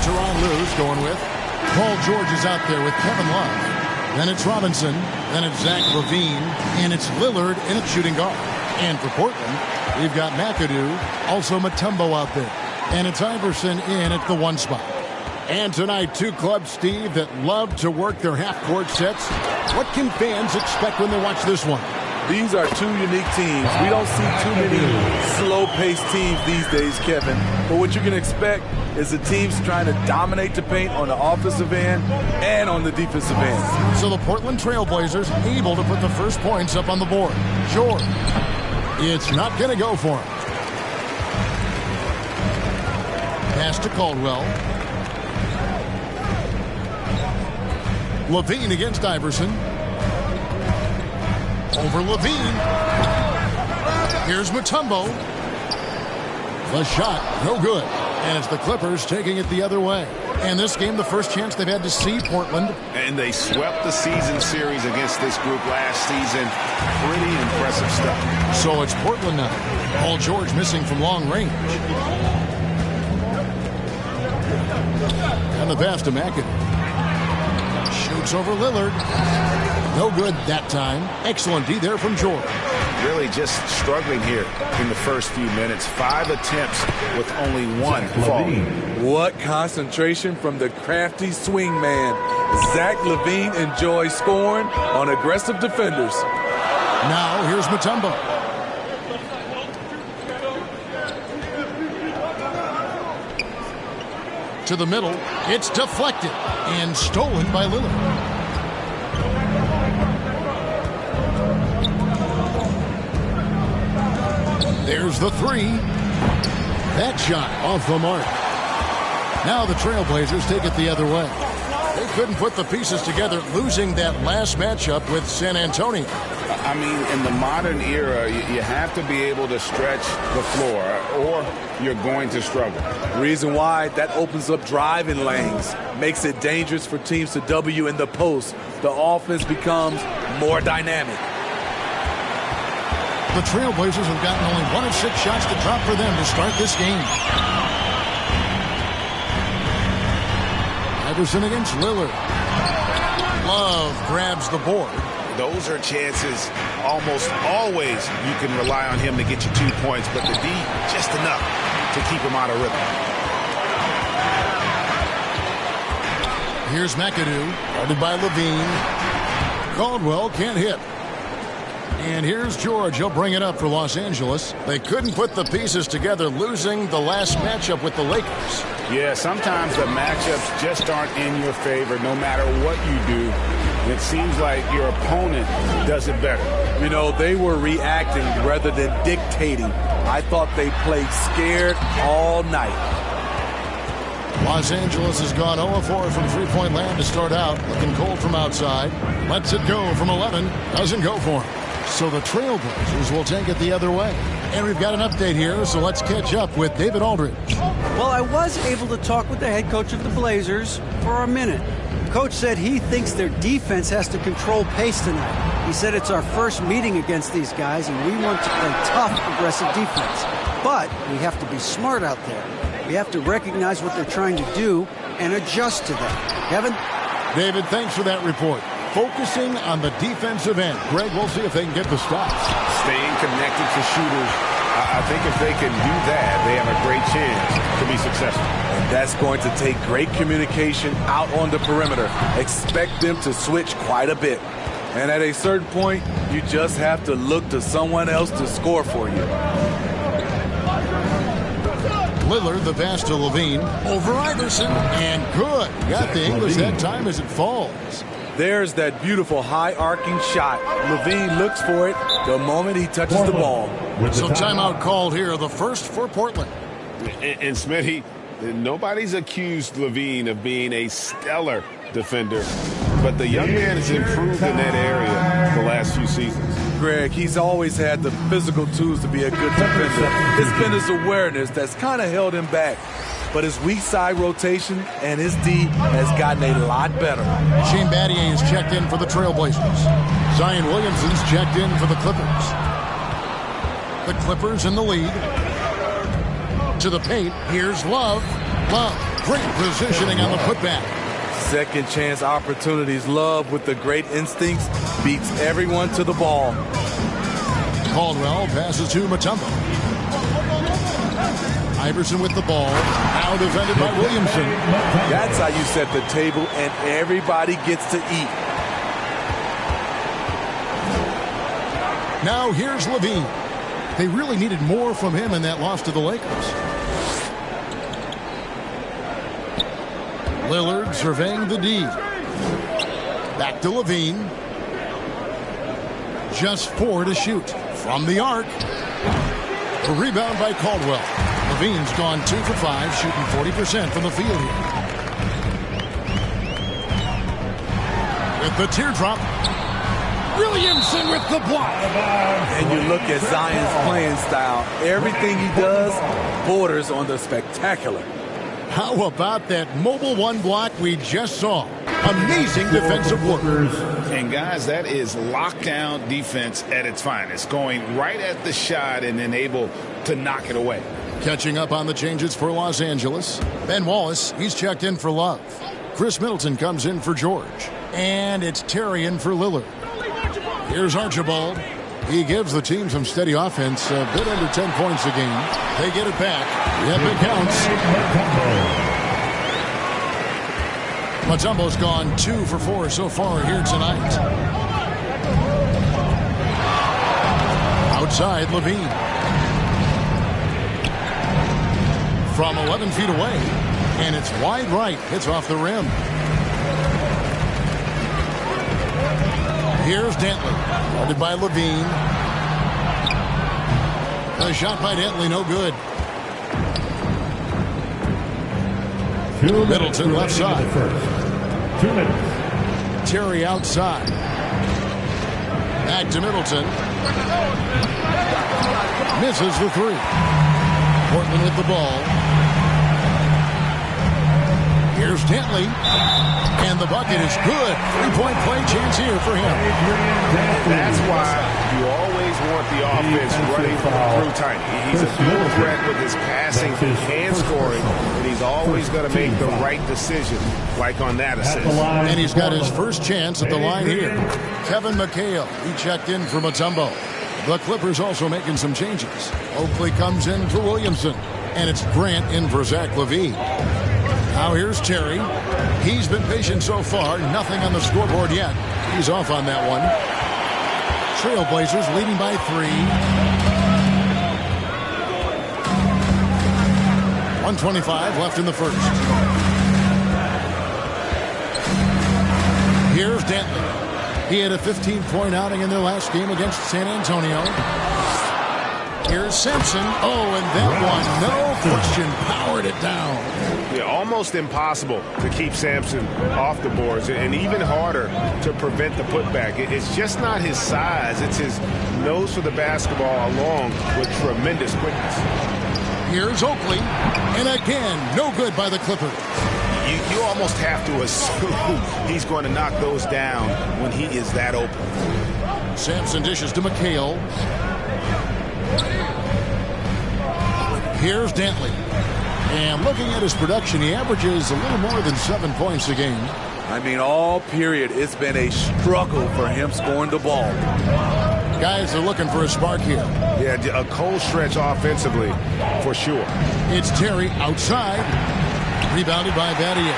Teron Lewis going with. Paul George is out there with Kevin Love. Then it's Robinson. Then it's Zach LaVine. And it's Lillard in at shooting guard. And for Portland, we've got McAdoo, also Mutombo out there. And it's Iverson in at the one spot. And tonight, two clubs, Steve, that love to work their half-court sets. What can fans expect when they watch this one? These are two unique teams. We don't see too many slow-paced teams these days, Kevin. But what you can expect is the teams trying to dominate the paint on the offensive end and on the defensive end. So the Portland Trailblazers able to put the first points up on the board. George. It's not going to go for him. Pass to Caldwell. LaVine against Iverson. Over LaVine. Here's Mutombo. The shot, no good. And it's the Clippers taking it the other way. And this game, the first chance they've had to see Portland. And they swept the season series against this group last season. Pretty impressive stuff. So it's Portland now. Paul George missing from long range. And the pass to McAdoo. Shoots over Lillard. No good that time. Excellent D there from George. Really just struggling here in the first few minutes. 5 attempts with only 1 fall. What concentration from the crafty swing man. Zach LaVine enjoys scoring on aggressive defenders. Now here's Mutombo. To the middle. It's deflected and stolen by Lillard. There's the three. That shot off the mark. Now the Trailblazers take it the other way. They couldn't put the pieces together, losing that last matchup with San Antonio. I mean, in the modern era, you have to be able to stretch the floor, or you're going to struggle. Reason why, that opens up driving lanes, makes it dangerous for teams to W in the post. The offense becomes more dynamic. The Trailblazers have gotten only 1 of 6 shots to drop for them to start this game. Iverson against Lillard. Love grabs the board. Those are chances almost always you can rely on him to get you 2 points, but the D just enough to keep him out of rhythm. Here's McAdoo, guarded by LaVine. Caldwell can't hit. And here's George. He'll bring it up for Los Angeles. They couldn't put the pieces together, losing the last matchup with the Lakers. Yeah, sometimes the matchups just aren't in your favor no matter what you do. It seems like your opponent does it better. You know, they were reacting rather than dictating. I thought they played scared all night. Los Angeles has gone 0-4 from three-point land to start out. Looking cold from outside. Lets it go from 11. Doesn't go for him. So the Trailblazers will take it the other way. And we've got an update here, so let's catch up with David Aldridge. Well, I was able to talk with the head coach of the Blazers for a minute. Coach said he thinks their defense has to control pace tonight. He said it's our first meeting against these guys, and we want to play tough, aggressive defense. But we have to be smart out there. We have to recognize what they're trying to do and adjust to that. Kevin? David, thanks for that report. Focusing on the defensive end. Greg, we'll see if they can get the stops. Staying connected to shooters. I think if they can do that, they have a great chance to be successful. And that's going to take great communication out on the perimeter. Expect them to switch quite a bit. And at a certain point, you just have to look to someone else to score for you. Lillard, the pass to LaVine. Over Iverson. And good. Got the English that time as it falls. There's that beautiful high arcing shot. LaVine looks for it the moment he touches the ball. So timeout called here, the first for Portland. And Smitty, nobody's accused LaVine of being a stellar defender, but the young man has improved in that area the last few seasons. Greg, he's always had the physical tools to be a good defender. It's been his awareness that's kind of held him back. But his weak side rotation and his D has gotten a lot better. Shane Battier is checked in for the Trailblazers. Zion Williamson's checked in for the Clippers. The Clippers in the lead. To the paint, here's Love. Love, great positioning on the putback. Second chance opportunities. Love with the great instincts beats everyone to the ball. Caldwell passes to Mutombo. Iverson with the ball. Now defended by Williamson. That's how you set the table and everybody gets to eat. Now here's LaVine. They really needed more from him in that loss to the Lakers. Lillard surveying the D. Back to LaVine. Just 4 to shoot. From the arc. A rebound by Caldwell. LaVine's gone 2 for 5, shooting 40% from the field here. With the teardrop. Williamson with the block. And you look at Zion's playing style. Everything he does borders on the spectacular. How about that mobile one block we just saw? Amazing defensive work. And guys, that is lockdown defense at its finest. Going right at the shot and then able to knock it away. Catching up on the changes for Los Angeles. Ben Wallace, he's checked in for Love. Chris Middleton comes in for George. And it's Terry in for Lillard. Here's Archibald. He gives the team some steady offense, a bit under 10 points a game. They get it back. Yep, it counts. Mutombo's gone 2 for 4 so far here tonight. Outside, Levine. From 11 feet away. And it's wide right. Hits off the rim. Here's Dantley. Guarded by Levine. A shot by Dantley, no good. Middleton left side. 2 minutes. Terry outside. Back to Middleton. Misses the 3. Portland with the ball. Here's Dantley. And the bucket is good. 3-point play chance here for him. That's why you always want the offense running through tight. He's a dual threat with his passing and scoring, and he's always going to make the right decision, like on that assist. And he's got his first chance at the line here. Kevin McHale, he checked in for Mutombo. The Clippers also making some changes. Oakley comes in for Williamson, and it's Grant in for Zach LaVine. Now here's Terry. He's been patient so far. Nothing on the scoreboard yet. He's off on that one. Trailblazers leading by 3. 1:25 left in the first. Here's Dantley. He had a 15-point outing in their last game against San Antonio. Here's Sampson. Oh, and that one, no question, powered it down. Yeah, almost impossible to keep Sampson off the boards, and even harder to prevent the putback. It's just not his size. It's his nose for the basketball along with tremendous quickness. Here's Oakley. And again, no good by the Clippers. You almost have to assume he's going to knock those down when he is that open. Sampson dishes to McHale. Here's Dantley. And looking at his production, he averages a little more than 7 points a game. I mean, all period, it's been a struggle for him scoring the ball. Guys are looking for a spark here. Yeah, a cold stretch offensively, for sure. It's Terry outside. Rebounded by Battier.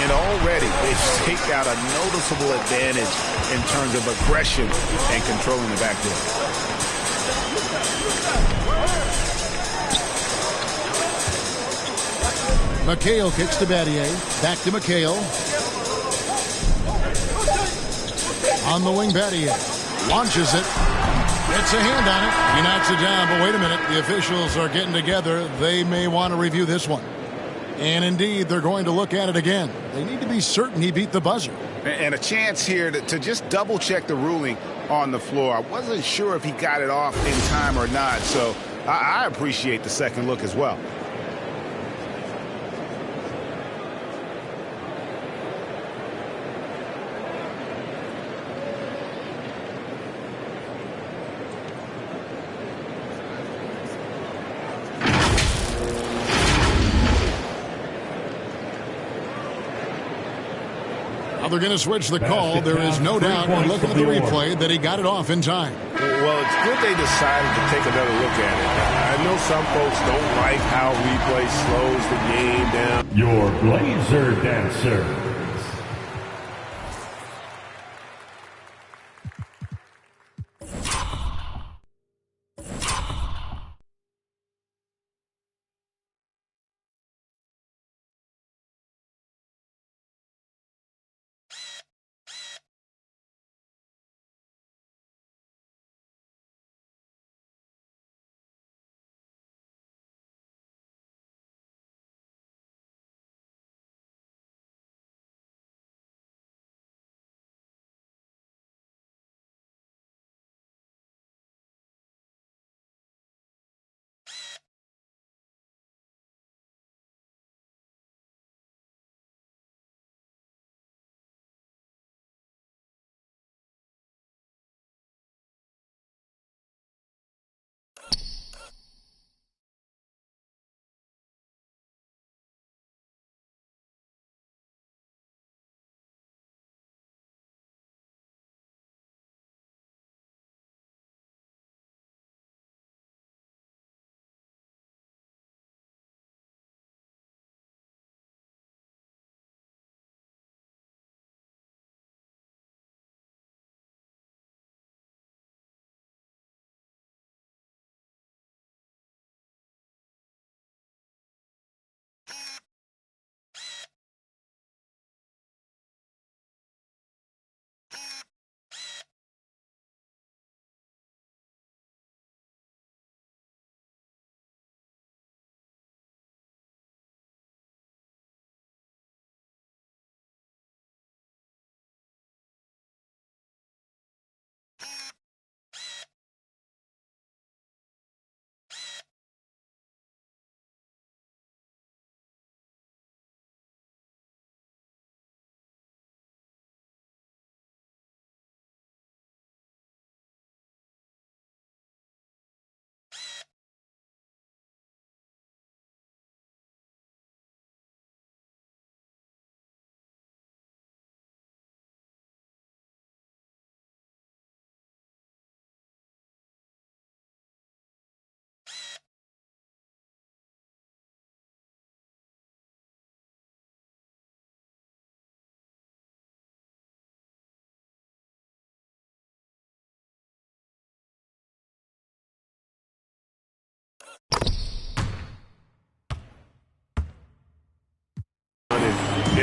And already they've taken out a noticeable advantage in terms of aggression and controlling the backcourt. McHale kicks to Battier. Back to McHale. On the wing, Battier. Launches it. Gets a hand on it. He knocks it down, but wait a minute. The officials are getting together. They may want to review this one. And indeed, they're going to look at it again. They need to be certain he beat the buzzer. And a chance here to just double-check the ruling on the floor. I wasn't sure if he got it off in time or not, so I appreciate the second look as well. They're going to switch the call. There is no doubt, when looking at the replay, that he got it off in time. Well, it's good they decided to take another look at it. I know some folks don't like how replay slows the game down. Your Blazer Dancer.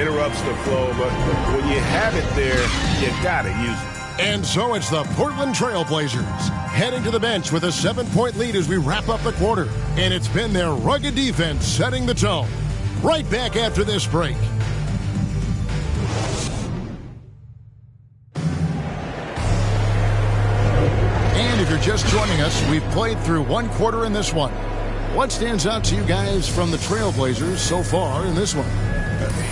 interrupts the flow, but when you have it there, you got to use it. And so it's the Portland Trail Blazers heading to the bench with a 7-point lead as we wrap up the quarter. And it's been their rugged defense setting the tone. Right back after this break. And if you're just joining us, we've played through one quarter in this one. What stands out to you guys from the Trailblazers so far in this one?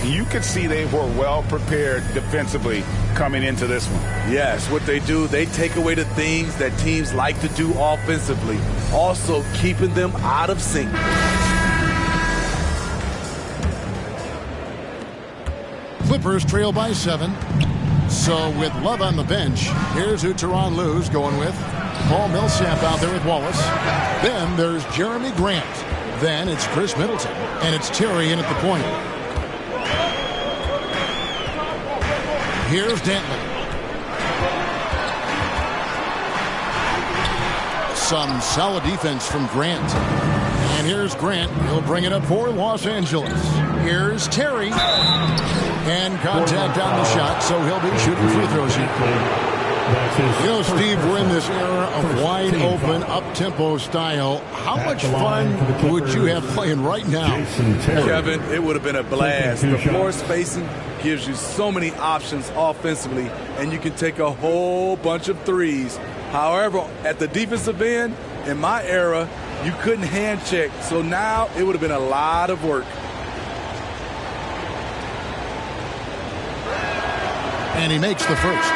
You could see they were well prepared defensively coming into this one. Yes, what they do, they take away the things that teams like to do offensively, also keeping them out of sync. Clippers trail by 7. So with Love on the bench, here's who Tyronn Lue's going with. Paul Millsap out there with Wallace. Then there's Jeremy Grant. Then it's Chris Middleton. And it's Terry in at the point. Here's Dantley. Some solid defense from Grant. And here's Grant. He'll bring it up for Los Angeles. Here's Terry. And contact on the shot, so he'll be shooting free throws here. You know, Steve, we're in this era of wide open, up-tempo style. How much fun would you have playing right now? Kevin, it would have been a blast. The floor spacing gives you so many options offensively, and you can take a whole bunch of threes. However, at the defensive end, in my era, you couldn't hand check. So now it would have been a lot of work. And he makes the first.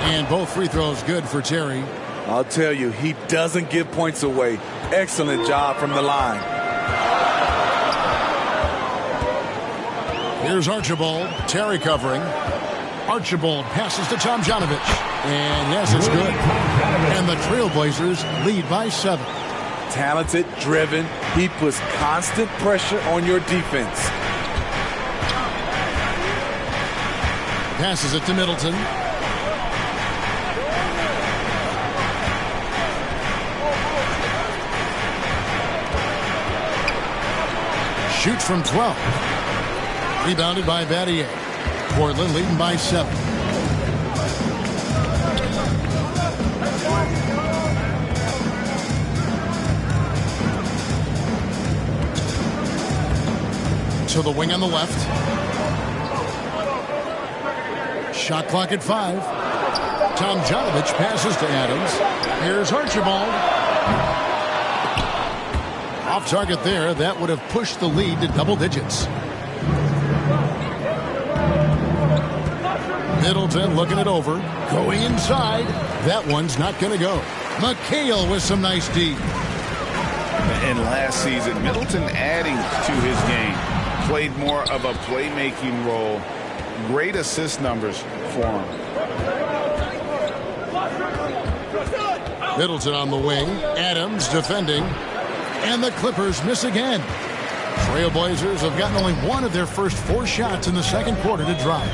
And both free throws good for Terry. I'll tell you, he doesn't give points away. Excellent job from the line. Here's Archibald. Terry covering. Archibald passes to Tomjanovich. And yes, it's good. And the Trailblazers lead by 7. Talented, driven. He puts constant pressure on your defense. Passes it to Middleton. Shoots from 12. Rebounded by Battier. Portland leading by 7. To the wing on the left. Shot clock at 5. Tomjanovich passes to Adams. Here's Archibald. Off target there. That would have pushed the lead to double digits. Middleton looking it over. Going inside. That one's not going to go. McHale with some nice D. And last season, Middleton adding to his game. Played more of a playmaking role. Great assist numbers for him. Middleton on the wing. Adams defending. And the Clippers miss again. Trailblazers have gotten only one of their first 4 shots in the second quarter to drive.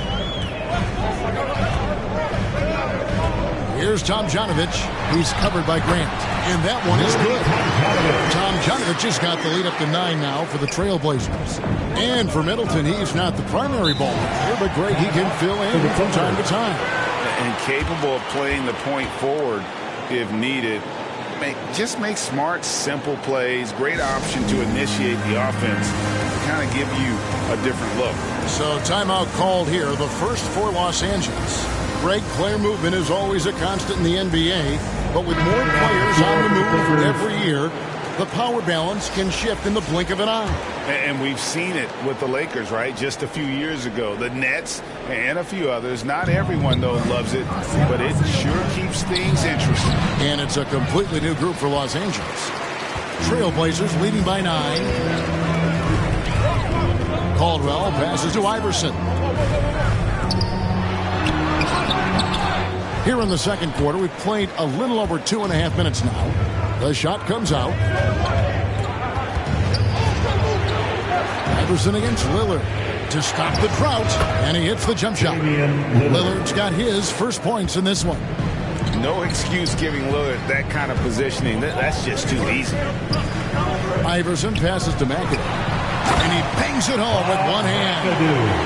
Here's Tomjanovich. He's covered by Grant. And that one is good. Tomjanovich has got the lead up to 9 now for the Trailblazers. And for Middleton, he's not the primary ball player, but great, he can fill in from time to time. And capable of playing the point forward if needed. Just make smart, simple plays. Great option to initiate the offense. Kind of give you a different look. So timeout called here, the first for Los Angeles. Greg, player movement is always a constant in the NBA, but with more players on the move every year, the power balance can shift in the blink of an eye. And we've seen it with the Lakers, right? Just a few years ago. The Nets and a few others. Not everyone, though, loves it, but it sure keeps things interesting. And it's a completely new group for Los Angeles. Trailblazers leading by 9. Caldwell passes to Iverson. Here in the second quarter, we've played a little over 2.5 minutes now. The shot comes out. Iverson against Lillard. to stop the drought, and he hits the jump shot. Lillard's got his first points in this one. No excuse giving Lillard that kind of positioning. That's just too easy. Iverson passes to McAdoo, and he bangs it home with one hand.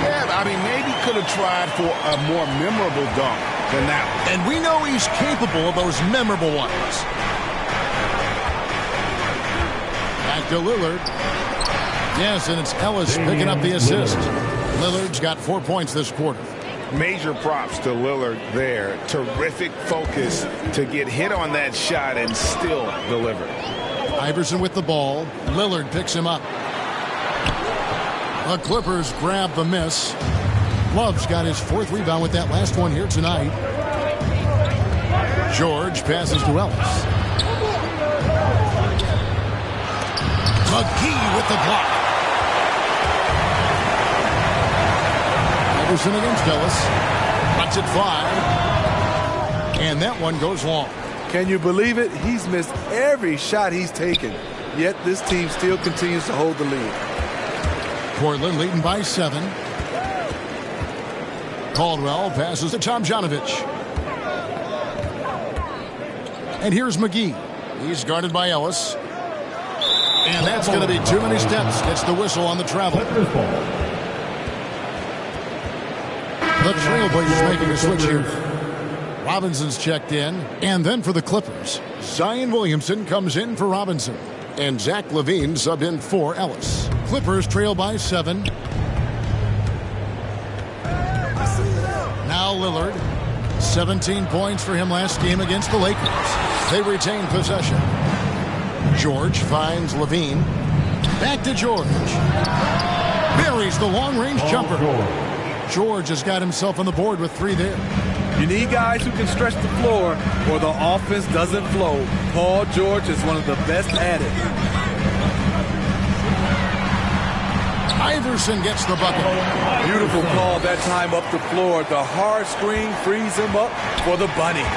Yeah, I mean, maybe could have tried for a more memorable dunk than that one. And we know he's capable of those memorable ones. Back to Lillard. Yes, and it's Ellis picking up the assist. Lillard's got 4 points this quarter. Major props to Lillard there. Terrific focus to get hit on that shot and still deliver. Iverson with the ball. Lillard picks him up. The Clippers grab the miss. Love's got his 4th rebound with that last one here tonight. George passes to Ellis. McGee with the block. Iverson against Ellis. Lets it fly. And that one goes long. Can you believe it? He's missed every shot he's taken. Yet this team still continues to hold the lead. Portland leading by 7. Caldwell passes to Tomjanovich. And here's McGee. He's guarded by Ellis. And that's going to be too many steps. Gets the whistle on the travel. The Trailblazers making a switch here. Robinson's checked in. And then for the Clippers, Zion Williamson comes in for Robinson. And Zach LaVine subbed in for Ellis. Clippers trail by 7. Now Lillard. 17 points for him last game against the Lakers. They retain possession. George finds LaVine. Back to George. Buries the long-range jumper. George has got himself on the board with 3 there. You need guys who can stretch the floor or the offense doesn't flow. Paul George is one of the best at it. Iverson gets the bucket. Beautiful call that time up the floor. The hard screen frees him up for the bunny.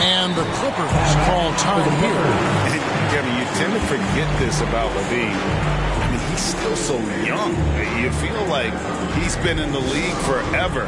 And the Clippers call time here. Kevin, you tend to forget this about LaVine. I mean, he's still so young. You feel like he's been in the league forever.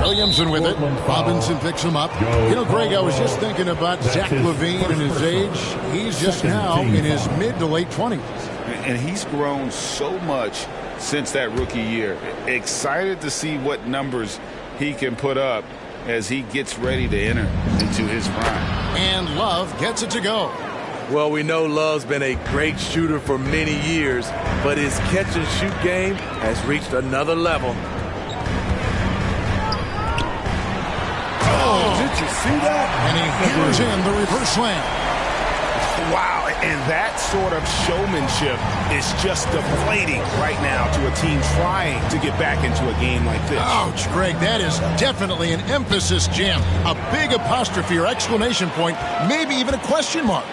Williamson with it. Robinson picks him up. You know, Greg, I was just thinking about Zach LaVine and his age. He's just now in his mid to late 20s. And he's grown so much since that rookie year. Excited to see what numbers he can put up as he gets ready to enter into his prime. And Love gets it to go. Well, we know Love's been a great shooter for many years, but his catch-and-shoot game has reached another level. Did you see that? And he hammers in the reverse slam. Wow, and that sort of showmanship is just deflating right now to a team trying to get back into a game like this. Ouch, Greg, that is definitely an emphasis jam. A big apostrophe or exclamation point, maybe even a question mark.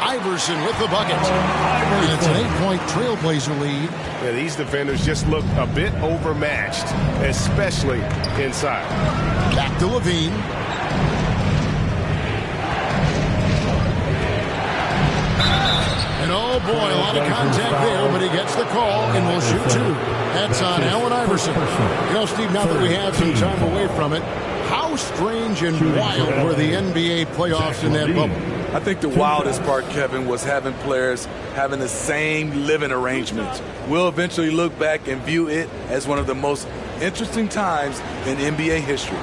Iverson with the bucket. And it's an 8-point Trailblazer lead. Yeah, these defenders just look a bit overmatched, especially inside. Back to LaVine. And oh boy, a lot of contact there, but he gets the call and will shoot two. That's on Allen Iverson. You know, Steve, now that we have some time away from it, how strange and wild were the NBA playoffs in that bubble? I think the wildest part, Kevin, was having players having the same living arrangements. We'll eventually look back and view it as one of the most interesting times in NBA history.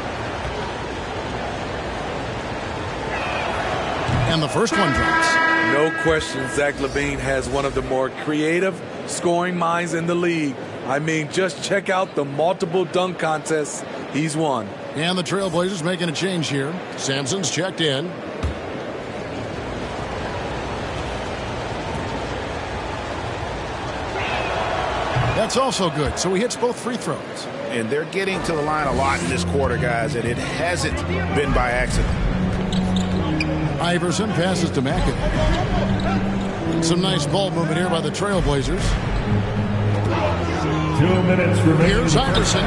And the first one drops. No question, Zach LaVine has one of the more creative scoring minds in the league. I mean, just check out the multiple dunk contests he's won. And the Trailblazers making a change here. Sampson's checked in. That's also good, so he hits both free throws. And they're getting to the line a lot in this quarter, guys, and it hasn't been by accident. Iverson passes to McAdoo. Some nice ball movement here by the Trailblazers. 2 minutes remaining. Here's Iverson.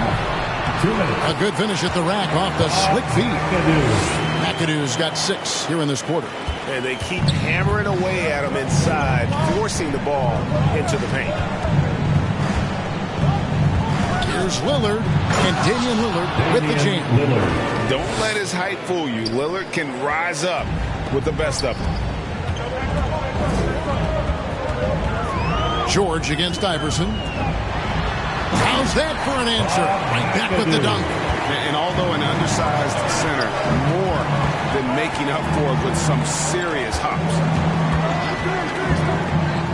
2 minutes. A good finish at the rack off the slick feed. McAdoo's got 6 here in this quarter. And they keep hammering away at him inside, forcing the ball into the paint. Here's Lillard, and Damian Lillard with the jam. Don't let his height fool you. Lillard can rise up with the best of them. George against Iverson. How's that for an answer? Right back with the dunk. And although an undersized center, more than making up for it with some serious hops.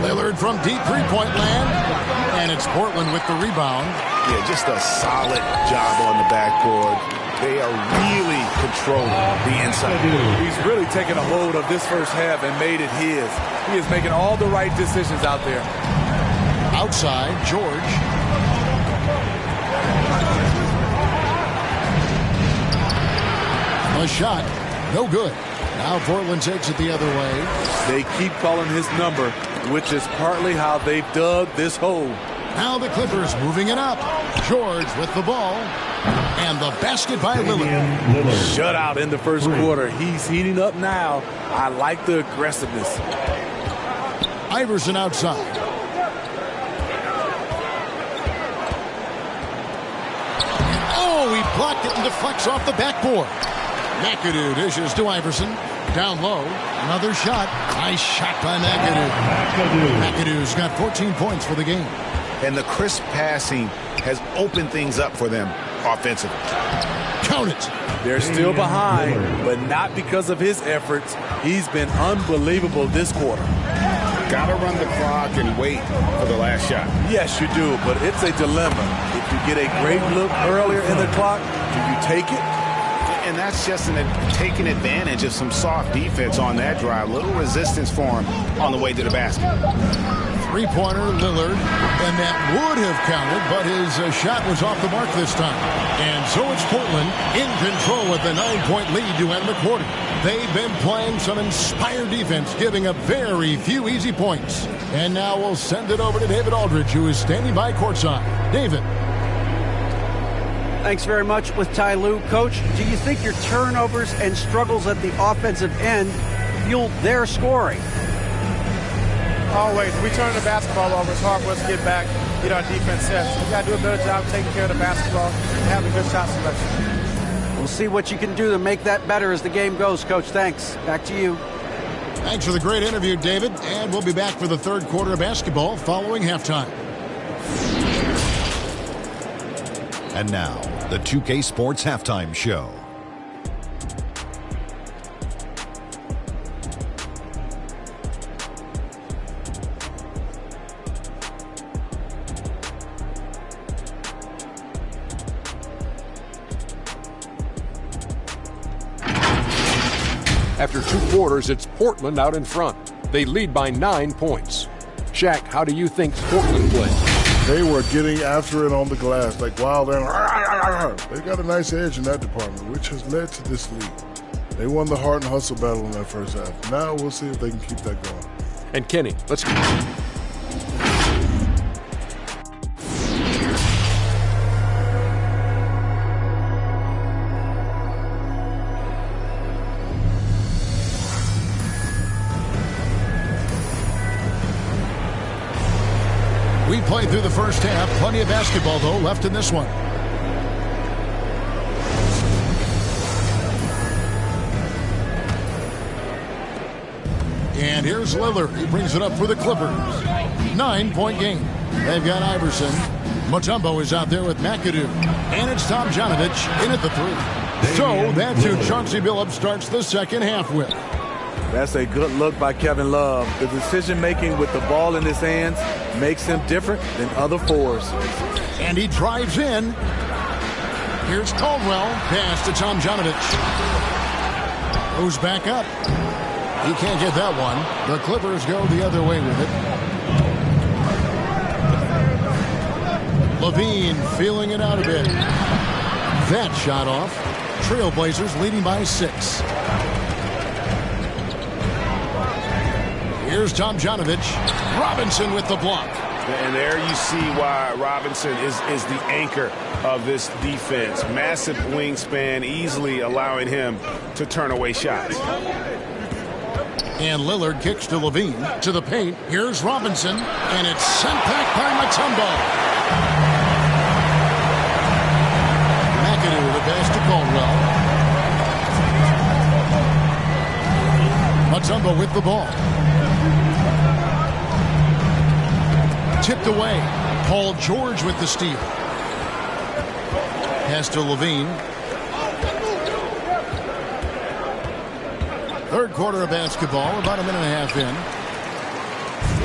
Lillard from deep three-point land. And it's Portland with the rebound. Yeah, just a solid job on the backboard. They are really controlling the inside. He's really taken a hold of this first half and made it his. He is making all the right decisions out there. Outside, George. A shot. No good. Now Portland takes it the other way. They keep calling his number, which is partly how they've dug this hole. Now the Clippers moving it up. George with the ball. And the basket by Lillard. Shutout in the first quarter. He's heating up now. I like the aggressiveness. Iverson outside. Oh, he blocked it and deflects off the backboard. McAdoo dishes to Iverson. Down low. Another shot. Nice shot by McAdoo. McAdoo's got 14 points for the game. And the crisp passing has opened things up for them offensively. Count it. They're still behind, but not because of his efforts. He's been unbelievable this quarter. Got to run the clock and wait for the last shot. Yes, you do, but it's a dilemma. If you get a great look earlier in the clock, do you take it? And that's just taking advantage of some soft defense on that drive. Little resistance for him on the way to the basket. Three-pointer, Lillard, and that would have counted, but his shot was off the mark this time. And so it's Portland in control with a 9-point lead to end the quarter. They've been playing some inspired defense, giving up very few easy points. And now we'll send it over to David Aldridge, who is standing by courtside. David. Thanks very much with Ty Lue. Coach, do you think your turnovers and struggles at the offensive end fueled their scoring? Always. We turn the basketball over. It's hard for us to get back, get our defense set. We got to do a better job taking care of the basketball and having good shot selection. We'll see what you can do to make that better as the game goes, Coach. Thanks. Back to you. Thanks for the great interview, David. And we'll be back for the third quarter of basketball following halftime. And now, the 2K Sports Halftime Show. After 2 quarters, it's Portland out in front. They lead by 9 points. Shaq, how do you think Portland played? They were getting after it on the glass, like wild. They got a nice edge in that department, which has led to this lead. They won the heart and hustle battle in that first half. Now we'll see if they can keep that going. And Kenny, let's go. played through the first half. Plenty of basketball, though, left in this one. And here's Lillard. He brings it up for the Clippers. 9-point game. They've got Iverson. Mutombo is out there with McAdoo. And it's Tomjanovich in at the 3. So that's who Chauncey Billups starts the second half with. That's a good look by Kevin Love. The decision-making with the ball in his hands makes him different than other fours. And he drives in. Here's Caldwell. Pass to Tomjanovich. Goes back up. He can't get that one. The Clippers go the other way with it. Levine feeling it out a bit. That shot off. Trailblazers leading by 6. Here's Tomjanovich. Robinson with the block. And there you see why Robinson is the anchor of this defense. Massive wingspan, easily allowing him to turn away shots. And Lillard kicks to Levine. To the paint. Here's Robinson. And it's sent back by Mutombo. McAdoo the pass to Caldwell. Mutombo with the ball. Tipped away. Paul George with the steal. Pass to Levine. Third quarter of basketball, about a minute and a half in.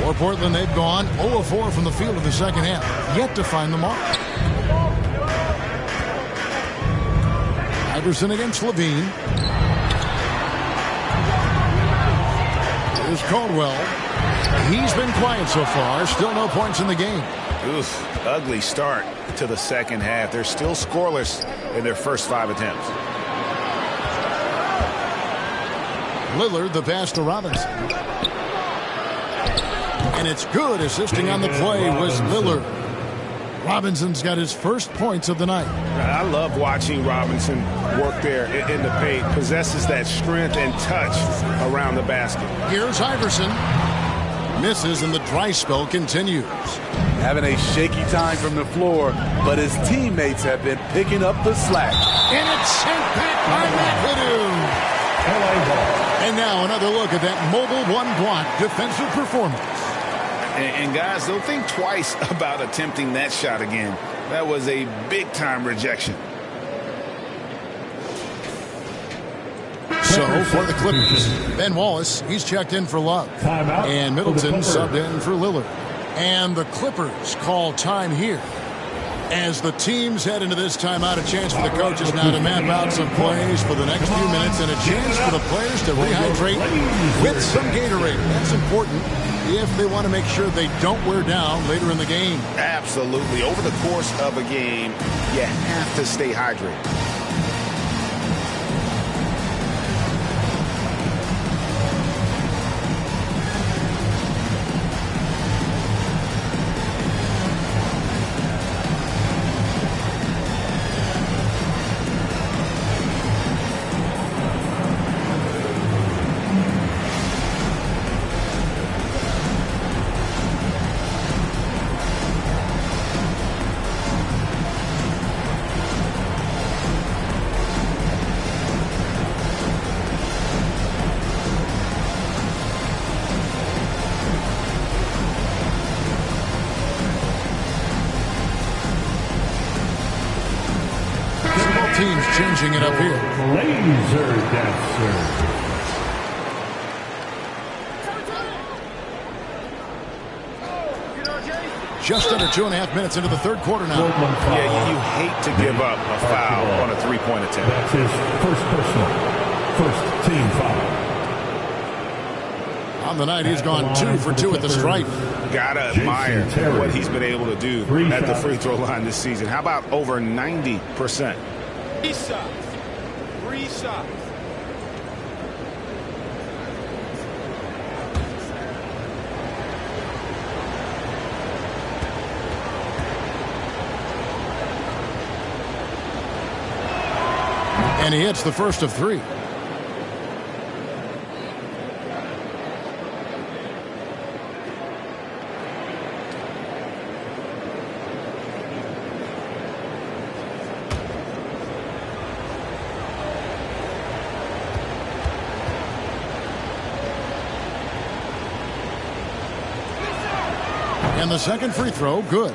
For Portland, they've gone 0-4 from the field in the second half. Yet to find the mark. Iverson against Levine. Here's Caldwell. He's been quiet so far. Still no points in the game. Oof, ugly start to the second half. They're still scoreless in their first 5 attempts. Lillard, the pass to Robinson. And it's good. Assisting on the play was Lillard. Robinson's got his first points of the night. I love watching Robinson work there in the paint. Possesses that strength and touch around the basket. Here's Iverson. Misses and the dry spell continues. Having a shaky time from the floor, but his teammates have been picking up the slack. And it's sent back by McAdoo. And now another look at that mobile one-block defensive performance. And guys, don't think twice about attempting that shot again. That was a big-time rejection. So for the Clippers, Ben Wallace, he's checked in for Love. And Middleton subbed in for Lillard. And the Clippers call time here. As the teams head into this timeout, a chance for the coaches now to map out some plays for the next few minutes and a chance for the players to rehydrate with some Gatorade. That's important if they want to make sure they don't wear down later in the game. Absolutely. Over the course of a game, you have to stay hydrated. Teams changing it up here. Laser dancer. Just under 2.5 minutes into the third quarter now. Yeah, you hate to give up a foul on a three-point attempt. That's his first personal. First team foul. On the night, he's gone 2 for 2 at the stripe. Gotta admire what he's been able to do at the free throw line this season. How about over 90%? 3 shots. 3 shots. And he hits the first of 3. And the second free throw, good.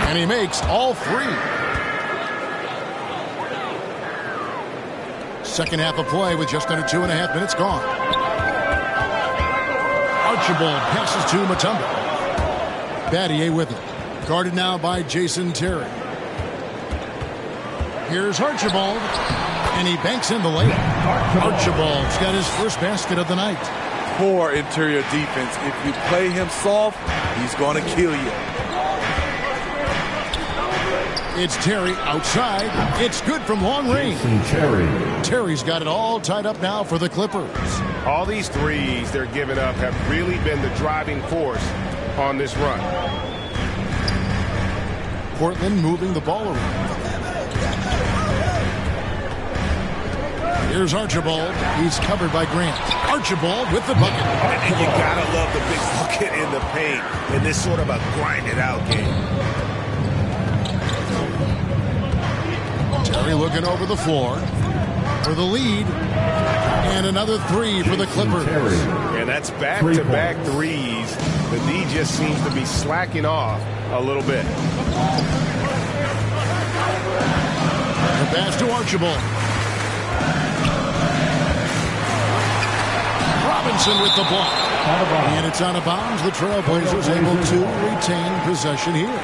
And he makes all three. Second half of play with just under 2.5 minutes gone. Archibald passes to Mutombo. Battier with it. Guarded now by Jason Terry. Here's Archibald. And he banks in the layup. Archibald's got his first basket of the night. Poor interior defense. If you play him soft, he's going to kill you. It's Terry outside. It's good from long range. Terry's got it all tied up now for the Clippers. All these threes they're giving up have really been the driving force on this run. Portland moving the ball around. Here's Archibald. He's covered by Grant. Archibald with the bucket. And you gotta love the big bucket in the paint in this sort of a grind-it-out game. Terry looking over the floor for the lead. And another three for the Clippers. And that's back-to-back threes. The D just seems to be slacking off a little bit. The pass to Archibald. Robinson with the block. And it's out of bounds. The Trailblazers able to retain possession here.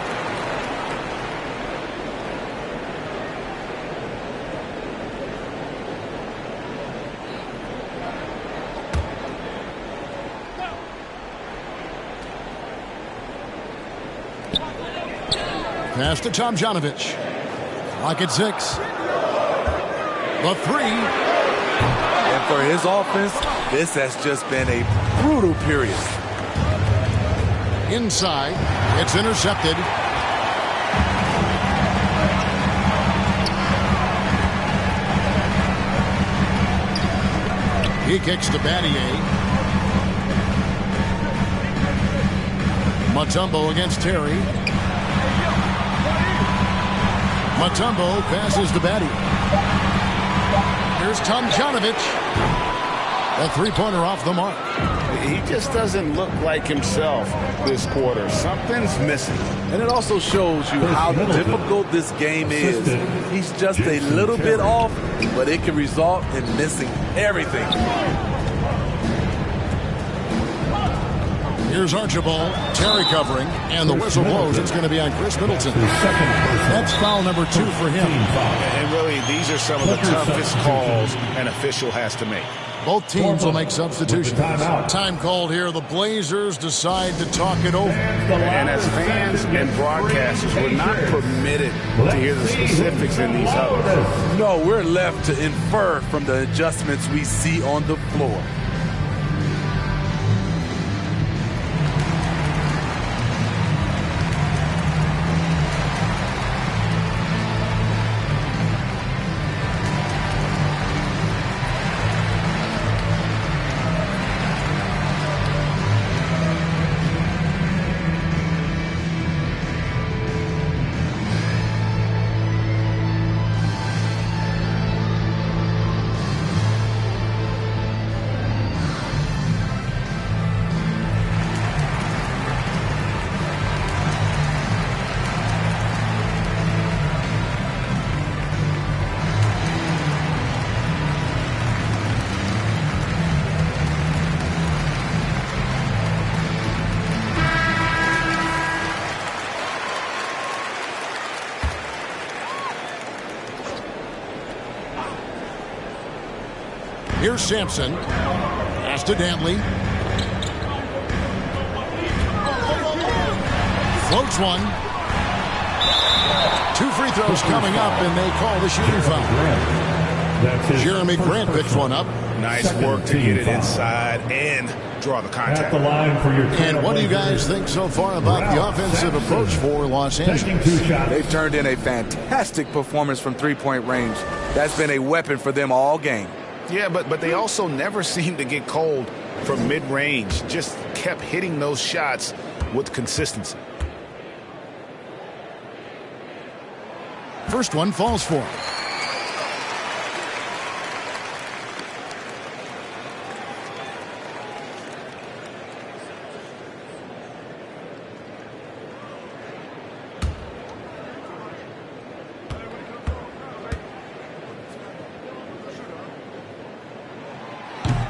Pass to Tomjanovich. Clock at 6. The three. And for his offense, this has just been a brutal period. Inside. It's intercepted. He kicks to Battier. Mutombo against Terry. Mutombo passes to Battier. Here's Tomjanovich. A three-pointer off the mark. He just doesn't look like himself this quarter. Something's missing. And it also shows you how difficult this game is. He's just a little bit off, but it can result in missing everything. Here's Archibald. Terry covering. And the whistle blows. It's going to be on Chris Middleton. That's foul number 2 for him. And really, these are some of the toughest calls an official has to make. Both teams will make substitutions. Time called here. The Blazers decide to talk it over. And as fans and broadcasters, we're not permitted to hear the specifics in these huddles. No, we're left to infer from the adjustments we see on the floor. Here's Sampson. Pass to Dantley. Floats one. 2 free throws coming up, and they call the shooting foul. Jeremy Grant picks one up. Nice work to get it inside and draw the contact. At the line for your And what do you guys think so far about the offensive approach for Los Angeles? They've turned in a fantastic performance from three-point range. That's been a weapon for them all game. Yeah, but they also never seemed to get cold from mid-range. Just kept hitting those shots with consistency. First one falls for him.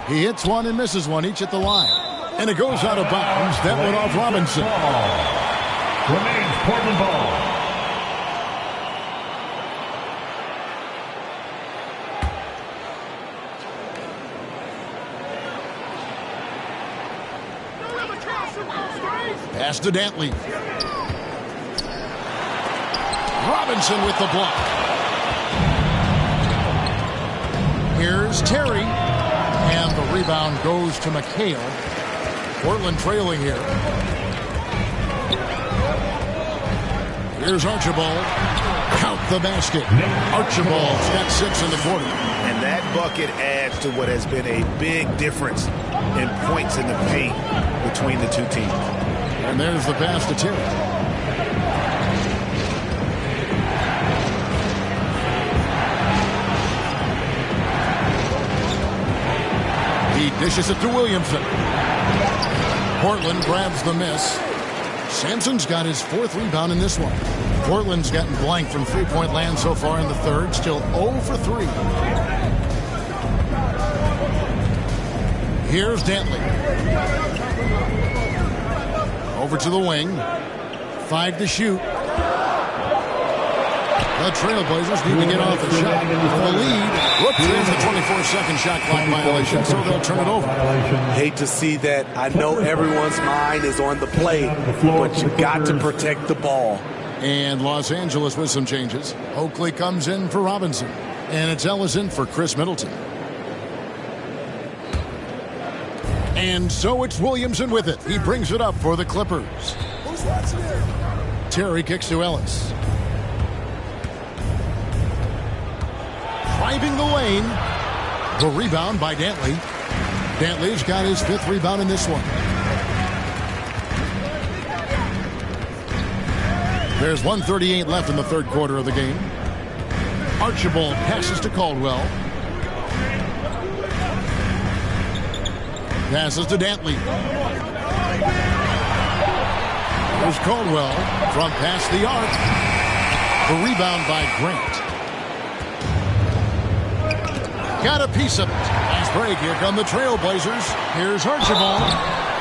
He hits one and misses one, each at the line. And it goes out of bounds. That went off Robinson. Remains Portland ball. Pass to Dantley. Robinson with the block. Here's Terry. And the rebound goes to McHale. Portland trailing here. Here's Archibald. Count the basket. Archibald's got 6 in the quarter. And that bucket adds to what has been a big difference in points in the paint between the two teams. And there's the pass to Terry. He dishes it to Williamson. Portland grabs the miss. Sampson's got his 4th rebound in this one. Portland's gotten blank from three-point land so far in the third. Still 0 for 3. Here's Dantley. Over to the wing. 5 to shoot. The Trailblazers need to get off the shot. The lead. Whoops, there's the 24-second shot clock violation, so they'll turn it over. Hate to see that. I know everyone's mind is on the play, but you got to protect the ball. And Los Angeles with some changes. Oakley comes in for Robinson. And it's Ellison for Chris Middleton. And so it's Williamson with it. He brings it up for the Clippers. Terry kicks to Ellis. Driving the lane. The rebound by Dantley. Dantley's got his 5th rebound in this one. There's 1:38 left in the third quarter of the game. Archibald passes to Caldwell. Passes to Dantley. There's Caldwell from past the arc. The rebound by Grant. Got a piece of it. Nice break. Here come the Trailblazers. Here's Archibald.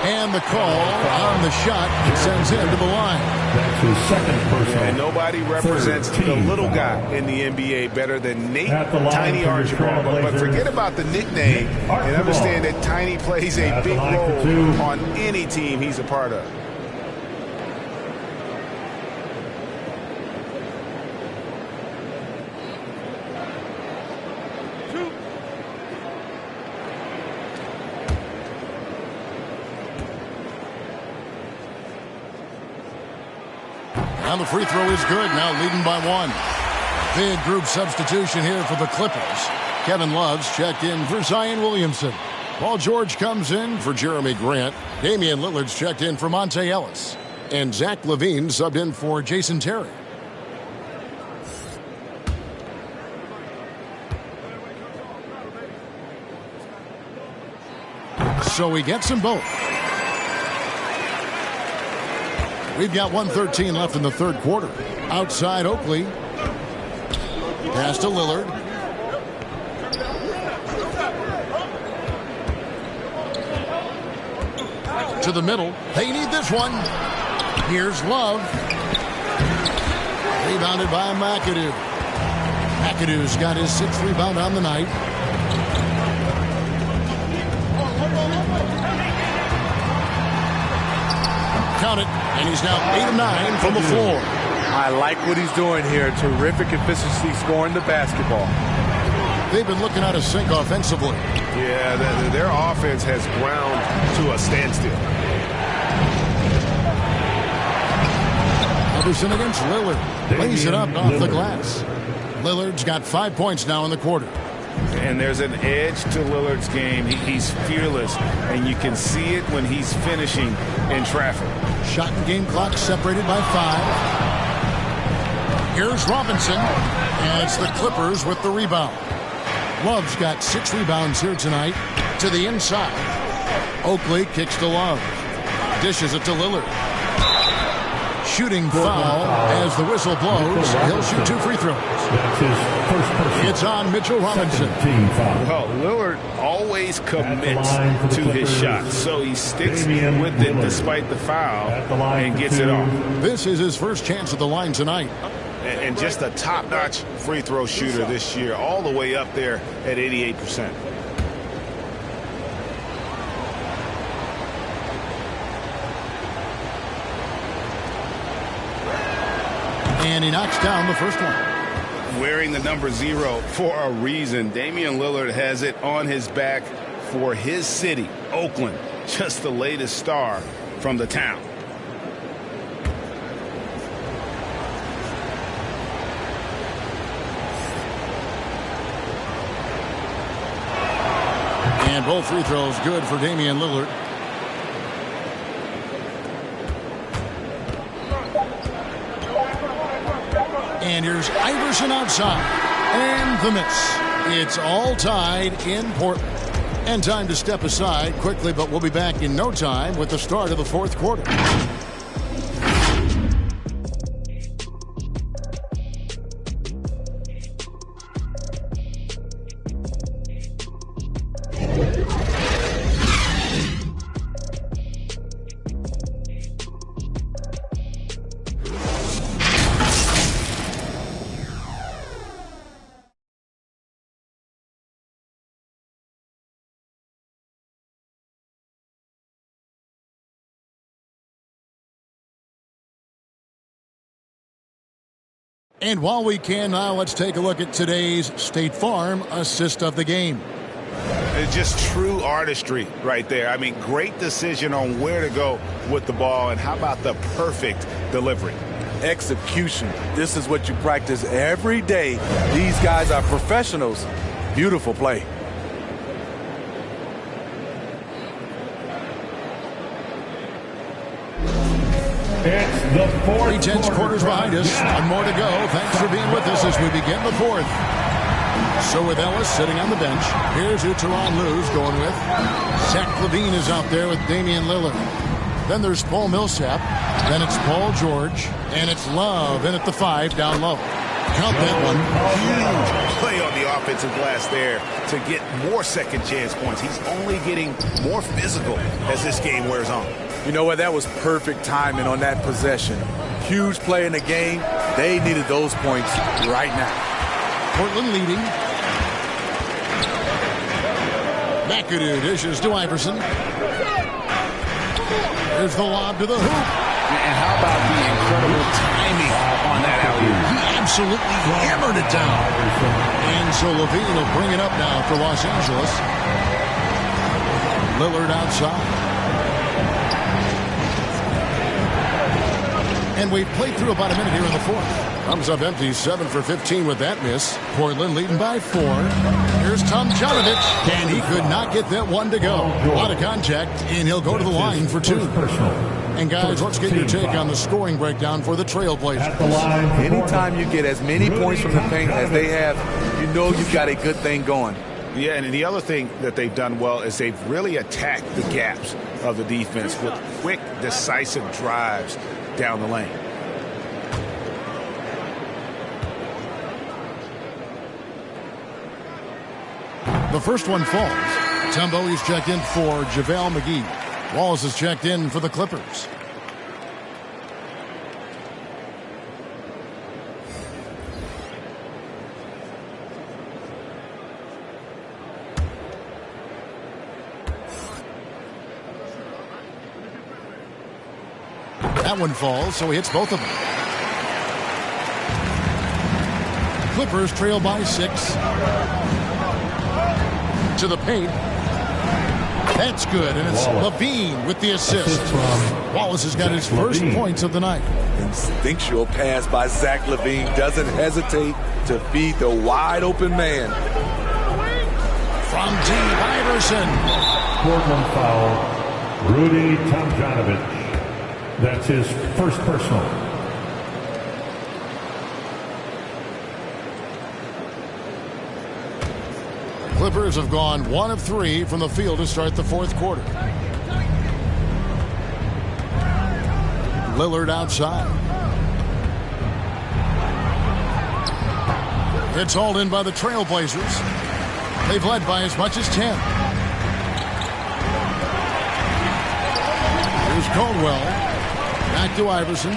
And the call on the shot sends him to the line. That's his 2nd personal. And nobody represents the little guy in the NBA better than Nate Tiny Archibald. But forget about the nickname and understand that Tiny plays a big role on any team he's a part of. And the free throw is good, now leading by 1. Big group substitution here for the Clippers. Kevin Love's checked in for Zion Williamson. Paul George comes in for Jeremy Grant. Damian Lillard's checked in for Monte Ellis. And Zach LaVine subbed in for Jason Terry. So we get them both. We've got 1:13 left in the third quarter. Outside Oakley. Pass to Lillard. To the middle. They need this one. Here's Love. Rebounded by McAdoo. McAdoo's got his 6th rebound on the night. Count it. And he's now 8 of 9 from the floor. I like what he's doing here. Terrific efficiency scoring the basketball. They've been looking out of sync offensively. Yeah, their offense has ground to a standstill. Iverson against Lillard. Lays it up off the glass. Lillard's got 5 points now in the quarter. And there's an edge to Lillard's game. He's fearless, and you can see it when he's finishing in traffic. Shot and game clock separated by 5. Here's Robinson, and it's the Clippers with the rebound. Love's got 6 rebounds here tonight. To the inside. Oakley kicks to Love. Dishes it to Lillard. Shooting foul as the whistle blows. He'll shoot 2 free throws. It's on Mitchell Robinson. Well, Lillard always commits to his shots, so he sticks with it despite the foul and gets it off. This is his first chance at the line tonight. And just a top-notch free throw shooter this year, all the way up there at 88%. And he knocks down the first one. Wearing the number 0 for a reason. Damian Lillard has it on his back for his city, Oakland. Just the latest star from the town. And both free throws good for Damian Lillard. And here's Iverson outside. And the miss. It's all tied in Portland. And time to step aside quickly, but we'll be back in no time with the start of the fourth quarter. And while we can now, let's take a look at today's State Farm assist of the game. It's just true artistry right there. I mean, great decision on where to go with the ball, and how about the perfect delivery? Execution. This is what you practice every day. These guys are professionals. Beautiful play. It's the fourth. 3 quarters behind us. One more to go. Thanks for being with us as we begin the fourth. So with Ellis sitting on the bench, here's who Teron Lue's going with. Zach LaVine is out there with Damian Lillard. Then there's Paul Millsap. Then it's Paul George. And it's Love in at the 5 down low. Count that one. Huge play on the offensive glass there to get more second chance points. He's only getting more physical as this game wears on. You know what? That was perfect timing on that possession. Huge play in the game. They needed those points right now. Portland leading. McAdoo dishes to Iverson. There's the lob to the hoop. And how about the incredible timing on that alley-oop? He absolutely hammered it down. And so LaVine will bring it up now for Los Angeles. Lillard outside. And we've played through about a minute here in the fourth. Comes up empty, 7 for 15 with that miss. Portland leading by 4. Here's Tomjanovich, and he could not get that one to go. A lot of contact, and he'll go to the line for 2. And guys, let's get your take on the scoring breakdown for the Trailblazers. Anytime you get as many points from the paint as they have, you know you've got a good thing going. Yeah, and the other thing that they've done well is they've really attacked the gaps of the defense with quick, decisive drives down the lane. The first one falls. Tumbo is checked in for JaVale McGee. Wallace is checked in for the Clippers. That one falls, so he hits both of them. Clippers trail by 6. To the paint. That's good, and it's LaVine with the assist. Wallace has got his first points of the night. Instinctual pass by Zach LaVine. Doesn't hesitate to feed the wide open man. From deep, Iverson. Portland foul, Rudy Tomjanovich. That's his first personal. Clippers have gone 1 of 3 from the field to start the fourth quarter. Lillard outside. It's hauled in by the Trailblazers. They've led by as much as 10. Here's Caldwell. Back to Iverson.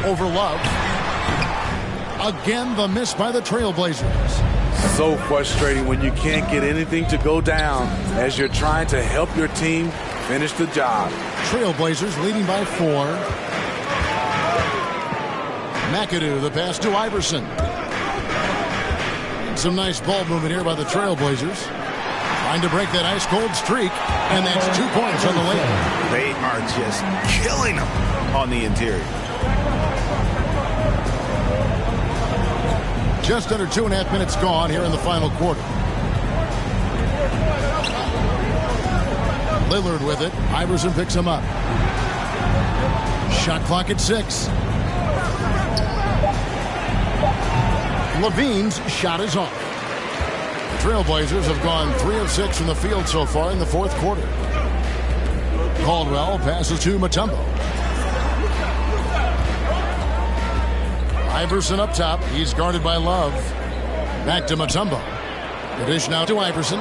Over Love. Again, the miss by the Trailblazers. So frustrating when you can't get anything to go down as you're trying to help your team finish the job. Trailblazers leading by 4. McAdoo, the pass to Iverson. Some nice ball movement here by the Trailblazers. Trying to break that ice-cold streak, and that's 2 points on the layup. They are just killing them on the interior. Just under 2.5 minutes gone here in the final quarter. Lillard with it. Iverson picks him up. Shot clock at 6. Levine's shot is off. The Trailblazers have gone 3 of 6 from the field so far in the fourth quarter. Caldwell passes to Mutombo. Iverson up top. He's guarded by Love. Back to Mutombo. The dish now to Iverson.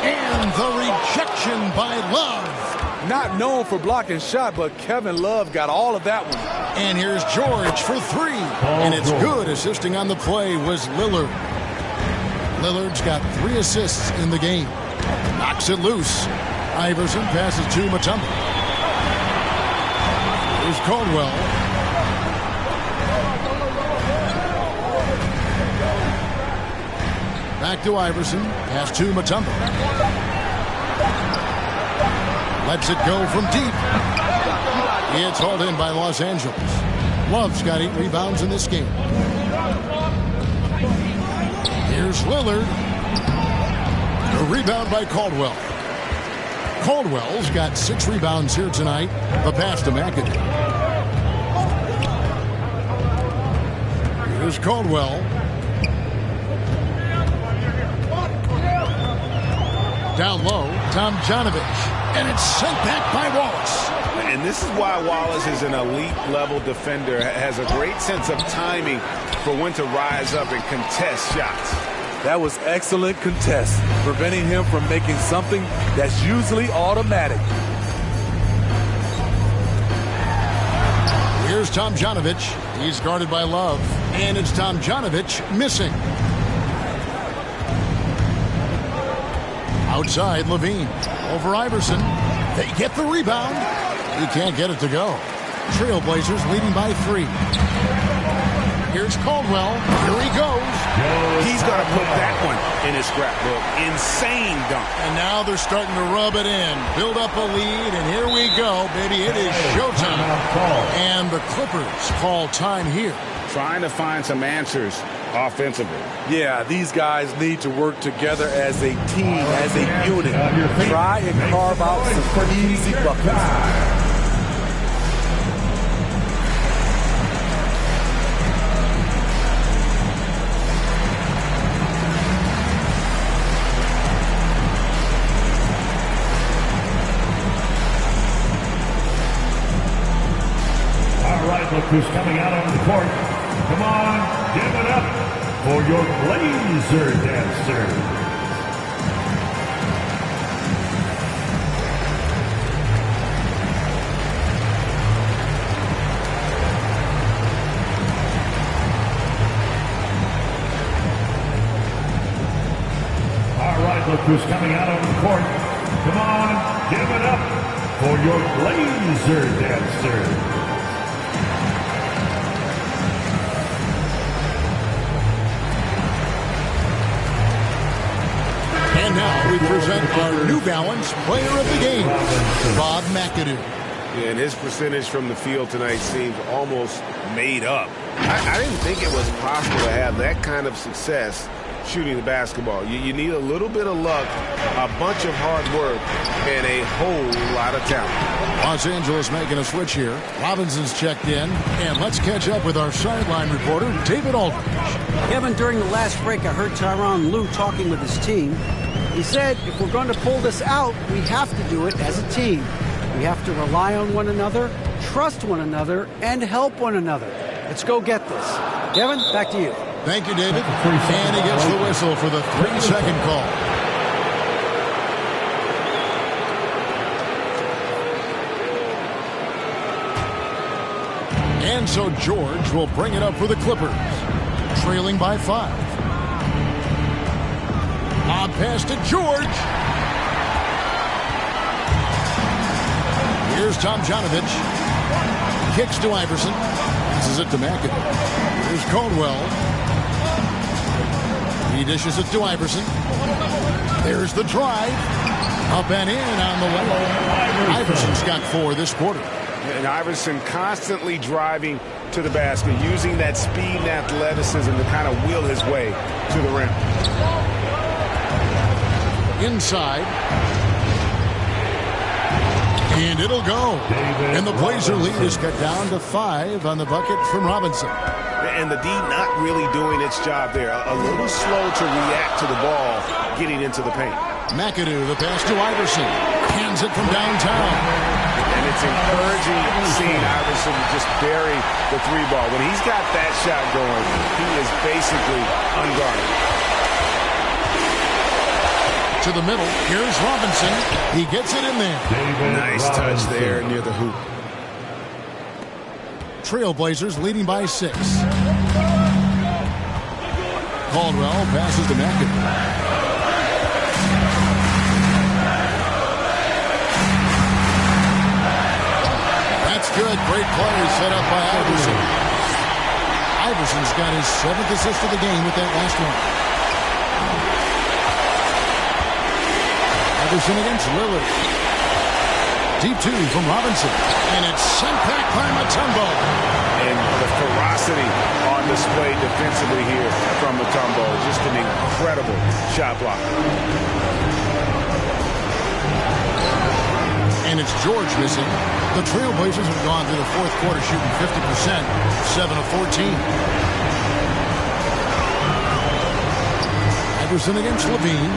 And the rejection by Love. Not known for blocking shot, but Kevin Love got all of that one. And here's George for 3. And it's good. Assisting on the play was Lillard. Lillard's got 3 assists in the game. Knocks it loose. Iverson passes to Mutombo. Here's Caldwell. Back to Iverson. Pass to Mutombo. Lets it go from deep. It's hauled in by Los Angeles. Love's got 8 rebounds in this game. Here's Lillard. A rebound by Caldwell. Caldwell's got 6 rebounds here tonight. The pass to McAdoo. Here's Caldwell. Down low, Tomjanovich. And it's sent back by Wallace. And this is why Wallace is an elite level defender. Has a great sense of timing for when to rise up and contest shots. That was excellent contest, preventing him from making something that's usually automatic. Here's Tomjanovich. He's guarded by Love. And it's Tomjanovich missing. Outside, Levine. Over Iverson. They get the rebound. He can't get it to go. Trailblazers leading by 3. Here's Caldwell. Here he goes. He's going to put that one in his scrapbook. Insane dunk. And now they're starting to rub it in. Build up a lead, and here we go, baby. It is showtime. And the Clippers call time here. Trying to find some answers offensively. Yeah, these guys need to work together as a team, as a unit. Try and carve out some easy buckets. Look who's coming out on the court. Come on, give it up for your Blazer dancers. All right, look who's coming out on the court. Come on, give it up for your Blazer dancers. And now we present our New Balance Player of the Game, Bob McAdoo. Yeah, and his percentage from the field tonight seems almost made up. I didn't think it was possible to have that kind of success shooting the basketball. You need a little bit of luck, a bunch of hard work, and a whole lot of talent. Los Angeles making a switch here. Robinson's checked in, and let's catch up with our sideline reporter, David Aldridge. Kevin, during the last break, I heard Tyronn Lue talking with his team. He said, if we're going to pull this out, we have to do it as a team. We have to rely on one another, trust one another, and help one another. Let's go get this. Kevin, back to you. Thank you, David. And he gets the whistle for the 3-second call. And so George will bring it up for the Clippers, trailing by 5. Lob pass to George. Here's Tomjanovich. Kicks to Iverson. Passes it to McAdoo. Here's Caldwell. He dishes it to Iverson. There's the drive. Up and in on the way. Iverson's got 4 this quarter. And Iverson constantly driving to the basket, using that speed and athleticism to kind of wheel his way to the rim. Inside. And it'll go. And the Blazer lead is cut down to 5 on the bucket from Robinson. And the D not really doing its job there. A little slow to react to the ball getting into the paint. McAdoo, the pass to Iverson. Hands it from downtown. And it's encouraging seeing Iverson just bury the 3-ball. When he's got that shot going, he is basically unguarded. To the middle. Here's Robinson. He gets it in there. Nice touch there near the hoop. Trailblazers leading by 6. Caldwell passes to McAdoo. That's good. Great play set up by Iverson. Iverson's got his 7th assist of the game with that last one. Iverson against Lillard. Deep 2 from Robinson. And it's sent back by Mutombo. And the ferocity on display defensively here from Mutombo. Just an incredible shot block. And it's George missing. The Trailblazers have gone through the 4th quarter shooting 50%, 7 of 14. Iverson against Levine.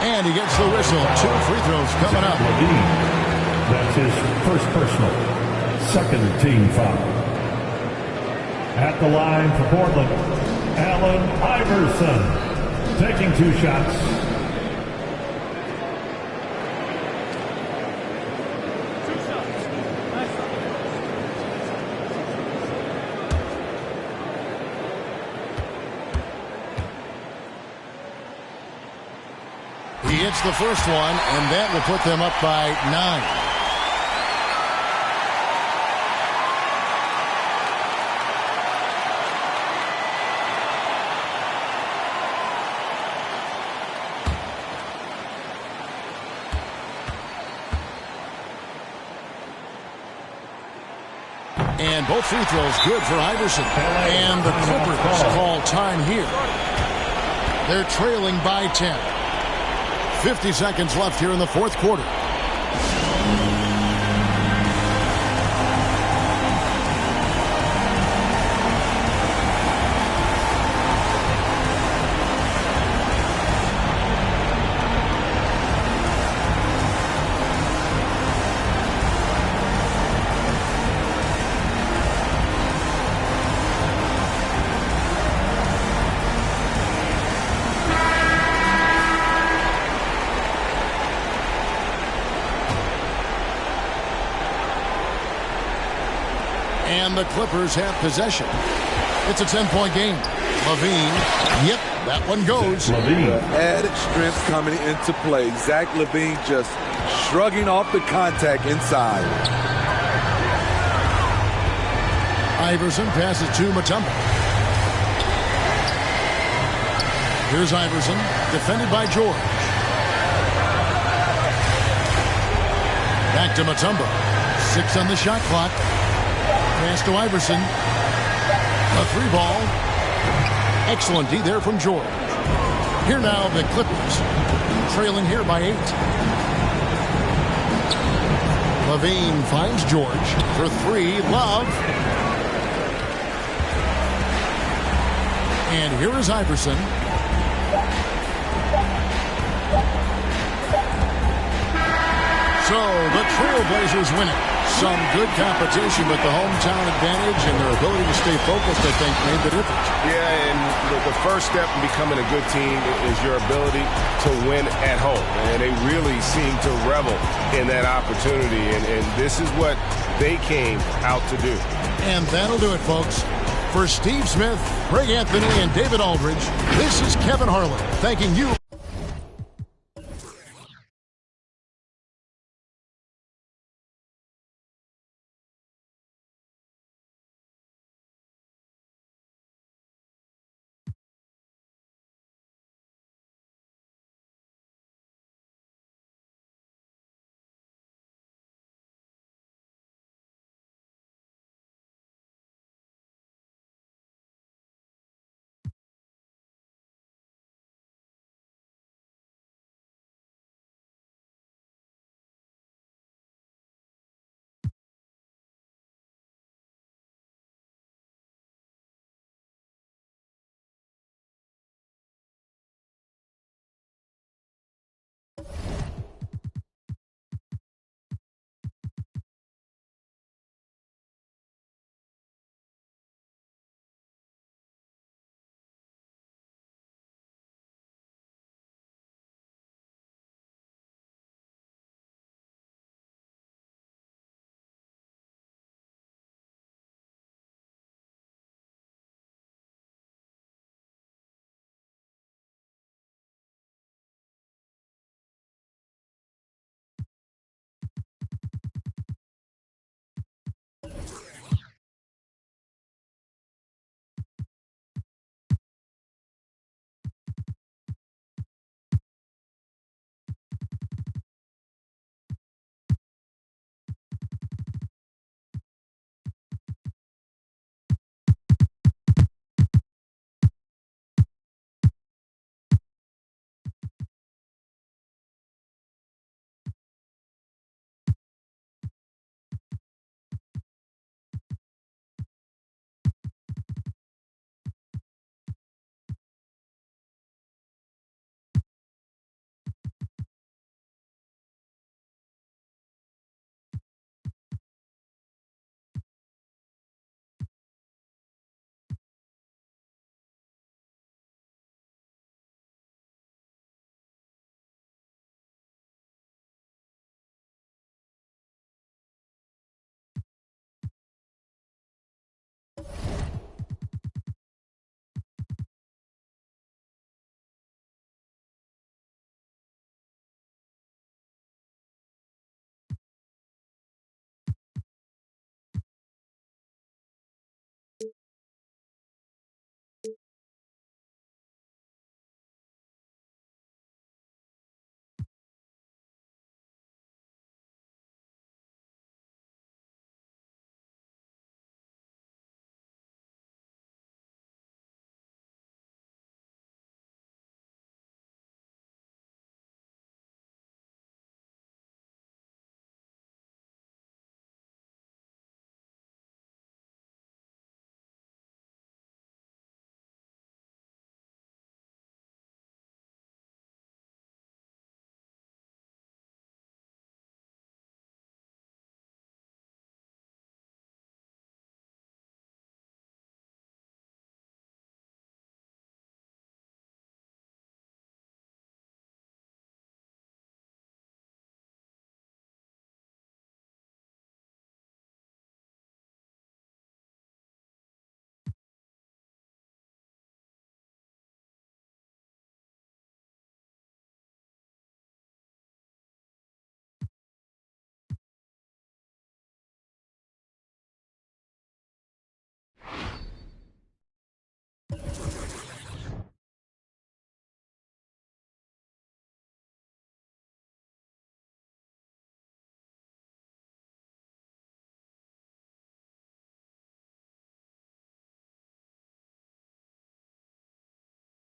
And he gets the whistle. 2 free throws coming up. That's his first personal. 2nd team foul. At the line for Portland, Allen Iverson. Taking 2 shots. He hits the first one, and that will put them up by 9. And both free throws good for Iverson. And the Clippers call time here. They're trailing by 10. 50 seconds left here in the 4th quarter. And the Clippers have possession. It's a 10-point game. Levine, yep, that one goes. Added strength coming into play. Zach Levine just shrugging off the contact inside. Iverson passes to Mutombo. Here's Iverson, defended by George. Back to Mutombo. 6 on the shot clock. Pass to Iverson. A 3-ball. Excellent D there from George. Here now the Clippers. Trailing here by 8. Levine finds George for 3. Love. And here is Iverson. So the Trailblazers win it. Some good competition, but the hometown advantage and their ability to stay focused, I think, made the difference. Yeah, and the first step in becoming a good team is your ability to win at home. And they really seem to revel in that opportunity, and this is what they came out to do. And that'll do it, folks. For Steve Smith, Greg Anthony, and David Aldridge, this is Kevin Harlan thanking you.